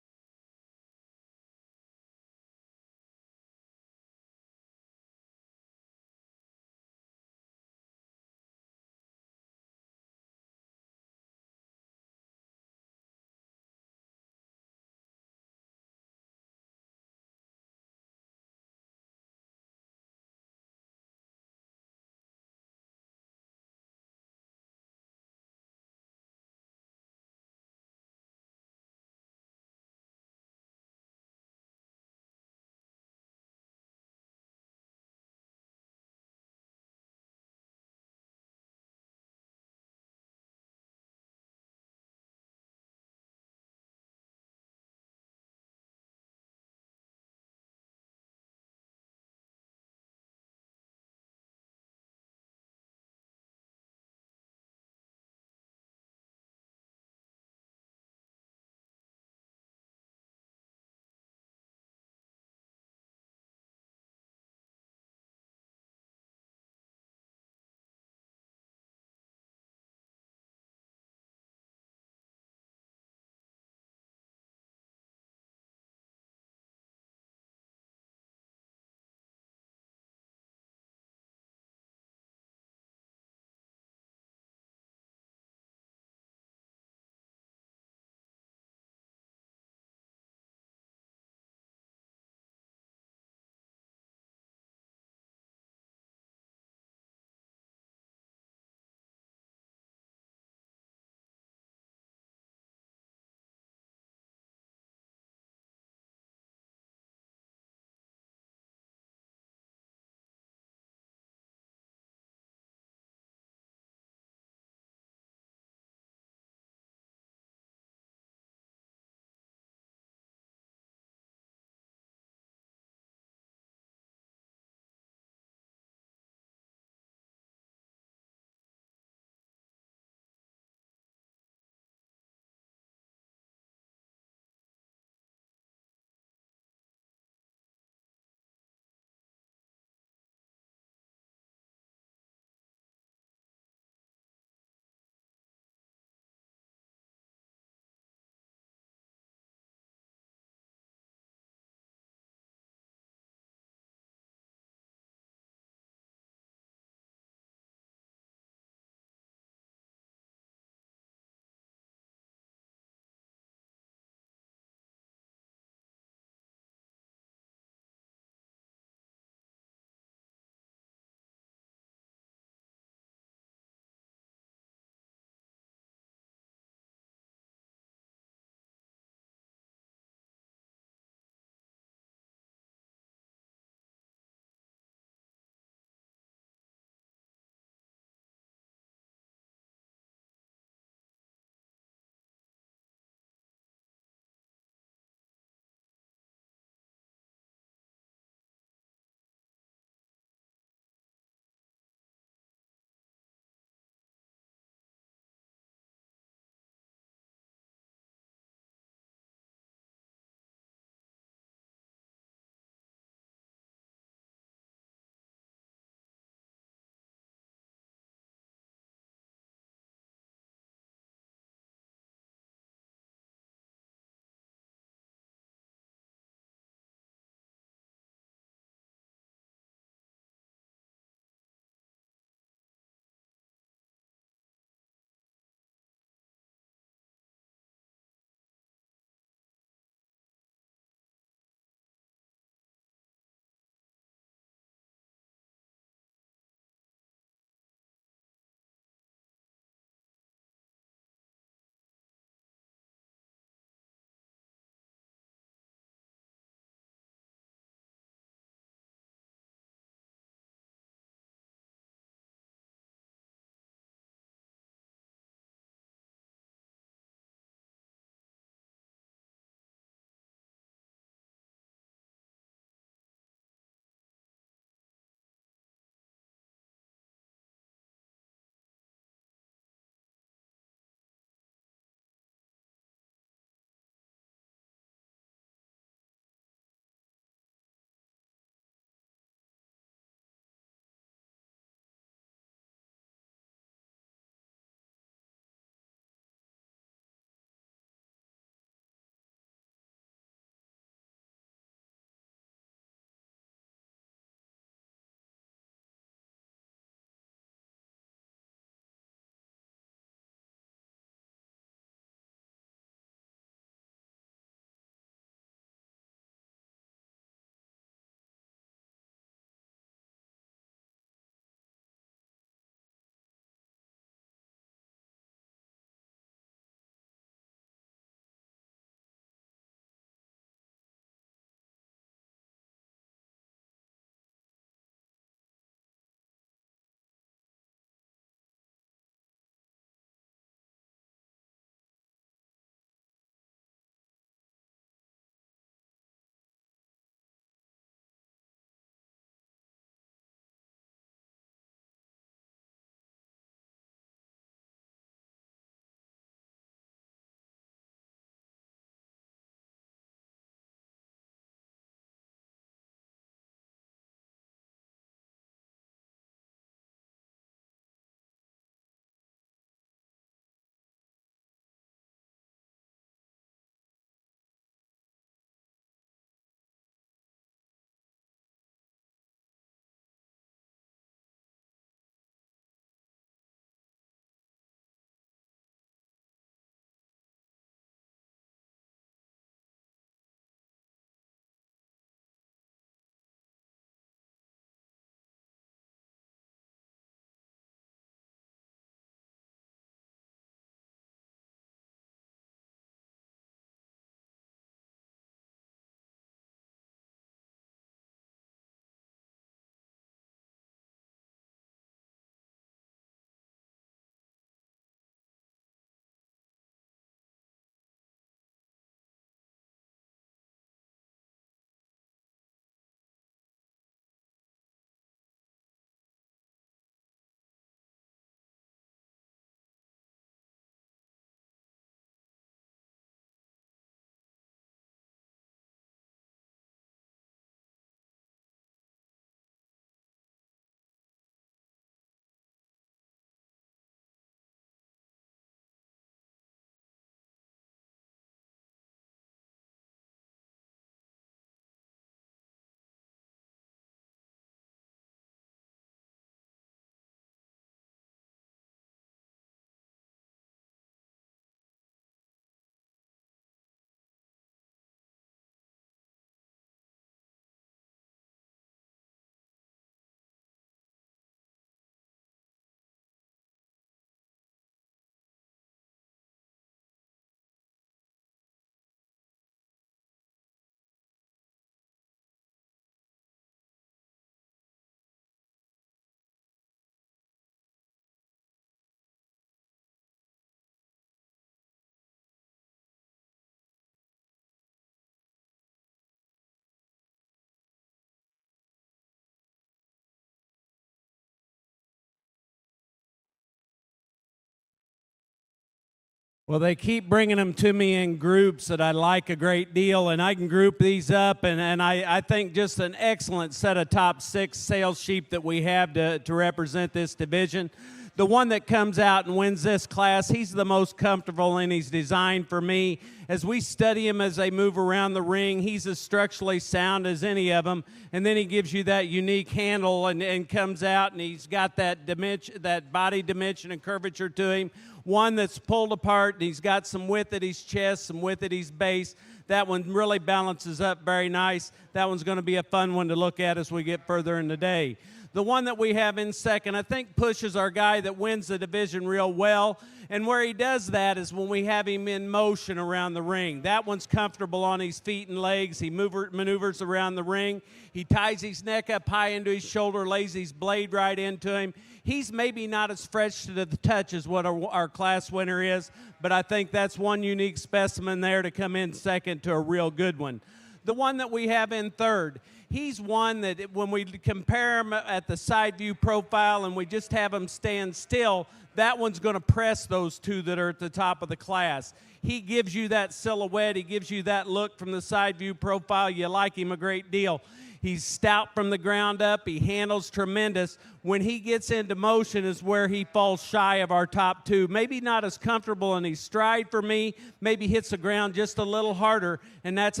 Well, they keep bringing them to me in groups that I like a great deal, and I can group these up, and I think just an excellent set of top 6 sales sheep that we have to represent this division. The one that comes out and wins this class, he's the most comfortable, and he's designed for me. As we study him as they move around the ring, he's as structurally sound as any of them, and then he gives you that unique handle and comes out, and he's got that dimension, that body dimension and curvature to him. One that's pulled apart, and he's got some width at his chest, some width at his base. That one really balances up very nice. That one's going to be a fun one to look at as we get further in the day. The one that we have in second, I think, pushes our guy that wins the division real well. And where he does that is when we have him in motion around the ring. That one's comfortable on his feet and legs. He maneuvers around the ring. He ties his neck up high into his shoulder, lays his blade right into him. He's maybe not as fresh to the touch as what our class winner is, but I think that's one unique specimen there to come in second to a real good one. The one that we have in third, he's one that when we compare him at the side view profile and we just have him stand still, that one's going to press those two that are at the top of the class. He gives you that silhouette. He gives you that look from the side view profile. You like him a great deal. He's stout from the ground up. He handles tremendous. When he gets into motion is where he falls shy of our top two. Maybe not as comfortable in his stride for me. Maybe hits the ground just a little harder, and that's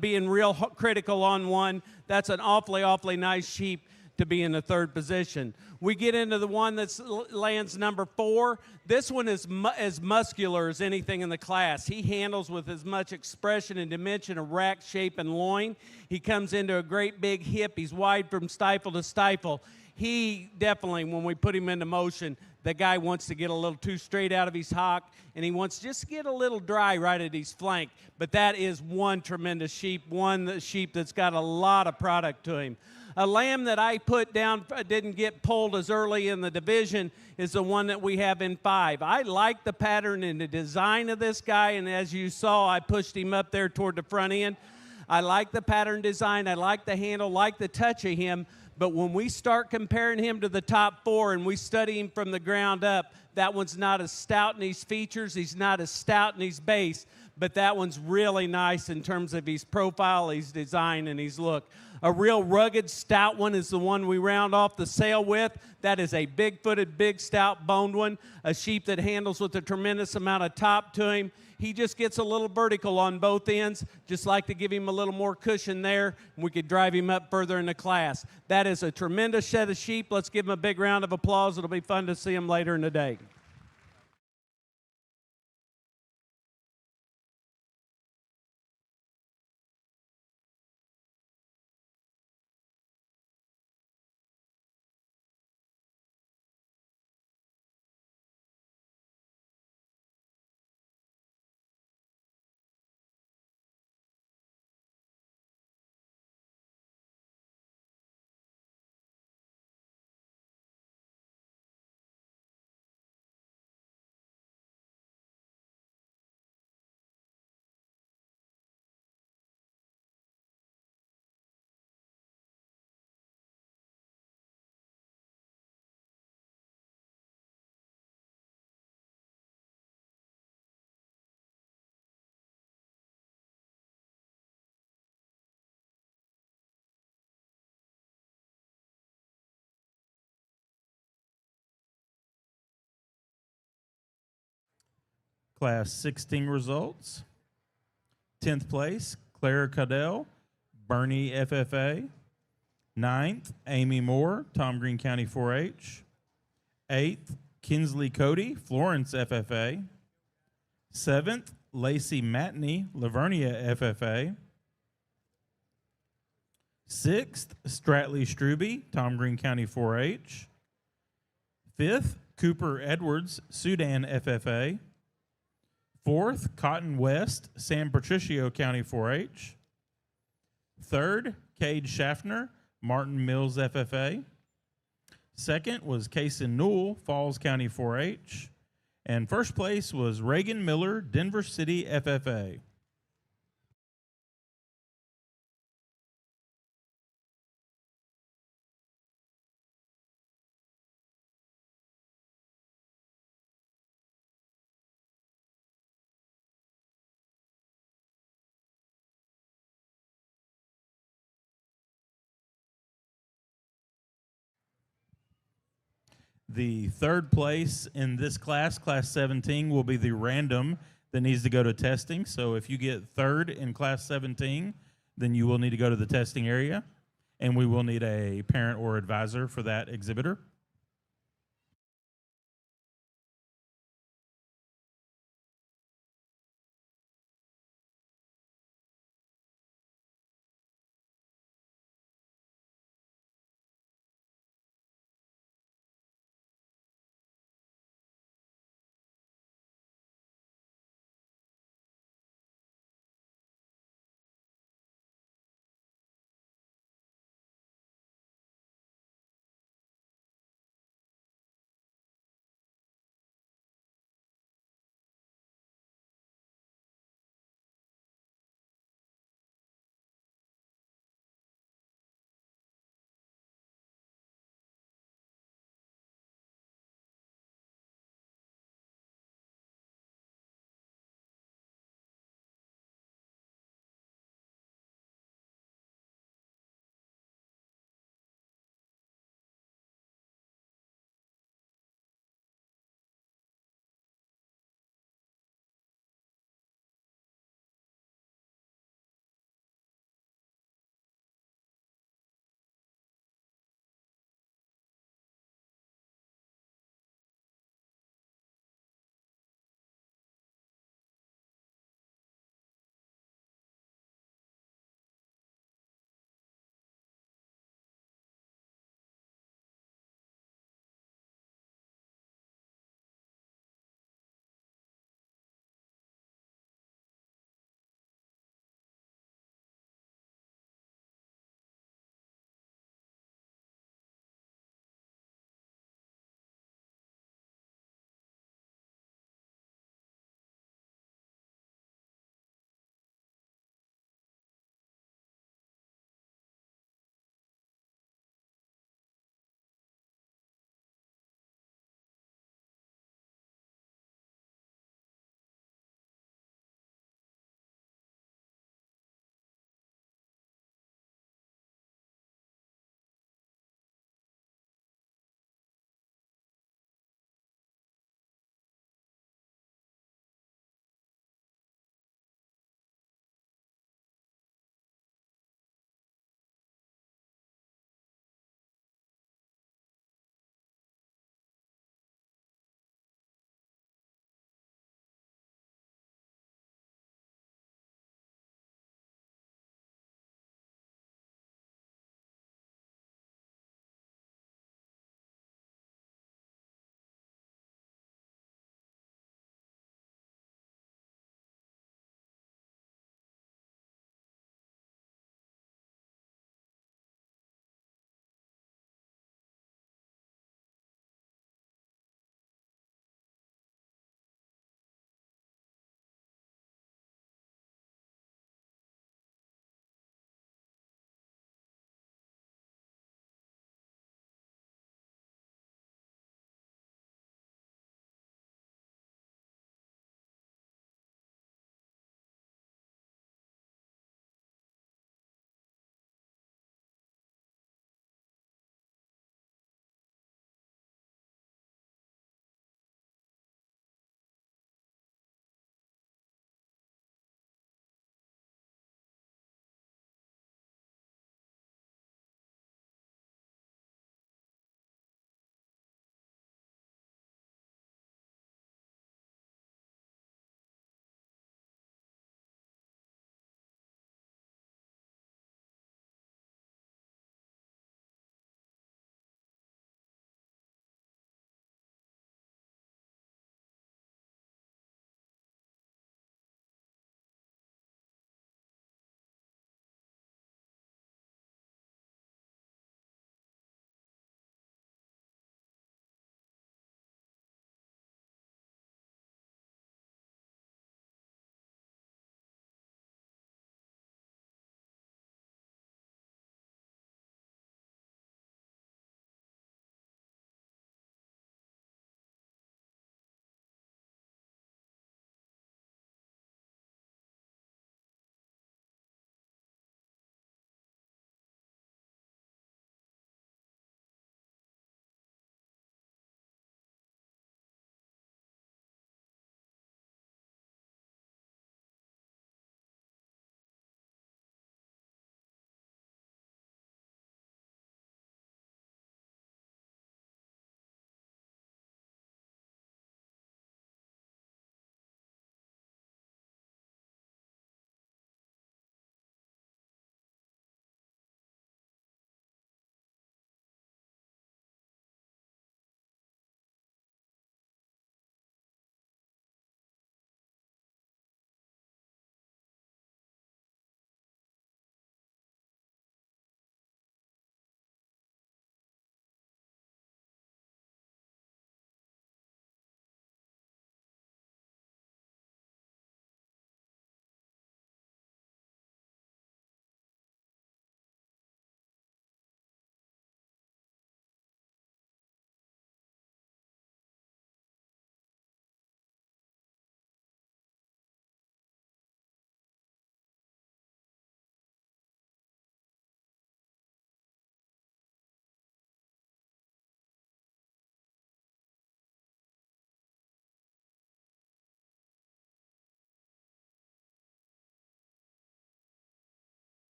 being real critical on one. That's an awfully, awfully nice sheep to be in the third position. We get into the one that lands number 4. This one is as muscular as anything in the class. He handles with as much expression and dimension of rack, shape, and loin. He comes into a great big hip. He's wide from stifle to stifle. He definitely, when we put him into motion, the guy wants to get a little too straight out of his hock, and he wants just to get a little dry right at his flank. But that is one tremendous sheep, one sheep that's got a lot of product to him. A lamb that I put down, didn't get pulled as early in the division, is the one that we have in 5. I like the pattern and the design of this guy, and as you saw, I pushed him up there toward the front end. I like the pattern design. I like the handle, like the touch of him. But when we start comparing him to the top 4 and we study him from the ground up, that one's not as stout in his features. He's not as stout in his base. But that one's really nice in terms of his profile, his design, and his look. A real rugged, stout one is the one we round off the sale with. That is a big-footed, big, stout, boned one, a sheep that handles with a tremendous amount of top to him. He just gets a little vertical on both ends. Just like to give him a little more cushion there, and we could drive him up further in the class. That is a tremendous set of sheep. Let's give him a big round of applause. It'll be fun to see him later in the day. Class 16 results. 10th place, Clara Caudell, Bernie FFA. 9th, Amy Moore, Tom Green County 4-H. 8th, Kinsley Cody, Florence FFA. 7th, Lacey Matney, Lavernia FFA. 6th, Stratley Struby, Tom Green County 4-H. 5th, Cooper Edwards, Sudan FFA. 4th, Cotton West, San Patricio County 4-H. 3rd, Cade Schaffner, Martin Mills FFA. 2nd was Kaysen Newell, Falls County 4-H. And first place was Reagan Miller, Denver City FFA. The third place in this class, class 17, will be the random that needs to go to testing. So if you get third in class 17, then you will need to go to the testing area, and we will need a parent or advisor for that exhibitor.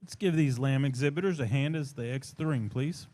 Let's give these lamb exhibitors a hand as they exit the ring, please.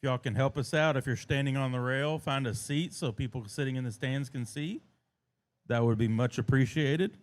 y'all can help us out, if you're standing on the rail, find a seat so people sitting in the stands can see. That would be much appreciated.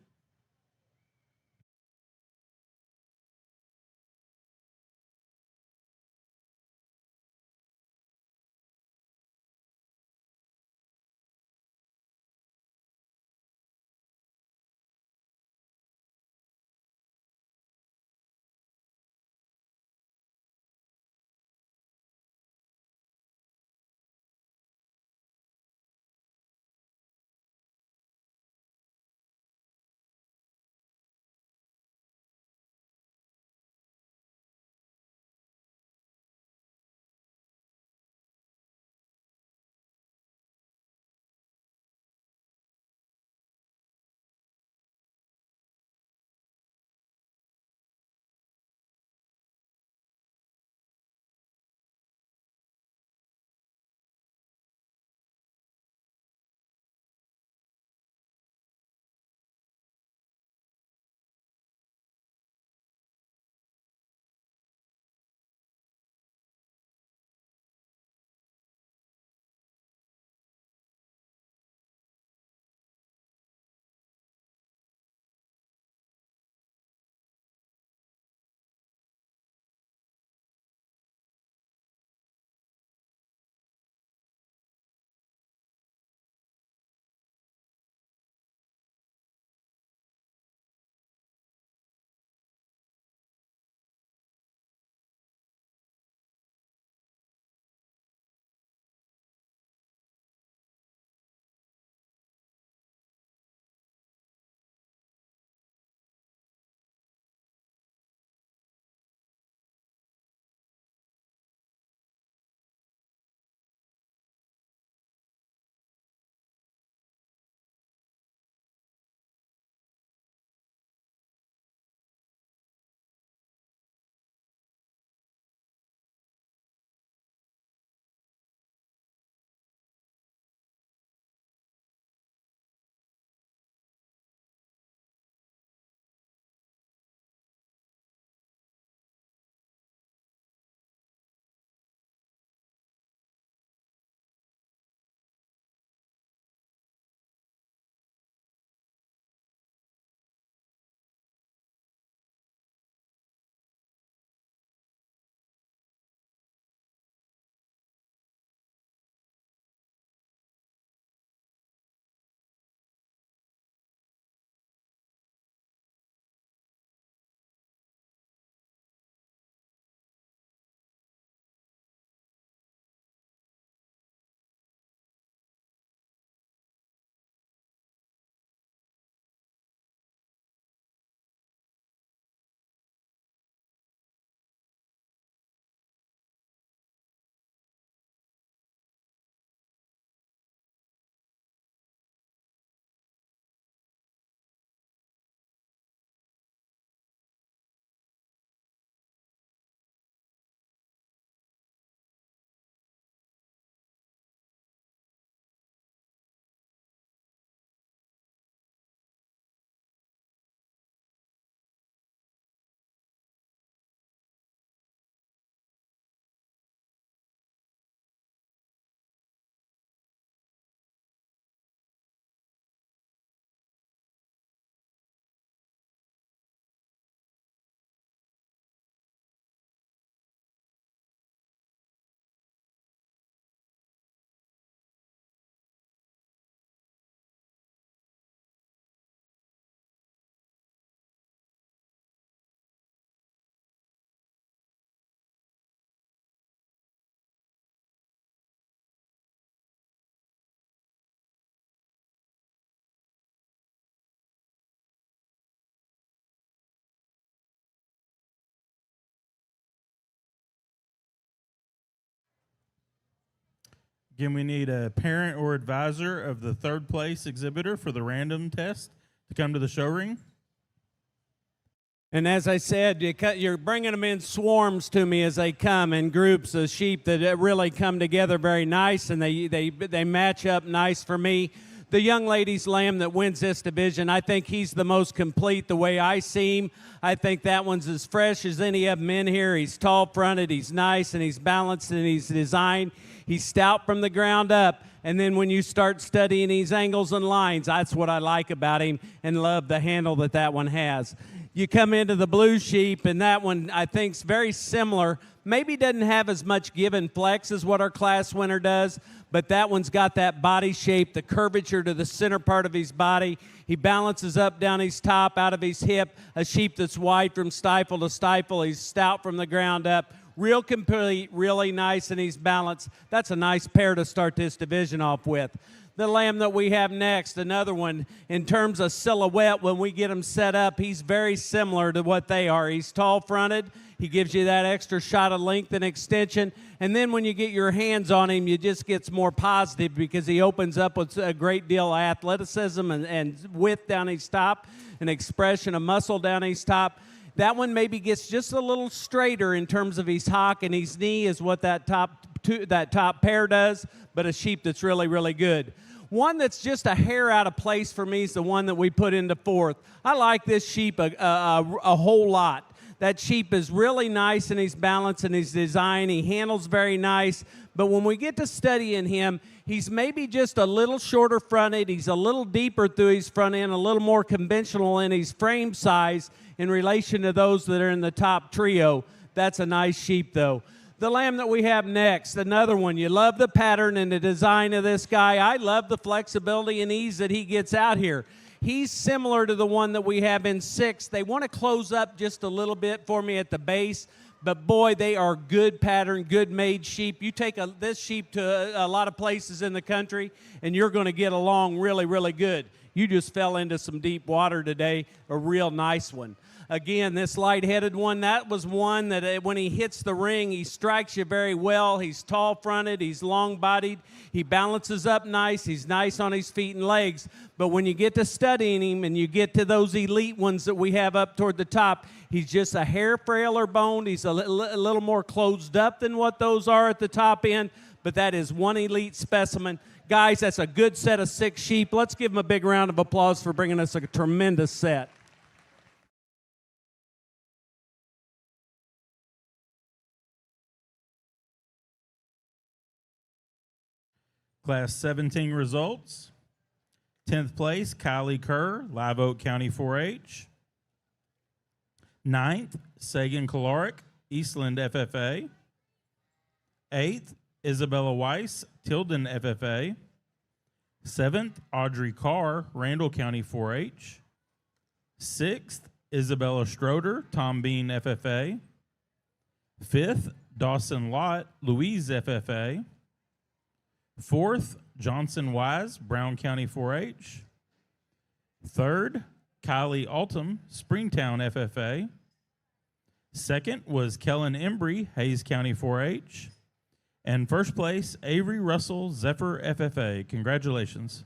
Again, we need a parent or advisor of the third place exhibitor for the random test to come to the show ring. And as I said, you're bringing them in swarms to me as they come in groups of sheep that really come together very nice, and they match up nice for me. the young lady's lamb that wins this division. I think he's the most complete the way I see him. I think that one's as fresh as any of them in here. He's tall-fronted, he's nice, and he's balanced, and he's designed. He's stout from the ground up. And then when you start studying these angles and lines, that's what I like about him and love the handle that one has. You come into the blue sheep, and that one I think is very similar. Maybe doesn't have as much give and flex as what our class winner does, but that one's got that body shape, the curvature to the center part of his body. He balances up down his top, out of his hip, a sheep that's wide from stifle to stifle. He's stout from the ground up. Real complete, really nice, and he's balanced. That's a nice pair to start this division off with. The lamb that we have next, another one, in terms of silhouette, when we get him set up, he's very similar to what they are. He's tall-fronted. He gives you that extra shot of length and extension. And then when you get your hands on him, you just gets more positive because he opens up with a great deal of athleticism and width down his top, an expression of muscle down his top. That one maybe gets just a little straighter in terms of his hock and his knee is what that top pair does, but a sheep that's really, really good. One that's just a hair out of place for me is the one that we put into fourth. I like this sheep a whole lot. That sheep is really nice in his balance and his design. He handles very nice. But when we get to studying him, he's maybe just a little shorter fronted. He's a little deeper through his front end, a little more conventional in his frame size in relation to those that are in the top trio. That's a nice sheep, though. The lamb that we have next, another one. You love the pattern and the design of this guy. I love the flexibility and ease that he gets out here. He's similar to the one that we have in sixth. They want to close up just a little bit for me at the base, but boy, they are good pattern, good made sheep. You take this sheep to a lot of places in the country, and you're going to get along really, really good. You just fell into some deep water today, a real nice one. Again, this light-headed one, that was one that when he hits the ring, he strikes you very well. He's tall-fronted, he's long-bodied, he balances up nice, he's nice on his feet and legs. But when you get to studying him and you get to those elite ones that we have up toward the top, he's just a hair frailer boned. He's a little more closed up than what those are at the top end, but that is one elite specimen. Guys, that's a good set of 6 sheep. Let's give him a big round of applause for bringing us a tremendous set. Class 17 results. 10th place, Kylie Kerr, Live Oak County 4-H. 9th, Sagan Kalarick, Eastland FFA. 8th, Isabella Weiss, Tilden FFA. 7th, Audrey Carr, Randall County 4-H. 6th, Isabella Stroder, Tom Bean FFA. 5th, Dawson Lott, Louise FFA. 4th, Johnson Wise, Brown County 4-H. 3rd, Kylie Altum, Springtown FFA. 2nd was Kellen Embry, Hayes County 4-H. And first place, Avery Russell, Zephyr FFA. Congratulations.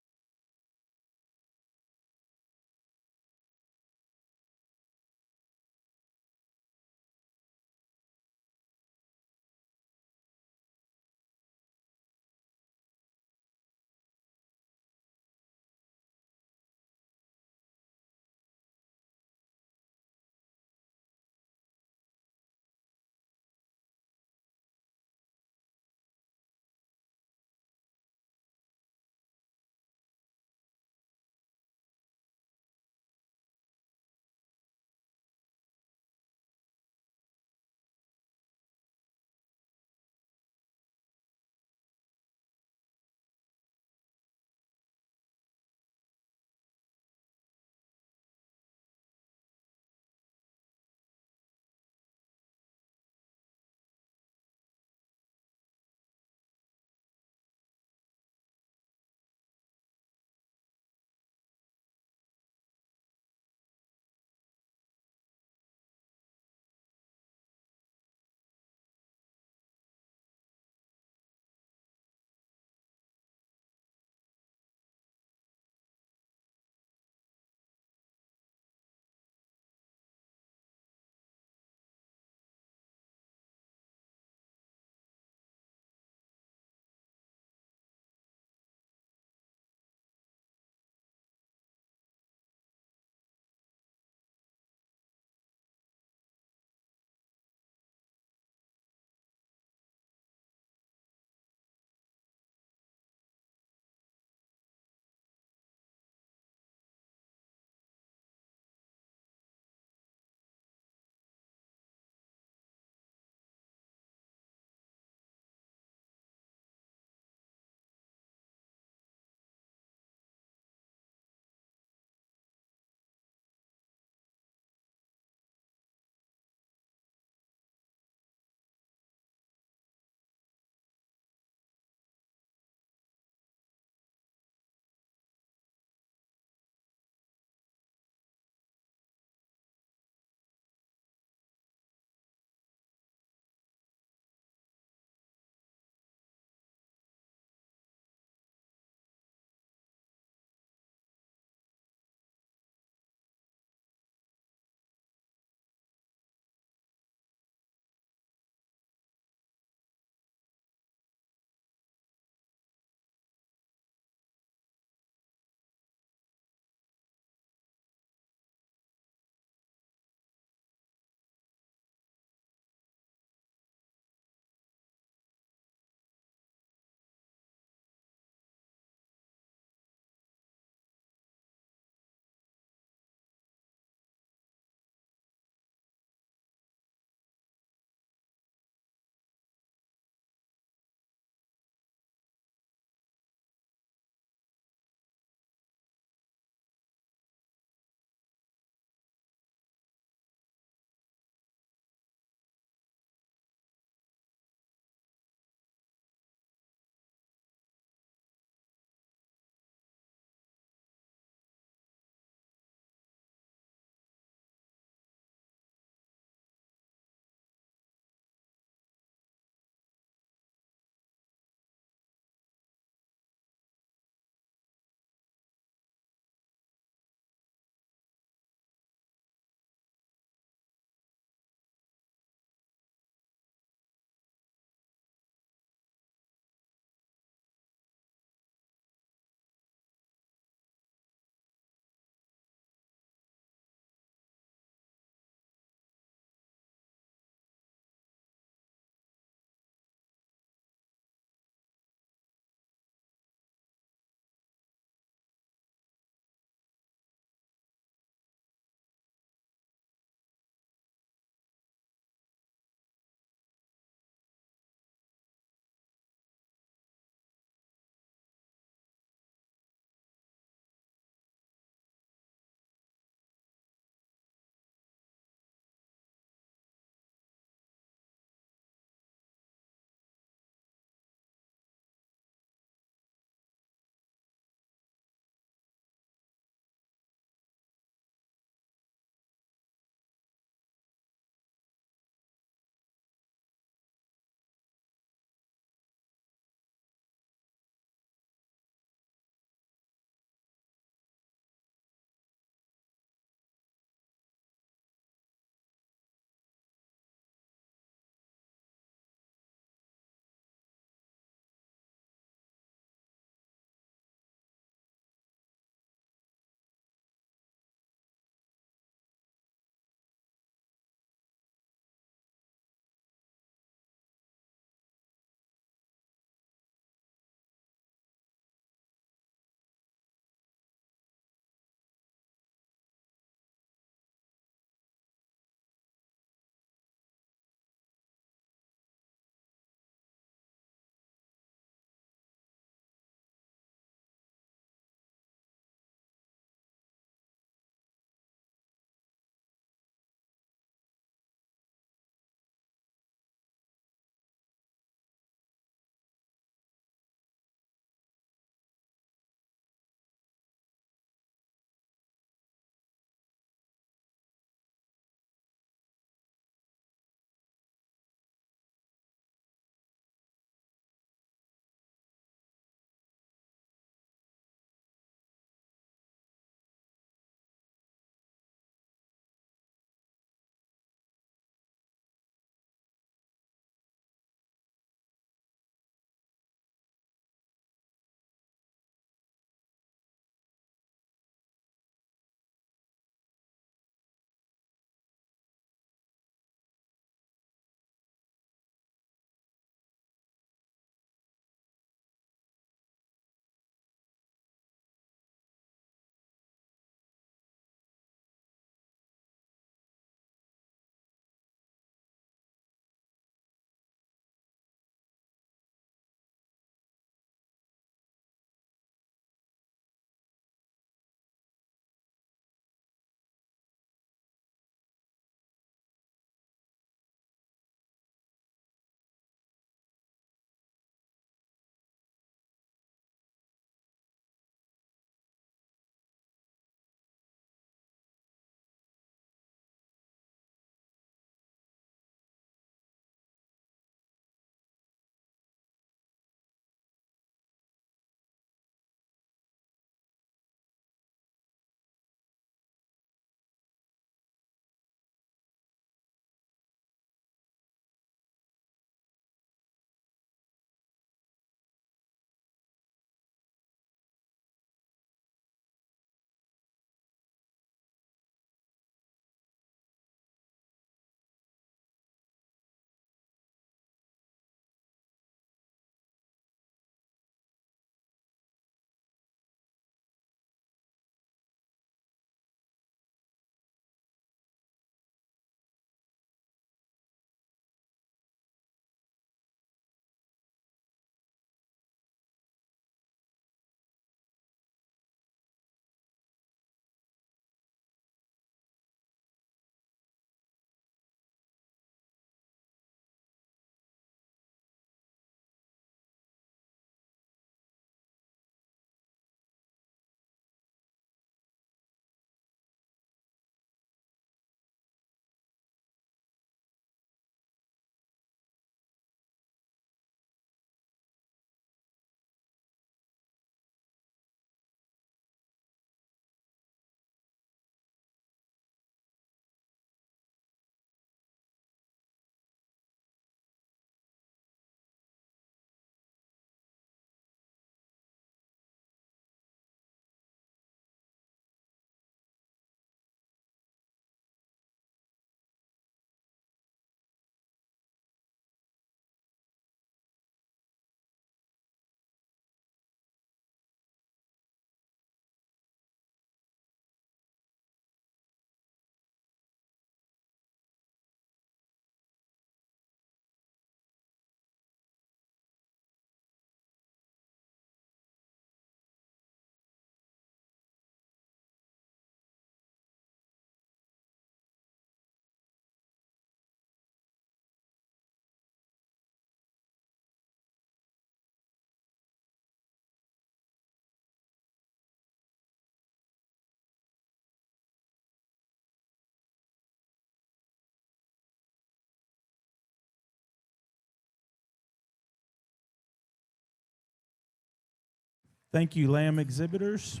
Thank you, lamb exhibitors.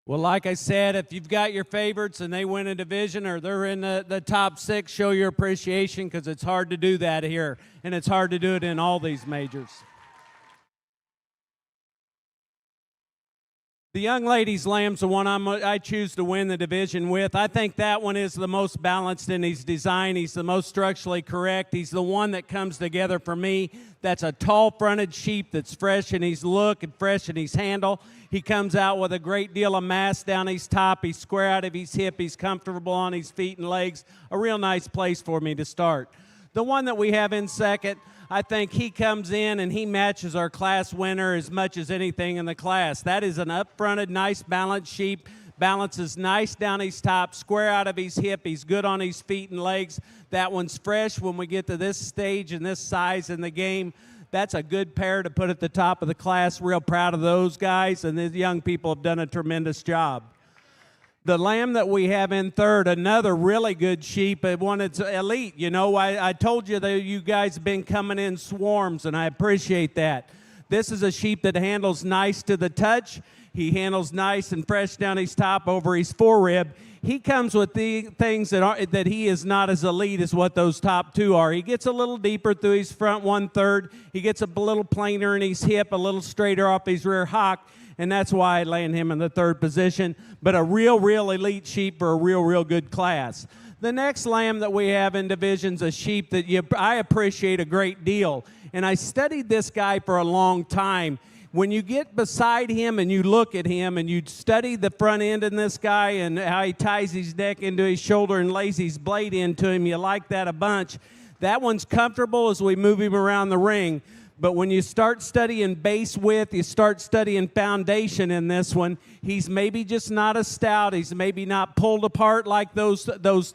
Well, like I said, if you've got your favorites and they win a division or they're in the top 6, show your appreciation, because it's hard to do that here, and it's hard to do it in all these majors. The young ladies' lamb's the one I choose to win the division with. I think that one is the most balanced in his design. He's the most structurally correct. He's the one that comes together for me. That's a tall-fronted sheep that's fresh in his look and fresh in his handle. He comes out with a great deal of mass down his top. He's square out of his hip. He's comfortable on his feet and legs. A real nice place for me to start. The one that we have in second, I think he comes in and he matches our class winner as much as anything in the class. That is an up-fronted, nice balanced sheep. Balances nice down his top, square out of his hip. He's good on his feet and legs. That one's fresh when we get to this stage and this size in the game. That's a good pair to put at the top of the class. Real proud of those guys, and the young people have done a tremendous job. The lamb that we have in third, another really good sheep, one that's elite. You know, I told you that you guys have been coming in swarms, and I appreciate that. This is a sheep that handles nice to the touch. He handles nice and fresh down his top over his forerib. He comes with the things that he is not as elite as what those top 2 are. He gets a little deeper through his front 1/3. He gets a little plainer in his hip, a little straighter off his rear hock. And that's why I land him in the 3rd position. But a real elite sheep for a real good class. The next lamb that we have in division's a sheep that I appreciate a great deal. And I studied this guy for a long time. When you get beside him and you look at him and you study the front end in this guy and how he ties his neck into his shoulder and lays his blade into him, you like that a bunch. That one's comfortable as we move him around the ring. But when you start studying base width, you start studying foundation in this one, he's maybe just not as stout. He's maybe not pulled apart like those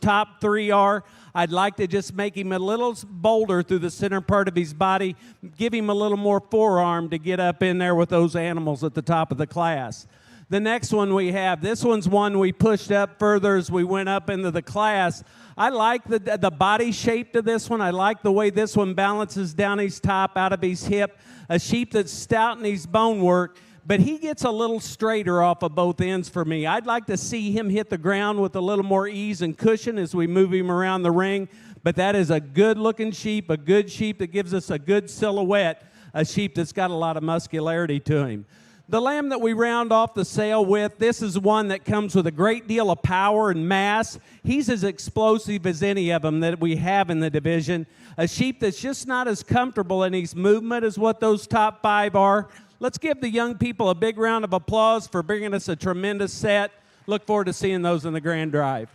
top 3 are. I'd like to just make him a little bolder through the center part of his body, give him a little more forearm to get up in there with those animals at the top of the class. The next one we have, this one's one we pushed up further as we went up into the class. I like the body shape to this one. I like the way this one balances down his top, out of his hip. A sheep that's stout in his bone work, but he gets a little straighter off of both ends for me. I'd like to see him hit the ground with a little more ease and cushion as we move him around the ring. But that is a good-looking sheep, a good sheep that gives us a good silhouette, a sheep that's got a lot of muscularity to him. The lamb that we round off the sale with, this is one that comes with a great deal of power and mass. He's as explosive as any of them that we have in the division. A sheep that's just not as comfortable in his movement as what those top 5 are. Let's give the young people a big round of applause for bringing us a tremendous set. Look forward to seeing those in the Grand Drive.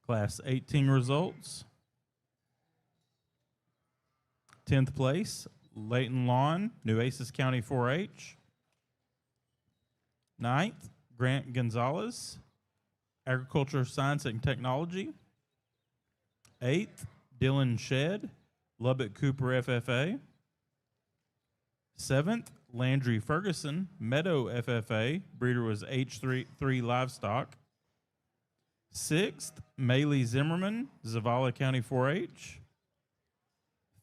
Class 18 results. 10th place, Leighton Lawn, Nueces County 4-H. 9th, Grant Gonzalez, Agriculture, Science, and Technology. 8th, Dylan Shedd, Lubbock Cooper FFA. 7th, Landry Ferguson, Meadow FFA. Breeder was H3 Livestock. 6th, Maylee Zimmerman, Zavala County 4-H.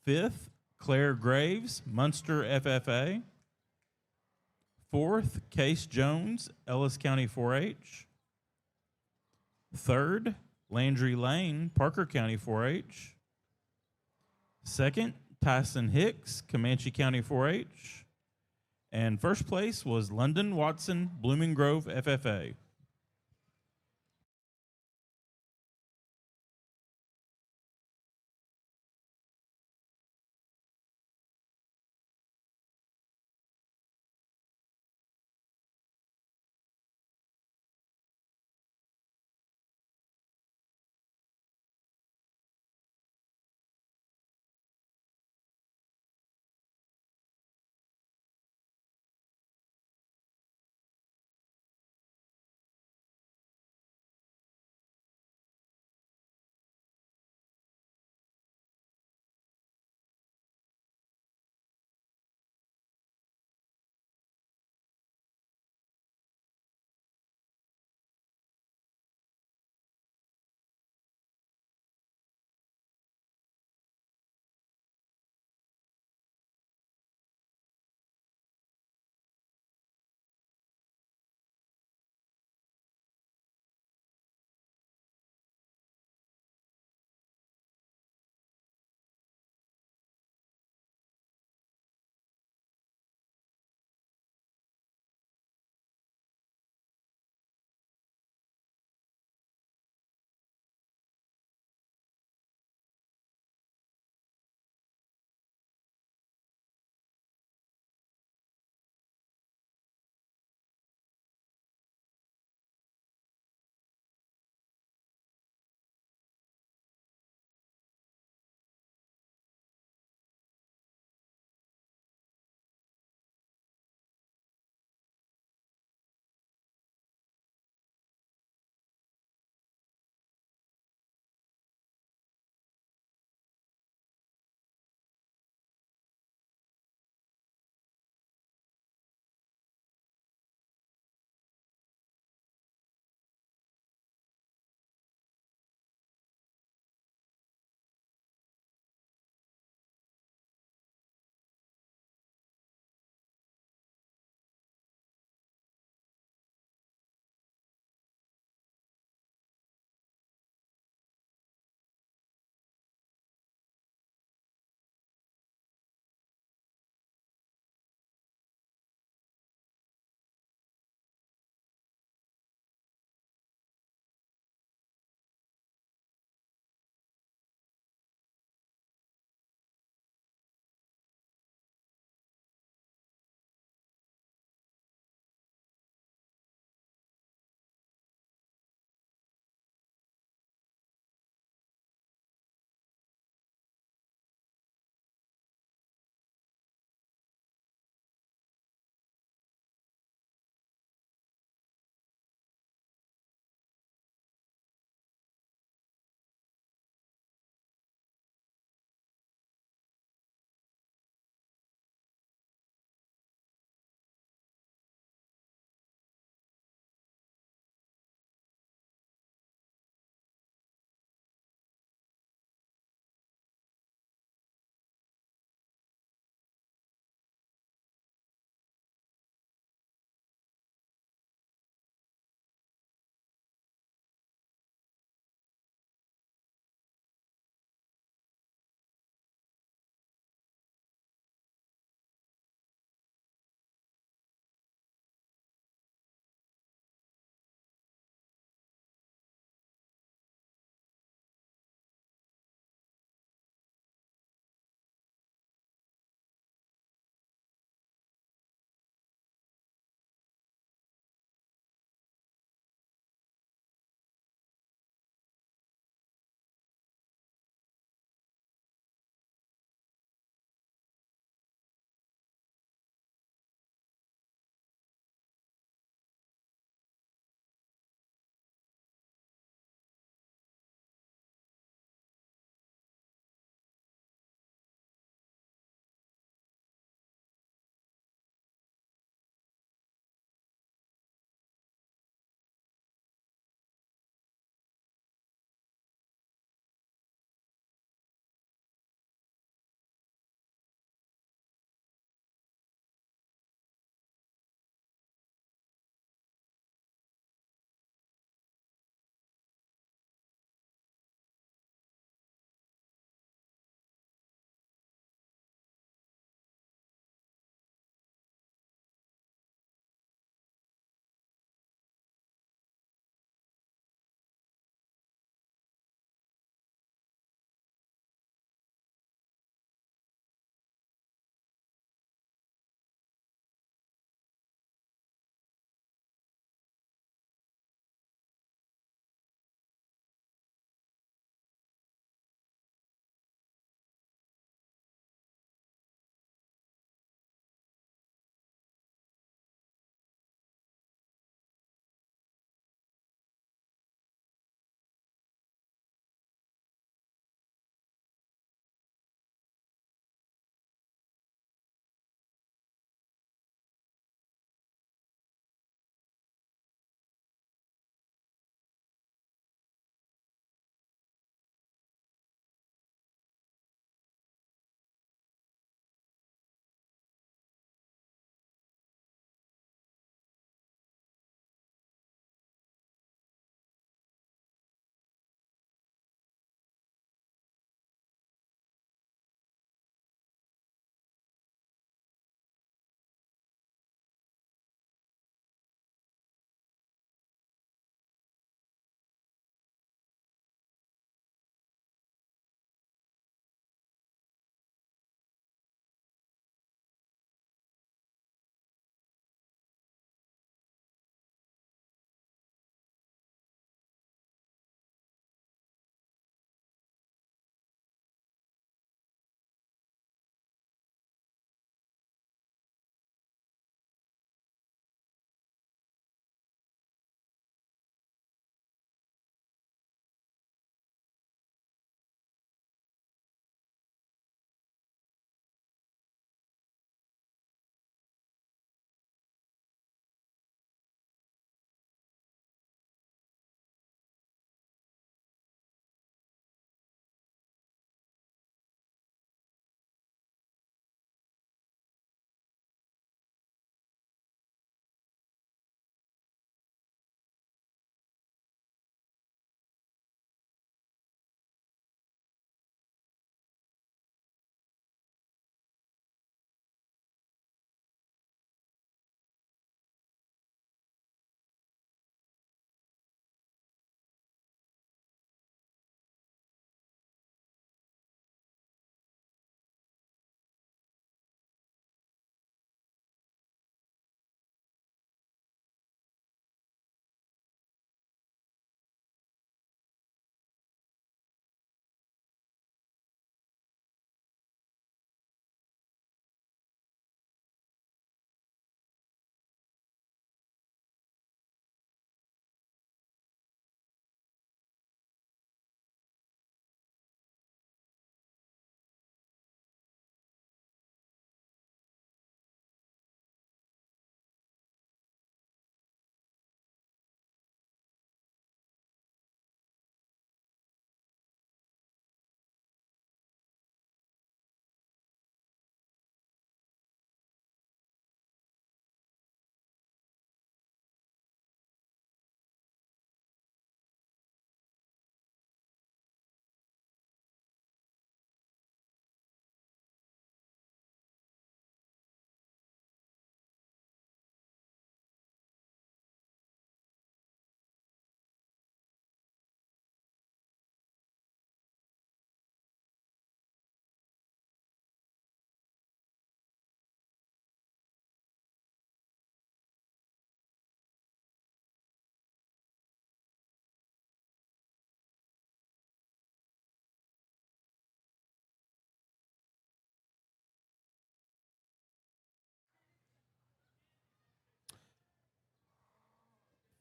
5th, Claire Graves, Munster FFA. 4th, Case Jones, Ellis County 4-H. 3rd, Landry Lane, Parker County 4-H. 2nd, Tyson Hicks, Comanche County 4-H. And first place was London Watson, Blooming Grove FFA.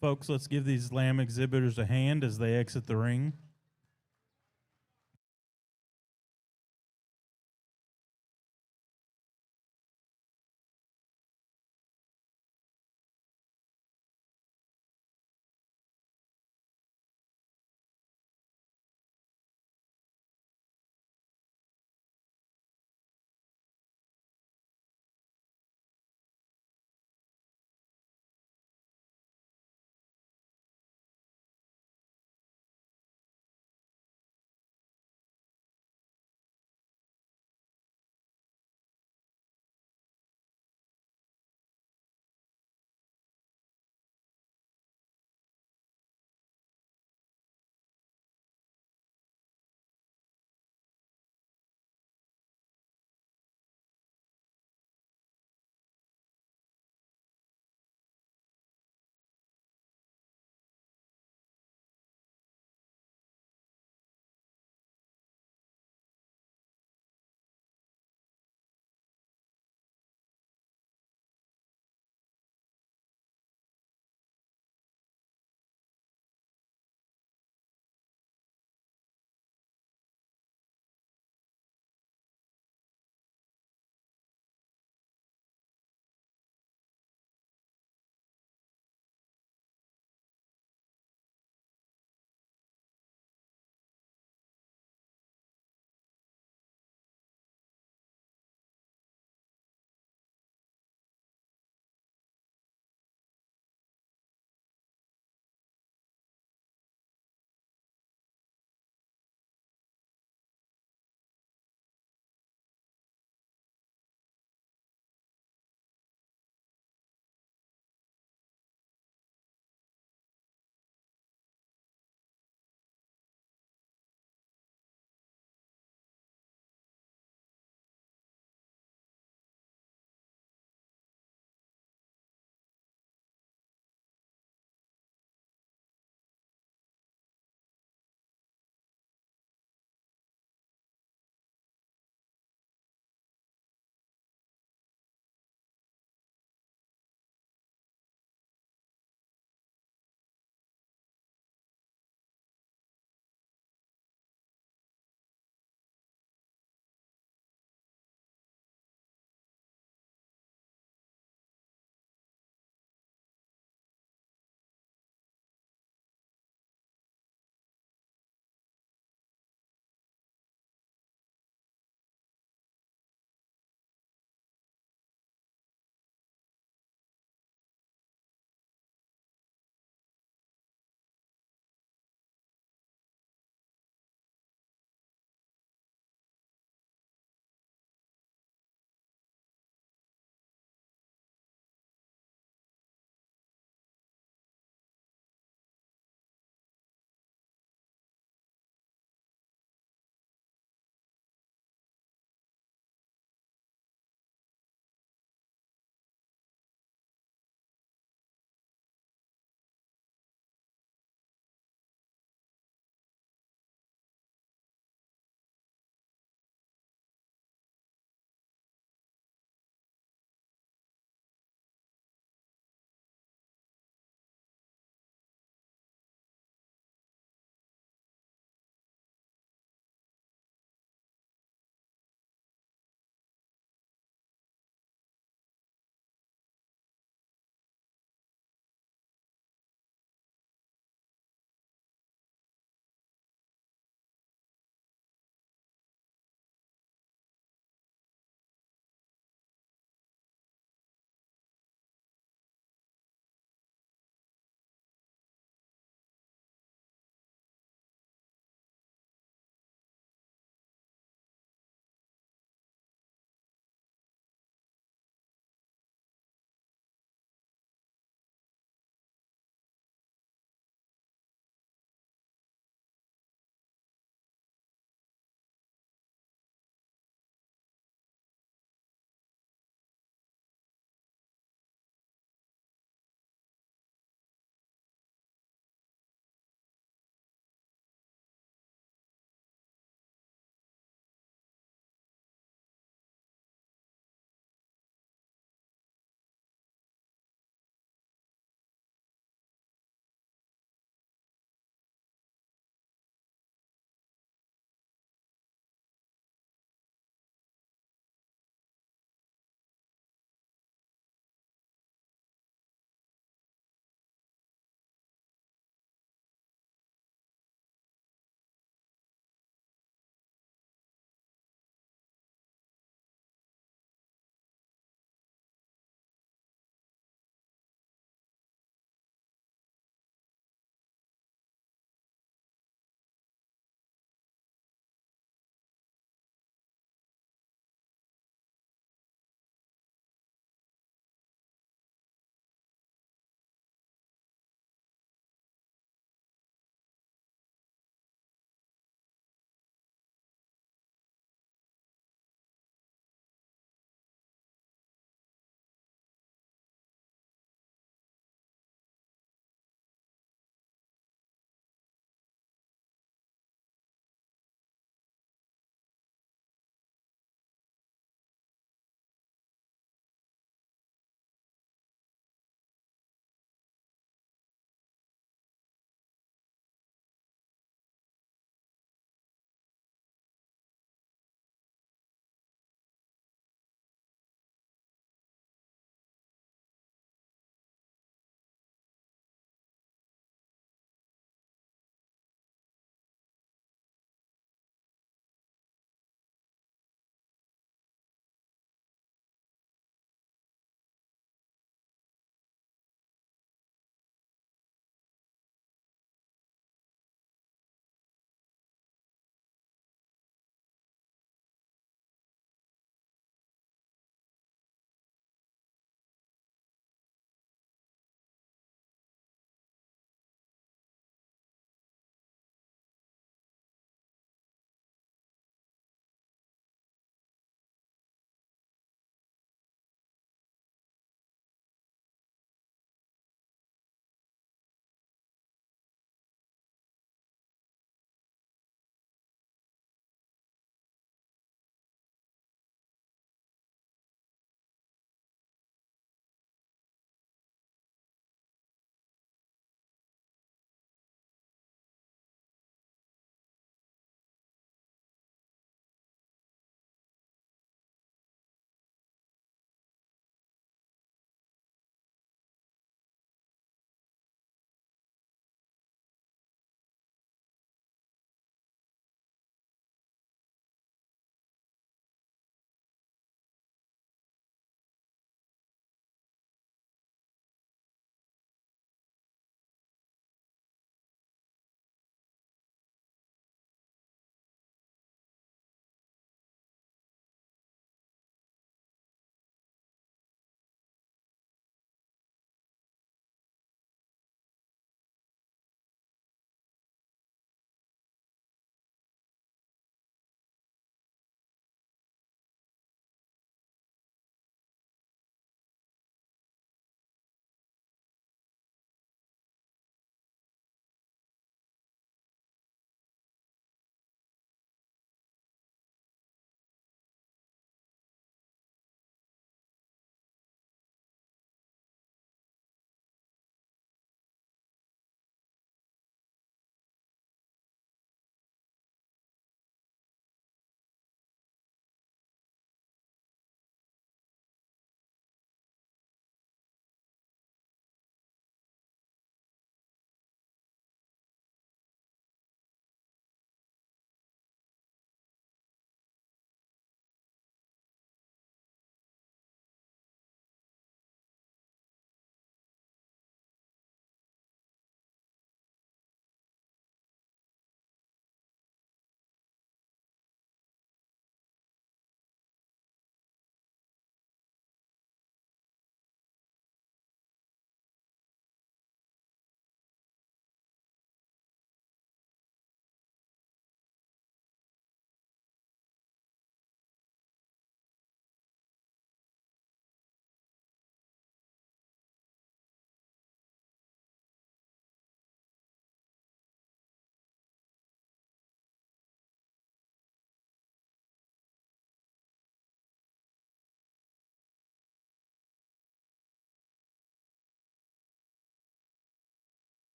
Folks, let's give these lamb exhibitors a hand as they exit the ring.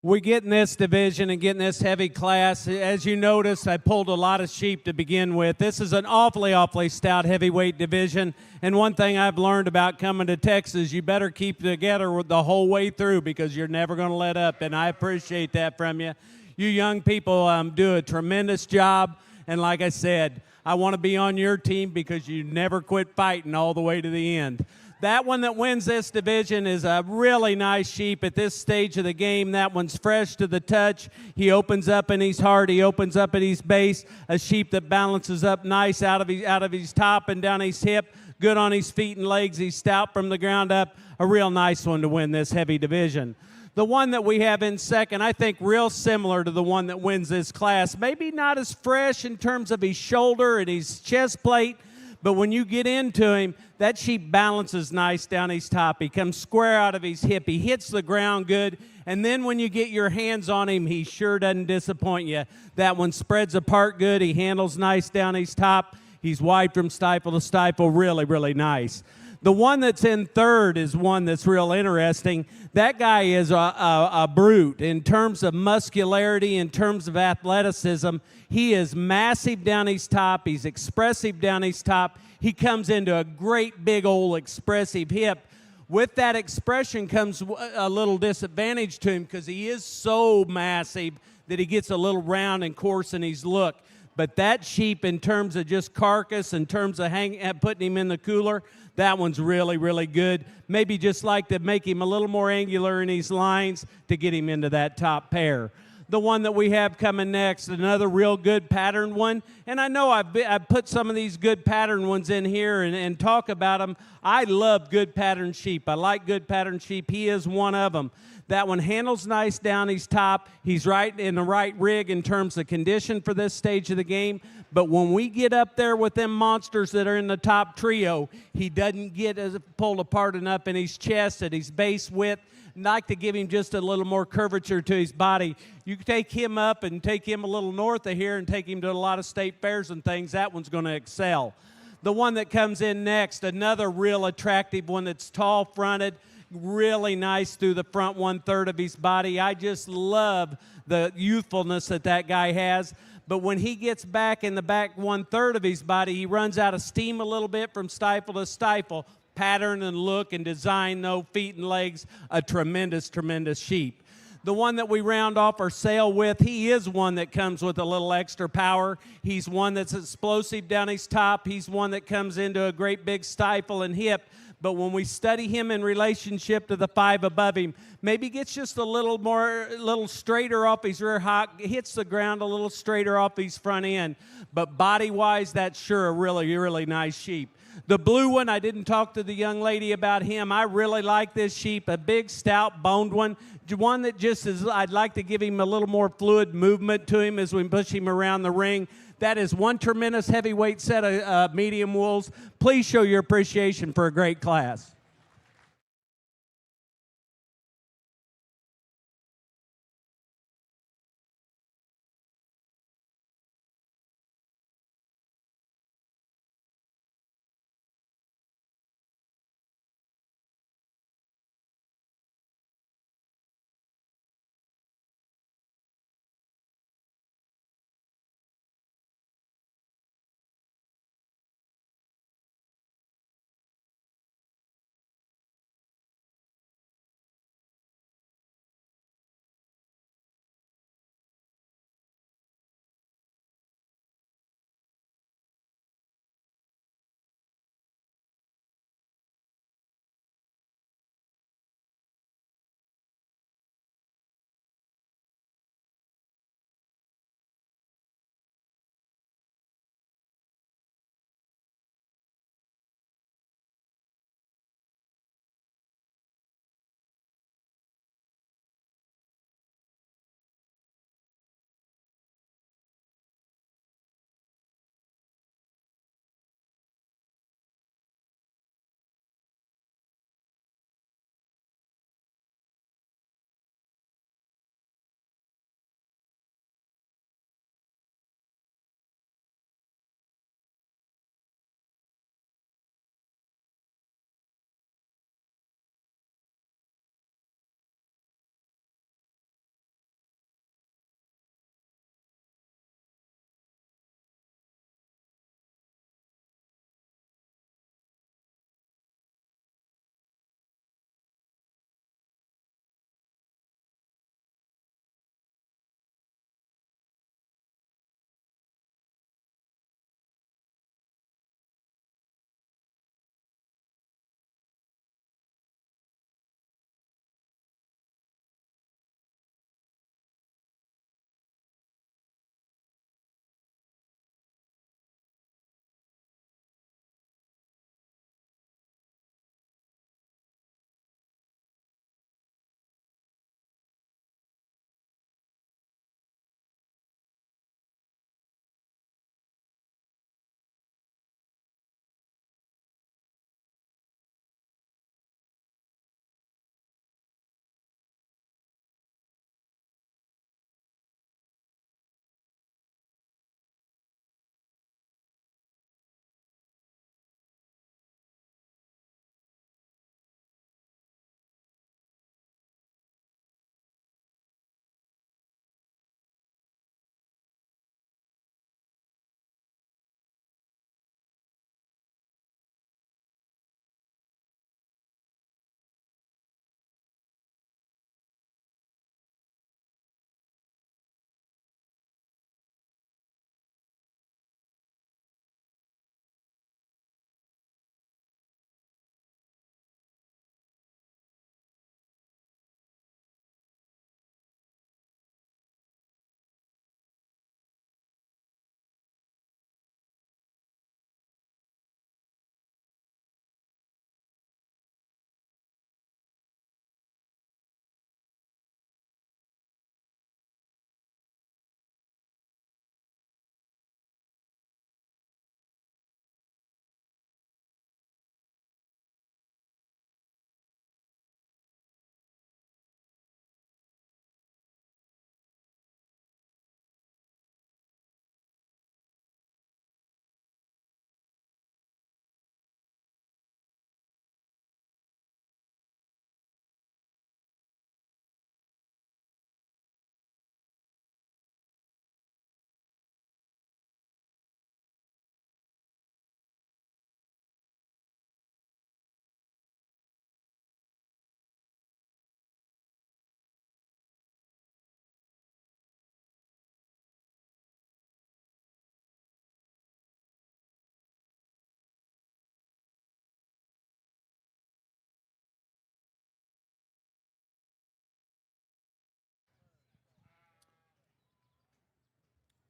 we get in this division and get in this heavy class. As you notice, I pulled a lot of sheep to begin with. This is an awfully stout heavyweight division. And one thing I've learned about coming to Texas, you better keep together the whole way through because you're never going to let up. And I appreciate that from you. You young people do a tremendous job. And like I said, I want to be on your team because you never quit fighting all the way to the end. That one that wins this division is a really nice sheep at this stage of the game. That one's fresh to the touch. He opens up in his heart. He opens up at his base. A sheep that balances up nice out of his top and down his hip. Good on his feet and legs. He's stout from the ground up. A real nice one to win this heavy division. The one that we have in second, I think real similar to the one that wins this class. Maybe not as fresh in terms of his shoulder and his chest plate, but when you get into him, that sheep balances nice down his top. He comes square out of his hip. He hits the ground good. And then when you get your hands on him, he sure doesn't disappoint you. That one spreads apart good. He handles nice down his top. He's wide from stifle to stifle. Really nice. The one that's in third is one that's real interesting. That guy is a brute in terms of muscularity, in terms of athleticism. He is massive down his top. He's expressive down his top. He comes into a great big old expressive hip. With that expression comes a little disadvantage to him because he is so massive that he gets a little round and coarse in his look. But that sheep, in terms of just carcass, in terms of putting him in the cooler, that one's really good. Maybe just like to make him a little more angular in his lines to get him into that top pair. The one that we have coming next, another real good pattern one. And I know I've put some of these good pattern ones in here and talk about them. I love good pattern sheep. I like good pattern sheep. He is one of them. That one handles nice down his top. He's right in the right rig in terms of condition for this stage of the game. But when we get up there with them monsters that are in the top trio, he doesn't get pulled apart enough in his chest, at his base width. I'd like to give him just a little more curvature to his body. You can take him up and take him a little north of here and take him to a lot of state fairs and things. That one's going to excel. The one that comes in next, another real attractive one that's tall-fronted, really nice through the front 1/3 of his body. I just love the youthfulness that guy has. But when he gets back in the back 1/3 of his body, he runs out of steam a little bit from stifle to stifle. Pattern and look and design, though, feet and legs, a tremendous sheep. The one that we round off our sale with, he is one that comes with a little extra power. He's one that's explosive down his top. He's one that comes into a great big stifle and hip. But when we study him in relationship to the 5 above him, maybe gets just a little straighter off his rear hock, hits the ground a little straighter off his front end. But body-wise, that's sure a really nice sheep. The blue one, I didn't talk to the young lady about him. I really like this sheep, a big, stout, boned one. One that just is, I'd like to give him a little more fluid movement to him as we push him around the ring. That is one tremendous heavyweight set of medium wools. Please show your appreciation for a great class.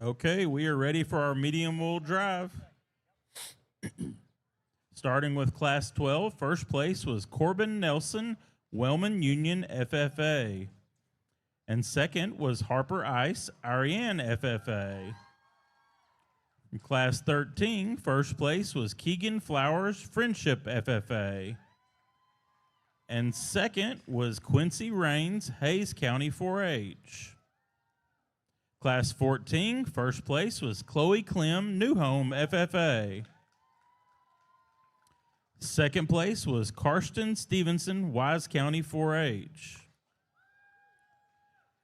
Okay, we are ready for our medium wool drive. Starting with Class 12, first place was Corbin Nelson, Wellman Union FFA. And second was Harper Ice, Ariane FFA. In Class 13, first place was Keegan Flowers, Friendship FFA. And second was Quincy Rains, Hayes County 4-H. Class 14, first place was Chloe Clem, New Home FFA. Second place was Karsten Stevenson, Wise County 4-H.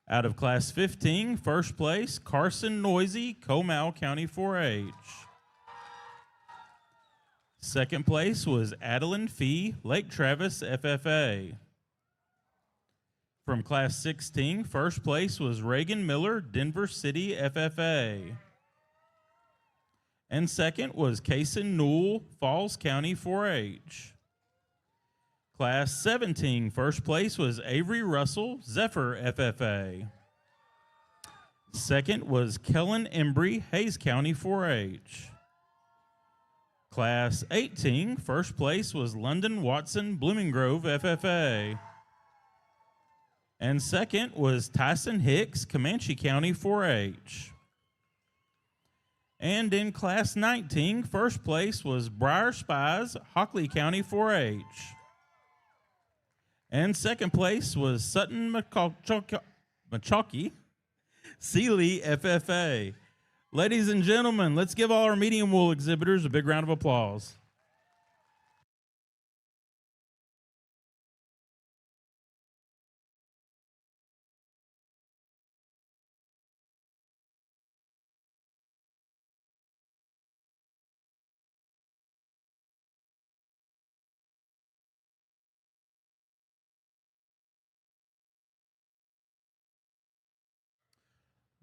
Out of Class 15, first place, Carson Noisy, Comal County 4-H. Second place was Adeline Fee, Lake Travis FFA. From Class 16, first place was Reagan Miller, Denver City FFA. And second was Kaysen Newell, Falls County 4-H. Class 17, first place was Avery Russell, Zephyr FFA. Second was Kellen Embry, Hayes County 4-H. Class 18, first place was London Watson, Blooming Grove FFA. And second was Tyson Hicks, Comanche County 4-H. And in Class 19, first place was Briar Spies, Hockley County 4-H. And second place was Sutton Machaki, Sealy FFA. Ladies and gentlemen, let's give all our medium wool exhibitors a big round of applause.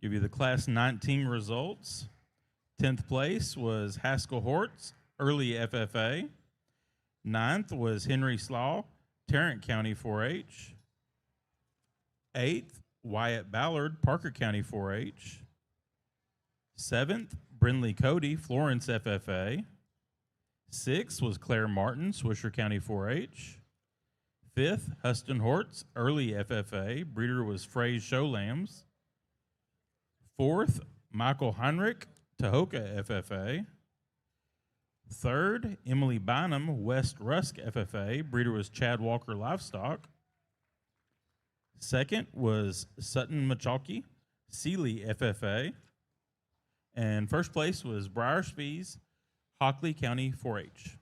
Give you the Class 19 results. 10th place was Haskell Hortz, Early FFA. 9th was Henry Slaw, Tarrant County 4-H. 8th, Wyatt Ballard, Parker County 4-H. 7th, Brindley Cody, Florence FFA. 6th was Claire Martin, Swisher County 4-H. 5th, Huston Hortz, Early FFA. Breeder was Frey's Show Lambs. 4th, Michael Heinrich, Tahoka FFA. 3rd, Emily Bynum, West Rusk FFA. Breeder was Chad Walker Livestock. 2nd was Sutton Machaki, Sealy FFA. And first place was Briar Spies, Hockley County 4-H.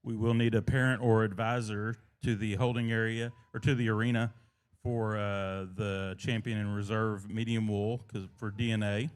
We will need a parent or advisor to the holding area or to the arena for the champion and reserve medium wool for DNA.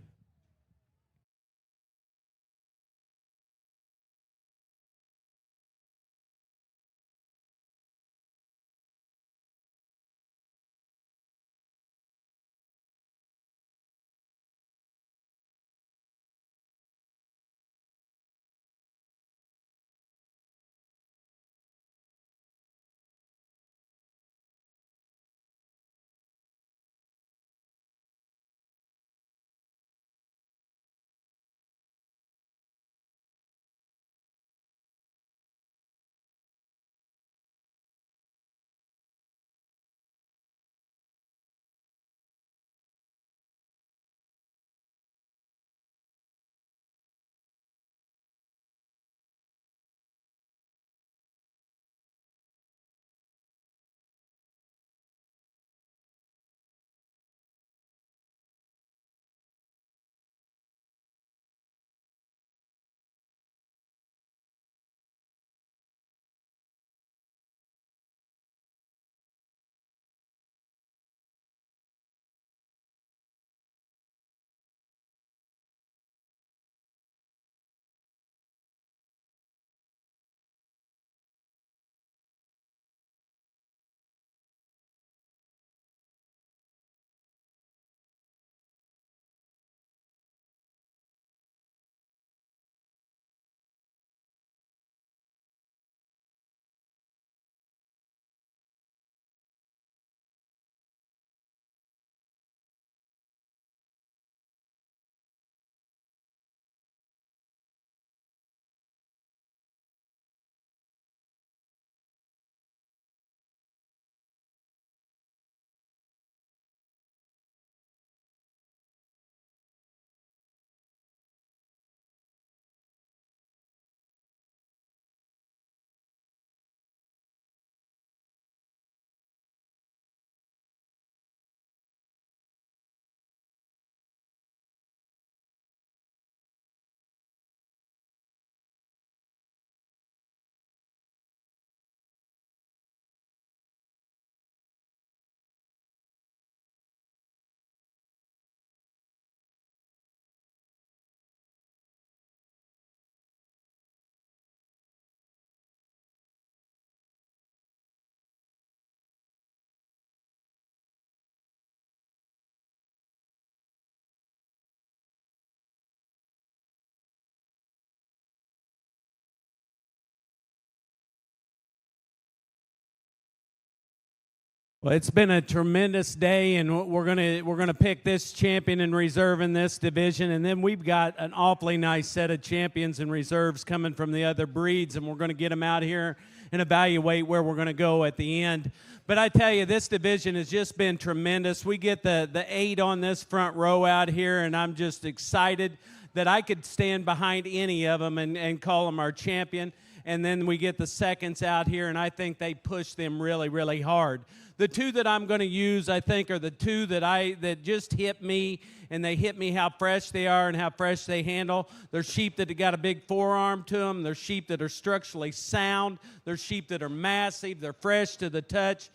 Well, it's been a tremendous day, and we're gonna pick this champion in reserve in this division, and then we've got an awfully nice set of champions and reserves coming from the other breeds, and we're gonna get them out here and evaluate where we're gonna go at the end. But I tell you, this division has just been tremendous. We get the 8 on this front row out here, and I'm just excited that I could stand behind any of them and call them our champion. And then we get the seconds out here, and I think they push them really, really hard. The 2 that I'm going to use, I think, are the 2 that just hit me, and they hit me how fresh they are and how fresh they handle. They're sheep that have got a big forearm to them. They're sheep that are structurally sound. They're sheep that are massive. They're fresh to the touch.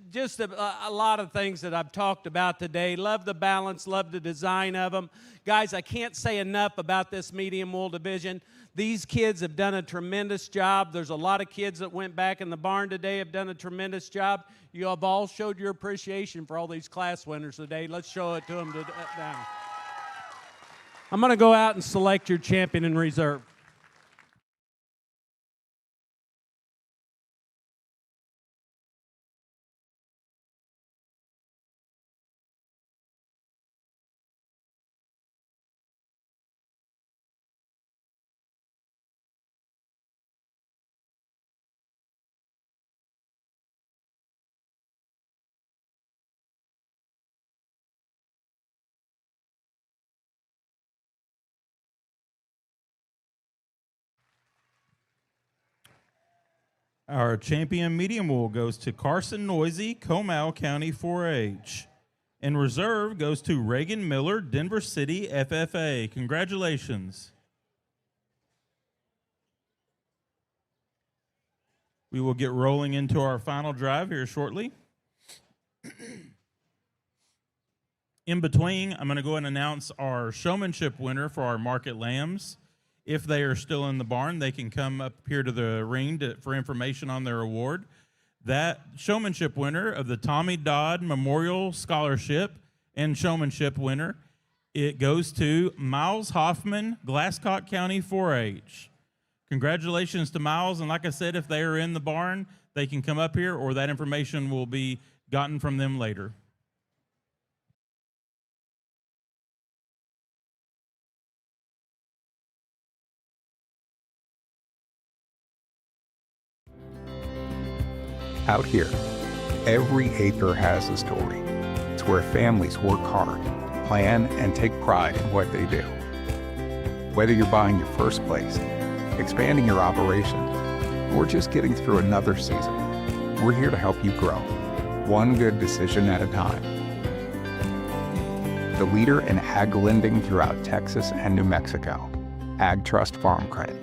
Just a lot of things that I've talked about today. Love the balance, love the design of them. Guys, I can't say enough about this medium wool division. These kids have done a tremendous job. There's a lot of kids that went back in the barn today have done a tremendous job. You have all showed your appreciation for all these class winners today. Let's show it to them now. I'm going to go out and select your champion in reserve. Our champion medium wool goes to Carson Noisy, Comal County 4-H. And reserve goes to Reagan Miller, Denver City FFA. Congratulations. We will get rolling into our final drive here shortly. In between, I'm going to go ahead and announce our showmanship winner for our market lambs. If they are still in the barn, they can come up here to the ring for information on their award. That showmanship winner of the Tommy Dodd Memorial Scholarship and showmanship winner, it goes to Miles Hoffman, Glasscock County 4-H. Congratulations to Miles, and like I said, if they are in the barn, they can come up here, or that information will be gotten from them later. Out here, every acre has a story. It's where families work hard, plan, and take pride in what they do. Whether you're buying your first place, expanding your operation, or just getting through another season, we're here to help you grow, one good decision at a time. The leader in ag lending throughout Texas and New Mexico, Ag Trust Farm Credit.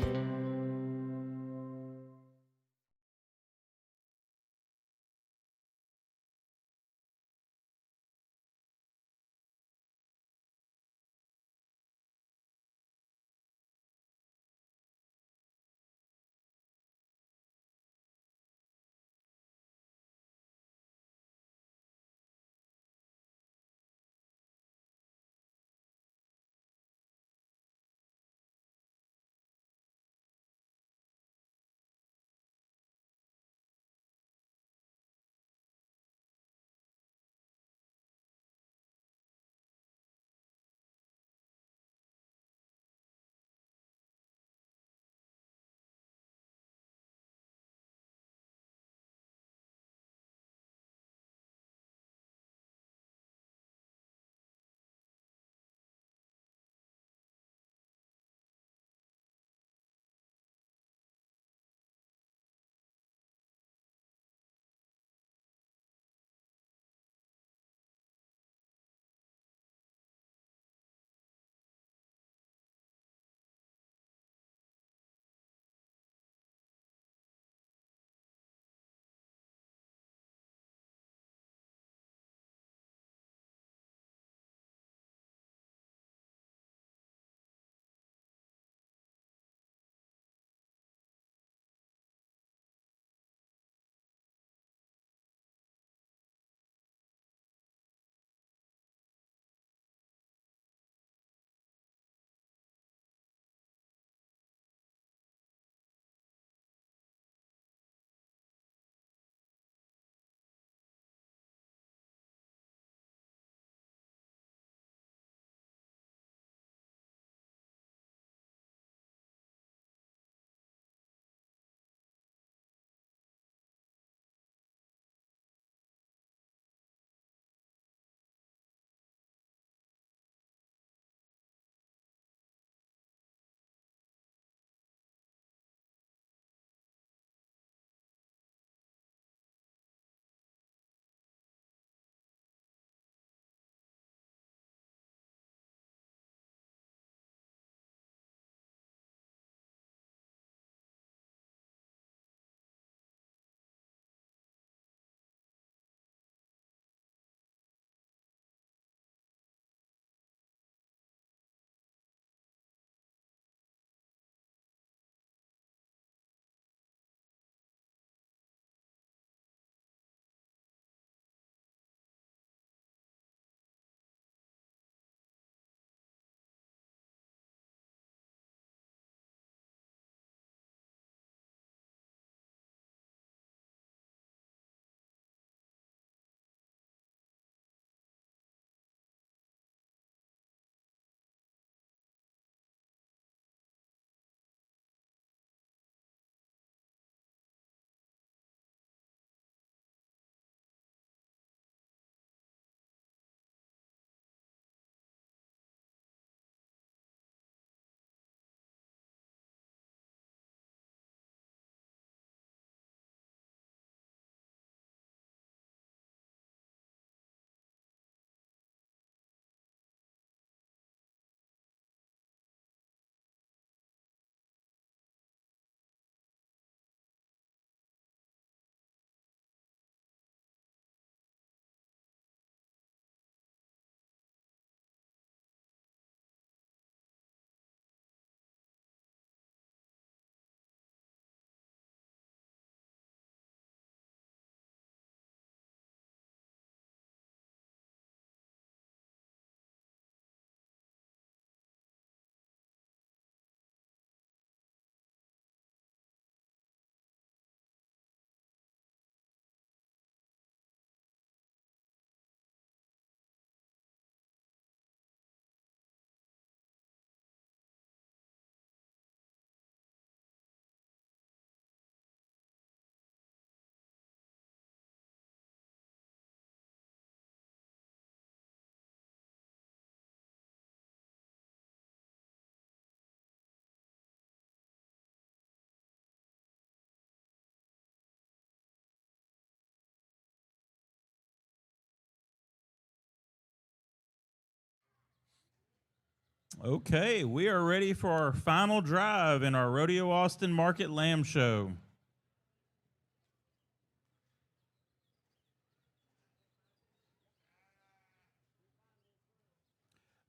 Okay, we are ready for our final drive in our Rodeo Austin Market Lamb Show.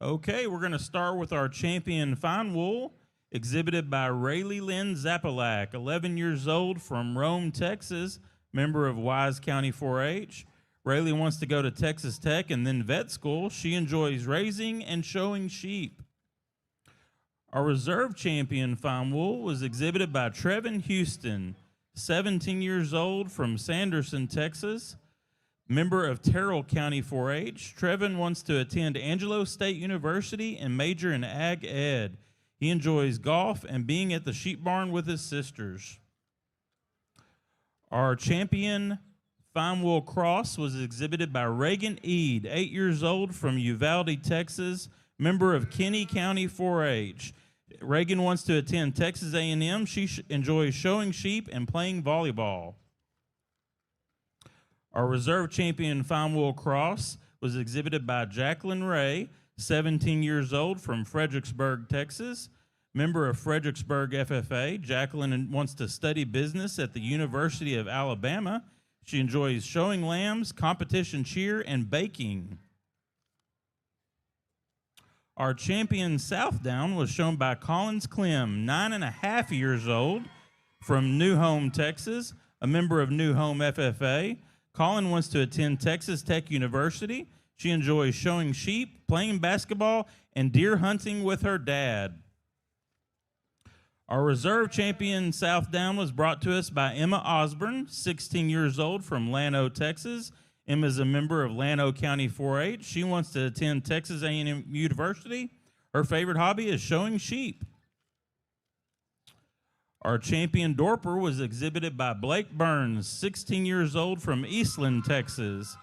Okay, we're going to start with our champion fine wool, exhibited by Rayleigh Lynn Zapalak, 11 years old, from Rome, Texas, member of Wise County 4-H. Rayleigh wants to go to Texas Tech and then vet school. She enjoys raising and showing sheep. Our reserve champion fine wool was exhibited by Trevin Houston, 17 years old, from Sanderson, Texas, member of Terrell County 4-H. Trevin wants to attend Angelo State University and major in Ag Ed. He enjoys golf and being at the sheep barn with his sisters. Our champion fine wool cross was exhibited by Reagan Eade, 8 years old, from Uvalde, Texas, member of Kinney County 4-H. Reagan wants to attend Texas A&M. She enjoys showing sheep and playing volleyball. Our reserve champion fine wool cross was exhibited by Jacqueline Ray, 17 years old, from Fredericksburg, Texas, member of Fredericksburg FFA. Jacqueline wants to study business at the University of Alabama. She enjoys showing lambs, competition cheer, and baking. Our champion Southdown was shown by Collins Clem, 9.5 years old, from New Home, Texas, a member of New Home FFA. Colin wants to attend Texas Tech University. She enjoys showing sheep, playing basketball, and deer hunting with her dad. Our reserve champion Southdown was brought to us by Emma Osborne, 16 years old, from Llano, Texas. Emma is a member of Llano County 4-H. She wants to attend Texas A&M University. Her favorite hobby is showing sheep. Our champion Dorper was exhibited by Blake Burns, 16 years old, from Eastland, Texas.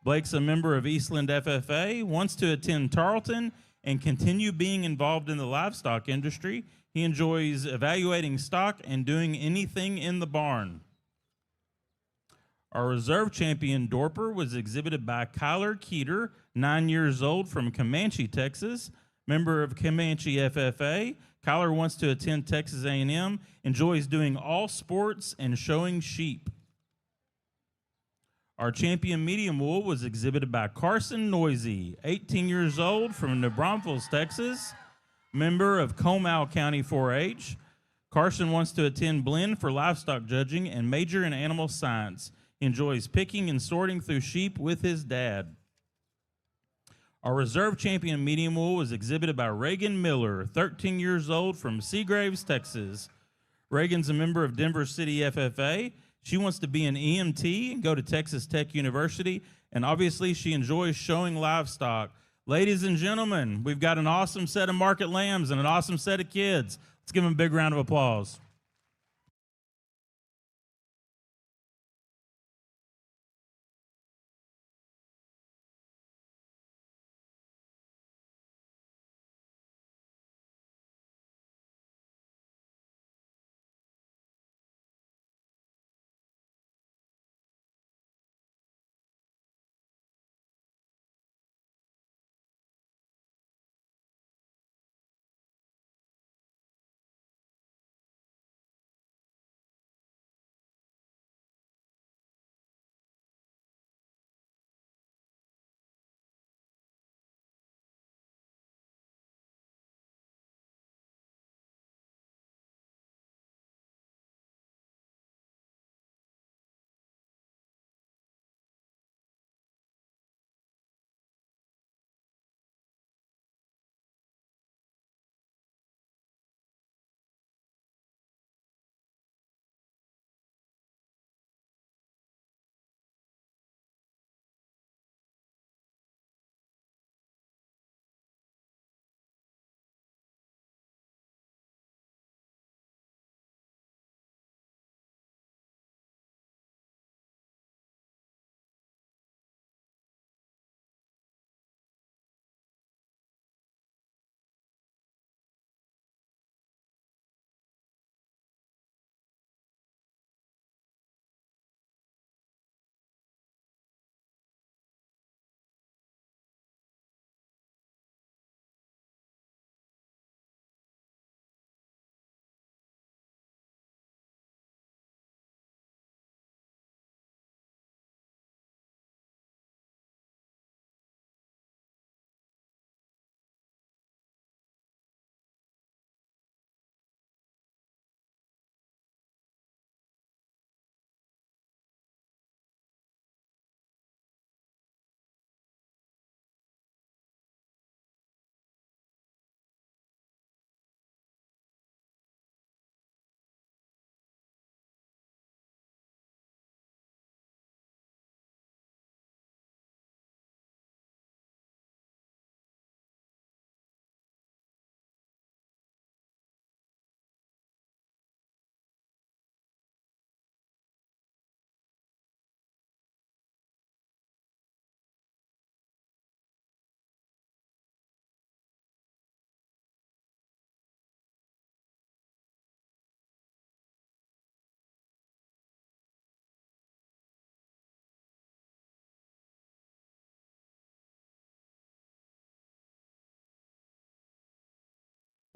Blake's a member of Eastland FFA, wants to attend Tarleton and continue being involved in the livestock industry. He enjoys evaluating stock and doing anything in the barn. Our reserve champion Dorper was exhibited by Kyler Keeter, 9 years old, from Comanche, Texas, member of Comanche FFA. Kyler wants to attend Texas A&M, enjoys doing all sports and showing sheep. Our champion medium wool was exhibited by Carson Noisy, 18 years old, from New Braunfels, Texas, member of Comal County 4-H. Carson wants to attend Blinn for livestock judging and major in animal science. He enjoys picking and sorting through sheep with his dad. Our reserve champion medium wool was exhibited by Reagan Miller, 13 years old, from Seagraves, Texas. Reagan's a member of Denver City FFA. She wants to be an EMT and go to Texas Tech University, and obviously she enjoys showing livestock. Ladies and gentlemen, we've got an awesome set of market lambs and an awesome set of kids. Let's give them a big round of applause.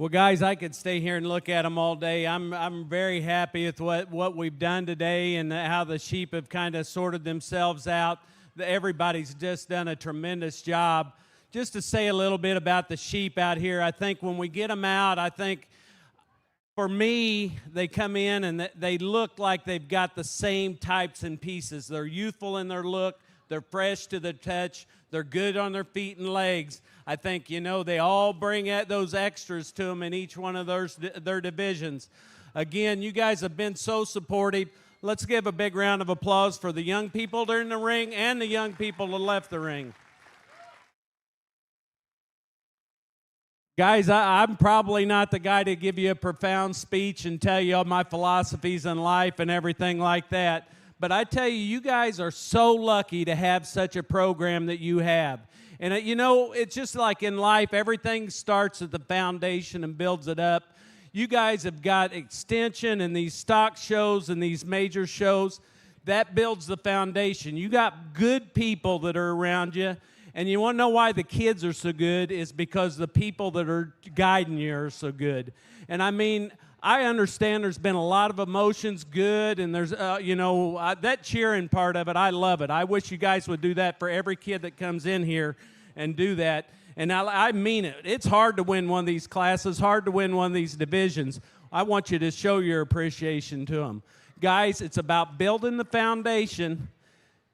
Well, guys, I could stay here and look at them all day. I'm very happy with what we've done today and how the sheep have kind of sorted themselves out. Everybody's just done a tremendous job. Just to say a little bit about the sheep out here, I think when we get them out, I think for me, they come in and they look like they've got the same types and pieces. They're youthful in their look. They're fresh to the touch. They're good on their feet and legs. I think, they all bring those extras to them in each one of their divisions. Again, you guys have been so supportive. Let's give a big round of applause for the young people that are in the ring and the young people that left the ring. Guys, I'm probably not the guy to give you a profound speech and tell you all my philosophies in life and everything like that. But I tell you, you guys are so lucky to have such a program that you have. And, it's just like in life, everything starts at the foundation and builds it up. You guys have got extension and these stock shows and these major shows. That builds the foundation. You got good people that are around you. And you want to know why the kids are so good is because the people that are guiding you are so good. And I understand there's been a lot of emotions, good, and there's, that cheering part of it, I love it. I wish you guys would do that for every kid that comes in here and do that. And I mean it. It's hard to win one of these classes, hard to win one of these divisions. I want you to show your appreciation to them. Guys, it's about building the foundation.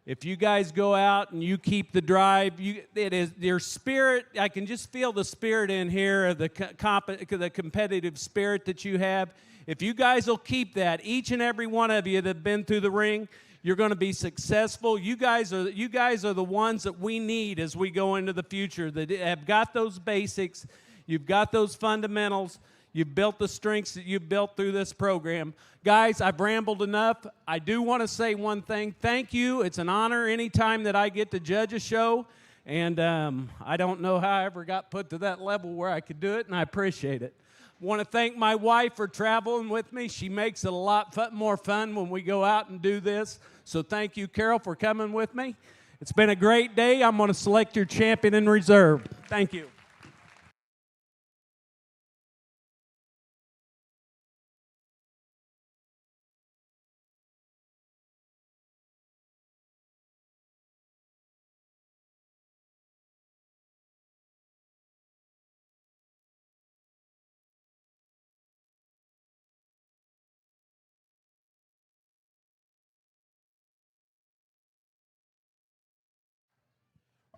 If you guys go out and you keep the drive, it is your spirit. I can just feel the spirit in here, the competitive spirit that you have. If you guys will keep that, each and every one of you that have been through the ring, you're going to be successful. You guys are the ones that we need as we go into the future, that have got those basics. You've got those fundamentals. You've built the strengths that you've built through this program. Guys, I've rambled enough. I do want to say one thing. Thank you. It's an honor anytime that I get to judge a show. And I don't know how I ever got put to that level where I could do it, and I appreciate it. I want to thank my wife for traveling with me. She makes it a lot more fun when we go out and do this. So thank you, Carol, for coming with me. It's been a great day. I'm going to select your champion in reserve. Thank you.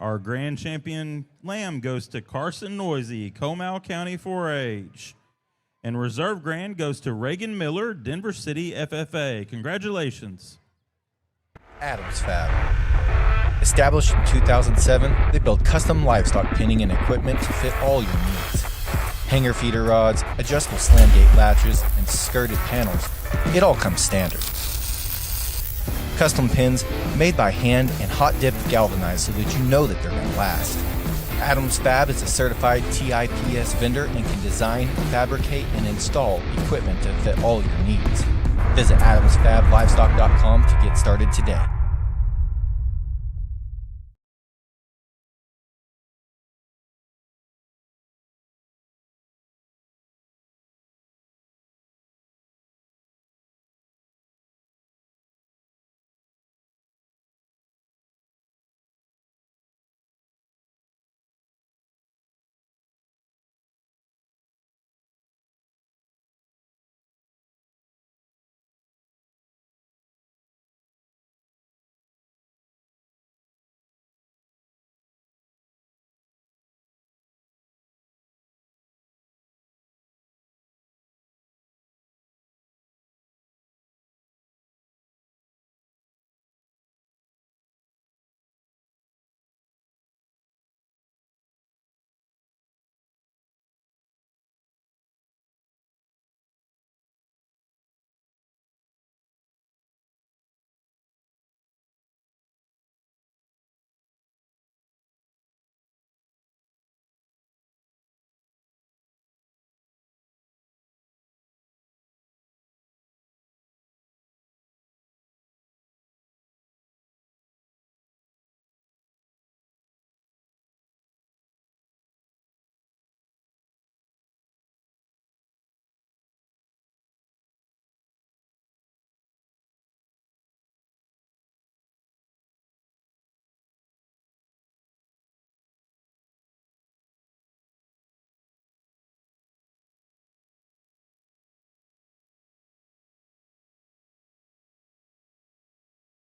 Our grand champion lamb goes to Carson Noisy, Comal County 4-H. And reserve grand goes to Reagan Miller, Denver City FFA. Congratulations. Adams Fab. Established in 2007, they build custom livestock pinning and equipment to fit all your needs. Hanger feeder rods, adjustable slam gate latches, and skirted panels. It all comes standard. Custom pins made by hand and hot dipped galvanized so that you know that they're going to last. Adams Fab is a certified TIPS vendor and can design, fabricate, and install equipment to fit all your needs. Visit AdamsFabLivestock.com to get started today.